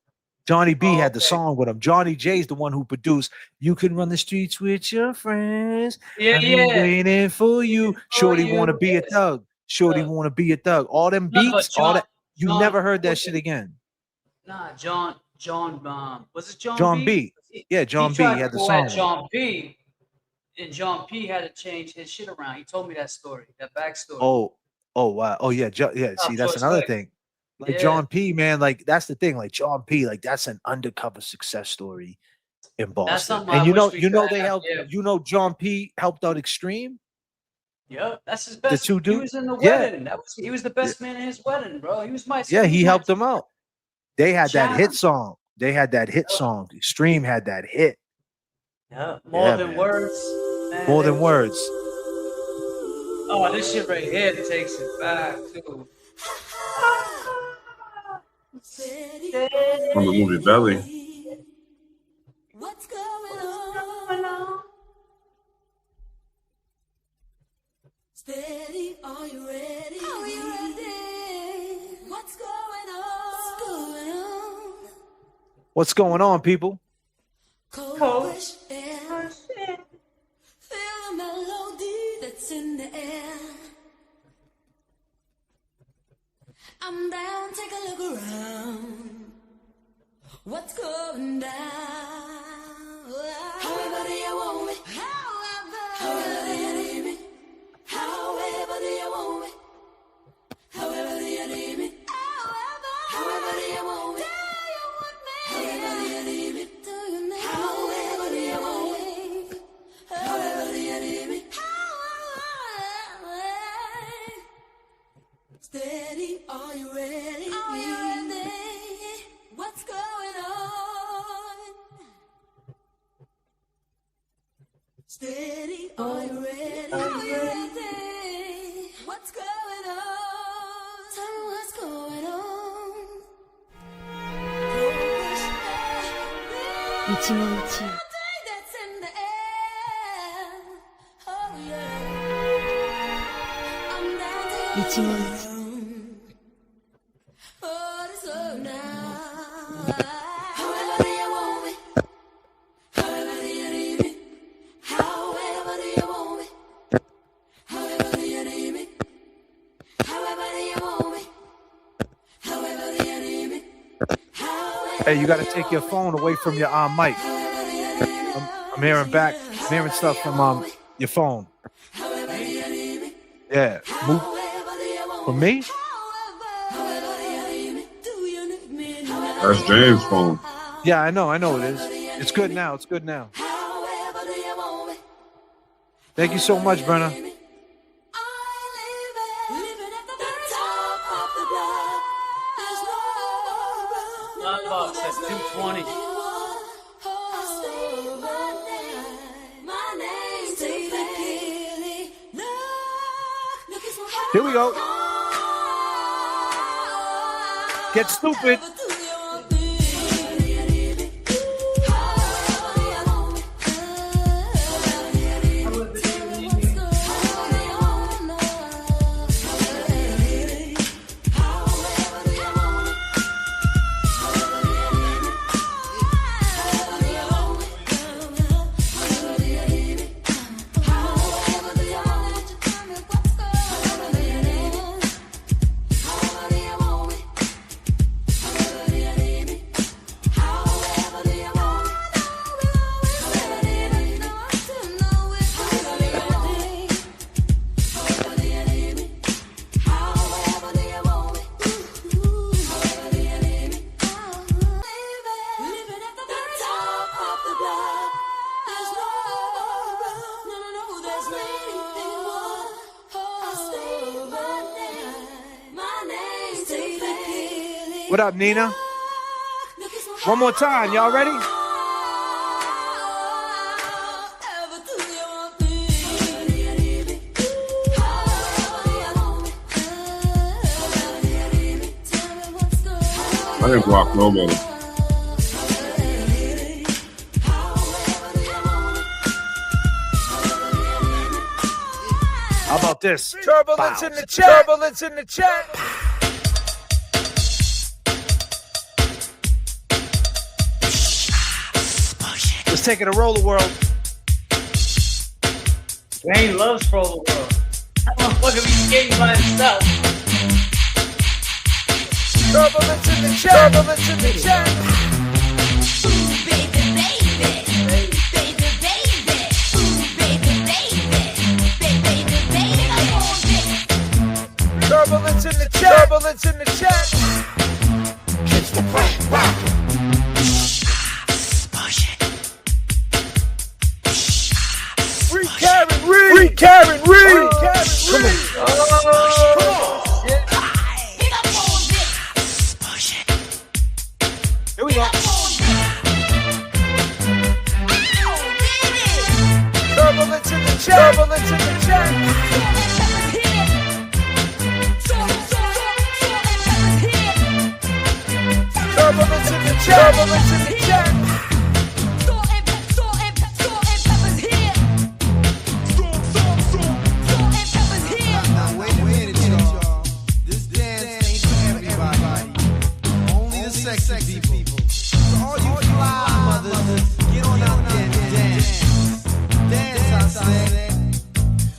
Johnny B had the song with him. Johnny J's the one who produced You Can Run the Streets with Your Friends. Yeah, waiting for you. Shorty wanna be a thug. Shorty wanna be a thug. All them beats, all that. You never heard that shit again. Nah, John, was it John? John B? Yeah, John B. He had the song. John B. And John P had to change his shit around. He told me that story, that backstory. Oh wow. Oh yeah, yeah. See, that's another thing. Like John P, man, like that's the thing. Like John P, like that's an undercover success story in Boston. And you know they helped. You know John P helped out Extreme. Yeah, that's his best. The two dudes. He was in the wedding. He was the best man in his wedding, bro. He was my. Yeah, he helped them out. They had that hit song. They had that hit song. Extreme had that hit. Yeah, more than man. words. Man, More than words. Oh, this shit right here takes it back too. From the movie Belly. What's going on? Steady, are you ready? Are you ready? What's going on? What's going on? What's going on, people? Cold air. Feel the melody that's in the air. I'm down, take a look around. What's going down? However do you want it? However do you need me? However do you want it? However do you need me? However do you want it? However do you need me? However do you want it? However do you need me? Steady, are you ready? Are you ready? What's going on? Steady, are you ready? Are you ready? What's going on? Tell me what's going on. 一期一会 That's in the air. Oh yeah. I'm down to 一期一会 Oh, it's so now. However do you want me? However do you need me? However do you want me? However do you need me? However do you want me? However do you need me? Hey, you got to take your phone away from your mic. I'm hearing stuff from your phone. Yeah, move. For me? That's James' phone. Yeah, I know it is. It's good now. It's good now. Thank you so much, Brenna. Box at 220. Here we go. Get stupid. What up, Nina? One more time. Y'all ready? I didn't block nobody. How about this? Turbulence in the chat. Turbulence in the chat. Let's take it a roller world. Wayne loves roller world. That motherfucker be skating by himself. Turbulence in the chat. Turbulence in the chat. Turbulence in the chat. Turbulence in the chat. Kids will rock. Karen Reed. Come on. Here we go. chat. Turbulence in the chat. Turbulence in the chat. Turbulence in the chat. Wait a minute, y'all. This dance ain't for everybody. Only the sexy people. So all you fly mothers, get on out there and dance. Dance, I said.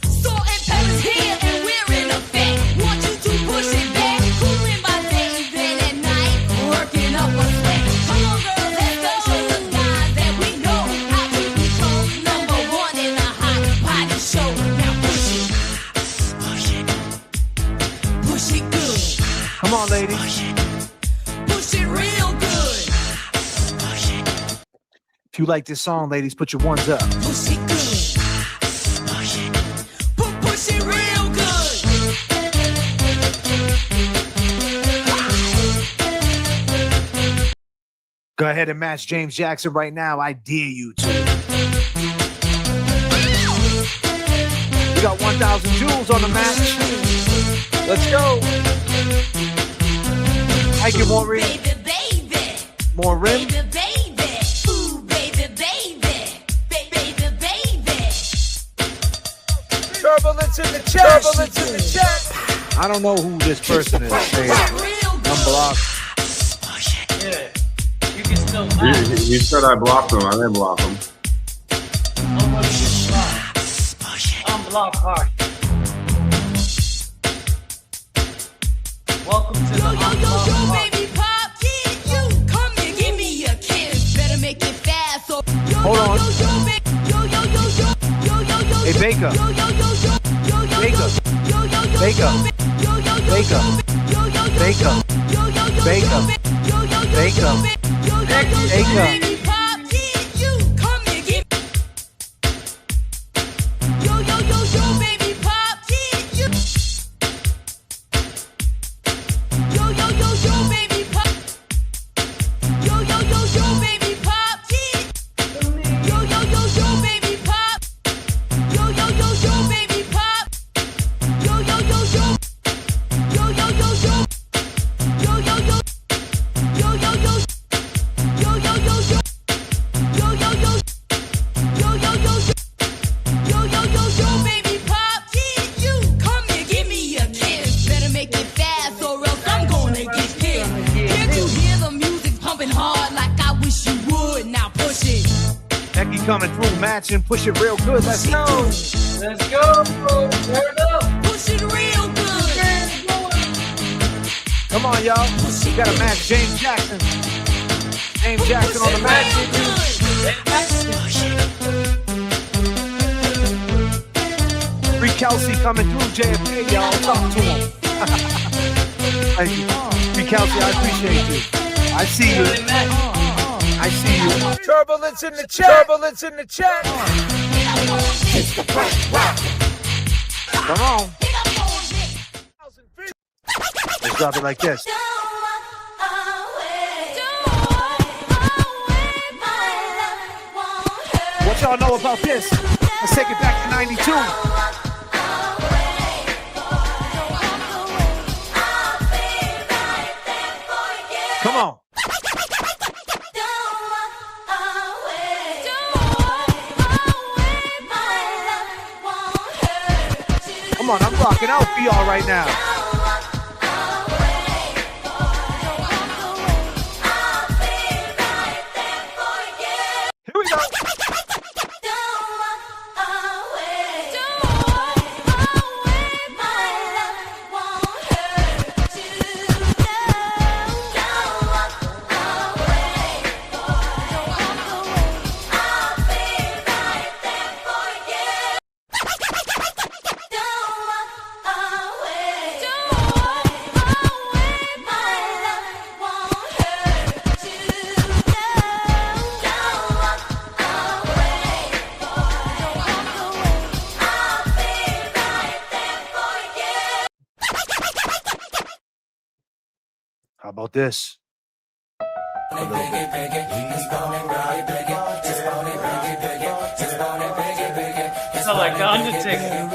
Salt and pepper's here and we're in effect. Want you to push it back. Cooling my days and at night. Working up a sweat. Come on, girls, let's go. Show the guys that we know how to become number one in a hot body show. Now push it. Push it good. Come on, ladies. Push it real good. If you like this song, ladies, put your ones up. Push it good. Push it real good. Go ahead and match James Jackson right now. I dare you to. We got 1,000 joules on the match. Let's go. Thank you, Maureen. Maureen. Turbulence in the chat. Turbulence in the chat. I don't know who this person is. Unblock. Yeah. You can still You said I blocked him. I didn't block him. Nobody gets blocked. Unblock party. Welcome to the unblock party. Baby pop, kid, you come here, give me a kiss. Better make it fast. So Hold on. Hey, Baker. Baker. Baker. Baker. Baker. Baker. Baker. Baker. Baby pop, kid, you come here, give baby pop, kid, you baby pop, baby pop, kid, baby pop, baby pop, baby pop, kid, you come here, give me a kiss. Better make it fast or else I'm gonna get kissed. Can't you hear the music pumping hard like I wish you would? Now push it. Becky coming through, matching, push it real good. Let's go. Let's go. Turn up. Push it real good. Come on, y'all. We got to match James Jackson. James Jackson on the match. Free Kelsey coming through, J.F.K, y'all. Talk to him. Thank you. Free Kelsey, I appreciate you. I see you. I see you. Turbulence in the chat. Turbulence in the chat. It's the first round. Come on. Let's drop it like this. What y'all know about this? Let's take it back to 92. Come on. Come on, I'm rocking out for y'all right now. Here we go. How about this? sound like the Undertaker.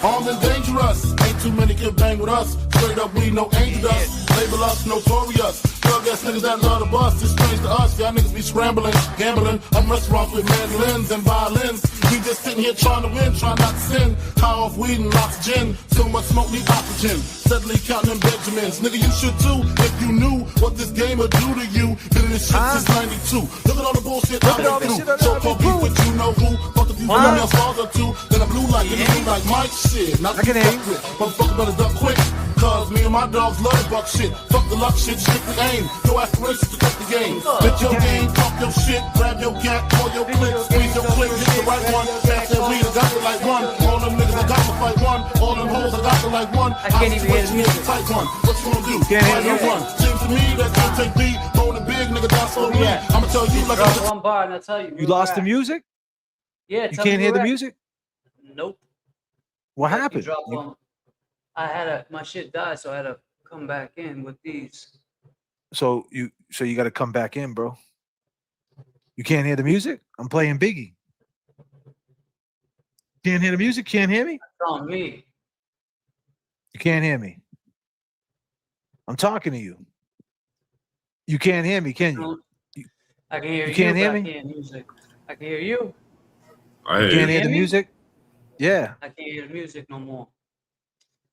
Armed and dangerous, ain't too many can bang with us. Straight up, we no angel dust. Label us notorious. Drug ass niggas that love the bus. It's strange to us, y'all niggas be scrambling, gambling. I'm restaurants with mandolins and violins. We just sitting here trying to win, trying not to sin. High off weed and lots of gin. So much smoke, need oxygen. Steadily counting them Benjamins. Nigga, you should too, if you knew what this game would do to you. Been in this shit since 92. Look at all the bullshit I went through. So-called beef with you know who. Fuck if you feel me, stars or two. Then a blue light, then a blue like Mike shit. Not to be fucked with. Motherfucker better duck quick. Cause me and my dogs love the buck shit. Fuck the luck shit, strictly aim. No aspirations to cut the game. Spit your game, talk your shit, grab your gat, call your click, squeeze your click, hit the right one. Pass that weed, I got it like one. All them niggas, I got to fight one. All them hoes, I got to like one. I can't even hear the music. Type one. What you gonna do? Fight no one. Seems to me that you take beat, rolling big, nigga, down slowly. I'ma tell you like I'm one bar, and I tell you. You lost the music? Yeah, you can't hear the music? Nope. What happened? I had my shit died, so I had to come back in with these. So you got to come back in, bro. You can't hear the music? I'm playing Biggie. Can't hear the music? Can't hear me? That's on me. You can't hear me. I'm talking to you. You can't hear me, can you? I can hear you. You can't hear me? I can't hear music. I can hear you. I You hear can't you. hear the music? Yeah. I can't hear the music no more.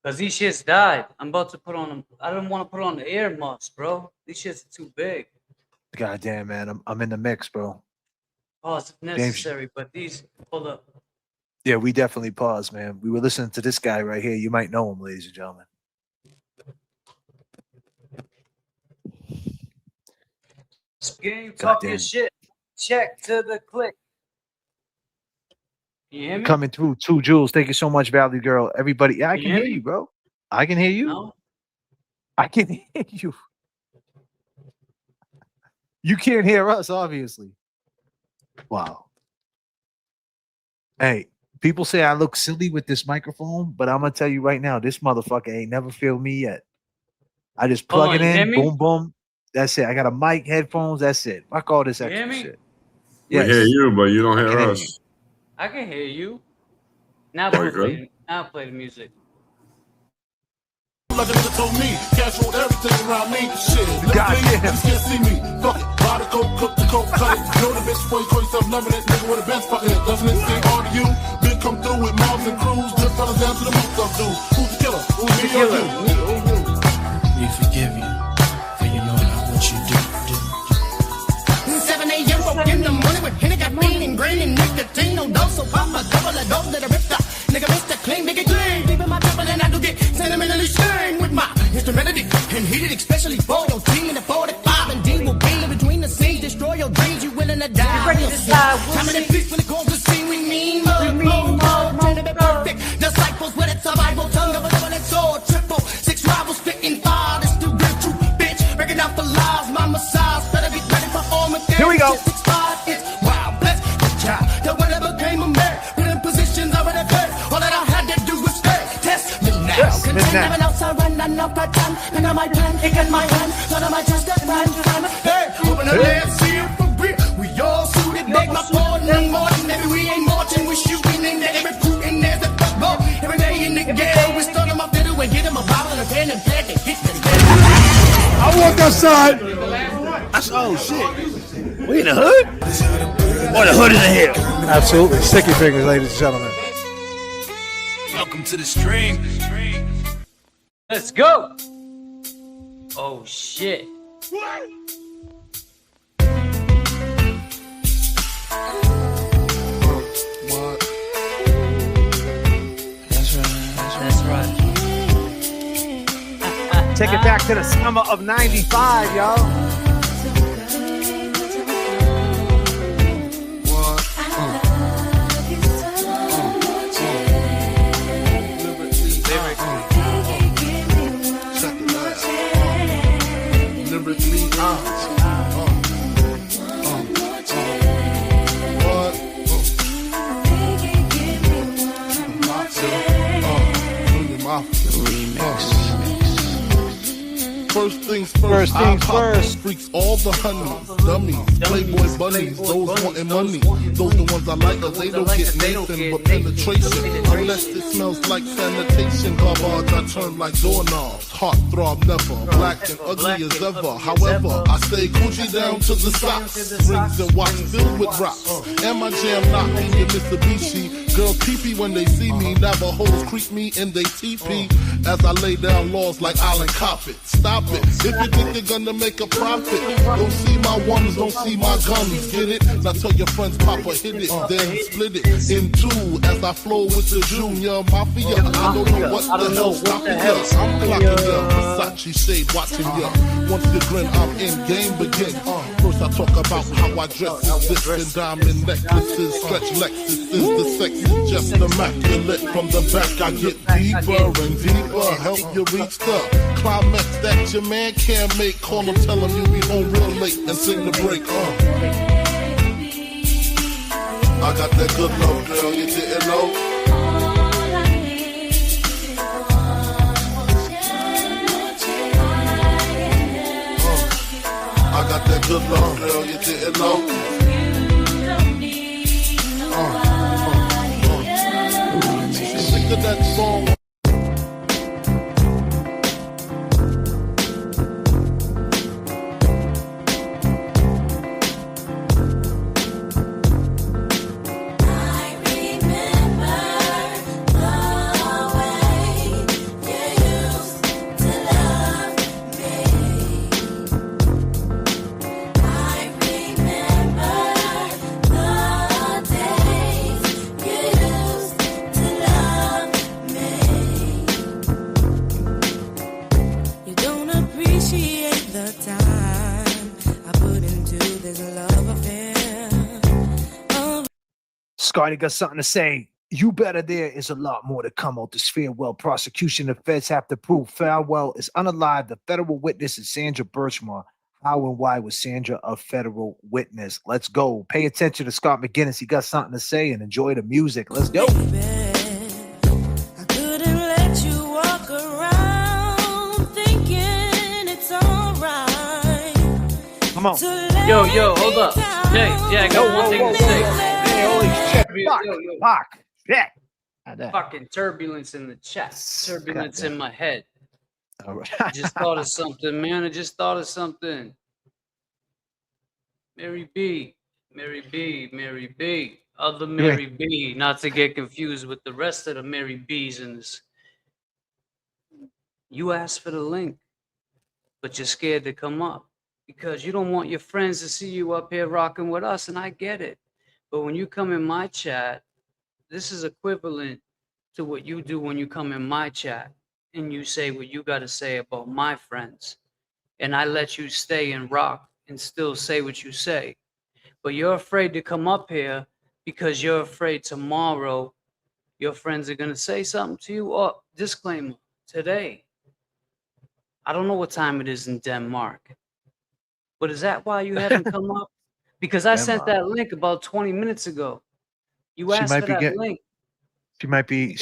Cause these shits died. I'm about to put on them. I don't want to put on the ear muffs, bro. These shits are too big. God damn, man. I'm in the mix, bro. Oh, it's necessary, but these. Hold up. Yeah, we definitely paused, man. We were listening to this guy right here. You might know him, ladies and gentlemen. Game talking shit. Check to the click. You hear me? Coming through, 2 Jules. Thank you so much, Valley Girl. Everybody, yeah, I You can hear hear me? you, bro. I can hear you. No? I can hear you. You can't hear us, obviously. Wow. Hey, people say I look silly with this microphone, but I'm gonna tell you right now, this motherfucker ain't never failed me yet. I just plug it you hear in, me? boom, boom. That's it. I got a mic, headphones. That's it. Fuck all this You hear extra me? shit. We hear you, but you don't I hear can hear us. I can hear you. Now Very play the music. Like a nigga told me, cash rolled everything around me. Shit, God damn. Niggas can't see me. Fuck it, buy the coke, cook the coke, cut it. Know the bitch before you call yourself loving it. Nigga with a bench fucking it. Doesn't it seem hard to you? Big come through with mobs and crews. Just fellas down to the most of dudes. Who's the killer? Who's the killer? We forgive you, for you know not what you do. 7 a.m. woke in the morning with Henny got mean and green and nicotine. No dose, so pop a couple of dope that I ripped up. Nigga, Mr. Clean, make it clean. Deep in my trouble and I do get sentimentally stern with my instrumentality. And heated especially for your team in the 45 and D will be in between the scenes. Destroy your dreams, you willing to die. You ready to decide what Time and peace when it calls the scene. We mean mode, trying to be perfect. Disciples with a survival tongue of a double-edged sword. Triple, 6 rivals spitting fire. This the real true bitch. Breaking out for lies, my massage. Better be ready for all my Here we go. 6'5", it's wild, bless the child. That whatever came a man. Put in positions already good. All that I had to do was stay. Test me now. Yes, Continue now. never else I run and up a time. And I might plan, it in my hand. Thought I might just get time. Hey, open the lid, see it for real. We all suited, beg my pardon and more than maybe we ain't marching. We shooting and they're recruiting. There's a football. Every day in the ghetto, we start them up fiddle and get them a bottle and a pen and pad to hit them. I walk outside. Oh shit. We in the hood? Or the hood in the hill? Absolutely. Sticky fingers, ladies and gentlemen. Welcome to the stream. Let's go. Oh shit. That's right. Take it back to the summer of '95, y'all. First things first, freaks all the honeys, dummies, playboy bunnies, those wanting money. Those the ones I like, cause they don't get Nathan but penetration. Unless it smells like sanitation, garbage I turn like doorknobs. Heart throb never, black and ugly as ever. However, I stay Gucci down to the socks, rings and watch filled with rocks. And my jam knocking your Mitsubishi. Girls pee-pee when they see me, Navajos creep me and they TP. As I lay down laws like Island Coppet. Stop it, if you think you're gonna make a profit. Don't see my ones, don't see my guns, get it? Now tell your friends Papa hit it, then split it in two. As I flow with the Junior Mafia, I don't know what the hell's stopping ya. I'm clocking ya, Versace shade watching ya. Once you grin, I'm in, game begin. First I talk about how I dress is this and diamond necklaces, stretch Lexuses, the sex is just immaculate. From the back I get deeper and deeper, help you reach the climax that your man can't make. Call him, tell him you'll be home real late and sing the break. I got that good love, girl, you didn't know. I got that good love, girl, you didn't know. Sick of that song. Scotty got something to say. You better, there is a lot more to come out this farewell prosecution. The feds have to prove Farwell is unalive. The federal witness is Sandra Birchmore. How and why was Sandra a federal witness? Let's go. Pay attention to Scott McGinnis. He got something to say and enjoy the music. Let's go. I couldn't let you walk around thinking it's alright. Come on. Yo, hold up. Jay, I got one thing to say. Holy shit. Fuck. Yeah. Fucking turbulence in the chat. Turbulence in my head. All right. I just thought of something, man. I just thought of something. Mary B. Other Mary B. Not to get confused with the rest of the Mary B's in this. You asked for the link, but you're scared to come up because you don't want your friends to see you up here rocking with us, and I get it. But when you come in my chat, this is equivalent to what you do when you come in my chat and you say what you got to say about my friends. And I let you stay and rock and still say what you say. But you're afraid to come up here because you're afraid tomorrow your friends are going to say something to you. Oh, disclaimer, today, I don't know what time it is in Denmark, but is that why you haven't come up? Because I sent that link about 20 minutes ago. You asked for that link. She might be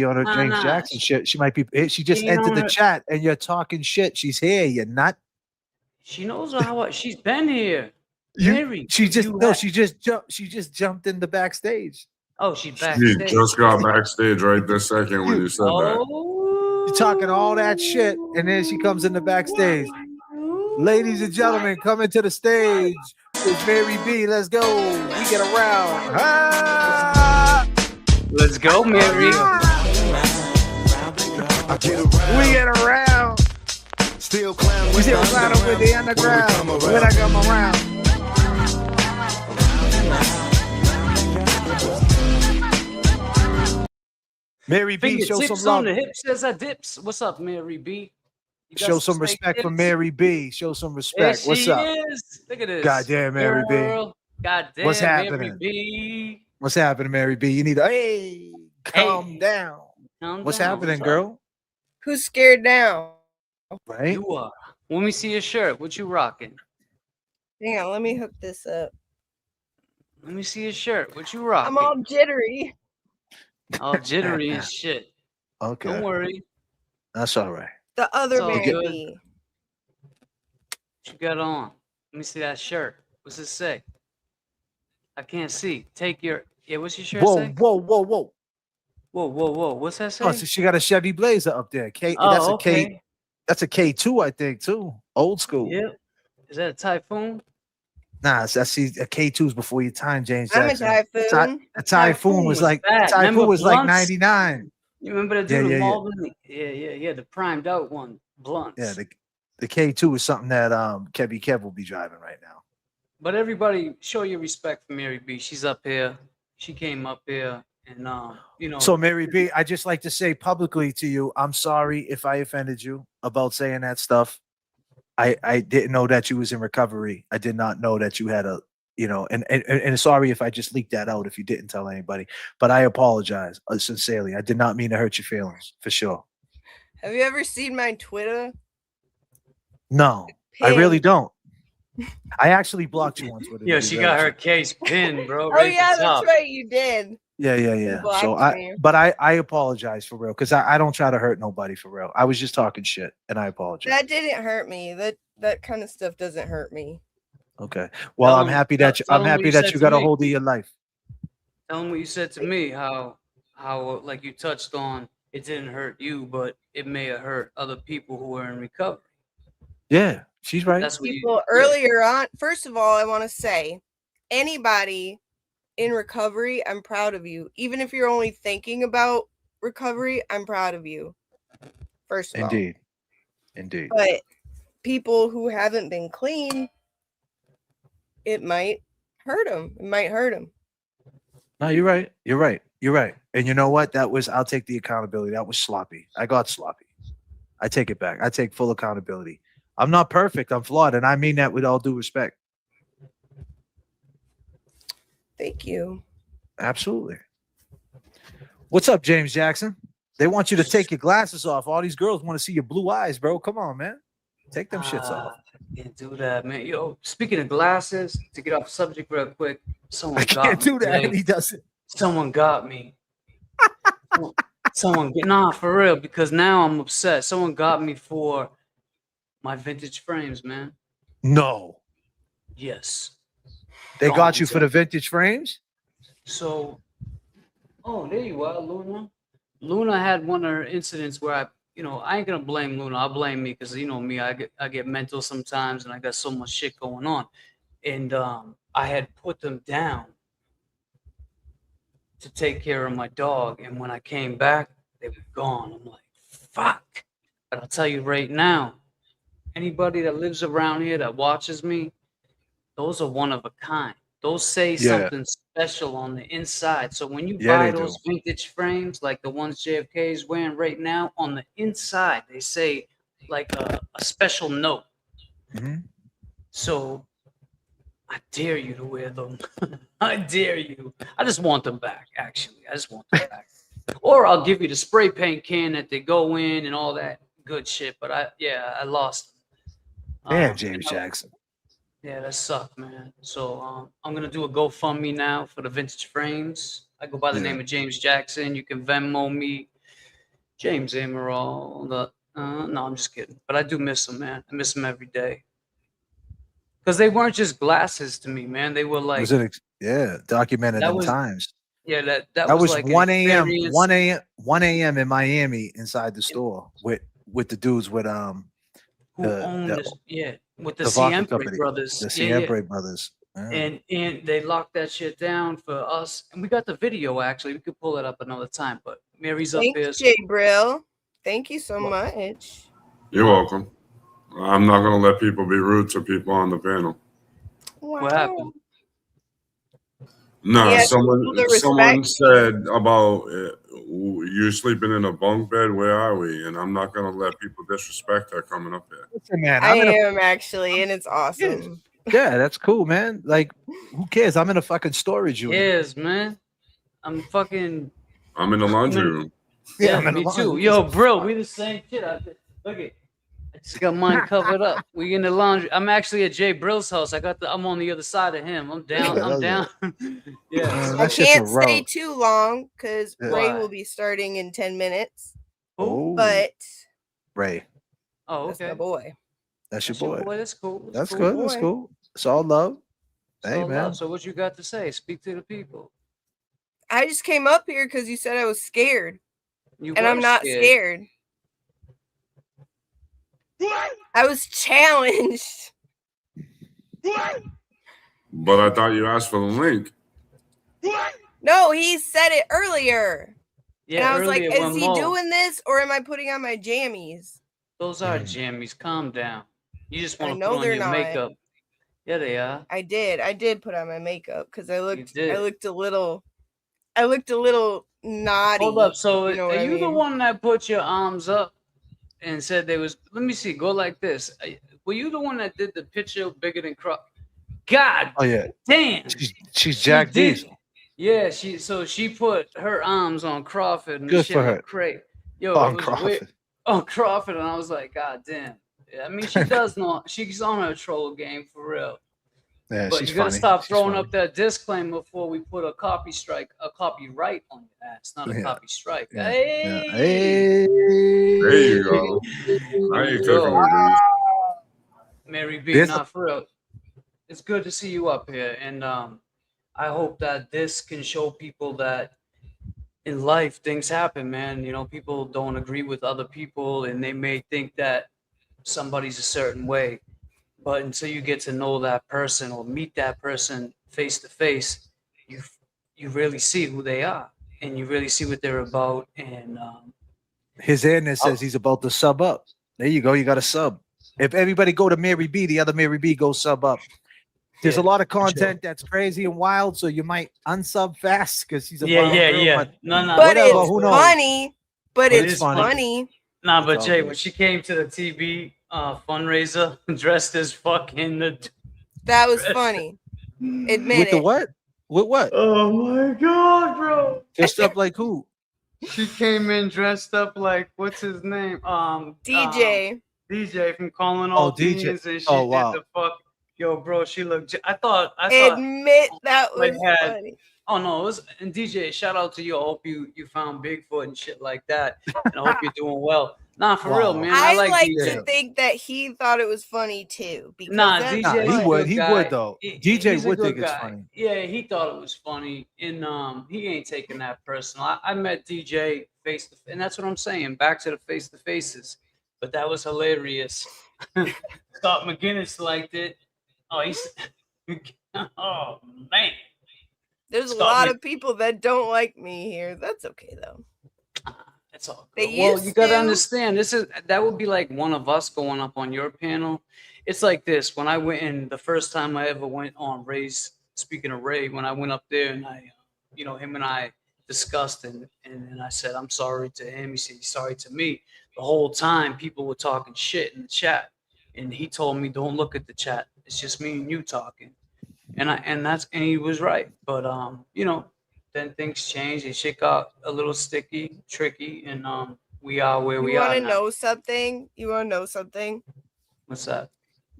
on her James Jackson shit. She might be. She just entered the chat, and you're talking shit. She's here. You're not. She knows how. She's been here. She just jumped in the backstage. Oh, she's backstage. She just got backstage right this second when you said that. You're talking all that shit, and then she comes in the backstage. Ladies and gentlemen, coming to the stage is Mary B. Let's go. We get around. Ah! Let's go, Mary. We get around. Still clown We still clowning with the underground when I come around. Mary B, show some Fingertips love. on the hips as I dips. What's up, Mary B? You got Show some snake respect for tips? Mary B. Show some There respect. What's she up? is. Look at this. Goddamn, Mary B. Girl. Goddamn, What's Mary happening? B. What's happening, Mary B? You need to calm down. Calm What's down. happening, What's up? girl? Who's scared now? Right? You are. Let me see your shirt. What you rocking? Hang on, let me hook this up. Let me see your shirt. What you rocking? I'm all jittery. All jittery and shit. Okay. Don't worry. That's all right. The other It's all Mary good. B. What you got on? Let me see that shirt. What's it say? I can't see. Take your what's your shirt Whoa, say? whoa, whoa, whoa. Whoa, whoa, whoa. What's that say? Oh, so she got a Chevy Blazer up there. K. Oh, That's a okay. K. That's a K2, I think, too. Old school. Yep. Is that a typhoon? Nah, I see a K2's before your time, James I'm a Jackson. typhoon. A Typhoon was like bad. Typhoon Remember was like blunts? 99. You remember the Yeah, dude yeah, in yeah. Malden? Yeah. The primed out one. Blunts. Yeah, the K2 is something that Kevy Kev will be driving right now. But everybody, show your respect for Mary B. She's up here. She came up here, and you know. So Mary B, I just like to say publicly to you, I'm sorry if I offended you about saying that stuff. I didn't know that you was in recovery. I did not know that you had a, and sorry if I just leaked that out if you didn't tell anybody. But I apologize sincerely. I did not mean to hurt your feelings, for sure. Have you ever seen my Twitter? No, I really don't. I actually blocked you on Twitter. Yeah, she got her case pinned, bro. Oh right at yeah, the top. that's right, you did. Yeah. So blocked me. I apologize for real because I don't try to hurt nobody for real. I was just talking shit and I apologize. That didn't hurt me. That kind of stuff doesn't hurt me. Okay. Well, I'm happy that you got a me. hold of your life. Tell them what you said to me. How like you touched on it didn't hurt you, but it may have hurt other people who were in recovery. Yeah, she's right. That's what People earlier on. First of all, I want to say, anybody in recovery, I'm proud of you. Even if you're only thinking about recovery, I'm proud of you. First of all. Indeed. But people who haven't been clean, it might hurt them. It might hurt them. No, you're right. And you know what? I'll take the accountability. That was sloppy. I got sloppy. I take it back. I take full accountability. I'm not perfect. I'm flawed. And I mean that with all due respect. Thank you. Absolutely. What's up, James Jackson? They want you to take your glasses off. All these girls want to see your blue eyes, bro. Come on, man. Take them shits off. Can't do that, man. Yo, speaking of glasses, to get off subject real quick, someone I can't do that. today. He doesn't. Someone got me. For real, because now I'm upset. Someone got me for my vintage frames, man. No. Yes. They got you for the vintage frames? So, there you are, Luna. Luna had one of her incidents where I ain't gonna blame Luna. I'll blame me because you know me. I get mental sometimes, and I got so much shit going on. And I had put them down to take care of my dog, and when I came back, they were gone. I'm like, fuck. But I'll tell you right now, anybody that lives around here that watches me, those are one of a kind. Those say something special on the inside. So when you buy those vintage frames, like the ones J.F.K is wearing right now, on the inside, they say like a special note. Mm-hmm. So I dare you to wear them. I dare you. I just want them back, actually. I just want them back. Or I'll give you the spray paint can that they go in and all that good shit. But I lost them. Damn, James Jackson. Yeah, that sucked, man. So I'm gonna do a GoFundMe now for the vintage frames. I go by the name of James Jackson. You can Venmo me, James Amaral. No, I'm just kidding. But I do miss them, man. I miss them every day. Because they weren't just glasses to me, man. They were like documented in times. Yeah, that was like 1 a.m. experience. 1 a.m. in Miami inside the store with the dudes with who own this. Yeah, with the vodka Siempre company, brothers. the Yeah, yeah. Siempre brothers. Yeah. And they locked that shit down for us. And we got the video actually. We could pull it up another time. But Mary's up there. Thanks, Jay Brill. Thank you so much. You're welcome. I'm not gonna let people be rude to people on the panel. Wow. What happened? No, Yeah, someone the someone respect. said about you sleeping in a bunk bed. Where are we? And I'm not gonna let people disrespect her coming up here. Listen, man, I I'm in a am actually, and it's awesome. yeah, that's cool, man. Like, who cares? I'm in a fucking storage unit. Yes, man. I'm fucking. I'm in the laundry room. Yeah, I'm in me the too. laundry. Yo, bro, we the same shit out there. Look at. I just got mine covered up. We in the laundry. I'm actually at Jay Brill's house. I'm on the other side of him. I'm down. I'm down. Yeah. I can't stay too long because Yeah. Ray Why? will be starting in 10 minutes. Oh, But Ray, Oh, that's okay. my boy. that's your That's your boy. boy. That's cool. That's cool. good. That's boy. cool. It's all love. It's Hey, all man. love. So what you got to say? Speak to the people. I just came up here because you said I was scared. You And were I'm not scared. I was challenged. But I thought you asked for the link. No, he said it earlier. Yeah, and I was like, earlier is when he Mo- doing this or am I putting on my jammies? Those are jammies. Calm down. You just I want to know put on they're your not. makeup. Yeah, they are. I did put on my makeup because I looked did. a little naughty. Hold up. So you know are what I you the mean? one that put your arms up and said they was? Let me see. Go like this. Were you the one that did the picture bigger than crop? God. Oh yeah. Damn. She's Jack did. Diesel. Yeah, she put her arms on Crawford and the Good shit for her. looked great. Yo, On it was Crawford. weird. On Crawford, and I was like, God damn. Yeah, I mean, she does know. She's on her troll game for real. Yeah, But she's you gotta funny. stop She's throwing funny. up that disclaimer before we put a copyright on your ass, not a Yeah. copy strike. Yeah. Hey, Yeah. Hey. There you go. Now you're cooking with grease. Mary B, There's not for real. It's good to see you up here, and I hope that this can show people that in life things happen, man. You know, people don't agree with other people, and they may think that somebody's a certain way, but until you get to know that person or meet that person face to face, you really see who they are, and you really see what they're about. And His Anna says he's about to sub up. There you go. You got to sub. If everybody go to Mary B, the other Mary B go sub up. There's a lot of content that's crazy and wild, so you might unsub fast because she's a wild girl. But no, But whatever, it's who knows? funny. But But it's it's funny. funny. Nah, but all Jay, good. when she came to the TV fundraiser dressed as fucking That was funny. Admit With the it. what? With what? Oh my god, bro! Dressed up like who? She came in dressed up like what's his name? DJ. DJ from Calling All DJ. Demons, and she Oh, wow. did the fuck. Yo, bro, she looked. I thought. Admit that like was had- funny. Oh no, it was and DJ. Shout out to you. I hope you found Bigfoot and shit like that, and I hope you're doing well. Nah, for real, man. I like like DJ. to think that he thought it was funny too. Because Nah, that's DJ. Nah, is a he would. good He guy. would though. DJ he's a would good think it's guy. funny. Yeah, he thought it was funny, and he ain't taking that personal. I met DJ face to, and that's what I'm saying. Back to the face to faces, but that was hilarious. Scott McGinnis liked it. Oh, he's. Oh man. There's a Scott lot Mc- of people that don't like me here. That's okay though. It's all They good. Well, used you got to to. understand. That would be like one of us going up on your panel. It's like this. When I went in the first time I ever went on Ray's. Speaking of Ray, when I went up there and I, him and I discussed and I said I'm sorry to him. He said he's sorry to me. The whole time people were talking shit in the chat, and he told me don't look at the chat. It's just me and you talking. And he was right. But then things changed and shit got a little sticky, tricky, and we are where we You are want to now. know something? You want to know something? What's that?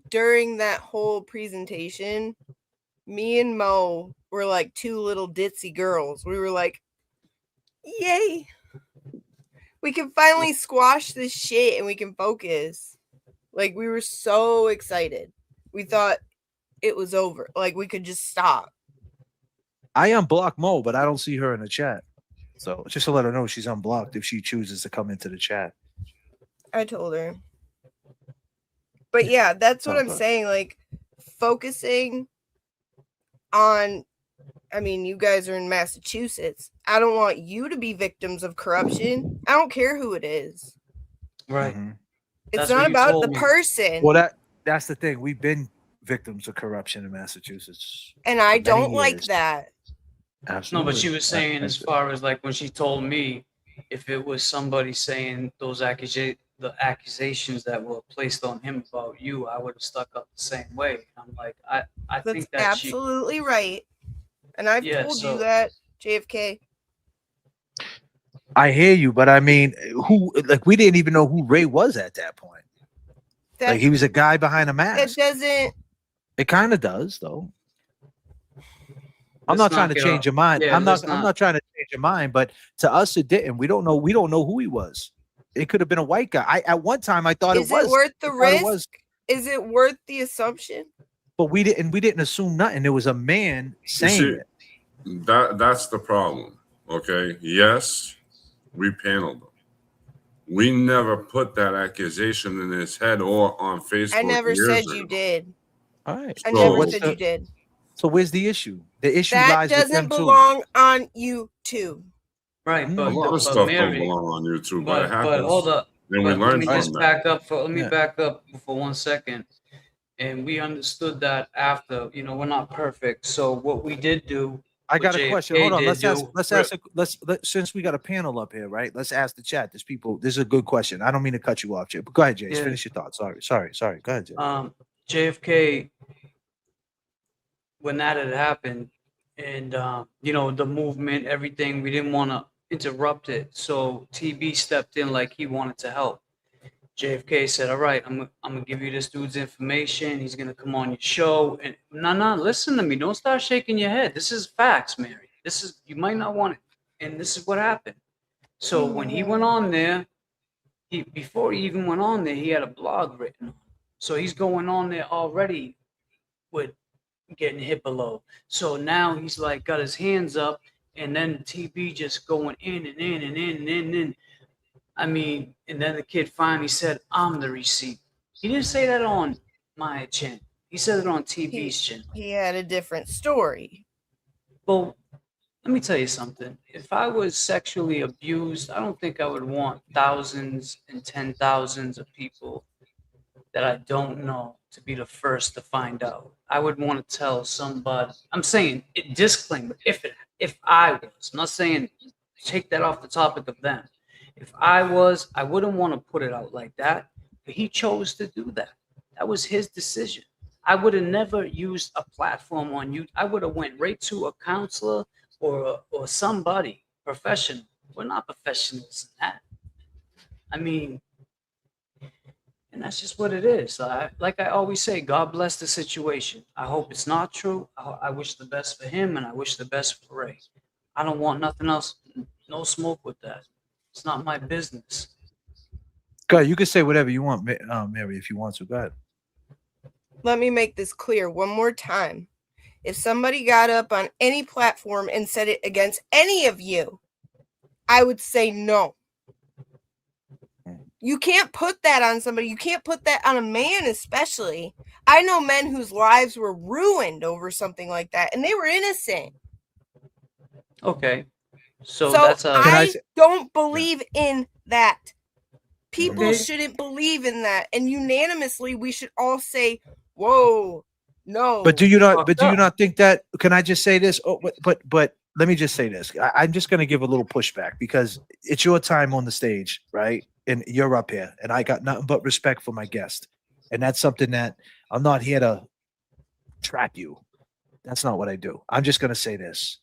During that whole presentation, me and Mo were like two little ditzy girls. We were like, yay. We can finally squash this shit and we can focus. Like, we were so excited. We thought it was over. Like, we could just stop. I unblock Mo, but I don't see her in the chat. So just to let her know she's unblocked if she chooses to come into the chat. I told her. But yeah, that's what Oh, I'm good. saying. Like, focusing on, I mean, you guys are in Massachusetts. I don't want you to be victims of corruption. I don't care who it is. Right. It's That's not what you about told the me. person. Well, that's the thing. We've been victims of corruption in Massachusetts. And I for many don't like years. that. Absolutely. No, but she was saying as far as like when she told me if it was somebody saying those accusations that were placed on him about you, I would have stuck up the same way. I'm like, I That's think that absolutely right. And I've Yeah, told so- you that, JFK. I hear you, but I mean, we didn't even know who Ray was at that point. Like he was a guy behind a It mask. doesn't. It kind of does, though. I'm Let's not trying not to get change off- your mind. yeah, I'm let's not not- trying to change your mind, but to us it didn't. We don't know who he was. It could have been a white guy. At one time I thought Is it was. it worth the I thought it risk? was, Is it worth the assumption? but we didn't assume nothing. There was a man You saying see, it. that's the problem. Okay. Yes, we paneled him. We never put that accusation in his head or on Facebook. I never years said ago. you did. All right. I So- never said you did. So where's the issue? The issue That lies with them doesn't too. belong on YouTube. Right, A but lot of but stuff Mary, don't belong on YouTube, but it happens. But hold up. And we But learn let me from just that. back up for let me Yeah. back up for 1 second. And we understood that after, we're not perfect. So what we did do, I got what a question. JFK Hold on. did Since we got a panel up here, right? Let's ask the chat. This is a good question. I don't mean to cut you off, Jay. But go ahead, Jay. Yeah. Finish your thoughts. Sorry. Go ahead, Jay. JFK, when that had happened, and the movement, everything, we didn't want to interrupt it. So TB stepped in like he wanted to help. JFK said, "All right, I'm gonna give you this dude's information. He's gonna come on your show." And no, listen to me. Don't start shaking your head. This is facts, Mary. You might not want it, and this is what happened. So when he went on there, before he even went on there, he had a blog written. So he's going on there already with getting hit below. So now he's like got his hands up, and then TB just going in and in and in and in and in. I mean, and then the kid finally said, "I'm the receipt." He didn't say that on my chin. He said it on TB's chin. He had a different story. Well, let me tell you something. If I was sexually abused, I don't think I would want thousands and 10,000s of people that I don't know to be the first to find out. I would want to tell somebody. I'm saying disclaimer. If I was, I'm not saying take that off the topic of them. If I was, I wouldn't want to put it out like that. But he chose to do that. That was his decision. I would have never used a platform on you. I would have went right to a counselor or somebody professional. We're not professionals in that. I mean, and that's just what it is. Like I always say, God bless the situation. I hope it's not true. I wish the best for him, and I wish the best for Ray. I don't want nothing else. No smoke with that. It's not my business. Go ahead. You can say whatever you want, Mary, if you want to. Go ahead. Let me make this clear one more time. If somebody got up on any platform and said it against any of you, I would say no. You can't put that on somebody. You can't put that on a man, especially. I know men whose lives were ruined over something like that, and they were innocent. Okay. So So that's I don't believe in that. People Okay. shouldn't believe in that. And unanimously, we should all say, whoa, no. But do you not think that? Can I just say this? Oh, but let me just say this. I'm just going to give a little pushback because it's your time on the stage, right? And you're up here, and I got nothing but respect for my guest, and that's something that I'm not here to trap you. That's not what I do. I'm just going to say this.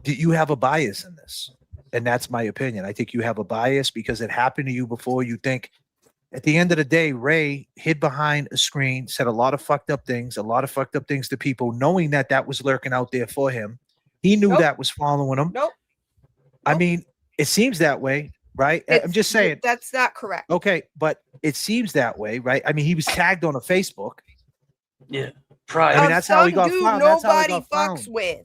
You have a bias in this, and that's my opinion. I think you have a bias because it happened to you before. You think at the end of the day, Ray hid behind a screen, said a lot of fucked up things to people, knowing that was lurking out there for him. He knew that was following him. Nope. I mean, it seems that way, right? I'm just saying. That's not correct. Okay, but it seems that way, right? I mean, he was tagged on a Facebook. Yeah. I mean, that's how he got found. That's how he Nobody got fucks found. with.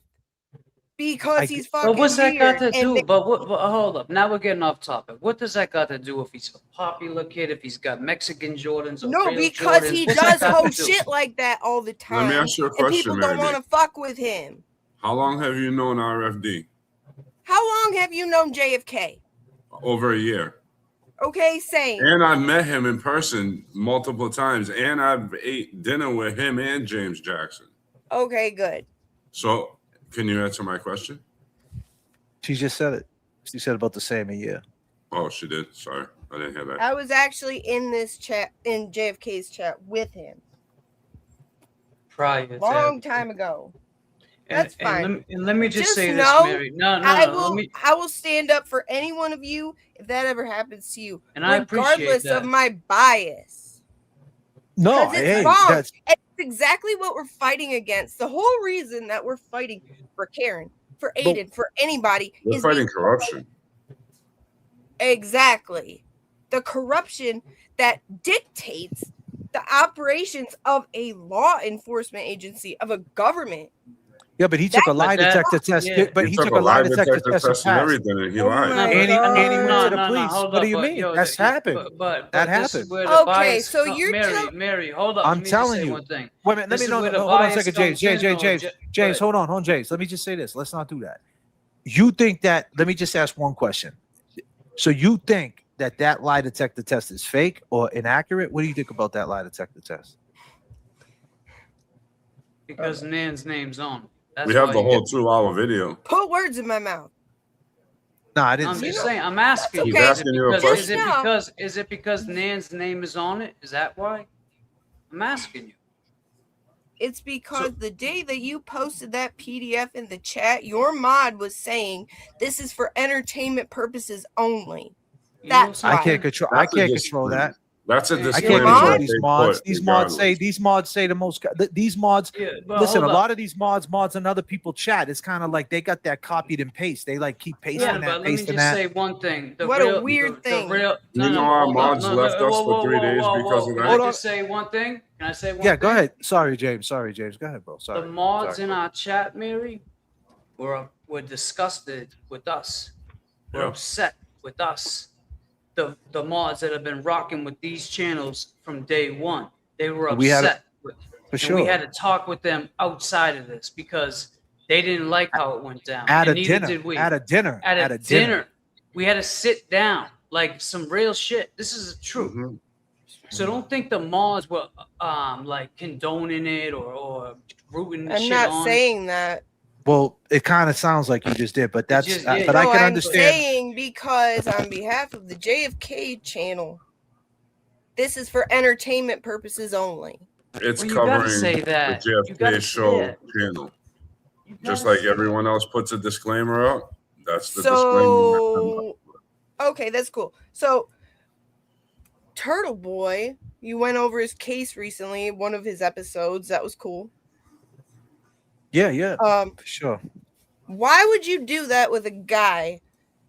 Because he's fucking But what's that got weird, to do? But hold up. Now we're getting off topic. What does that got to do if he's a popular kid, if he's got Mexican Jordans or No, real because Jordans? he What's does that got whole to do? shit like that all the time. Let me ask you a and question, people don't Mary want to fuck with him. How long have you known RFD? How long have you known JFK? Over a year. Okay, same. And I've met him in person multiple times, and I've ate dinner with him and James Jackson. Okay, good. So, can you answer my question? She just said it. She said about the same a year. Oh, she did. Sorry, I didn't hear that. I was actually in this chat, in JFK's chat with him. Prior to Long time ago. That's fine. And let me just say this, know, Mary. No, I will stand up for any one of you if that ever happens to you, And I appreciate regardless of that. my bias. No, Because it's hey, wrong. that's It's exactly what we're fighting against. The whole reason that we're fighting for Karen, for Aiden, for anybody We're is fighting because- corruption. Exactly. The corruption that dictates the operations of a law enforcement agency, of a government. yeah, but he took a lie detector test. But he took a lie detector test and and passed. everything, and he lied. And he went to the police. hold What up, do you but, mean? yo, That's happened. But That this is happened. where the Okay, bias, so no, you're Mary, hold up. I'm let me just telling say you. one thing. Wait a minute. Let This me is know. where the Hold on a bias second, James. comes in, though. James, hold on, James. Let me just say this. Let's not do that. You think that? Let me just ask one question. So you think that lie detector test is fake or inaccurate? What do you think about that lie detector test? Because Nan's name's on it. That's We have why the you whole get- 2-hour video. Put words in my mouth. No, I didn't I'm say just that. saying. I'm asking you. That's okay. He's asking you a question. Is it because Nan's name is on it? Is that why? I'm asking you. It's because the day that you posted that PDF in the chat, your mod was saying this is for entertainment purposes only. That's why. I can't control. I can't control that. That's a I disclaimer. can't control that these they mods. put, These regardless. mods say the most. These mods. but Listen, a hold up. lot of these mods in other people chat. It's kind of like they got that copied and paste. They like keep pasting Yeah, that, but let me pasting just that. say one thing. The What a real, weird the thing. real, You know our hold mods on. left us for 3 days because of Can that? I just say one thing? Can I say one Yeah, thing? go ahead. Sorry, James. Go ahead, bro. Sorry. The mods Sorry. in our chat, Mary, were disgusted with us. Were Yeah. upset with us. The mods that have been rocking with these channels from day one, they were We had upset. For and sure. we had to talk with them outside of this because they didn't like how it went down. At and a neither dinner. did we. At a dinner. At a dinner. We had to sit down like some real shit. This is the truth. Mm-hmm. So don't think the mods were like condoning it or rooting the I'm shit not on. saying that. Well, it kind of sounds like you just did, but that's. just- but yeah, I No, can I'm understand. saying because on behalf of the JFK channel, this is for entertainment purposes only. It's Well, you gotta covering say that. the You JFK gotta show say it. channel. You Just gotta like say everyone else puts a disclaimer out, that's the So, okay, that's cool. So, Turtle Boy, you went over his case recently, one of his episodes. That was cool. Yeah, for sure. Why would you do that with a guy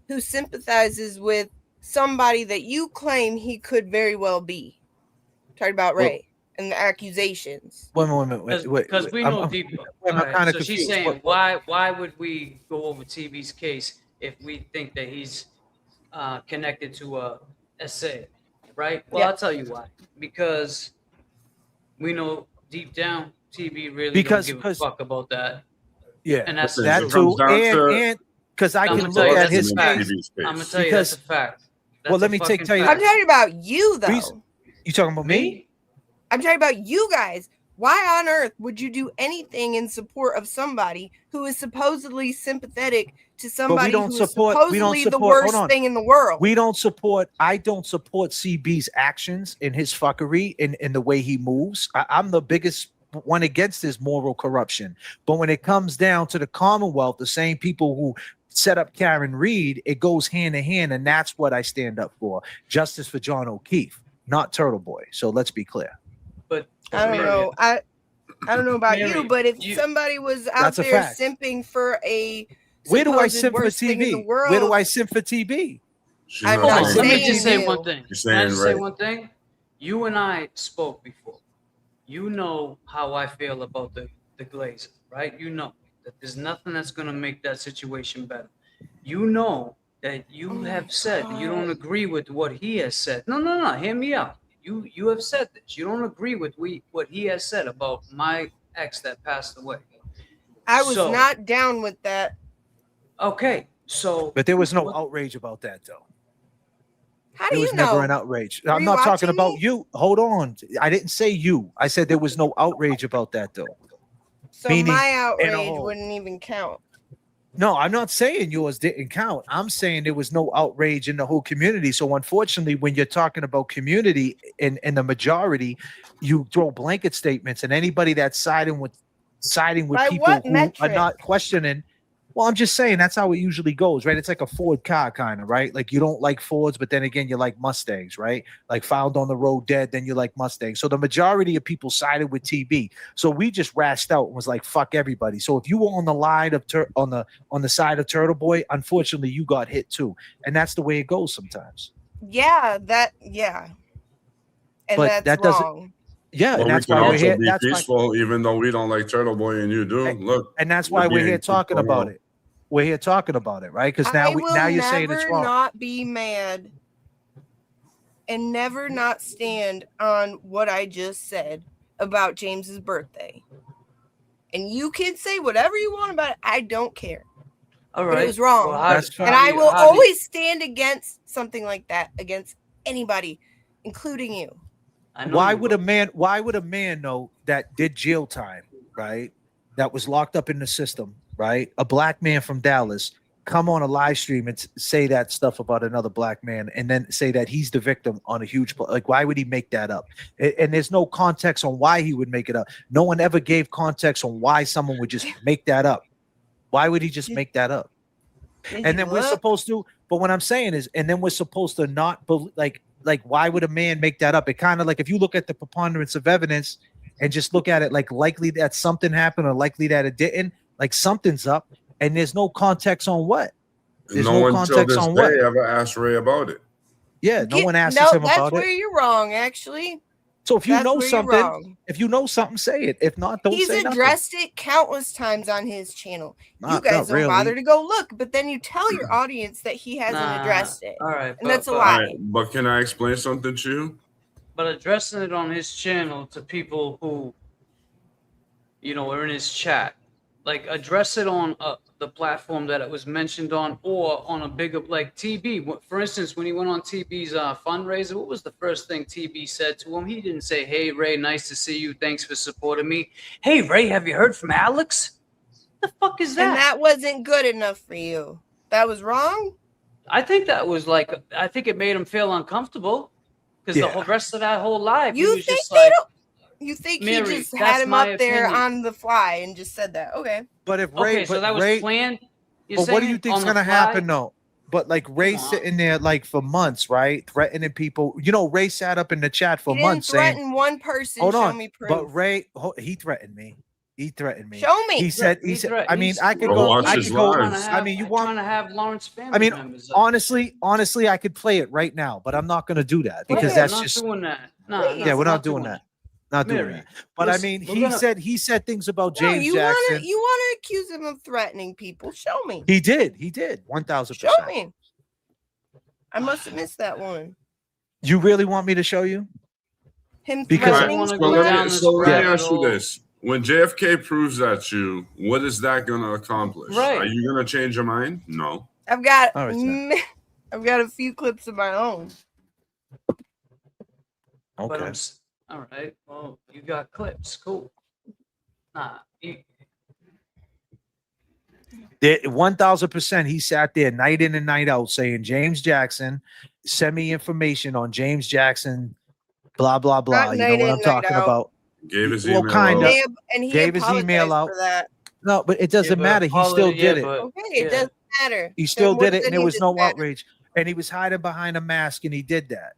who sympathizes with somebody that you claim he could very well be? Talking about Ray and the accusations. Wait. Because we know deep. I'm Alright, kinda so she's confused. saying why would we go over TV's case if we think that he's connected to a SA, right? Well, Yeah. I'll tell you why. Because we know deep down TV really Because- don't give a fuck about that. Yeah, And that's the that truth. too, and because I I'm can gonna tell look you at that's a his fact. case. I'm gonna tell you that's a fact. Well, That's let a me fucking tell you. I'm talking about you, though. You talking about me? I'm talking about you guys. Why on earth would you do anything in support of somebody who is supposedly sympathetic to somebody who is supposedly the worst thing in the world? We don't support. I don't support CB's actions and his fuckery and the way he moves. I'm the biggest one against his moral corruption. But when it comes down to the Commonwealth, the same people who set up Karen Reed, it goes hand in hand, and that's what I stand up for: justice for John O'Keefe, not Turtle Boy. So let's be clear. But I don't know. I don't know about Mary, you, but if somebody was out That's a there fact. simping for a Where do I supposed simp for worst thing in TV? the world, Where do I simp for TB? I'm Hold not on, let me just say saying one you. thing. You're Can I saying just say right. one thing? You and I spoke before. You know how I feel about the Glazer, right? You know that there's nothing that's going to make that situation better. You know that you have said you don't agree with what he has said. No. Hear me out. You have said this. You don't agree with what he has said about my ex that passed away. I was not down with that. Okay, so but there was no outrage about that though. How do There was you never know? an outrage. Were I'm you not talking watching about me? you. Hold on. I didn't say you. I said there was no outrage about that though. So Meaning, my in a outrage whole- wouldn't even count. No, I'm not saying yours didn't count. I'm saying there was no outrage in the whole community. So unfortunately, when you're talking about community in the majority, you throw blanket statements, and anybody that's siding with By people what who are metric? not questioning. Well, I'm just saying that's how it usually goes, right? It's like a Ford car, kind of, right? Like you don't like Fords, but then again, you like Mustangs, right? Like found on the road dead, then you like Mustangs. So the majority of people sided with TB. So we just rashed out and was like, "Fuck everybody." So if you were on the line of on the side of Turtle Boy, unfortunately, you got hit too, and that's the way it goes sometimes. Yeah, and But that's that doesn't. wrong. Yeah, But and we that's can why we're also here. be That's why. peaceful, even though we don't like Turtle Boy and you do. Look, And that's why we're here talking about it. We're here talking about it, right? Because I will now you're saying it's never wrong. not be mad and never not stand on what I just said about James's birthday. And you can say whatever you want about it. I don't care. All But right. it was wrong. Well, how- That's how And do I you- will how do you- always stand against something like that, against anybody, including you. Why would a man know that did jail time, right? That was locked up in the system, right? A black man from Dallas come on a live stream and say that stuff about another black man, and then say that he's the victim on a huge like. Why would he make that up? And there's no context on why he would make it up. No one ever gave context on why someone would just make that up. Why would he just make that up? And then we're supposed to. But what I'm saying is, and then we're supposed to not like why would a man make that up? It kind of like if you look at the preponderance of evidence and just look at it like likely that something happened or likely that it didn't, like something's up, and there's no context on what. There's no one till context this on day what. ever asked Ray about it. Yeah, no one asks No, him that's about where it. you're wrong, actually. So if you That's know where you're something, wrong. if you know something, say it. If not, don't He's say nothing. addressed it countless times on his channel. You Not guys don't really. bother to go look, but then you tell your audience that he hasn't addressed it. All right, And that's a All lie. right, but can I explain something to you? But addressing it on his channel to people who, are in his chat, like address it on the platform that it was mentioned on, or on a bigger, like TB. For instance, when he went on TB's fundraiser, what was the first thing TB said to him? He didn't say, "Hey Ray, nice to see you. Thanks for supporting me." "Hey Ray, have you heard from Alex?" The fuck is that? And that wasn't good enough for you. That was wrong? I think that was like, I think it made him feel uncomfortable because the whole rest of that whole live, he You was think just they like, don't? You think Mary, he just that's had him my up there opinion. on the fly and just said that? Okay. But if Okay, Ray, so but that was Ray, planned. You're but what do saying you think's on the gonna fly? happen though? But like Ray sitting there like for months, right, threatening people. Ray sat up in the chat for He didn't months saying, threaten one person. "Hold Show on," me proof. but Ray, he threatened me. He threatened me. Show me. He said. I mean, I could Go go. watch I his could go. lives. I mean, you want? Trying to have Lawrence family I mean, members up. honestly, I could play it right now, but I'm not going to do that because Yeah, that's we're not just. doing that. No, Yeah, we're not doing that. Not doing Mary, that. But listen, I mean, we're he said things about No, James you Jackson. wanna accuse him of threatening people? Show me. He did 1,000%. Show me. I must have missed that one. You really want me to show you? Him Because threatening So someone? let me ask you this. When JFK proves at you, what is that going to accomplish? Right. Are you going to change your mind? No. I've got All right, sir. I've got a few clips of my own. But all right. Well, you got clips. Cool. Nah. 1,000%. He sat there night in and night out saying, "James Jackson, send me information on James Jackson, blah blah blah." Not You know night what in, I'm night talking out. about? Gave his Well, email kind out. of. And he Gave his email apologized out. for that. No, but it doesn't matter. He still did it. Okay, it doesn't matter. He still Then what did it, and there does was it no matter? outrage. And he was hiding behind a mask, and he did that.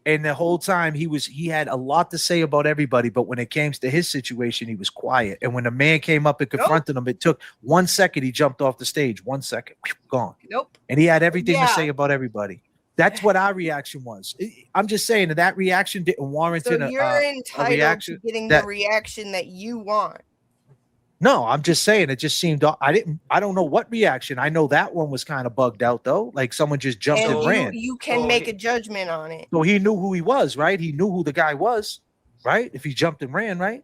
And the whole time he had a lot to say about everybody, but when it came to his situation, he was quiet. And when the man came up and confronted him, it took 1 second. He jumped off the stage. 1 second, gone. Nope. And he had everything to Yeah. say about everybody. That's what our reaction was. I'm just saying that reaction didn't warrant So a you're entitled to reaction getting that the reaction that you want. No, I'm just saying it just seemed I don't know what reaction. I know that one was kind of bugged out though. Like someone just jumped and ran. You can make a judgment on it. So he knew who he was, right? He knew who the guy was, right? If he jumped and ran, right?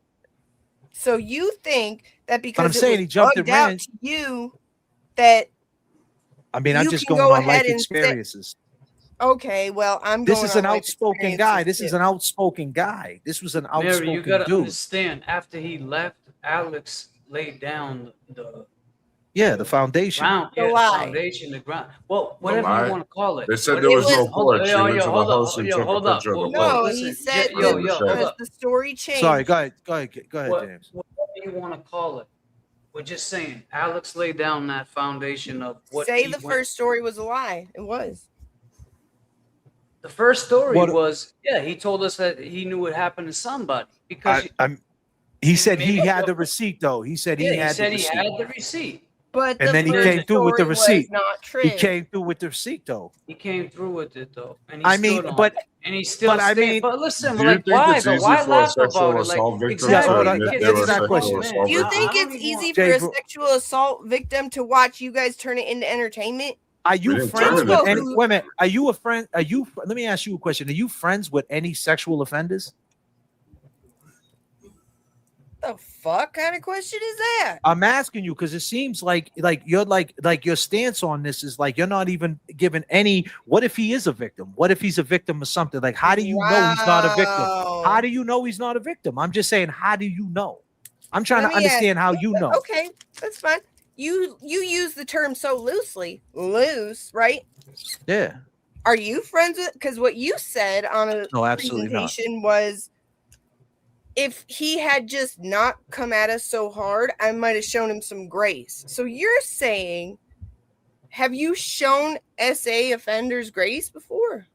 So you think that because But I'm saying he jumped and out ran. to you that I mean, I'm you just can going go on life ahead and say- experiences. Okay, well, I'm This going is on an life outspoken guy. This is experiences an outspoken guy. This was an Mary, outspoken you gotta dude. understand. After he left, Alex laid down the Yeah, the foundation. ground, The the lie. foundation, the ground. Well, whatever lie? you want to call it. They said What- there was it no hold on, porch. yo, He went yo, to the hold house up, and yo, took a hold up. picture of the Well, No, porch. he listen, said yo, that hold as up. the story changed. Sorry, go ahead, James. Whatever you want to call it. We're just saying, Alex laid down that foundation of what. Say he the went- first story was a lie. It was. The first story What- was, he told us that he knew it happened to somebody because He said he Maybe- had the receipt though. He said he had the he receipt. had the receipt. But And the then he first came through with the story was receipt. not true. He came through with the receipt though. He came through with it though, and he I mean, stood on but- it. And he still but I stand- mean- but listen, Do you like think why? it's But easy why for a laugh sexual about it? Like assault victim exactly. to hold on. admit Get they to were that sexual question. assault Do you victims? think I don't it's even easy want- for a Jay, bro- sexual assault victim to watch you guys turn it into entertainment? Are We you didn't friends turn with it. any? Wait a minute. Are you a friend? Let me ask you a question. Are you friends with any sexual offenders? The fuck kind of question is that? I'm asking you because it seems like you're like your stance on this is like you're not even giving any. What if he is a victim? What if he's a victim of something? Like how do you know he's not a victim? Wow. How do you know he's not a victim? I'm just saying, how do you know? I'm trying Let to me ask understand how you know. Okay, that's fine. You use the term so loose, right? Yeah. Are you friends with? Because what you said on a No, absolutely not. presentation was, if he had just not come at us so hard, I might have shown him some grace. So you're saying, have you shown SA offenders grace before?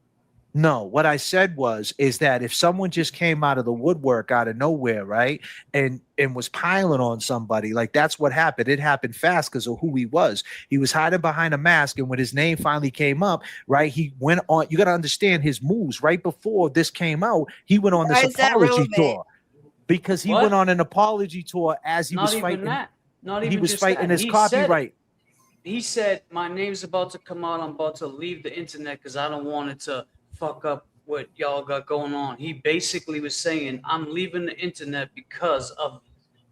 No, what I said is that if someone just came out of the woodwork out of nowhere, right, and was piling on somebody, like that's what happened. It happened fast because of who he was. He was hiding behind a mask, and when his name finally came up, right, he went on. You got to understand his moves. Right before this came out, he went on Why this is that apology relevant? tour because he What? went on an apology tour as he Not was even fighting. that. Not He even was just fighting that. his He said it. copyright. He said, "My name's about to come out. I'm about to leave the internet because I don't want it to fuck up what y'all got going on." He basically was saying, "I'm leaving the internet because of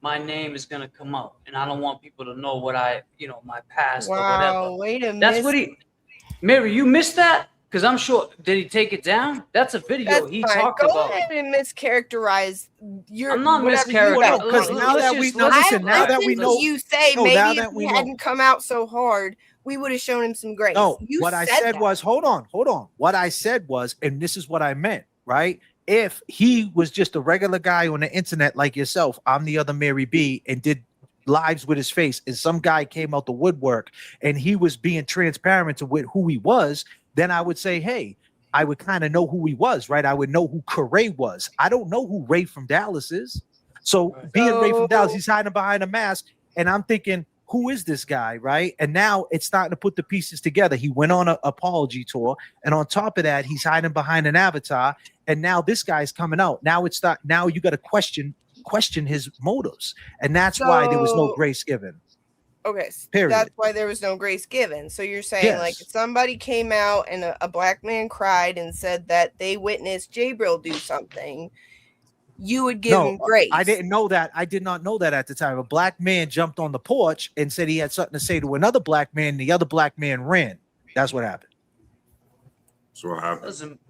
my name is gonna come out, and I don't want people to know what my past or whatever." Wow, wait a minute. That's what he. Mary, you missed that because I'm sure. Did he take it down? That's a video That's he fine. talked Go about. ahead and mischaracterize your. I'm not whatever you mischaracterizing. got. Because now that we know, listen, now that we listened know, to you say no, maybe now if that he we know. hadn't come out so hard, we would have shown him some grace. No, You what I said that. was, hold on. What I said was, and this is what I meant, right? If he was just a regular guy on the internet like yourself, I'm the other Mary B, and did lives with his face, and some guy came out the woodwork and he was being transparent to with who he was, then I would say, hey, I would kind of know who he was, right? I would know who Corey was. I don't know who Ray from Dallas is. So being Ray from Dallas, he's hiding behind a mask, and I'm thinking, who is this guy, right? And now it's starting to put the pieces together. He went on an apology tour, and on top of that, he's hiding behind an avatar, and now this guy's coming out. Now now you got to question his motives, and that's why there was no So- grace given. Okay, Period. that's why there was no grace given. So you're saying like if somebody came out and a black man cried and said that they witnessed Jabril do something, you would give him grace. I didn't know that. I did not know that at the time. A black man jumped on the porch and said he had something to say to another black man, and the other black man ran. That's what happened. So what happened? Doesn't.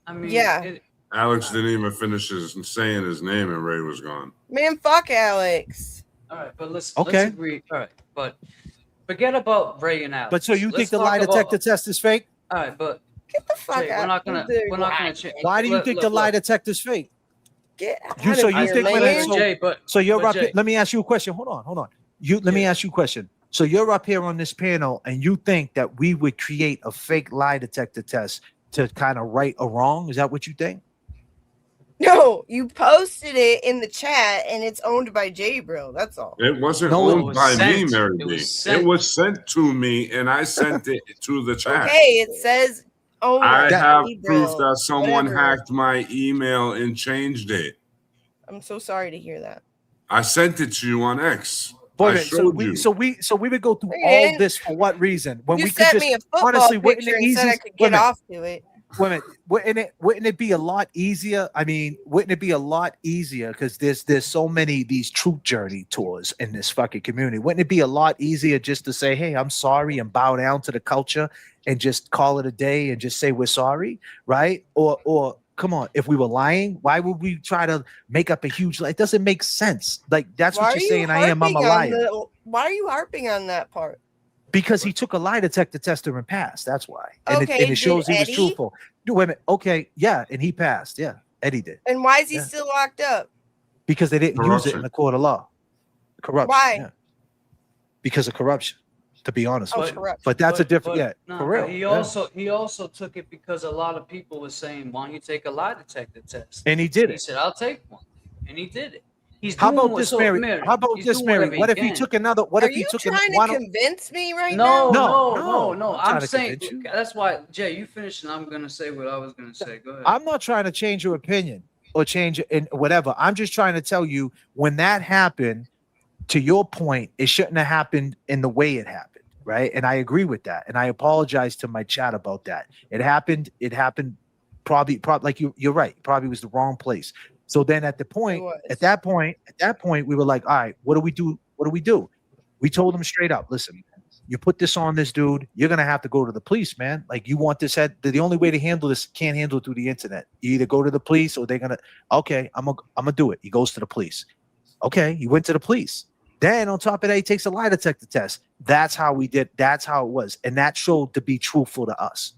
I mean, Yeah. Alex didn't even finish saying his name, and Ray was gone. Man, fuck Alex. All right, but let's Okay. agree. All right, but forget about Ray and Alex. But so you Let's think the talk lie about- detector test is fake? All right, but get the fuck Jay, out. we're not gonna change. Why do you think the lie detector is fake? Get out You of so you here, think man. you're up Jay. here, let me ask you a question. Hold on. Let me ask you a question. So you're up here on this panel and you think that we would create a fake lie detector test to kind of right a wrong? Is that what you think? No, you posted it in the chat and it's owned by Jabril. That's all. It wasn't No, it owned was by sent. me, Mary It B. was It was sent to me, and I sent it to the chat. Okay, it says owner. I have Jabril, proof that someone whatever. hacked my email and changed it. I'm so sorry to hear that. I sent it to you on X. Boy, I man, showed you. so we would go through No, you all didn't. this for what reason? When You we could sent just me a football honestly, wouldn't picture it and said I easy? could Wait a get minute. off to it. Wait a minute. Wouldn't it be a lot easier? I mean, wouldn't it be a lot easier because there's so many these truth journey tours in this fucking community? Wouldn't it be a lot easier just to say, "Hey, I'm sorry," and bow down to the culture and just call it a day and just say we're sorry, right? Or come on, if we were lying, why would we try to make up a huge lie? It doesn't make sense. Like that's Why what are you're you saying. I am. I'm a harping on liar why are you harping on that part? because he took a lie detector tester and passed. That's why. And Okay, it did shows he was Eddie? truthful. Wait a minute. Okay, yeah, and he passed. Yeah, Eddie did. And why is he Yeah. still locked up? Because they didn't use it in Corruption. the court of law. Corruption. Why? Yeah. Because of corruption, to be honest Oh, with you. corruption. But that's a different, But, yeah, no, for but real. he yeah. also took it because a lot of people were saying, "Why don't you take a lie detector test?" And he did He it. said, "I'll take one," and he did it. He's How doing about what- this, so, Mary? How about he's this, doing Mary? whatever What if he can. took another? What Are if he you took trying why to don't- convince me right No, now? no. I'm I'm trying to saying convince you. that's why, Jay, you finish, and I'm gonna say what I was gonna say. Go ahead. I'm not trying to change your opinion or change it in whatever. I'm just trying to tell you when that happened, to your point, it shouldn't have happened in the way it happened, right? And I agree with that. And I apologize to my chat about that. It happened probably like you're right. Probably was the wrong place. So then at that point, we were like, all right, what do we do? What do we do? We told him straight up, listen, you put this on this dude, you're gonna have to go to the police, man. Like you want this head. The only way to handle this, can't handle it through the internet. You either go to the police or they're gonna, okay, I'm gonna do it. He goes to the police. Okay, he went to the police. Then on top of that, he takes a lie detector test. That's how we did. That's how it was, and that showed to be truthful to us.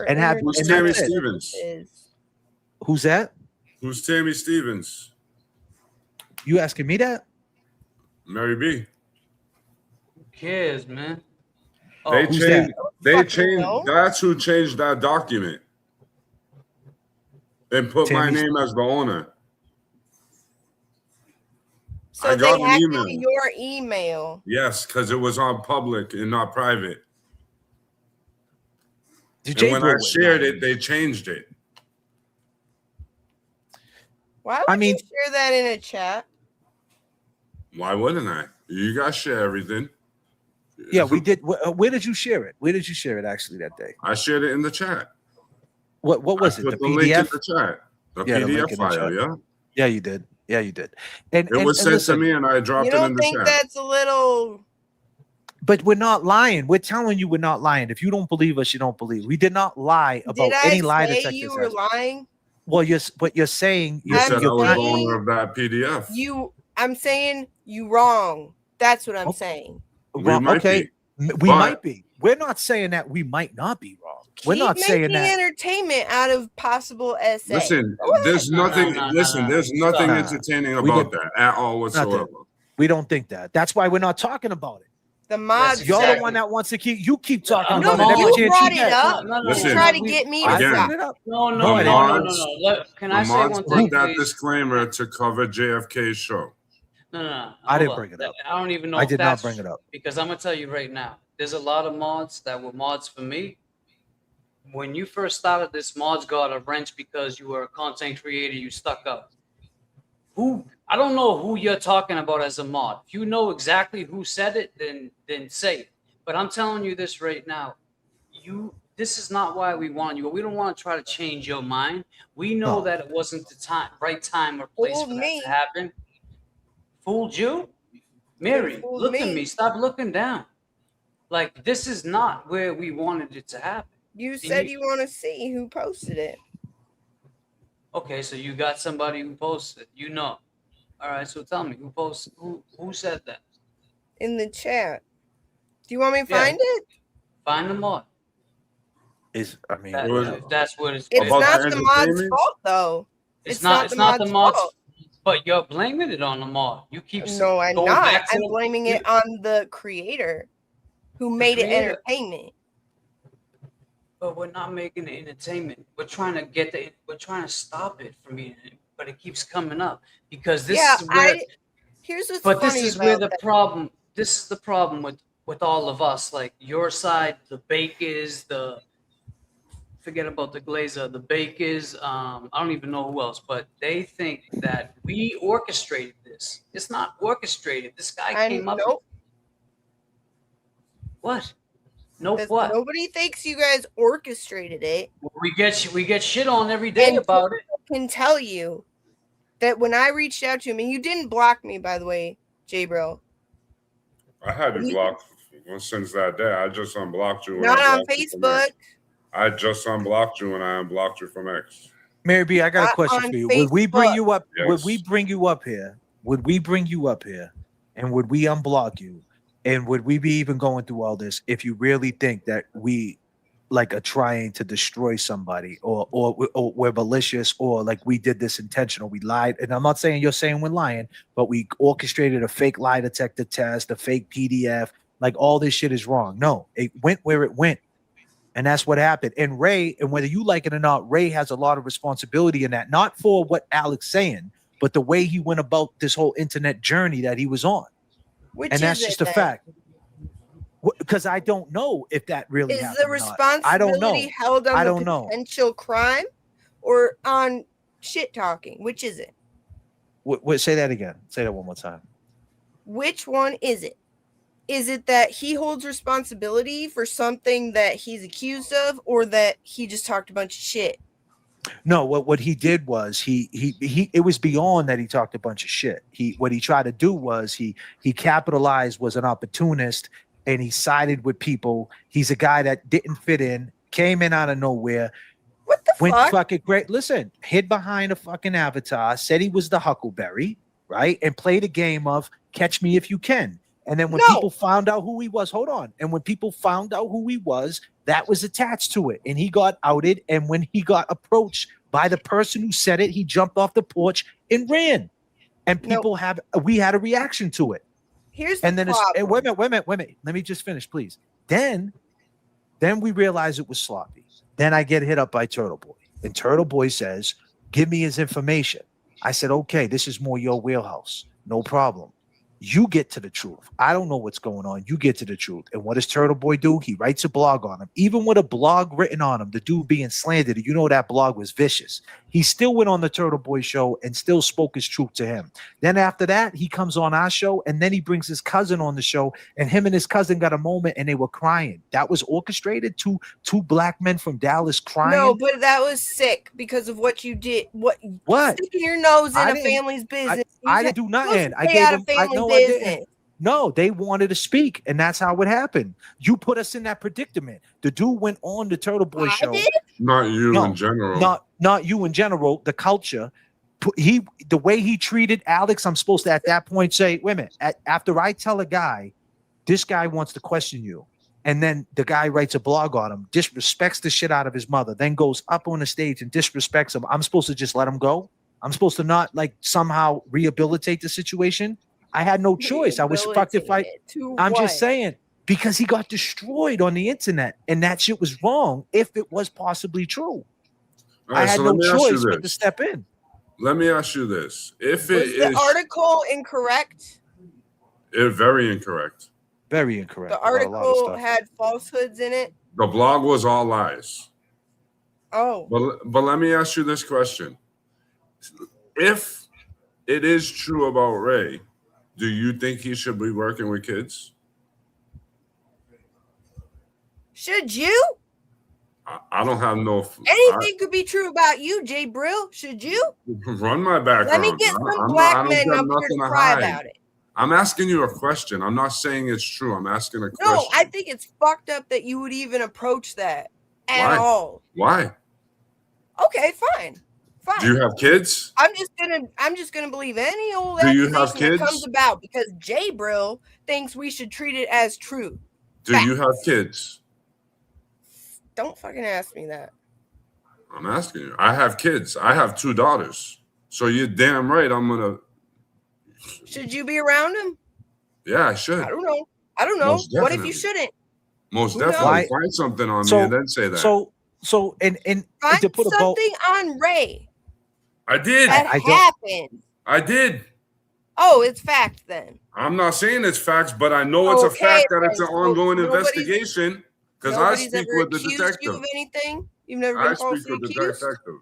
And have Who's and Tammy that's it. Stevens? Who's that? Who's Tammy Stevens? You asking me that? Mary B. Who cares, man? They who's changed. that? They changed. That's who changed that document and put my Tammy's- name as the owner. So I they got an hacked email. into your email. Yes, because it was on public and not private. Did And when I jailbreak it? shared it, they changed it. Why would you share that in a chat? Why wouldn't I? You guys share everything. Yeah, we did. Where did you share it? Where did you share it actually that day? I shared it in the chat. What was I it? put The the link in PDF? the chat. The Yeah, the link PDF in the file, chat. yeah. Yeah, you did. Yeah, you did. And It was sent listen, to me and I dropped You it in don't the think chat. that's a little? But we're not lying. We're telling you we're not lying. If you don't believe us, you don't believe. We did not lie about Did I any lie say detectors. you were lying? Well, you're saying You said I you're was the saying- owner of that PDF. I'm saying you wrong. That's what I'm saying. Well, might okay, be. we But- might be. We're not saying that we might not be wrong. We're Keep not saying making that. entertainment out of possible essay. Listen, Go ahead. there's nothing. Listen, there's nothing Nah. entertaining We about did- that at all whatsoever. Nothing. We don't think that. That's why we're not talking about it. The mods. You're the one that wants to keep. You keep talking No, about it. you every chance brought you it get. up Listen, to try to get me to again, stop. No. Can I the say mods one put thing, that please? disclaimer to cover JFK's show. No. I didn't Hold bring on. it up. I don't even know. I if did not that's bring it up. because I'm gonna tell you right now. There's a lot of mods that were mods for me. When you first started, this mods got a wrench because you were a content creator. You stuck up. I don't know who you're talking about as a mod. If you know exactly who said it, then say it. But I'm telling you this right now. This is not why we want you. We don't want to try to change your mind. We know No. that it wasn't the right time or place Fooled for me. that to happen. Fooled you? Mary, fooled look at me. me. Stop looking down. Like, this is not where we wanted it to happen. You said you want to see who posted it. Okay, so you got somebody who posted. You know. All right, so tell me who posted. Who said that? In the chat. Do you want me to Yeah. find it? Find them all. Is I mean, If that's what it's. It's About not the the mod's entertainment? fault, though. It's not the mod's fault. But you're blaming it on the mod. You keep No, I'm going not. back to I'm the- blaming it on the creator who made it creator. entertainment. But we're not making it entertainment. We're trying to we're trying to stop it from being. But it keeps coming up because this Yeah, is where. Here's what's But this funny is where about the that. problem. This is the problem with all of us. Like your side, the bakers, the forget about the Glazer, the Bakers. I don't even know who else, but they think that we orchestrated this. It's not orchestrated. This guy came up. Nope. What? Nope. What? Nobody thinks you guys orchestrated it. We get shit on every day And about it. Can tell you that when I reached out to him, and you didn't block me, by the way, J-Bro. I had you blocked since that day. I just unblocked you. When Not I on blocked you from Facebook. X. I just unblocked you when I unblocked you from X. Mary B, I got a Not question on for you. Would we bring Facebook. you up? Yes. Would we bring you up here? Would we bring you up here? And would we unblock you? And would we be even going through all this if you really think that we like are trying to destroy somebody or we're malicious or like we did this intentional? We lied. And I'm not saying you're saying we're lying, but we orchestrated a fake lie detector test, a fake PDF. Like all this shit is wrong. No, it went where it went. And that's what happened. And Ray, and whether you like it or not, Ray has a lot of responsibility in that, not for what Alex saying, but the way he went about this whole internet journey that he was on. Which and that's is just it, a then? fact. Because I don't know if that really Is happened the or not. I don't know. responsibility held on I the don't know. potential crime or on shit talking? Which is it? Say that again. Say that one more time. Which one is it? Is it that he holds responsibility for something that he's accused of, or that he just talked a bunch of shit? No, what he did was he it was beyond that he talked a bunch of shit. What he tried to do was he capitalized, was an opportunist, and he sided with people. He's a guy that didn't fit in, came in out of nowhere. What the fuck? Fucking great. Listen, hid behind a fucking avatar, said he was the Huckleberry, right? And played a game of catch me if you can. And then when people found out who he was, hold on. And when people found out who he was, that was attached to it. And he got outed. And when he got approached by the person who said it, he jumped off the porch and ran. And people we had a reaction to it. Here's and the then problem. wait a minute. Let me just finish, please. Then we realized it was sloppy. Then I get hit up by Turtle Boy. And Turtle Boy says, give me his information. I said, okay, this is more your wheelhouse. No problem. You get to the truth. I don't know what's going on. You get to the truth. And what does Turtle Boy do? He writes a blog on him. Even with a blog written on him, the dude being slandered, you know that blog was vicious. He still went on the Turtle Boy show and still spoke his truth to him. Then after that, he comes on our show, and then he brings his cousin on the show, and him and his cousin got a moment, and they were crying. That was orchestrated. Two black men from Dallas crying. No, but that was sick because of what you did. What? Sticking your nose in a family's business. I didn't do nothing. I Stay gave out them. of family I business. didn't. No, they wanted to speak, and that's how it happened. You put us in that predicament. The dude went on the Turtle Boy show. Not you in general. Not you in general. The culture. The way he treated Alex, I'm supposed to at that point say, wait a minute. After I tell a guy, this guy wants to question you, and then the guy writes a blog on him, disrespects the shit out of his mother, then goes up on the stage and disrespects him. I'm supposed to just let him go? I'm supposed to not like somehow rehabilitate the situation? I had no choice. I was fucked if I'm just saying, because he got destroyed on the internet, and that shit was wrong if it was possibly true. Right, I had no choice but to step in. Let me ask you this. If Was the article incorrect? Very incorrect. Very incorrect. The article had falsehoods in it. The blog was all lies. Oh. But let me ask you this question. If it is true about Ray, do you think he should be working with kids? Should you? I don't have no. Anything could be true about you, Jay Brill. Should you? Run my background. Let me get some black men up here to cry about it. I'm asking you a question. I'm not saying it's true. I'm asking a question. No, I think it's fucked up that you would even approach that at all. Why? Okay, fine. Do you have kids? I'm just gonna believe any old Do you have accusation kids? that comes about because Jay Brill thinks we should treat it as true. Do you have kids? Don't fucking ask me that. I'm asking you. I have kids. I have 2 daughters. So you're damn right. I'm gonna. Should you be around him? Yeah, I should. I don't know. Most What if definitely. you shouldn't? Most Who definitely knows? find something on me and then say that. So and Find to put a bow. something on Ray. I did. That happened. I did. Oh, it's fact then. I'm not saying it's facts, but I know it's a fact that it's an so ongoing nobody's- investigation because I Nobody's speak ever with the accused you detective. of anything? You've never I been speak falsely with the accused? detective.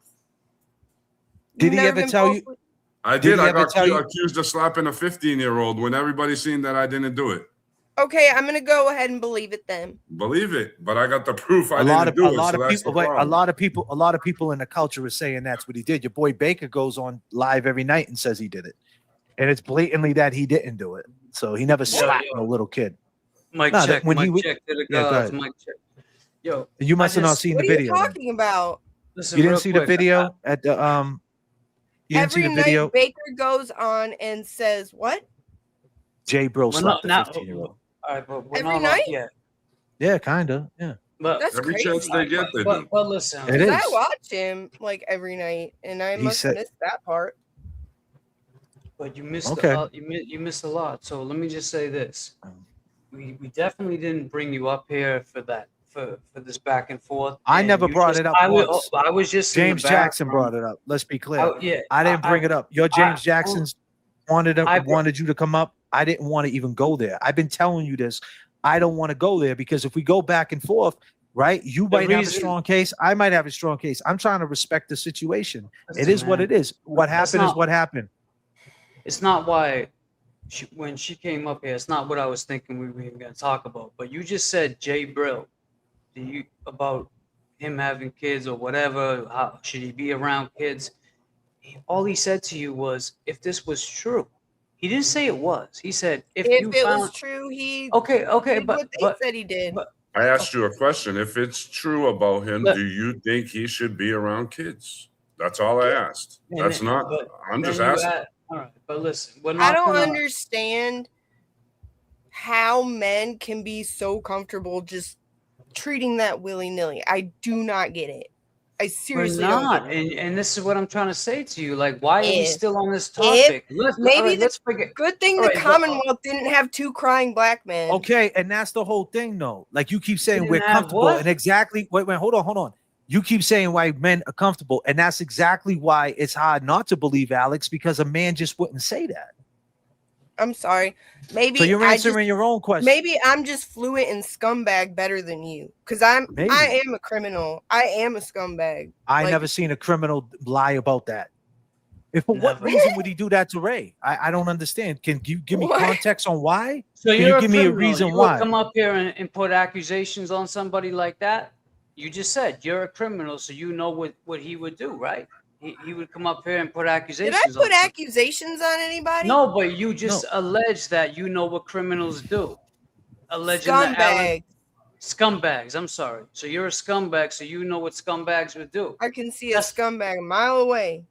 Did You've he never ever been tell you? falsely- I Did did. he I ever got tell you? accused of slapping a 15-year-old when everybody seen that I didn't do it. Okay, I'm gonna go ahead and believe it then. Believe it, but I got the proof I A lot didn't of do it. So that's the people, wait, problem. a lot of people in the culture are saying that's what he did. Your boy Baker goes on live every night and says he did it, and it's blatantly that he didn't do it. So he never slapped no little kid. Mic No, that check. when Mic he would- check. To the Yeah, go gods. ahead. Mic check. Yo, You must I have not just- seen What the are you video. then. talking about? Listen, You didn't real see the quick, video at the You didn't see Every the night video. Baker goes on and says what? Jay Bro We're slapped not- a 15-year-old. All right, but we're Every not night? up yet. Yeah, kinda. Yeah. But That's Every crazy. chance they get, they do. But listen, It 'Cause I is. watch him like every night, and I He must said- have missed that part. but you missed Okay. you missed a lot. So let me just say this: we definitely didn't bring you up here for that for this back and forth. I and never you brought just- it up I was, once. I was just in the James Jackson background. brought it up. Let's be clear. Yeah, I didn't bring it up. Your James I- Jackson's wanted I- wanted you to come up. I didn't want to even go there. I've been telling you this. I don't want to go there because if we go back and forth, right, you might have a reason- strong case. I might have a strong case. I'm trying to respect the situation. It Listen, is what man, it is. What that's happened is not- what happened. It's not why when she came up here. It's not what I was thinking we were even going to talk about. But you just said Jay Brill. Do you about him having kids or whatever? How should he be around kids? All he said to you was, if this was true. He didn't say it was. He said, if you If it found was true, he okay, did but what they said he did. I asked you a question. If it's true about him, do you think he should be around kids? That's all I asked. And That's then- not. but I'm then just you asking. all right, but listen, we're I not don't gonna, understand how men can be so comfortable just treating that willy-nilly. I do not get it. I We're seriously not, don't get it. and this is what I'm trying to say to you. Like, why are we If- still on this if topic? Let's maybe all right, the let's forget. good thing all the right, but- Commonwealth didn't have two crying black men. Okay, and that's the whole thing, though. Like you keep saying, didn't we're have comfortable, what? and exactly. Wait, hold on. You keep saying why men are comfortable, and that's exactly why it's hard not to believe Alex because a man just wouldn't say that. I'm sorry. Maybe So you're I answering just, your own question. maybe I'm just fluent in scumbag better than you. Because Maybe. I am a criminal. I am a scumbag. I Like, never seen a criminal lie about that. If for what Never. reason would he do that to Ray? I don't understand. Can you give me What? context on why? So Can you're you a give me a criminal. reason You why? would come up here and put accusations on somebody like that? You just said you're a criminal, so you know what he would do, right? He would come up here and put Did accusations. I put on accusations on anybody? No, but you just alleged that you know what criminals do. Alleging that Scumbag. scumbags. I'm sorry. So you're a scumbag, so you know what scumbags would do. I can see a scumbag a mile away.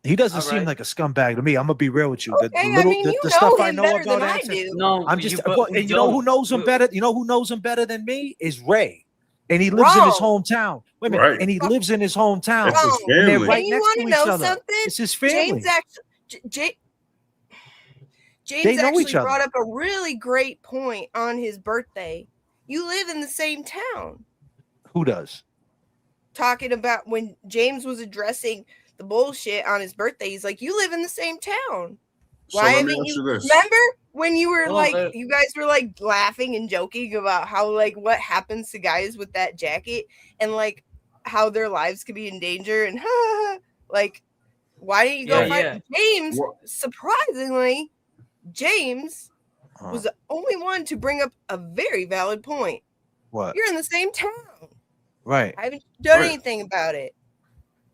He doesn't All seem right. like a scumbag to me. I'm gonna be real with you. Okay, I mean, you know stuff I him know better than about I accent. do. No, I'm just, but but- we and you know who don't. knows him better? You know who knows him better than me is Ray, and he lives in his Wrong. hometown. Wait a minute, Right. and he lives in his hometown. It's his Wrong. And they're family. right And you next want to to each know other. something? It's his family. James They know actually each other. brought up a really great point on his birthday. You live in the same town. Who does? Talking about when James was addressing the bullshit on his birthday, he's like, "You live in the same town. So Why let me haven't ask you?" you this. Remember when you were Hold on, like, let- you guys were like laughing and joking about how like what happens to guys with that jacket and like how their lives could be in danger and like, why didn't you go Yeah, fight yeah. James? What? Surprisingly, James Huh. was the only one to bring up a very valid point. What? You're in the same town. Right. I haven't done Right. anything about it.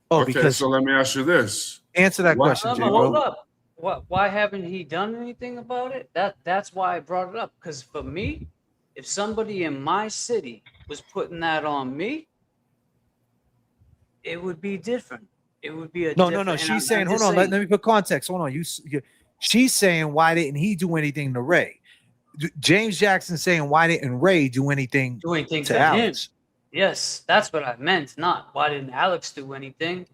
Oh, Okay, because so let me ask you this. answer that Why- question, Jay. Hold Bro. up. Why haven't he done anything about it? That's why I brought it up. Because for me, if somebody in my city was putting that on me, it would be different. It would be a No. different, and She's saying, I'm hold just on. saying- Let me put context. Hold on. She's saying, why didn't he do anything to Ray? James Jackson saying, why didn't Ray do anything do anything to to Alex? him. Yes, that's what I meant. Not why didn't Alex do anything?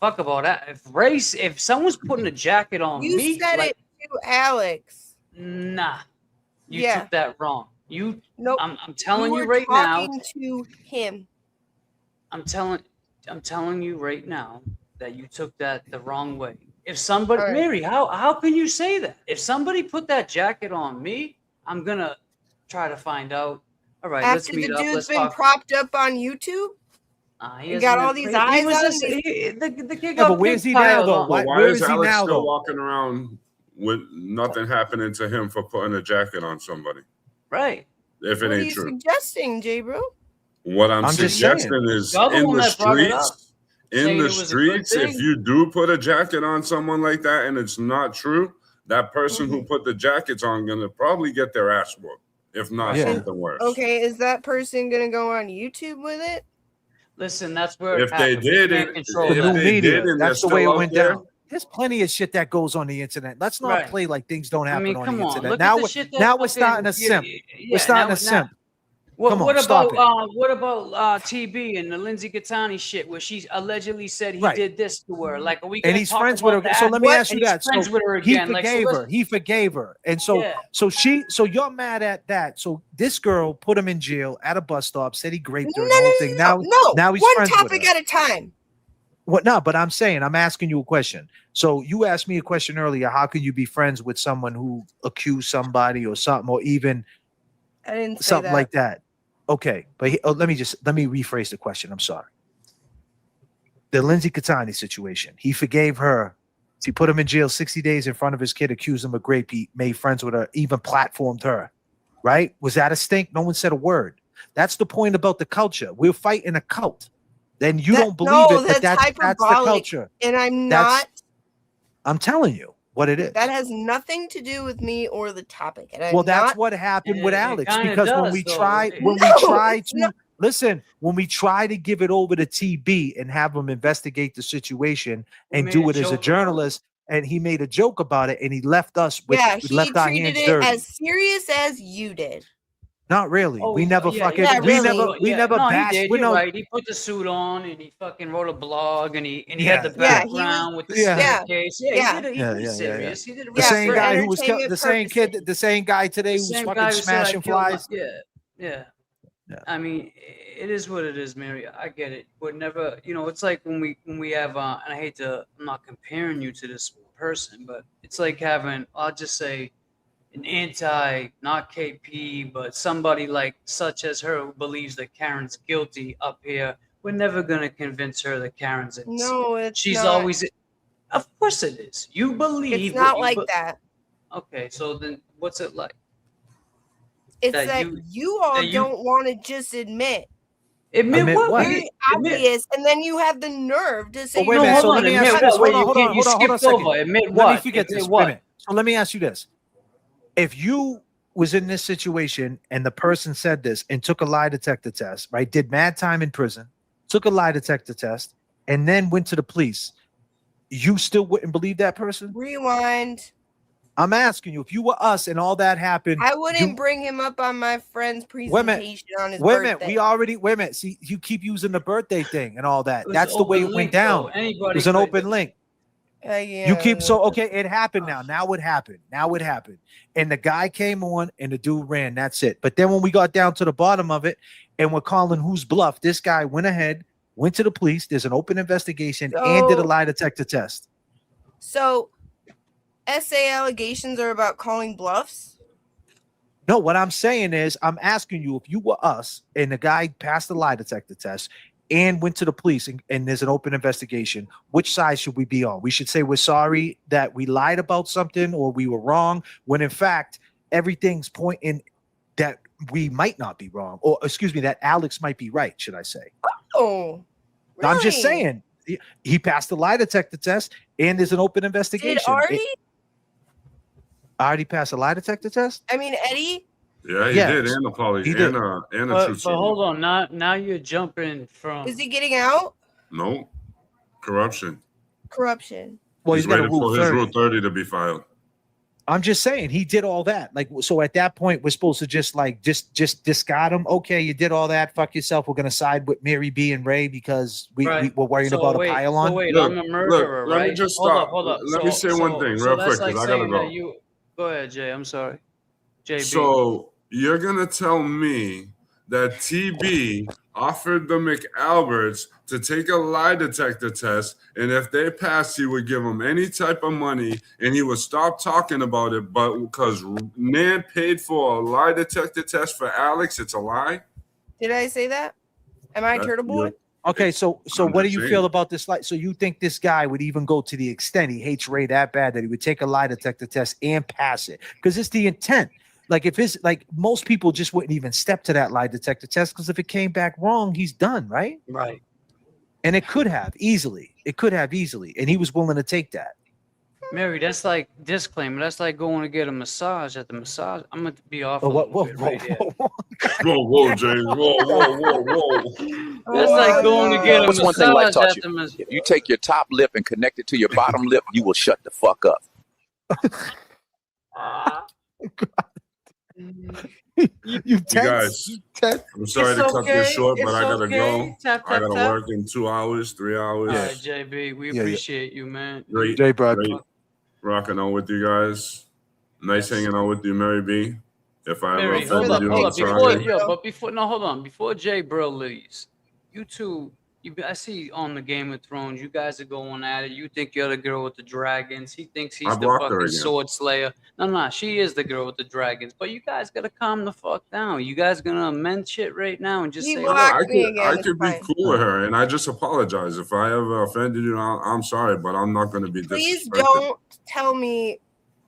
Fuck about that. If someone's putting a jacket on You me, said like, it to Alex. nah, you Yeah. took that wrong. You, Nope. I'm telling you were right now. talking to him. I'm telling you right now that you took that the wrong way. If somebody, All right. Mary, how can you say that? If somebody put that jacket on me, I'm gonna try to find out All right, let's After meet the up. dude's Let's been talk. propped up on YouTube He and got all hasn't these been- eyes he was on just, him. the kid Yeah, got but where's he now, pig-piled though? on. But why Where is is he Alex now, still though? walking around with nothing happening to him for putting a jacket on somebody? Right. If it What are ain't you true. suggesting, J bro? What I'm I'm just suggesting saying. is The other in one the that brought it up, streets, saying it was a good if thing. you do put a jacket on someone like that and it's not true, that person who put the jackets on gonna probably get their ass whooped, if not something worse. Okay, is that person gonna go on YouTube with it? Listen, that's where If it they happens. We did can't it, control The if that. new they media. did and they're That's the way still it out went there, down. There's plenty of shit that goes on the internet. Let's not Right. play like things don't happen I mean, on come the on. internet. Look Now at the we're shit that now we're fucking, starting to simp. yeah, We're starting now- to simp. What, Come on, what stop about it. what about TB and the Lindsay Gattani shit where she allegedly said he Right. did this to her? Like, are we And gonna he's talk friends about with her. that? So let me ask you And he's that. friends So with her he again. Like, so forgave let's, her. He forgave her. And so Yeah. so you're mad at that. So this girl put him in jail at a bus stop, said he raped her No, and the no, whole no, thing. no, no. Now he's One friends with topic her. at a time. What? No, but I'm saying, I'm asking you a question. So you asked me a question earlier. How can you be friends with someone who accused somebody or something, or even I didn't say something that. like that? Okay, but let me rephrase the question. I'm sorry. The Lindsay Gattani situation. He forgave her. He put him in jail 60 days in front of his kid, accused him of rape. He made friends with her, even platformed her. Right? Was that a stink? No one said a word. That's the point about the culture. We're fighting a cult. Then you don't believe No, it, but that's the hyperbolic, culture. and I'm That's- not. I'm telling you what it is. That has nothing to do with me or the topic. And I'm Well, that's not, what happened with It Alex, kinda because when does, we though. tried, It- when No, we tried it's to not. listen, when we try to give it over to TB and have him investigate the situation and made do a it as a joke about it. journalist, and he made a joke about it, and he left us with Yeah, he left our treated hands it dirty. as serious as you did. Not really. Oh, We never yeah, fucking. yeah, we really. never. We yeah. never No, he bashed. did. We You're know. right. He put the suit on and he fucking wrote a blog and he Yeah, had the yeah, he was- background with the Yeah. staircase. Yeah, Yeah. he did it. He Yeah, was yeah, serious. He did it The Yeah, right. same for guy who was entertainment the same kid, purposes. the same guy today The who's same fucking guy who said I smashing killed my- flies. Yeah. Yeah. I mean, it is what it is, Mary. I get it. But never, it's like when we have, and I hate to, I'm not comparing you to this person, but it's like having, I'll just say, an not KP, but somebody like such as her who believes that Karen's guilty up here. We're never gonna convince her that Karen's innocent. No, it's She's not. always. Of course it is. You believe. It's not what you like be- that. Okay, so then what's it like? It's that that you- you all that you- don't want to just admit. Admit what? what? Very Admit- obvious, and then you have the nerve to say, But wait a "No, minute. So hold let on, me admit ask you what? this. Wait, Hold on, you hold on a skipped second. over. Admit Let me what? forget Admit this. what? Wait a minute. So let me ask you this. If you was in this situation and the person said this and took a lie detector test, right? Did mad time in prison, took a lie detector test, and then went to the police, you still wouldn't believe that person? rewind." I'm asking you, if you were us and all that happened, I wouldn't bring him up on my friend's Wait a minute. presentation on his wait a birthday. minute, wait a minute. See, you keep using the birthday thing and all that. It was That's the way it open went link, down. though. It Anybody was an could- open link. Yeah. You keep okay. It happened now. Now it happened. And the guy came on, and the dude ran. That's it. But then when we got down to the bottom of it, and we're calling who's bluff, this guy went ahead, went to the police. There's an open investigation and did a So- lie detector test. So, essay allegations are about calling bluffs. No, what I'm saying is, I'm asking you if you were us and the guy passed the lie detector test and went to the police and there's an open investigation, which side should we be on? We should say we're sorry that we lied about something or we were wrong, when in fact, everything's pointing that we might not be wrong, or excuse me, that Alex might be right, should I say? Oh, I'm just really? saying, he passed the lie detector test and there's an open investigation. Did Artie? Artie passed a lie detector test? I mean, Eddie? Yeah, he Yes. did, and a poly, He and did. a and a But truth. hold on, now you're jumping from. Is he getting out? No, corruption. Corruption. Well, he's he's got a waiting Rule for his 30. Rule 30 to be filed. I'm just saying he did all that. Like, so at that point, we're supposed to just discard him. Okay, you did all that. Fuck yourself. We're gonna side with Mary B and Ray because Right. we're worried So about wait, a pile-on. So wait, Look, I'm a murderer, let me right? just Hold stop. up, hold up. Let me say one thing real that's quick, like 'cause I gotta saying go. that Go ahead, Jay. I'm sorry. JB. So you're gonna tell me that TB offered the McAlberts to take a lie detector test, and if they passed, he would give them any type of money, and he would stop talking about it. But because Nan paid for a lie detector test for Alex, it's a lie. Did I say that? Am I Turtle Boy? Okay, so I'm what do just you saying. feel about this? Like, so you think this guy would even go to the extent he hates Ray that bad that he would take a lie detector test and pass it? Because it's the intent. Like, if it's like most people just wouldn't even step to that lie detector test because if it came back wrong, he's done, right? Right. And it could have easily. It could have easily, and he was willing to take that. Mary, that's like disclaimer. That's like going to get a massage at the massage. I'm gonna be off. Oh, whoa, whoa, James, whoa. That's like going to get a What's one thing life massage taught at you? the massage. If you take your top lip and connect it to your bottom lip, you will shut the fuck up. You guys, I'm sorry to cut this short, but I gotta go. Tap, I gotta tap. work in 2 hours, 3 hours. All right, JB, we appreciate you, man. Great, rocking on with you guys. Nice hanging out with you, Mary B. If I ever Mary, hold offended up. you, I'm sorry. Hold on. Before Jay Bro leaves, you two, I see on the Game of Thrones, you guys are going at it. You think you're the girl with the dragons. He thinks he's I the blocked her fucking again. sword slayer. No, she is the girl with the dragons. But you guys gotta calm the fuck down. You guys gonna amend shit right now and just say, look, I could be cool with her, and I just apologize if I ever offended you. I'm sorry, but I'm not going to be Please disrespected. don't tell me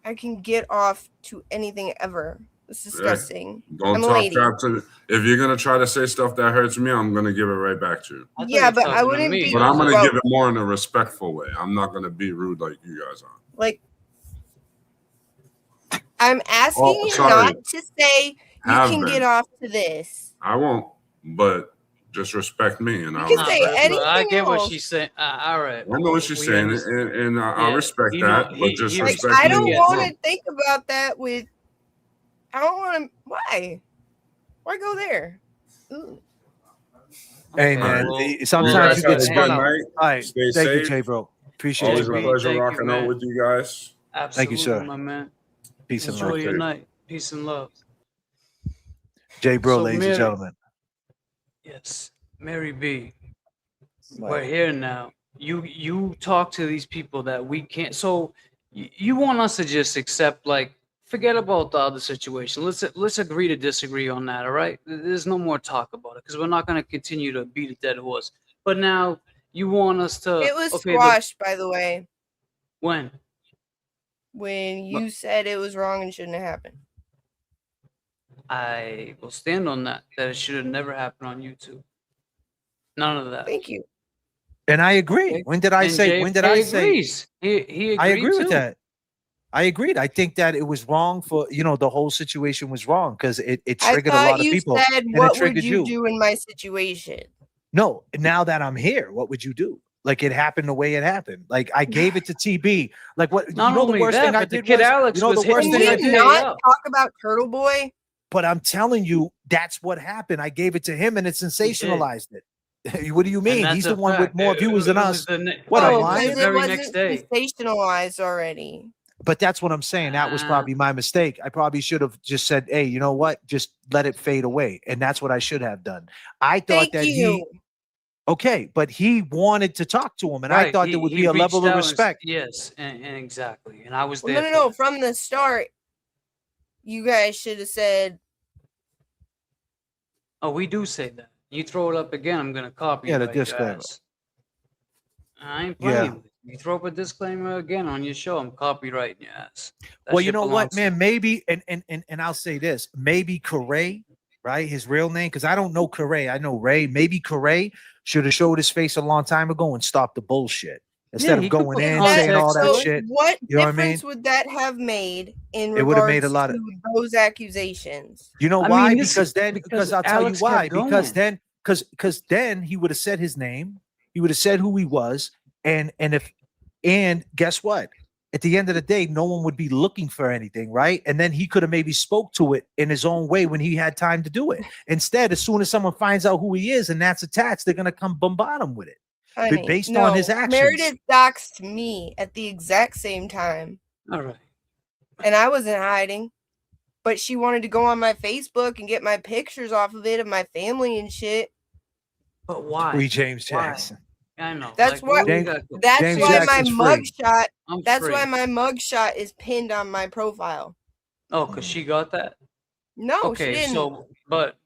I can get off to anything ever. It's disgusting. Don't I'm a talk lady. crap to. If you're gonna try to say stuff that hurts me, I'm gonna give it right back to you. Yeah, but I wouldn't be. But I'm gonna well, give it more in a respectful way. I'm not gonna be rude like you guys are. Like, I'm asking Oh, you sorry. not to say you Have can been. get off to this. I won't, but just respect me, and You can say anything I get what else. she's saying. All right. I know what she's We saying, understand. and I Yeah, respect he that. know- But he- just he respect I me. don't as want well. to think about that with. I don't want to. Why? Why go there? Ooh. Hey, All man. right. Sometimes you guys get have a spun good out. night. All right. Stay Thank you, safe. J Bro. Appreciate Always you, a bro. pleasure Thank you, rocking out man. with you guys. Absolutely, Thank you, sir. my man. Peace and Enjoy love. your night. Peace and love. J Bro, So, ladies Mary- and gentlemen. Yes, Mary B. We're here now. You talk to these people that we can't. So you want us to just accept, like, forget about the other situation. Let's agree to disagree on that. All right. There's no more talk about it because we're not going to continue to beat a dead horse. But now you want us to. It was okay, squashed, by the way, when? when you said it was wrong and shouldn't have happened. I will stand on that. That it should have never happened on YouTube. None of that. Thank you. And I agree. When did I And say? When did I J.F.K. say? agrees. He agreed I agree with too. that. I agreed. I think that it was wrong for the whole situation was wrong because it I triggered a thought lot of you people. said, and it "What would triggered you do in my situation?" No, now that I'm here, what would you do? Like it happened the way it happened. Like I gave it to TB. Like what? Not you know the only worst that, thing I but the did kid was, Alex the was worst Can thing I you did. not talk about Turtle Boy? But I'm telling you, that's what happened. I gave it to him and it sensationalized it. What do you mean? that's He's a the one with fact. more viewers than It us. was the ne- What oh, am it was I? the Because it very next wasn't day. sensationalized already. But that's what I'm saying. That was probably my mistake. I probably should have just said, hey, you know what? Just let it fade away. And that's what I should have done. I thought Thank that you. okay, but he wanted to talk to him. And I Right, thought he- there would he be a reached level of out and- respect. Yes, and exactly. And I was Well, there. no, for no. that. From the start, you guys should have said, Oh, we do say that. You throw it up again, I'm gonna copy Yeah, the right your disclaimer. ass. I ain't Yeah. playing. with you. You throw up a disclaimer again on your show, I'm copyrighting your ass. That Well, you shit know what, belongs to man? Maybe, and I'll say this, maybe Corey, right? His real name, because I don't know Corey. I know Ray. Maybe Corey should have showed his face a long time ago and stopped the bullshit instead he of could going put in context saying all that to it. shit. what You know what I difference mean? would that have made in It would have regards made a lot of. to those accusations? You know I why? mean, this- Because I'll tell you Alex why. kept Because going. then he would have said his name. He would have said who he was, and guess what? At the end of the day, no one would be looking for anything, right? And then he could have maybe spoke to it in his own way when he had time to do it. Instead, as soon as someone finds out who he is and that's attached, they're gonna come bombard him with it, Honey, based on his actions. Meredith doxed me at the exact same time, All right. and I wasn't hiding. but she wanted to go on my Facebook and get my pictures off of it of my family and shit. But why? Free James Jackson. I know. That's like, what. we got- That's James why Jackson's my free. mugshot. I'm That's free. why my mugshot is pinned on my profile. Oh, because she got that? No, she Okay, didn't. so but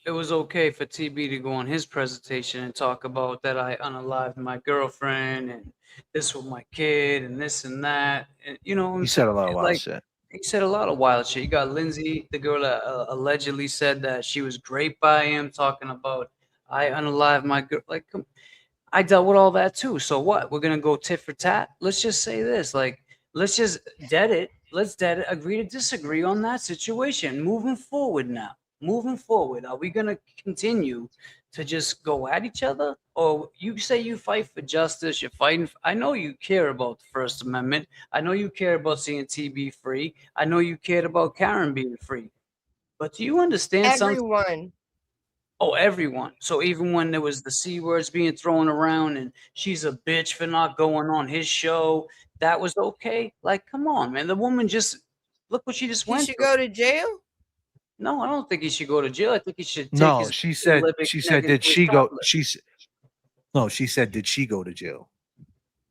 it was okay for TB to go on his presentation and talk about that I unalived my girlfriend and this with my kid and this and that. And, you know what I'm He said a saying? lot of wild Like, shit. he said a lot of wild shit. You got Lindsay, the girl that allegedly said that she was raped by him, talking about I unalived my girl. Like, I dealt with all that too. So what? We're gonna go tit for tat. Let's just say this. Like, let's just dead it. Let's dead it. Agree to disagree on that situation. Moving forward now. Moving forward, are we gonna continue to just go at each other, or you say you fight for justice? You're fighting. I know you care about the First Amendment. I know you care about seeing TB free. I know you cared about Karen being free. But do you understand something? Everyone. Oh, everyone. So even when there was the C words being thrown around and she's a bitch for not going on his show, that was okay? Like, come on, man. The woman just, look what she just He went should through. go to jail. No, I don't think he should go to jail. I think he should take No, his she said. lip and She connect said, it did to his she top go? lip. No, she said, did she go to jail?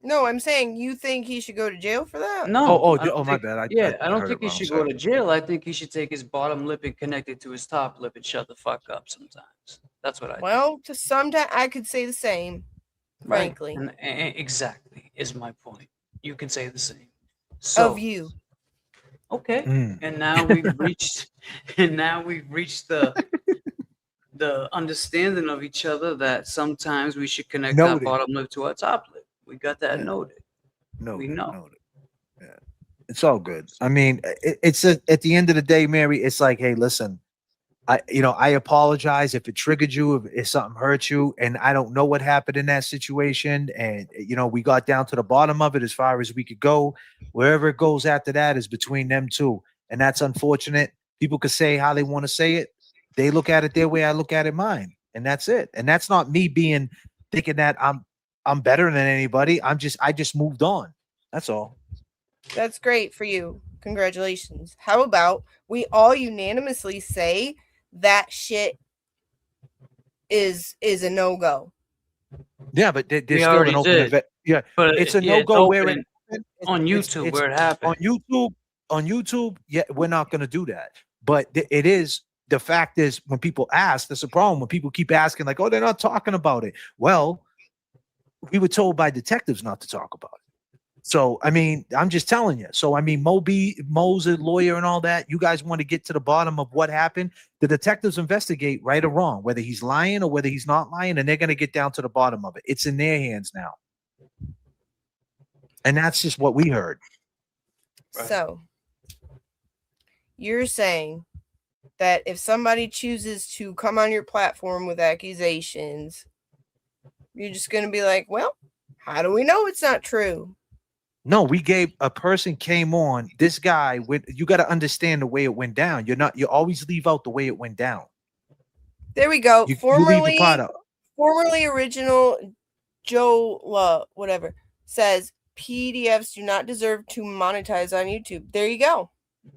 No, I'm saying you think he should go to jail for that? No. Oh, I don't my think- bad. I don't heard think it he wrong. should Sorry. go to jail. I think he should take his bottom lip and connect it to his top lip and shut the fuck up sometimes. That's what I think. Well, to some I could say the same. Right. Frankly, And exactly is my point. You can say the same. So, of you. okay. Mm. And now we've reached the understanding of each other that sometimes we should connect our Noted. bottom lip to our top lip. We got that noted. No, We know. noted. Yeah, it's all good. I mean, it's at the end of the day, Mary. It's like, hey, listen, I apologize if it triggered you, if something hurt you, and I don't know what happened in that situation. And we got down to the bottom of it as far as we could go. Wherever it goes after that is between them two, and that's unfortunate. People could say how they want to say it. They look at it their way. I look at it mine, and that's it. And that's not me thinking that I'm better than anybody. I just moved on. That's all. That's great for you. Congratulations. How about we all unanimously say that shit is a no-go? Yeah, but there's We still already an open did. event. Yeah, But it's a yeah, no-go it's where open on YouTube where it happened. on YouTube. Yeah, we're not going to do that. But it is. The fact is, when people ask, that's a problem. When people keep asking, like, "Oh, they're not talking about it." Well, we were told by detectives not to talk about it. So, I mean, I'm just telling you. So, I mean, Mo's a lawyer and all that. You guys want to get to the bottom of what happened. The detectives investigate right or wrong, whether he's lying or whether he's not lying, and they're going to get down to the bottom of it. It's in their hands now. And that's just what we heard. So, you're saying that if somebody chooses to come on your platform with accusations, you're just going to be like, well, how do we know it's not true? No, we gave a person came on. This guy you got to understand the way it went down. You always leave out the way it went down. There we go. You leave the part out. Formerly original Joe whatever says PDFs do not deserve to monetize on YouTube. There you go.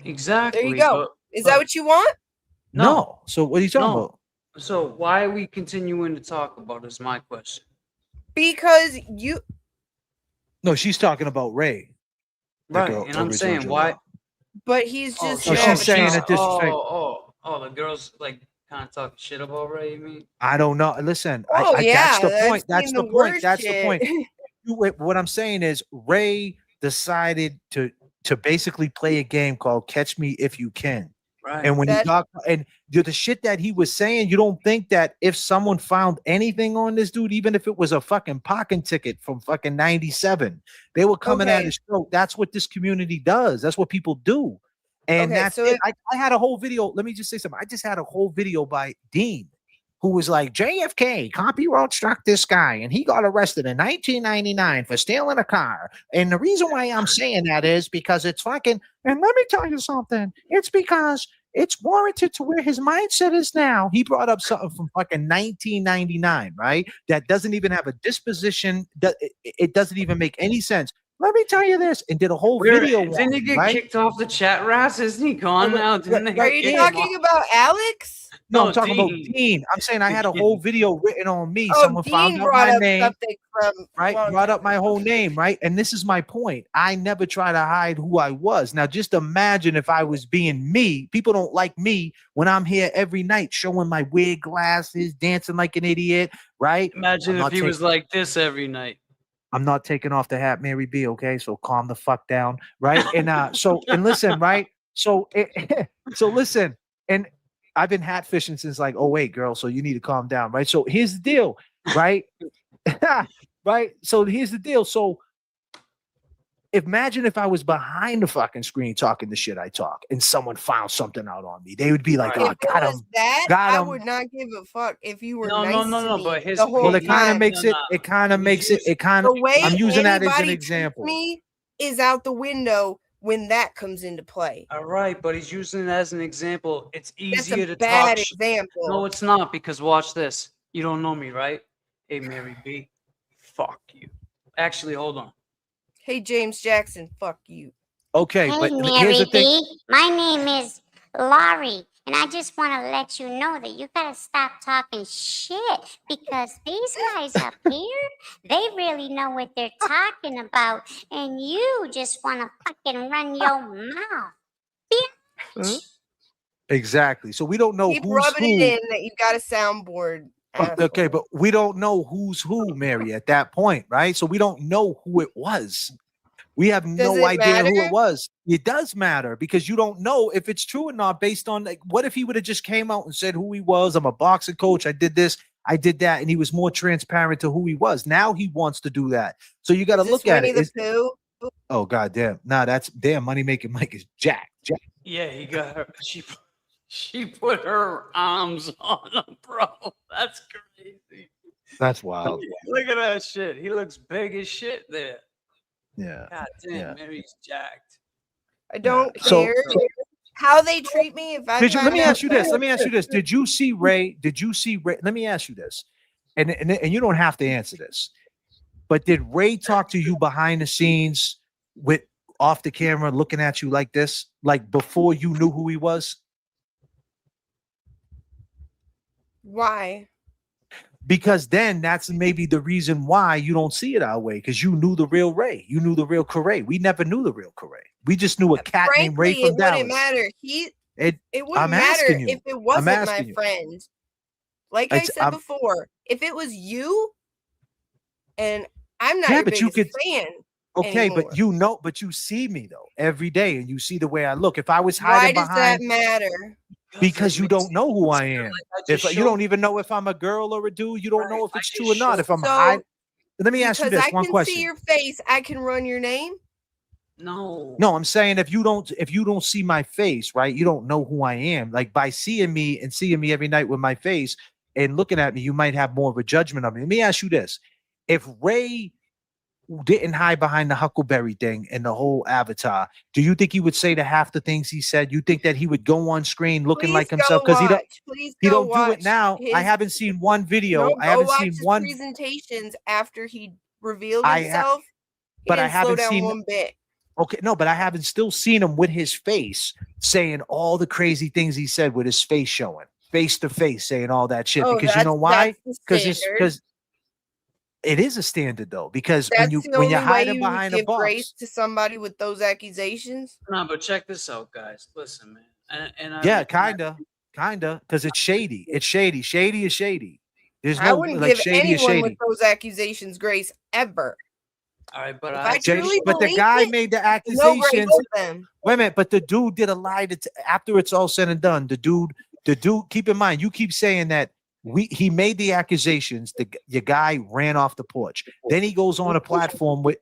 Exactly. There you go. Is that what you want? No. So what are you talking about? So why are we continuing to talk about is my question. Because you. No, she's talking about Ray. Right, and I'm saying why. But he's just. she's saying that disrespect. The girls like kind of talking shit about Ray. You mean? I don't know. Listen, yeah, that's the point. That's the point. That's shit. the point. What I'm saying is Ray decided to basically play a game called Catch Me If You Can. Right. And when he got and the shit that he was saying, you don't think that if someone found anything on this dude, even if it was a fucking parking ticket from fucking 97, they were coming at his throat. That's what this community does. That's what people do. And that's it. I had a whole video. Let me just say something. I just had a whole video by Dean, who was like, J.F.K. copyright struck this guy, and he got arrested in 1999 for stealing a car. And the reason why I'm saying that is because it's fucking, and let me tell you something, it's because it's warranted to where his mindset is now. He brought up something from fucking 1999, right? That doesn't even have a disposition. It doesn't even make any sense. let me tell you this, and did a whole video. Didn't he get kicked off the chat rats? Isn't he gone now? Didn't they Are you talking about Alex? No, I'm talking about Dean. I'm saying I had a whole video written on me. Oh, Someone Dean found out brought my up name, something from right? Brought up my whole name, right? And this is my point. I never try to hide who I was. Now, just imagine if I was being me. People don't like me when I'm here every night showing my weird glasses, dancing like an idiot, right? Imagine if he was like this every night. I'm not taking off the hat, Mary B. Okay, so calm the fuck down, right? And and listen, right? So listen, and I've been hat fishing since like, oh wait, girl, so you need to calm down, right? So here's the deal, right? Right? So here's the deal. So imagine if I was behind the fucking screen talking the shit I talk, and someone found something out on me. They would be like, "Oh, got him, got I him." would not give a fuck if you were No, nice no, to me but his the whole well, it kind of time. makes it. It kind of makes it. It kind of. The way I'm using that as an anybody example. treats me is out the window when that comes into play. All right, but he's using it as an example. It's That's easier a to bad talk. example. No, it's not, because watch this. You don't know me, right? Hey, Mary B. Fuck you. Actually, hold on. Hey, James Jackson, fuck you. Okay, Hey, but Mary here's the thing. B. My name is Laurie, and I just want to let you know that you gotta stop talking shit because these guys up here, they really know what they're talking about, and you just want to fucking run your mouth. Exactly. So we don't know Keep who's rubbing who. it in that you got a soundboard. Okay, but we don't know who's who, Mary, at that point, right? So we don't know who it was. We have no it idea who matter? it was. It does matter because you don't know if it's true or not based on like, what if he would have just came out and said who he was? I'm a boxing coach. I did this. I did that. And he was more transparent to who he was. Now he wants to do that. So you got to look at it. Winnie the Pooh? Oh, God damn. Nah, that's damn money making Mike is Jack. Yeah, he got her. She put her arms on him, bro. That's crazy. That's wild. Look at that shit. He looks big as shit there. Yeah. God damn, Yeah. Mary's jacked. I don't So- care how they treat me. If I Let me ask you this. Let me ask you this. Did you see Ray? Let me ask you this. And you don't have to answer this. But did Ray talk to you behind the scenes with off the camera looking at you like this? Like before you knew who he was? Why? Because then that's maybe the reason why you don't see it our way, because you knew the real Ray. You knew the real Corey. We never knew the real Corey. We just knew a cat named Ray Frankly, from it Dallas. wouldn't matter. It wouldn't I'm matter asking you. if it I'm wasn't my asking you. friend. Like I It's- said I'm- before, if it was you, and I'm not Yeah, your but you biggest could- fan. Okay, anymore. but you see me though every day, and you see the way I look. If I was Why hiding does that behind, matter? because you don't know who I am. If just you don't even know if I'm a girl or a dude, you don't know if it's true or not. If I'm So, hiding, let me ask you because this I one can question. see your face, I can run your name. No. No, I'm saying if you don't see my face, right? You don't know who I am. Like by seeing me and seeing me every night with my face and looking at me, you might have more of a judgment of me. Let me ask you this: if Ray didn't hide behind the Huckleberry thing and the whole avatar, do you think he would say to half the things he said? You think that he would go on screen looking Please like go himself? Because Please he go don't do it watch now. I his- haven't seen one video. No, I go haven't watch seen his one. presentations after he revealed I ha- himself. He but I didn't slow haven't down seen- one bit. Okay, no, but I haven't still seen him with his face saying all the crazy things he said with his face showing, face to face, saying all that shit. Oh, Because you know that's- why? that's the standard. Because it is a standard though. Because That's when the you're only way hiding you would behind a give box, grace to somebody with those accusations. No, but check this out, guys. Listen, man. And I, yeah, kinda, because it's shady. It's shady. Shady is shady. There's I no wouldn't like give shady is anyone with shady. those accusations grace ever. All right, but If I Shady- truly but the believe guy it, made the no grace accusations. to them. Wait a minute, but the dude did a lie after it's all said and done. The dude, keep in mind, you keep saying that he made the accusations. The guy ran off the porch. Then he goes on a platform with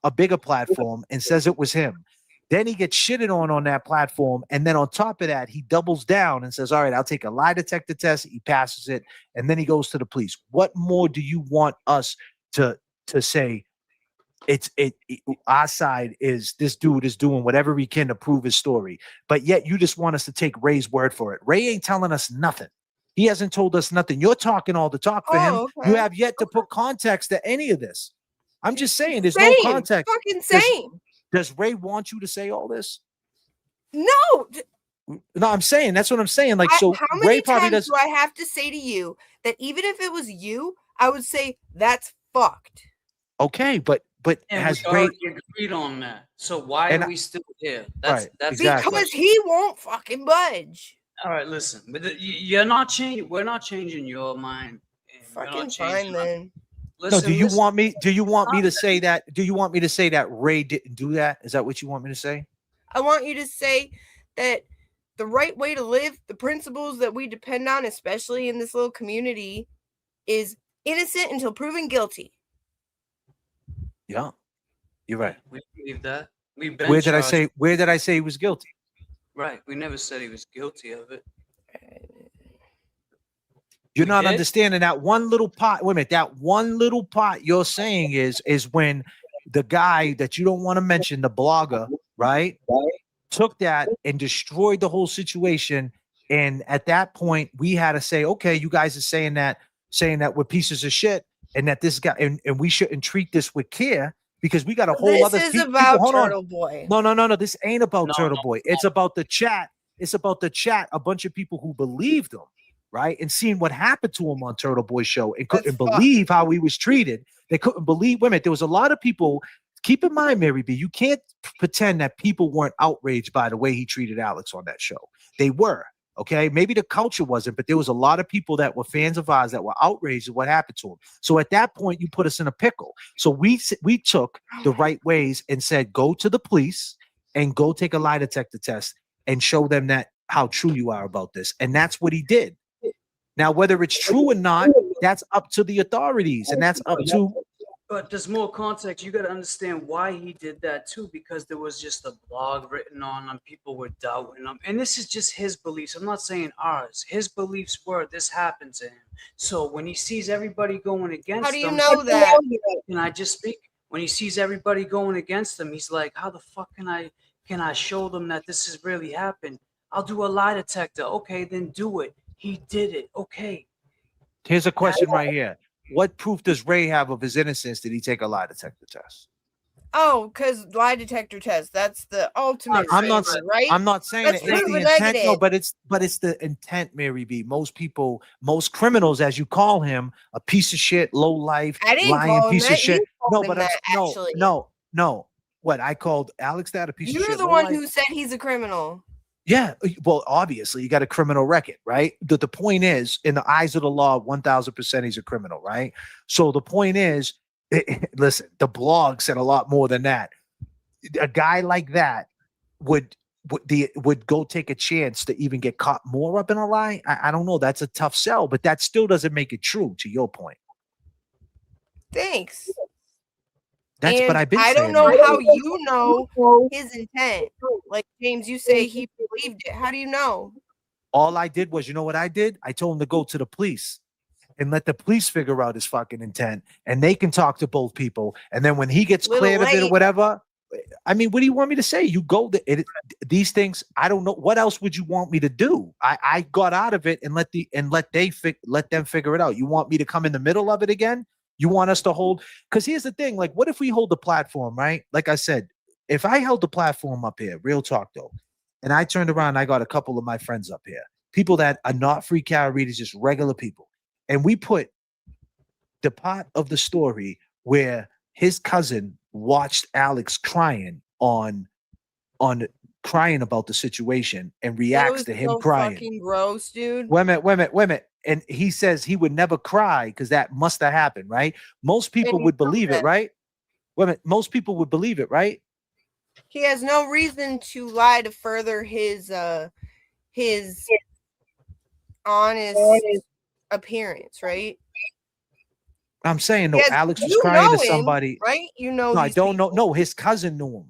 a bigger platform and says it was him. Then he gets shitted on that platform. And then on top of that, he doubles down and says, all right, I'll take a lie detector test. He passes it. And then he goes to the police. What more do you want us to say? Our side is this dude is doing whatever he can to prove his story, but yet you just want us to take Ray's word for it. Ray ain't telling us nothing. He hasn't told us nothing. You're talking all the talk for him. Oh, You okay. have yet to put context to any of this. I'm just saying, there's Same. no context. Fucking same. Does Ray want you to say all this? No. No, I'm saying that's what I'm saying. Like, so how Ray many probably times does. do I have to say to you that even if it was you, I would say that's fucked. Okay, but And has we Ray already agreed on that. So why and are we still here? right, That's exactly. Because he won't fucking budge. All right, listen, but you're not changing. We're not changing your mind. And we're Fucking not changing fine then. No, do you listen. want me? Do you want me to say that? Do you want me to say that Ray didn't do that? Is that what you want me to say? I want you to say that the right way to live, the principles that we depend on, especially in this little community, is innocent until proven guilty. Yeah, you're right. We believe that. We've been Where did I charged- say? Where did I say he was guilty? Right. We never said he was guilty of it. You're We not did? understanding that one little pot. Wait a minute. That one little pot you're saying is when the guy that you don't want to mention, the blogger, right, took that and destroyed the whole situation. And at that point, we had to say, okay, you guys are saying that we're pieces of shit, and that this guy and we shouldn't treat this with care because we got a whole This other is people. about Hold on. Turtle Boy. No. This ain't about No, Turtle Boy. It's about the chat. It's about the chat. A bunch of people who believed him, right? And seeing what happened to him on Turtle Boy show and couldn't believe how he was treated. They couldn't believe women. There was a lot of people. Keep in mind, Mary B, you can't pretend that people weren't outraged by the way he treated Alex on that show. They were. Okay, maybe the culture wasn't, but there was a lot of people that were fans of ours that were outraged at what happened to him. So at that point, you put us in a pickle. So we took the right ways and said, go to the police and go take a lie detector test and show them that how true you are about this. And that's what he did. Now, whether it's true or not, that's up to the authorities, and that's up to. But there's more context. You got to understand why he did that too, because there was just a blog written on him. People were doubting him. And this is just his beliefs. I'm not saying ours. His beliefs were this happened to him. So when he sees everybody going against him. How do you know that? Can I just speak? When he sees everybody going against him, he's like, how the fuck can I show them that this has really happened? I'll do a lie detector. Okay, then do it. He did it. Okay. Here's a question right here. What proof does Ray have of his innocence? Did he take a lie detector test? Oh, because lie detector test. That's the ultimate I'm not, favor, right? I'm not saying Let's it. It's prove the a intent. negative. No, but it's the intent, Mary B. Most people, most criminals, as you call him, a piece of shit, low life, I didn't lying call him piece that. of shit. You called No, him but that, actually. no. What I called Alex that a piece of You're shit. the low one life? who said he's a criminal. Yeah, well, obviously, you got a criminal record, right? The point is, in the eyes of the law, 1,000% he's a criminal, right? So the point is, listen, the blog said a lot more than that. A guy like that would go take a chance to even get caught more up in a lie. I don't know. That's a tough sell, but that still doesn't make it true. To your point, Thanks. that's what I've been I saying. don't know how you know his intent. Like James, you say he believed it. How do you know? All I did was, you know what I did? I told him to go to the police and let the police figure out his fucking intent, and they can talk to both people. And then when he gets Little cleared of it or late. whatever, I mean, what do you want me to say? You go these things. I don't know what else would you want me to do. I got out of it and let them figure it out. You want me to come in the middle of it again? You want us to hold? Because here's the thing: like, what if we hold the platform, right? Like I said, if I held the platform up here, real talk though, and I turned around, and I got a couple of my friends up here, people that are not free carry readers, just regular people, and we put the part of the story where his cousin watched Alex crying on crying about the situation and reacts to him so crying. Fucking gross, dude. Wait a minute. And he says he would never cry because that must have happened, right? Most people would believe it, right? Wait a minute. Most people would believe it, right? He has no reason to lie to further his honest appearance, right? I'm saying no. Yes, Alex was you crying know to him, somebody, right? You know, No, I these don't know. people. No, his cousin knew him,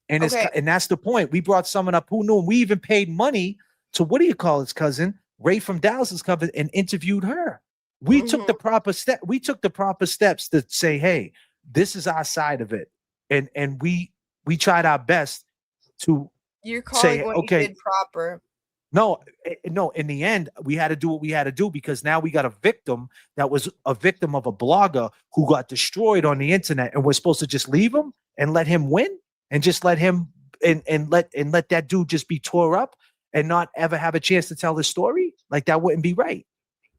and Okay. and that's the point. We brought someone up who knew him. We even paid money to what do you call his cousin, Ray from Dallas's cousin, and interviewed her. We took the proper step. We took the proper steps to say, hey, this is our side of it, and we tried our best to You're say, calling what okay, you did proper. No, no. In the end, we had to do what we had to do because now we got a victim that was a victim of a blogger who got destroyed on the internet, and we're supposed to just leave him and let him win and just let him and let that dude just be tore up and not ever have a chance to tell his story. Like that wouldn't be right.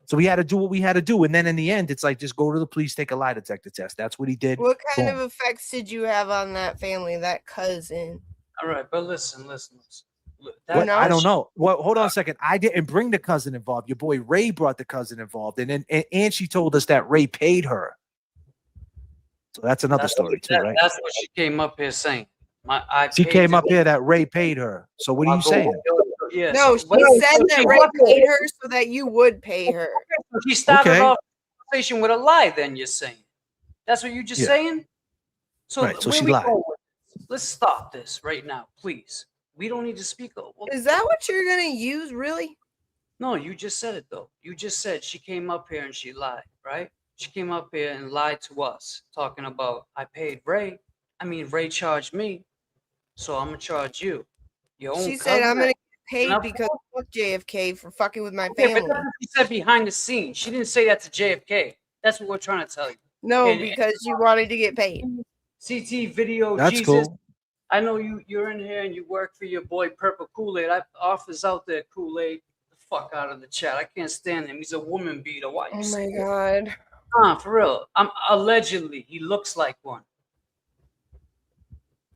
So we had to do what we had to do, and then in the end, it's like just go to the police, take a lie detector test. That's what he did. What kind Boom. of effects did you have on that family, that cousin? All right, but listen. Look, What? I don't know. Well, hold on a second. I didn't bring the cousin involved. Your boy Ray brought the cousin involved, and then and she told us that Ray paid her. So that's another story too, right? That's what she came up here saying. She came up here that Ray paid her. So what are you saying? Yeah, No, she said that Ray paid her so that you would pay her. She started Okay. off the conversation with a lie. Then you're saying that's what you're just Yeah. saying. So, Right, so where she we lied. going with this? Let's stop this right now, please. We don't need to speak. Is that what you're gonna use, really? No, you just said it though. You just said she came up here and she lied, right? She came up here and lied to us, talking about I paid Ray. I mean, Ray charged me, so I'm gonna charge you. Your own She said I'm cousin. gonna get paid Enough- because fuck JFK for fucking with my Okay, but family. that's what she said behind the scenes. She didn't say that to JFK. That's what we're trying to tell you. No, And- because you wanted to get paid. CT video. That's Jesus. cool. I know you're in here and you work for your boy Purple Kool-Aid. I offers out there Kool-Aid. The fuck out of the chat. I can't stand him. He's a woman beater. Why you Oh say my that? god. For real. Allegedly he looks like one.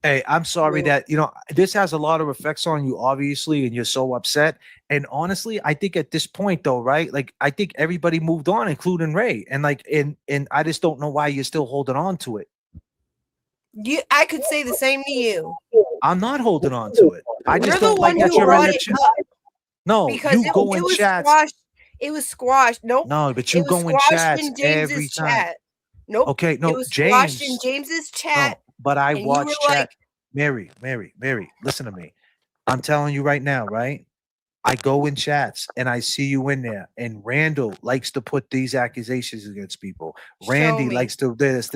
Hey, I'm sorry that this has a lot of effects on you, obviously, and you're so upset. And honestly, I think at this point, though, right? Like, I think everybody moved on, including Ray. And like, and I just don't know why you're still holding on to it. I could say the same to you. I'm not holding on to it. I just You're the don't like one that who you're in brought the it chat. up No, because you it go in was chats. squashed. It was squashed. Nope. No, but you It was go in squashed chats in James's every time. chat. Nope. Okay, no, it was squashed in James. James's No, chat. but I and you watch were chat. like, Mary, listen to me. I'm telling you right now, right? I go in chats and I see you in there. And Randall likes to put these accusations against people. Randy me. likes to this.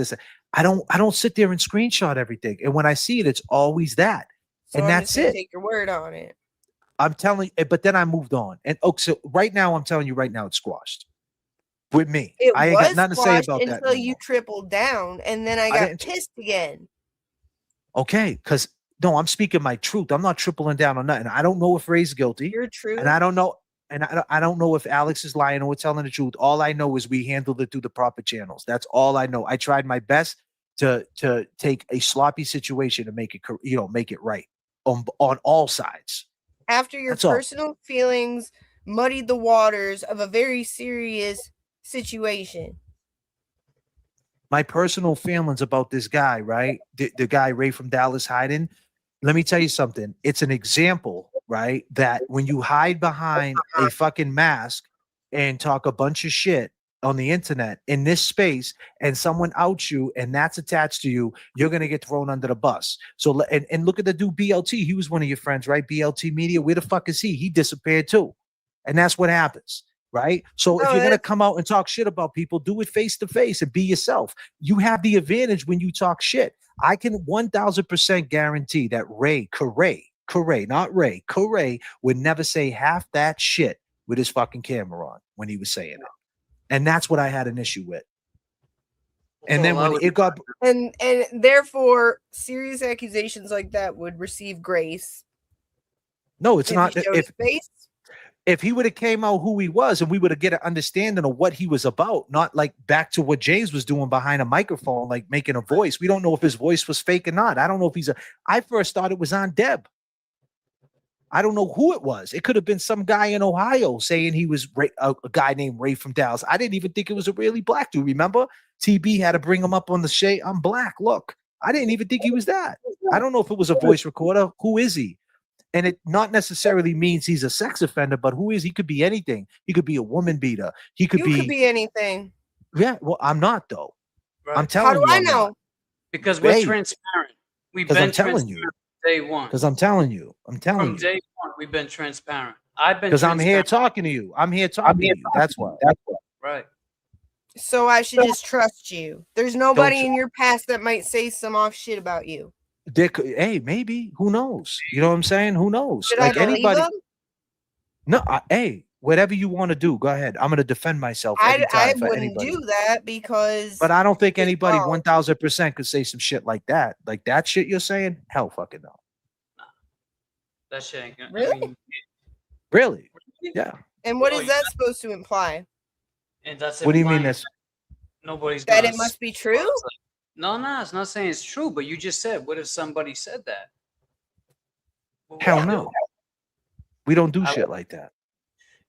I don't sit there and screenshot everything. And when I see it, it's always that. so and I'm that's just gonna it. take your word on it. I'm telling you, but then I moved on. And so right now, I'm telling you right now, it's squashed with me. It I ain't was got nothing to say squashed about that. until no you more. tripled down, and then I got didn't- pissed again. Okay, because no, I'm speaking my truth. I'm not tripling down on nothing. I don't know if Ray's guilty. You're true. And I don't know. And I don't know if Alex is lying or telling the truth. All I know is we handled it through the proper channels. That's all I know. I tried my best to take a sloppy situation and make it, make it right on all sides. After your That's all. personal feelings muddied the waters of a very serious situation. My personal feelings about this guy, right? The guy Ray from Dallas hiding. Let me tell you something. It's an example, right? That when you hide behind a fucking mask and talk a bunch of shit on the internet in this space and someone outs you and that's attached to you, you're going to get thrown under the bus. So, and look at the dude BLT. He was one of your friends, right? BLT Media. Where the fuck is he? He disappeared too. And that's what happens. Right. So if No, you're going to that's- come out and talk shit about people, do it face to face and be yourself. You have the advantage when you talk shit. I can 1000% guarantee that Corey, not Ray, Corey would never say half that shit with his fucking camera on when he was saying it. And that's what I had an issue with. And then when it got And therefore serious accusations like that would receive grace. no, it's If not. he showed his face. If he would have came out who he was and we would have get an understanding of what he was about, not like back to what James was doing behind a microphone, like making a voice. We don't know if his voice was fake or not. I don't know if I first thought it was on Deb. I don't know who it was. It could have been some guy in Ohio saying he was a guy named Ray from Dallas. I didn't even think it was a really black dude. Remember? TB had to bring him up on the shade. I'm black. Look, I didn't even think he was that. I don't know if it was a voice recorder. Who is he? And it not necessarily means he's a sex offender, but who is he? Could be anything. He could be a woman beater. He could You could be anything. Yeah, well, I'm not though. Right. I'm telling you. How do I I'm know? not. Because we're Hey. transparent. We've 'Cause been I'm telling transparent you. from day one. Because I'm telling you. I'm telling From you. day one, we've been transparent. I've been Because I'm here transparent. talking to you. I'm here talking to you. That's why. Right. So I should just trust you. There's nobody tr- in your past that might say some off shit about you. Hey, maybe. Who knows? You know what I'm saying? Who knows? Should Like I believe anybody. them? No, hey, whatever you want to do, go ahead. I'm gonna defend myself I anytime for wouldn't anybody. do that because. But I don't think it's anybody wrong. 1000% could say some shit like that. Like that shit you're saying? Hell fucking no. That shit ain't gonna. Really? I mean, Really? Yeah. And what Oh, is yeah. that supposed to imply? and that's What do you mean implying that's nobody's That gonna it must s- be true? No, it's not saying it's true. But you just said, what if somebody said that? What would hell you do? no? We don't do I- shit like that.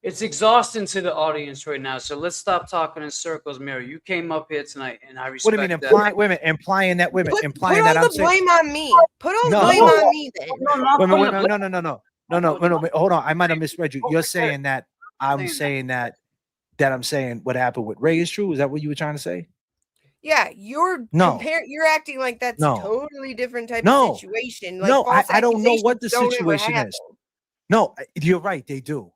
It's exhausting to the audience right now. So let's stop talking in circles, Mary. You came up here tonight, and I What respect do you mean that. implying women? Implying that women, Put implying all that I'm the saying blame on me. Put all the No. blame on me then. No, not Wait, putting wait, the no, blame- no. Hold on. I might have misread you. You're Over there. saying that I'm saying that I'm saying what happened with Ray is true. Is that what you were trying to say? Yeah, you're No. You're acting like that's No. a totally different type No. of situation. Like No, false I don't know what the accusations don't ever situation is. happen. No, you're right. They do.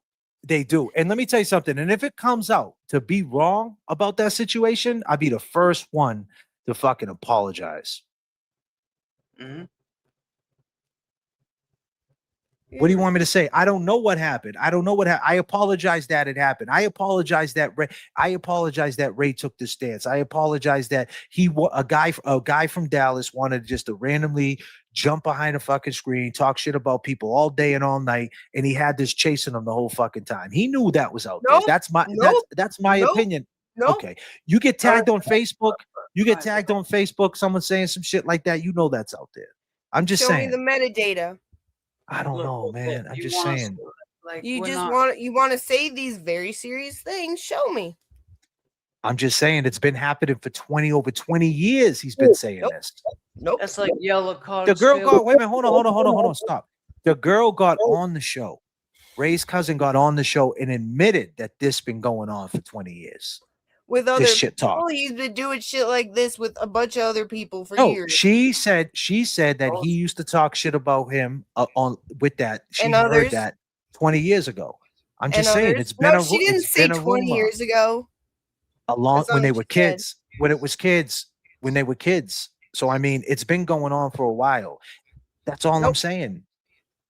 They do. And let me tell you something. And if it comes out to be wrong about that situation, I'll be the first one to fucking apologize. Mhm. What do you want me to say? I don't know what happened. I don't know what happened. I apologize that it happened. I apologize that Ray took the stance. I apologize that a guy from Dallas wanted just to randomly jump behind a fucking screen, talk shit about people all day and all night, and he had this chasing him the whole fucking time. He knew that was out there. That's my opinion. Okay. You get tagged on Facebook. You get tagged on Facebook, someone saying some shit like that, you know that's out there. I'm just Show saying. me the metadata. I don't know, man. I'm just saying. You we're just not- want to say these very serious things. Show me. I'm just saying it's been happening for over 20 years. He's been saying this. Nope. That's like yellow card. The girl got, wait a minute, hold on, stop. The girl got on the show. Ray's cousin got on the show and admitted that this been going on for 20 years. With other This shit people, talk. he's been doing shit like this with a bunch of other people for No, years. she said that he used to talk shit about him with that. She And heard others? that 20 years ago. I'm And just saying others? it's been No, a she didn't it's say been a 20 rumor. years ago. Along That's not when they what were she said. kids, when they were kids. So I mean, it's been going on for a while. That's all I'm Nope. saying.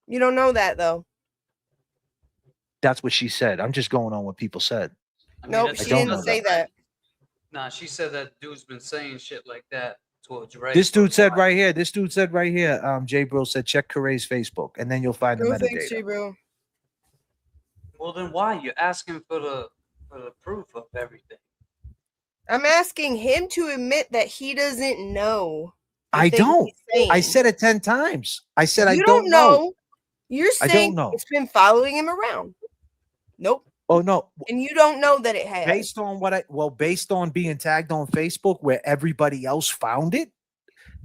You don't know that though. That's what she said. I'm just going on what people said. Nope, that's- she don't didn't know say that. that. Nah, she said that dude's been saying shit like that towards Ray. This dude said right here. Jay Bro said check Coray's Facebook, and then you'll find the No thanks, metadata. J bro. Well, then why you're asking for the proof of everything? I'm asking him to admit that he doesn't know. the I things don't. he's I saying. said it 10 times. I said I You don't know. You're I saying don't know. it's been following him around. Nope. Oh no. And you don't know that it has. Based on being tagged on Facebook where everybody else found it,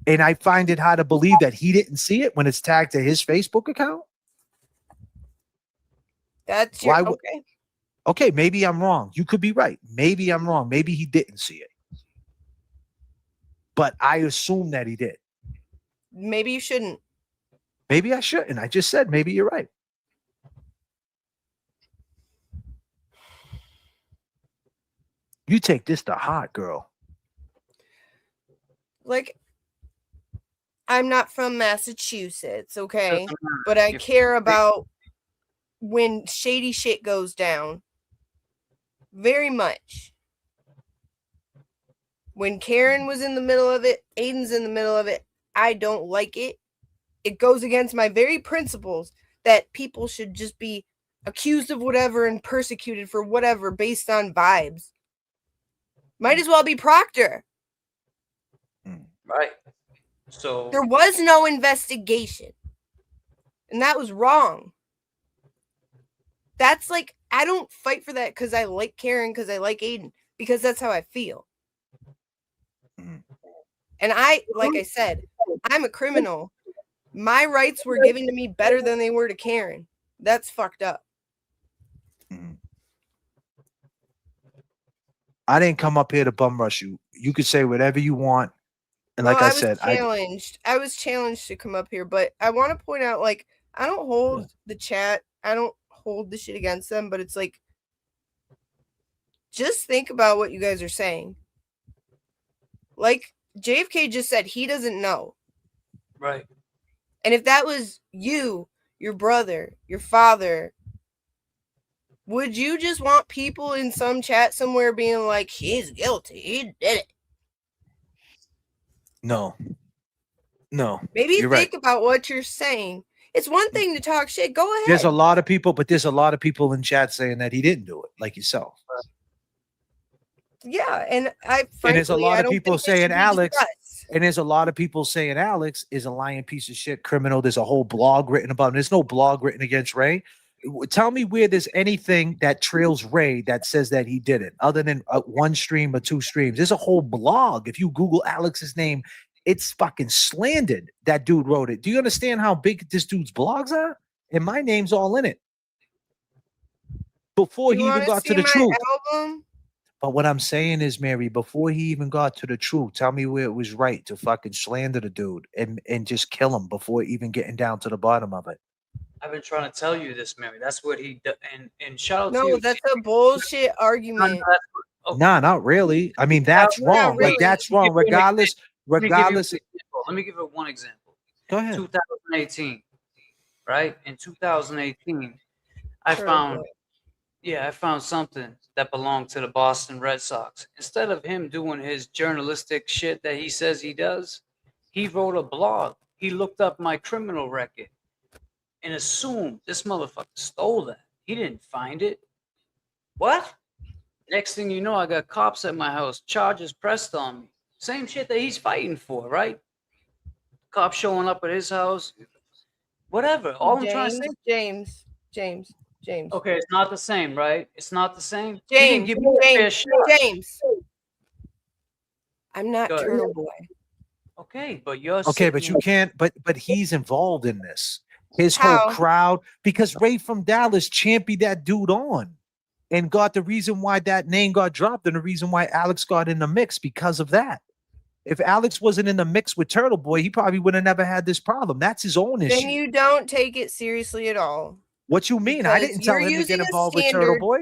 and I find it hard to believe that he didn't see it when it's tagged to his Facebook account. That's your Why would- okay. Okay, maybe I'm wrong. You could be right. Maybe I'm wrong. Maybe he didn't see it. But I assume that he did. Maybe you shouldn't. Maybe I shouldn't. I just said maybe you're right. You take this to heart, girl. Like, I'm not from Massachusetts, okay? Doesn't matter. But I If- care about when shady shit goes down. Very much. When Karen was in the middle of it, Aiden's in the middle of it, I don't like it. It goes against my very principles that people should just be accused of whatever and persecuted for whatever based on vibes. Might as well be Proctor. Right. So There was no investigation. And that was wrong. That's like, I don't fight for that because I like Karen, because I like Aiden, because that's how I feel. And like I said, I'm a criminal. My rights were given to me better than they were to Karen. That's fucked up. I didn't come up here to bum rush you. You could say whatever you want. And like No, I said, I was challenged to come up here, but I want to point out, like, I don't hold the chat. I don't hold the shit against them, but it's like, just think about what you guys are saying. Like J.F.K. just said, he doesn't know. right. And if that was you, your brother, your father, Would you just want people in some chat somewhere being like, he's guilty, he did it? No. Maybe You're think right. about what you're saying. It's one thing to talk shit. Go ahead. There's a lot of people, but there's a lot of people in chat saying that he didn't do it, like yourself. Yeah, and And there's a frankly, lot I of don't people think this should saying be Alex, discussed. and there's a lot of people saying Alex is a lying piece of shit criminal. There's a whole blog written about him. There's no blog written against Ray. Tell me where there's anything that trails Ray that says that he did it, other than one stream or two streams. There's a whole blog. If you Google Alex's name, it's fucking slandered. That dude wrote it. Do you understand how big this dude's blogs are? And my name's all in it. Before You he even wanna got see to the my truth. album? But what I'm saying is, Mary, before he even got to the truth, tell me where it was right to fucking slander the dude and just kill him before even getting down to the bottom of it. I've been trying to tell you this, Mary. That's what he did. And shout out to No, you. that's a bullshit argument. Nah, not really. I mean, that's Yeah, wrong. Like, really. that's wrong. Regardless. Let me give you one example. Go ahead. 2018, right? In 2018, I Sure, found, boy. I found something that belonged to the Boston Red Sox. Instead of him doing his journalistic shit that he says he does, he wrote a blog. He looked up my criminal record and assumed this motherfucker stole that. He didn't find it. What? Next thing you know, I got cops at my house, charges pressed on me. Same shit that he's fighting for, right? Cops showing up at his house. Whatever. All I'm trying to say. James. Okay, it's not the same, right? It's not the same. He didn't give me a fair shot. James. I'm not Go ahead. Turtle Boy. Okay, but you're Okay, but you can't. But he's involved in this. His How? whole crowd, because Ray from Dallas championed that dude on, and got the reason why that name got dropped, and the reason why Alex got in the mix because of that. If Alex wasn't in the mix with Turtle Boy, he probably would have never had this problem. That's his own issue. Then you don't take it seriously at all. What you mean? I Because didn't tell you're him to using get a involved with Turtle standard- Boy.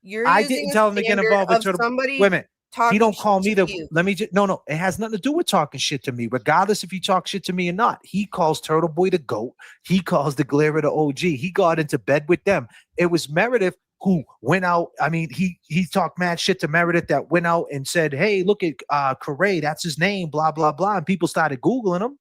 You're I using didn't a tell him to get standard involved with of Turtle Boy. somebody Wait a minute. He talking don't call me shit to. to you. Let me just. No. It has nothing to do with talking shit to me. Regardless if he talks shit to me or not, he calls Turtle Boy the GOAT. He calls the Glare the OG. He got into bed with them. It was Meredith who went out. I mean, he talked mad shit to Meredith that went out and said, "Hey, look at Correa. That's his name." Blah blah blah. And people started googling him.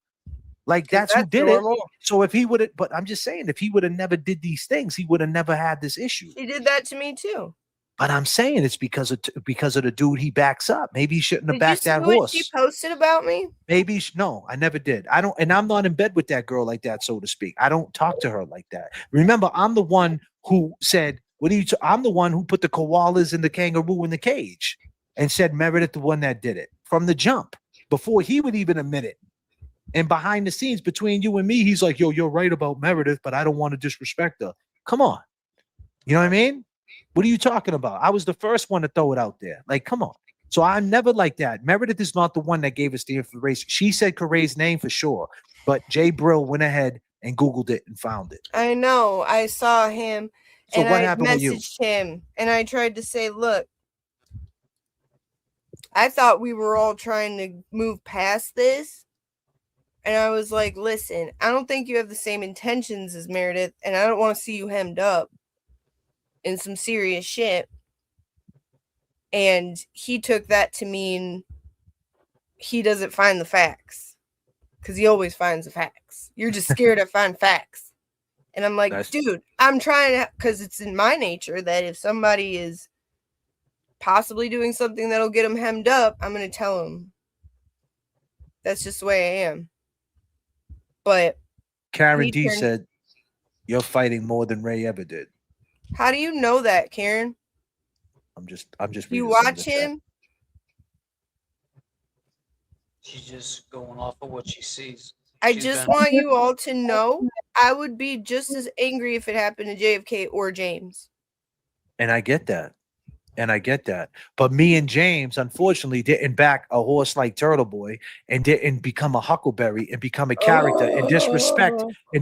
Like that's who did normal. it. So if he would have, but I'm just saying, if he would have never did these things, he would have never had this issue. He did that to me too. But I'm saying it's because of the dude he backs up. Maybe he shouldn't have Did you backed see that what horse. she posted about me? Maybe no, I never did. I don't, and I'm not in bed with that girl like that, so to speak. I don't talk to her like that. Remember, I'm the one who said, "What are you?" I'm the one who put the koalas and the kangaroo in the cage, and said Meredith the one that did it from the jump before he would even admit it. And behind the scenes, between you and me, he's like, "Yo, you're right about Meredith, but I don't want to disrespect her." Come on, you know what I mean? What are you talking about? I was the first one to throw it out there. Like, come on. So I'm never like that. Meredith is not the one that gave us the information. She said Correa's name for sure, but Jay Brill went ahead and Googled it and found it. I know. I saw him So and what I happened with you? messaged him and I tried to say, look, I thought we were all trying to move past this. And I was like, listen, I don't think you have the same intentions as Meredith, and I don't want to see you hemmed up in some serious shit. And he took that to mean he doesn't find the facts. Because he always finds the facts. You're just scared to find facts. And I'm like, dude, I'm trying to, because it's in my nature that if somebody is possibly doing something that'll get them hemmed up, I'm going to tell them. That's just the way I am. But Karen D said, "You're fighting more than Ray ever did." how do you know that, Karen? I'm just. You reading some of watch the chat. him? She's just going off of what she sees. I She's just been- want you all to know I would be just as angry if it happened to JFK or James. And I get that. But me and James, unfortunately, didn't back a horse like Turtle Boy and didn't become a Huckleberry and become a character and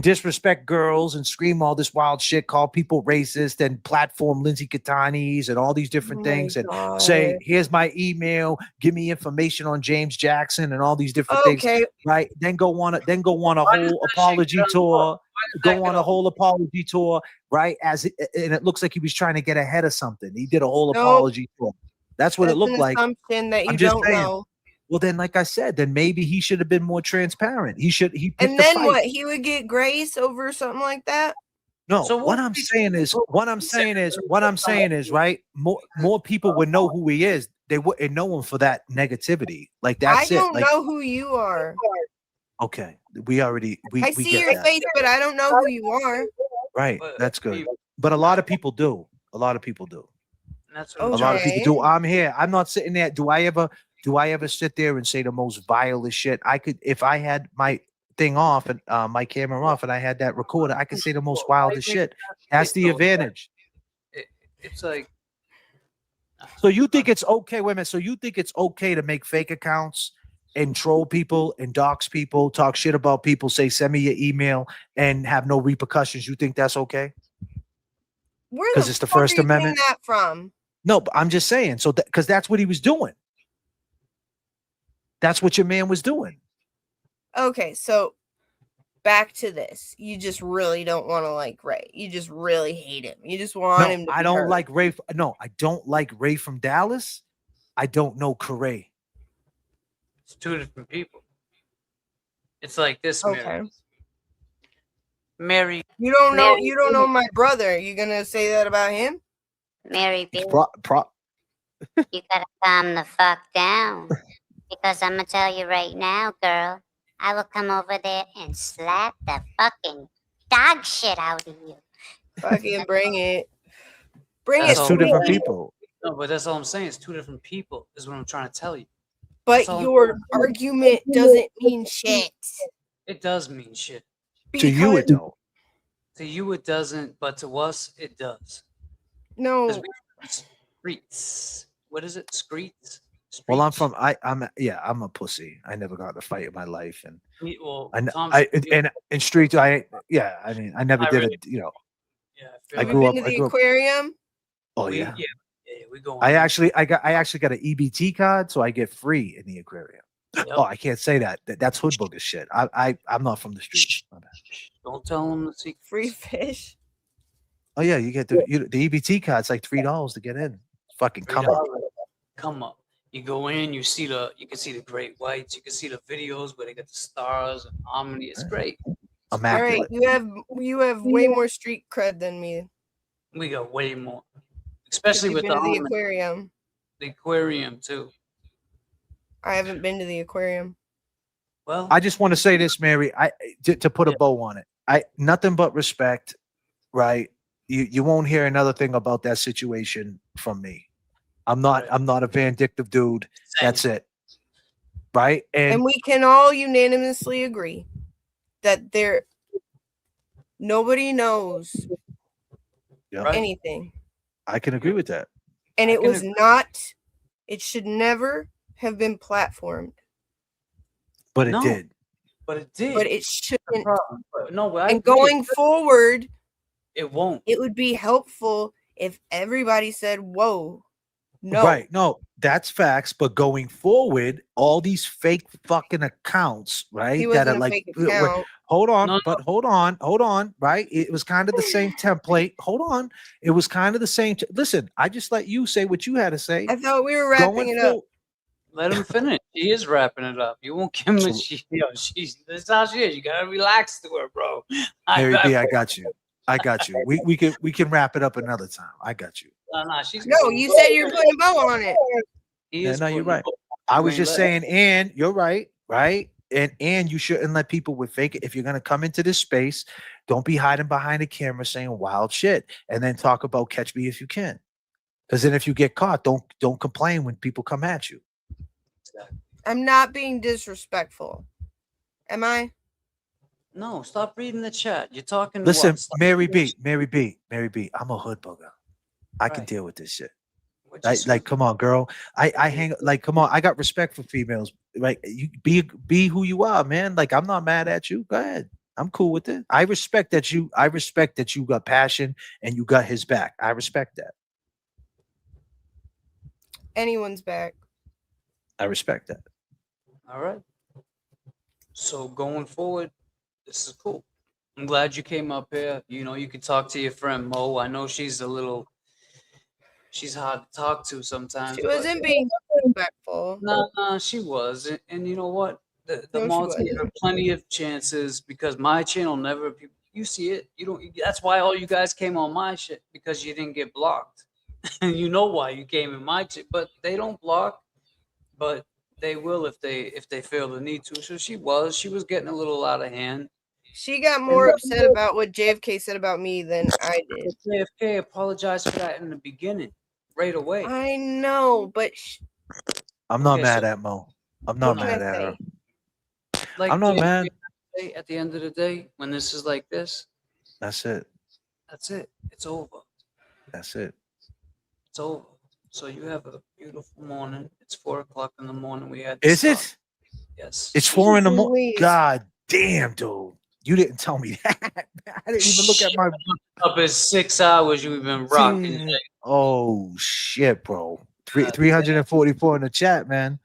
disrespect girls and scream all this wild shit, call people racist and platform Lindsay Katanis and all these different things and say, "Here's my email, give me information on James Jackson," and all these different things. Right? Then go on a whole apology tour. go on a whole apology tour, right? And it looks like he was trying to get ahead of something. He did a whole Nope. apology tour. That's what it That's looked an like. assumption that you I'm just don't saying. know. Well, then, like I said, then maybe he should have been more transparent. He picked And the then fight. what? He would get grace over something like that? No, what I'm saying is, right? More people would know who he is. They wouldn't know him for that negativity. Like I that's it. don't Like, know who you are. okay, we I we see get your that. face, but I don't know who you are. Right, that's good. But a lot of people do. A lot of people do. That's A lot of people do. I'm here. I'm not sitting there. Do I ever sit there and say the most vilest shit? I could, if I had my thing off and my camera off and I had that recorder, I could say the most wildest shit. That's the advantage. It's like, So you think it's okay, women? So you think it's okay to make fake accounts and troll people and dox people, talk shit about people, say send me your email and have no repercussions? You think that's okay? Where Because the it's the fuck First are you getting Amendment. that from? No, but I'm just saying. So because that's what he was doing. That's what your man was doing. Okay, so back to this. You just really don't want to like Ray. You just really hate him. You just want him No, to I be don't hurt. like Ray. No, I don't like Ray from Dallas. I don't know Corey. it's two different people. It's like this, Mary. Okay. Mary. You don't know my brother. You gonna say that about him? Mary B, Pro- you gotta calm the fuck down. Because I'm gonna tell you right now, girl, I will come over there and slap the fucking dog shit out of you. Fucking bring it. Bring That's it. all- two different sweetie. people. No, but that's all I'm saying. It's two different people. Is what I'm trying to tell you. But That's all I'm your saying. argument doesn't mean shit. It does mean shit. To you, it don't. To you, it doesn't, but to us, it does. No. 'Cause we streets. What is it? Streets. Well, I'm a pussy. I never got in a fight in my life, and Well, in streets, I mean, I never I did really- it. You know, feel I Have like- grew you up. been to I the grew up. aquarium? Oh we, yeah. we go. I actually got an EBT card, so I get free in the aquarium. Oh, I can't say that. That's hood booger shit. I'm not from the streets. My bad. Don't tell them the secret. Free fish. Oh yeah, you get the EBT card's like $3 to get in. Fucking come up. Come up. You go in, you can see the great whites, you can see the videos where they get the stars and harmony. It's great. All right, you have way more street cred than me. We got way more, especially You've with been to the harmony. aquarium. The aquarium too. I haven't been to the aquarium. Well, I just want to say this, Mary. To put a bow on it. Nothing but respect, right? You won't hear another thing about that situation from me. I'm not a vindictive dude. That's it. Right? And we can all unanimously agree that nobody knows anything. I can agree with that. And it should never have been platformed. But it did. But it did. But it shouldn't. No, and going forward, it won't. It would be helpful if everybody said, whoa, no. Right. No, that's facts. But going forward, all these fake fucking accounts, right? He that wasn't are a like, fake account. hold on, right? It was kind of the same template. Hold on. It was kind of the same. Listen, I just let you say what you had to say. I thought we were wrapping it up. Let him finish. He is wrapping it up. You won't give him she's this how she is. You gotta relax to her, bro. Mary B, I got you. I got you. We can wrap it up another time. I got you. No, you said you're putting a bow on it. Yeah, no, you're right. I was just saying, and you're right, right? And you shouldn't let people with fake it. If you're gonna come into this space, don't be hiding behind a camera saying wild shit and then talk about catch me if you can. Because then if you get caught, don't complain when people come at you. I'm not being disrespectful. Am I? No, stop reading the chat. You're talking. Listen, Mary B, I'm a hood booger. I can deal with this shit. Like, come on, girl. I hang like, come on. I got respect for females. Right? You be who you are, man. Like, I'm not mad at you. Go ahead. I'm cool with it. I respect that you got passion and you got his back. I respect that. Anyone's back. I respect that. All right. So going forward, this is cool. I'm glad you came up here. You know, you can talk to your friend Mo. I know she's hard to talk to sometimes. She wasn't being disrespectful. No, she was. And you know what? The No, she multi wasn't. have plenty of chances because my channel never. You see it. You don't. That's why all you guys came on my shit because you didn't get blocked. And you know why you came in my shit, but they don't block. But they will if they feel the need to. So she was getting a little out of hand. She got more upset about what JFK said about me than I did. JFK apologized for that in the beginning, right away. I know, but I'm not Okay, mad so- at Mo. I'm not What can mad I at her. Like I'm not JFK mad. say, at the end of the day, when this is like this, That's it. that's it. It's over. That's it. It's over. So you have a beautiful morning. It's 4:00 in the morning. We had. Is it? Yes. It's 4 in the morning. Louise. God damn, dude. You didn't tell me that. I didn't even look at my. Up at 6 hours. You've been rocking. Jay. Oh shit, bro. 344 in the chat, man.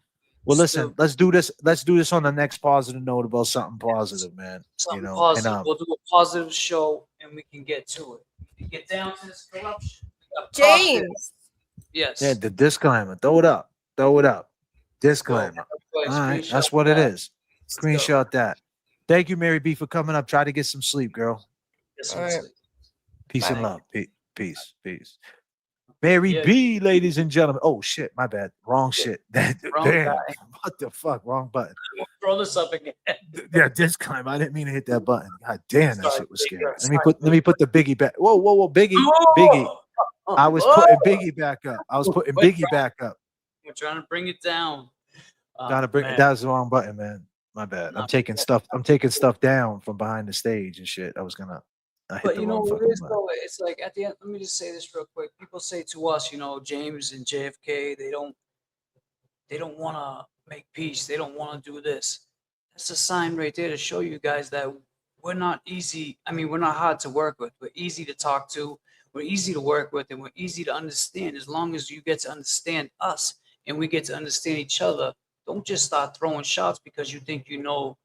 Well, listen, let's do this. Let's do this on the next positive note about something positive, man. Something you know, positive. and We'll do a positive show, and we can get to it. We can get down to this corruption. James. Yes. yeah, the disclaimer. Throw it up. Throw it up. Disclaimer. Go All ahead, right, screenshot that's what it that. is. Screenshot that. Thank you, Mary B, for coming up. Try to get some sleep, girl. Get some All right. sleep. Peace and Bye. love. Peace. Mary Yeah. B, ladies and gentlemen. Oh shit, my bad. Wrong shit. Wrong Damn. guy. What the fuck? Wrong button. Throw this up again. Yeah, disclaimer. I didn't mean to hit that button. God damn, that Sorry, shit was Big scary. Girl. Let me put the Biggie back. Whoa, Biggie. I was putting Biggie back up. I was putting Biggie back up. We're trying to bring it down. Gotta bring Man. that was the wrong button, man. My bad. I'm taking stuff down from behind the stage and shit. I hit But the you know wrong what fucking it is button. though? It's like at the end. Let me just say this real quick. People say to us, you know, James and JFK, they don't want to make peace. They don't want to do this. That's a sign right there to show you guys that we're not easy. I mean, we're not hard to work with. We're easy to talk to. We're easy to work with, and we're easy to understand. As long as you get to understand us and we get to understand each other, don't just start throwing shots because you think you know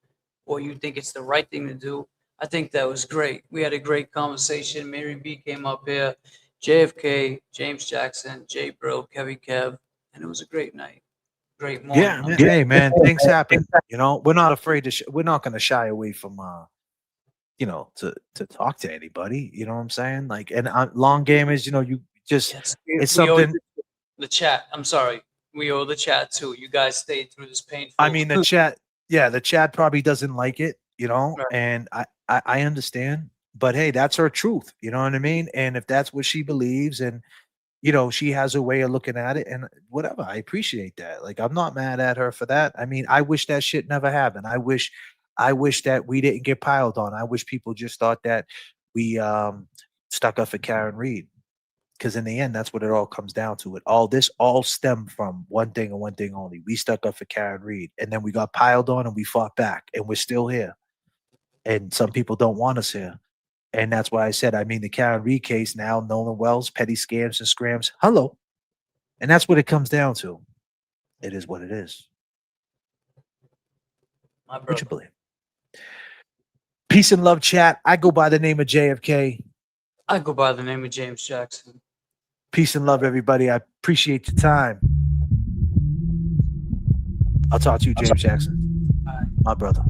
or you think it's the right thing to do. I think that was great. We had a great conversation. Mary B came up here, JFK, James Jackson, Jay Brill, Kevin Kev, and it was a great night. Great morning. Yeah, man. Hey, man, things happen. You know, we're not afraid to. We're not going to shy away from, you know, to talk to anybody. You know what I'm saying? Like, and long game is, you know, you just Yes, it's we owe something. the chat. I'm sorry. We owe the chat too. You guys stayed through this painful. I mean, the chat. Yeah, the chat probably doesn't like it. You know, Right. and I understand. But hey, that's her truth. You know what I mean? And if that's what she believes, and you know, she has a way of looking at it, and whatever. I appreciate that. Like, I'm not mad at her for that. I mean, I wish that shit never happened. I wish that we didn't get piled on. I wish people just thought that we stuck up for Karen Reed. Because in the end, that's what it all comes down to. It all stemmed from one thing and one thing only. We stuck up for Karen Reed, and then we got piled on, and we fought back, and we're still here. And some people don't want us here. And that's why I said, I mean, the Karen Reed case now, Nolan Wells, petty scams and scrams. Hello. And that's what it comes down to. It is what it is. My What you brother. believe? Peace and love, chat. I go by the name of JFK. I go by the name of James Jackson. Peace and love, everybody. I appreciate your time. I'll talk to you, James Jackson. My brother.